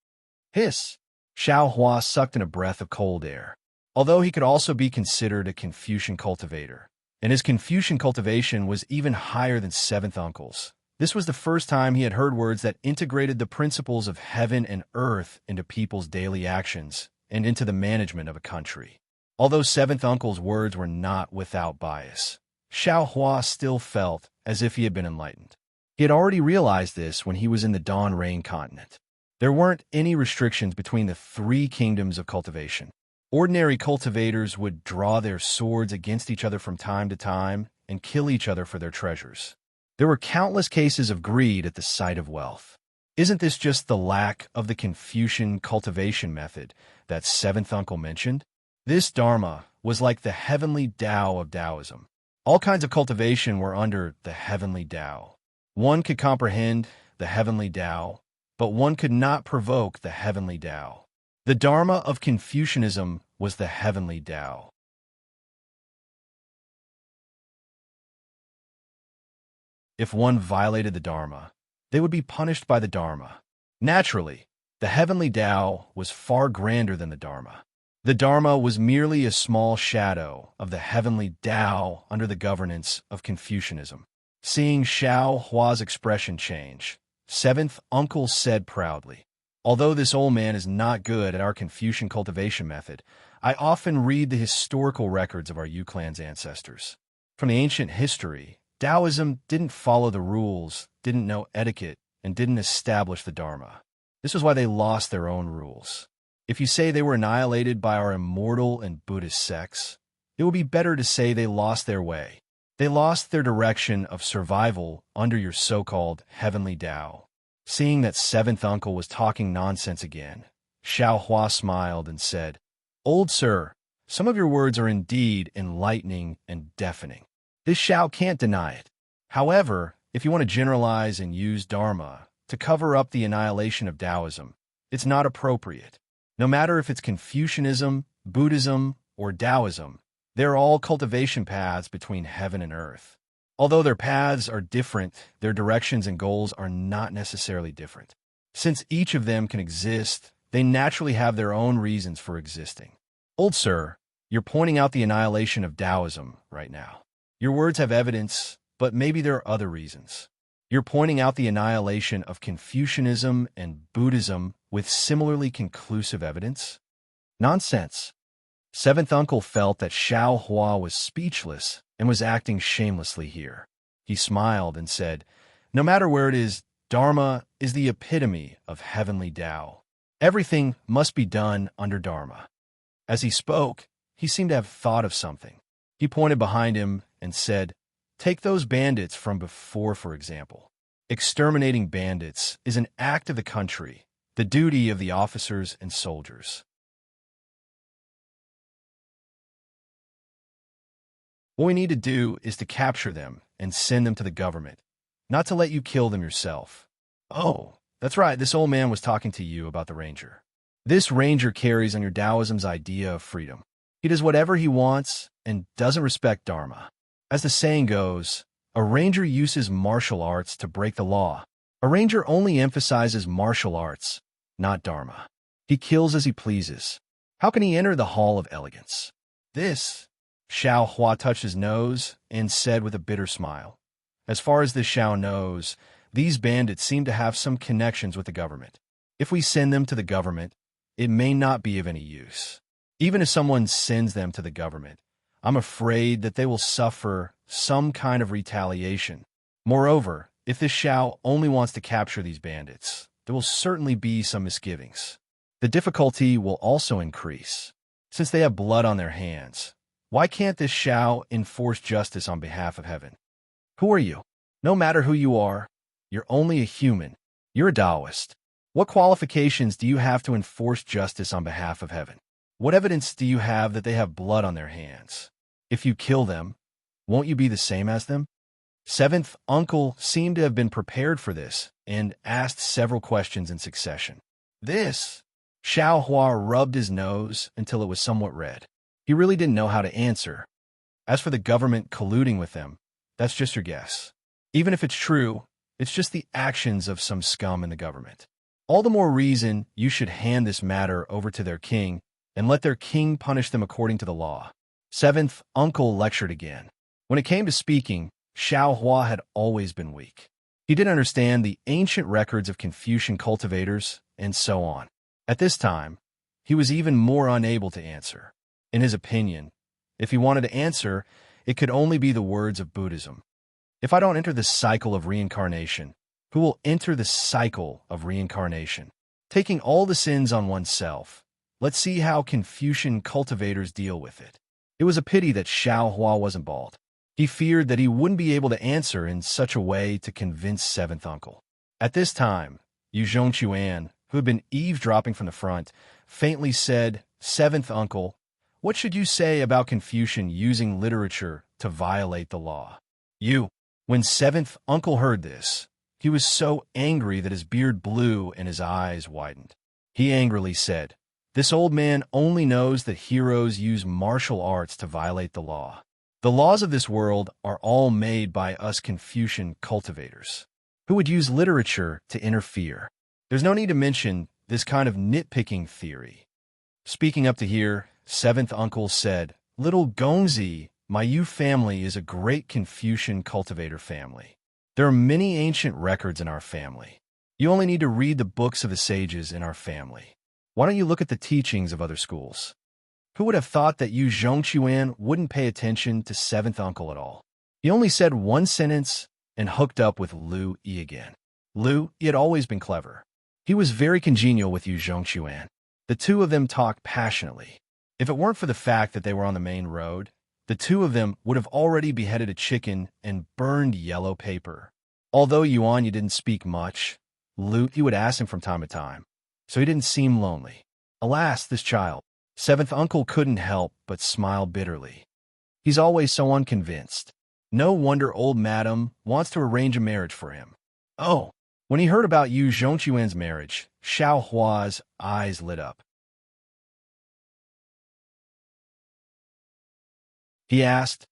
Hiss! Xiaohua sucked in a breath of cold air. Although he could also be considered a Confucian cultivator, and his Confucian cultivation was even higher than Seventh Uncle's, this was the first time he had heard words that integrated the principles of heaven and earth into people's daily actions and into the management of a country. Although Seventh Uncle's words were not without bias, Xiaohua still felt as if he had been enlightened. He had already realized this when he was in the Dawn Rain continent. There weren't any restrictions between the three kingdoms of cultivation. Ordinary cultivators would draw their swords against each other from time to time and kill each other for their treasures. There were countless cases of greed at the sight of wealth. Isn't this just the lack of the Confucian cultivation method that Seventh Uncle mentioned? This Dharma was like the heavenly Tao of Taoism. All kinds of cultivation were under the heavenly Tao. One could comprehend the heavenly Tao, but one could not provoke the heavenly Tao. The Dharma of Confucianism was the heavenly Tao. If one violated the Dharma, they would be punished by the Dharma. Naturally, the heavenly Tao was far grander than the Dharma. The Dharma was merely a small shadow of the heavenly Tao under the governance of Confucianism. Seeing Xiaohua's expression change, Seventh Uncle said proudly, although this old man is not good at our Confucian cultivation method, I often read the historical records of our Yu clan's ancestors. From the ancient history, Taoism didn't follow the rules, didn't know etiquette, and didn't establish the Dharma. This was why they lost their own rules. If you say they were annihilated by our immortal and Buddhist sects, it would be better to say they lost their way. They lost their direction of survival under your so-called heavenly Tao. Seeing that seventh uncle was talking nonsense again, Xiao Hua smiled and said, "Old sir, some of your words are indeed enlightening and deafening. This Xiao can't deny it. However, if you want to generalize and use Dharma to cover up the annihilation of Taoism, it's not appropriate. No matter if it's Confucianism, Buddhism, or Taoism, they're all cultivation paths between heaven and earth. Although their paths are different, their directions and goals are not necessarily different. Since each of them can exist, they naturally have their own reasons for existing. Old sir, you're pointing out the annihilation of Taoism right now. Your words have evidence, but maybe there are other reasons. You're pointing out the annihilation of Confucianism and Buddhism with similarly conclusive evidence? Nonsense. Seventh uncle felt that Xiao Hua was speechless and was acting shamelessly here. He smiled and said, "No matter where it is, Dharma is the epitome of heavenly Tao. Everything must be done under Dharma." As he spoke, he seemed to have thought of something. He pointed behind him and said, "Take those bandits from before, for example. Exterminating bandits is an act of the country, the duty of the officers and soldiers. What we need to do is to capture them and send them to the government, not to let you kill them yourself." "Oh, that's right, this old man was talking to you about the ranger. This ranger carries on your Taoism's idea of freedom. He does whatever he wants and doesn't respect Dharma. As the saying goes, a ranger uses martial arts to break the law. A ranger only emphasizes martial arts, not Dharma. He kills as he pleases. How can he enter the Hall of Elegance?" This, Xiao Hua touched his nose and said with a bitter smile, "As far as this Xiao knows, these bandits seem to have some connections with the government. If we send them to the government, it may not be of any use. Even if someone sends them to the government, I'm afraid that they will suffer some kind of retaliation. Moreover, if this Xiao only wants to capture these bandits, there will certainly be some misgivings. The difficulty will also increase. Since they have blood on their hands, why can't this Xiao enforce justice on behalf of heaven? Who are you? No matter who you are, you're only a human. You're a Taoist. What qualifications do you have to enforce justice on behalf of heaven? What evidence do you have that they have blood on their hands? If you kill them, won't you be the same as them?" Seventh uncle seemed to have been prepared for this and asked several questions in succession. This, Xiao Hua rubbed his nose until it was somewhat red. He really didn't know how to answer. As for the government colluding with them, that's just your guess. Even if it's true, it's just the actions of some scum in the government. All the more reason you should hand this matter over to their king and let their king punish them according to the law. Seventh uncle lectured again. When it came to speaking, Xiao Hua had always been weak. He didn't understand the ancient records of Confucian cultivators and so on. At this time, he was even more unable to answer. In his opinion, if he wanted to answer, it could only be the words of Buddhism. If I don't enter the cycle of reincarnation, who will enter the cycle of reincarnation? Taking all the sins on oneself, let's see how Confucian cultivators deal with it. It was a pity that Xiao Hua wasn't bald. He feared that he wouldn't be able to answer in such a way to convince seventh uncle. At this time, Yu Zhongquan, who had been eavesdropping from the front, faintly said, "Seventh uncle, what should you say about Confucian using literature to violate the law?" When seventh uncle heard this, he was so angry that his beard blew and his eyes widened. He angrily said, "This old man only knows that heroes use martial arts to violate the law. The laws of this world are all made by us Confucian cultivators. Who would use literature to interfere? There's no need to mention this kind of nitpicking theory." Speaking up to here, seventh uncle said, "Little Gongzi, my Yu family is a great Confucian cultivator family. There are many ancient records in our family. You only need to read the books of the sages in our family. Why don't you look at the teachings of other schools?" Who would have thought that Yu Zhongquan wouldn't pay attention to seventh uncle at all? He only said one sentence and hooked up with Lu Yi again. Lu Yi had always been clever. He was very congenial with Yu Zhongquan. The two of them talked passionately. If it weren't for the fact that they were on the main road, the two of them would have already beheaded a chicken and burned yellow paper. Although Yuan didn't speak much, he would ask him from time to time, so he didn't seem lonely. Alas, this child. Seventh uncle couldn't help but smile bitterly. He's always so unconvinced. No wonder old madam wants to arrange a marriage for him. Oh, when he heard about Yu Zhongquan's marriage, Xiao Hua's eyes lit up. He asked,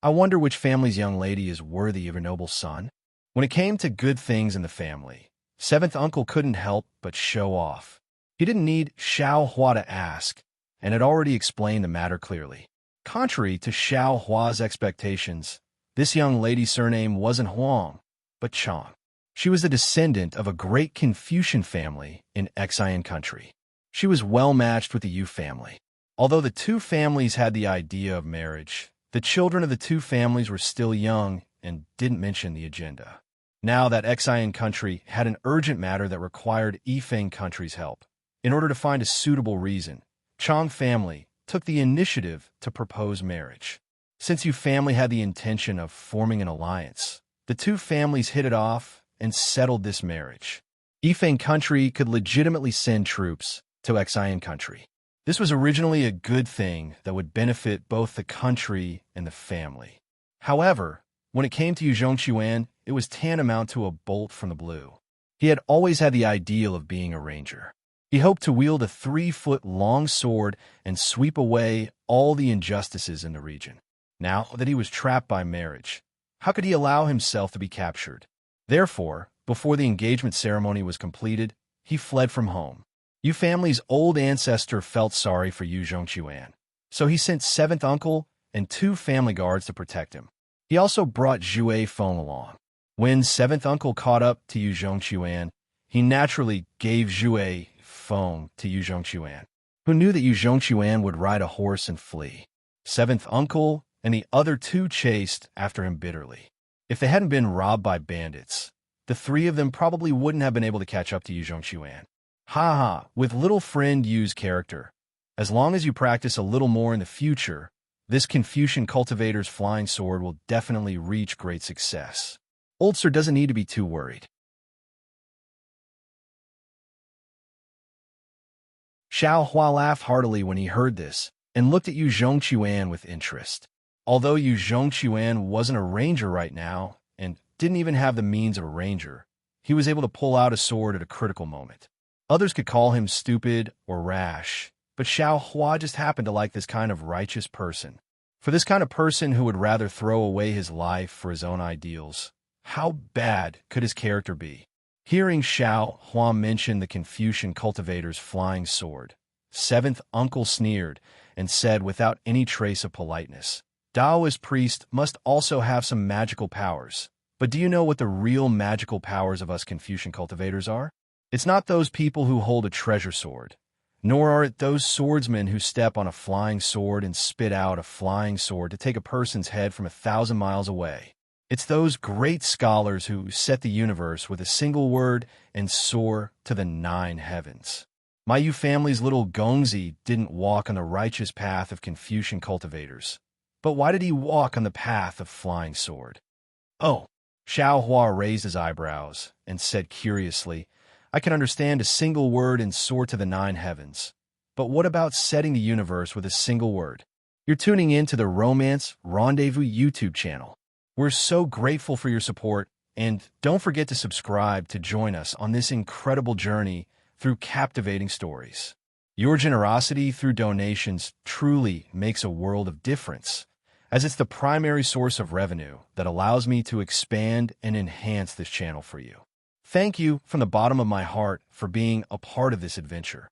I wonder which family's young lady is worthy of your noble son? When it came to good things in the family, seventh uncle couldn't help but show off. He didn't need Xiao Hua to ask, and had already explained the matter clearly. Contrary to Xiao Hua's expectations, this young lady's surname wasn't Huang, but Chang. She was the descendant of a great Confucian family in Xian country. She was well matched with the Yu family. Although the two families had the idea of marriage, the children of the two families were still young and didn't mention the agenda. Now that Xian country had an urgent matter that required Yifeng country's help. In order to find a suitable reason, Chang family took the initiative to propose marriage. Since Yu family had the intention of forming an alliance, the two families hit it off and settled this marriage. Yifeng country could legitimately send troops to Xian country. This was originally a good thing that would benefit both the country and the family. However, when it came to Yu Zhongquan, it was tantamount to a bolt from the blue. He had always had the ideal of being a ranger. He hoped to wield a 3-foot-long sword and sweep away all the injustices in the region. Now that he was trapped by marriage, how could he allow himself to be captured? Therefore, before the engagement ceremony was completed, he fled from home. Yu family's old ancestor felt sorry for Yu Zhongquan, so he sent seventh uncle and 2 family guards to protect him. He also brought Zhue Feng along. When seventh uncle caught up to Yu Zhongquan, he naturally gave Zhue Feng to Yu Zhongquan, who knew that Yu Zhongquan would ride a horse and flee. Seventh uncle and the other 2 chased after him bitterly. If they hadn't been robbed by bandits, the 3 of them probably wouldn't have been able to catch up to Yu Zhongquan. Ha, with little friend Yu's character. As long as you practice a little more in the future, this Confucian cultivator's flying sword will definitely reach great success. Old Sir doesn't need to be too worried. Xiao Hua laughed heartily when he heard this, and looked at Yu Zhongquan with interest. Although Yu Zhongquan wasn't a ranger right now, and didn't even have the means of a ranger, he was able to pull out a sword at a critical moment. Others could call him stupid or rash, but Xiao Hua just happened to like this kind of righteous person. For this kind of person who would rather throw away his life for his own ideals, how bad could his character be? Hearing Xiao Hua mention the Confucian cultivator's flying sword, seventh uncle sneered and said without any trace of politeness, Taoist priest must also have some magical powers. But do you know what the real magical powers of us Confucian cultivators are? It's not those people who hold a treasure sword, nor are it those swordsmen who step on a flying sword and spit out a flying sword to take a person's head from 1,000 miles away. It's those great scholars who set the universe with a single word and soar to the 9 heavens. My Yu family's little Gongzi didn't walk on the righteous path of Confucian cultivators. But why did he walk on the path of flying sword? Oh, Xiao Hua raised his eyebrows and said curiously, I can understand a single word and soar to the 9 heavens. But what about setting the universe with a single word? You're tuning in to the Romance Rendezvous YouTube channel. We're so grateful for your support, and don't forget to subscribe to join us on this incredible journey through captivating stories. Your generosity through donations truly makes a world of difference, as it's the primary source of revenue that allows me to expand and enhance this channel for you. Thank you from the bottom of my heart for being a part of this adventure.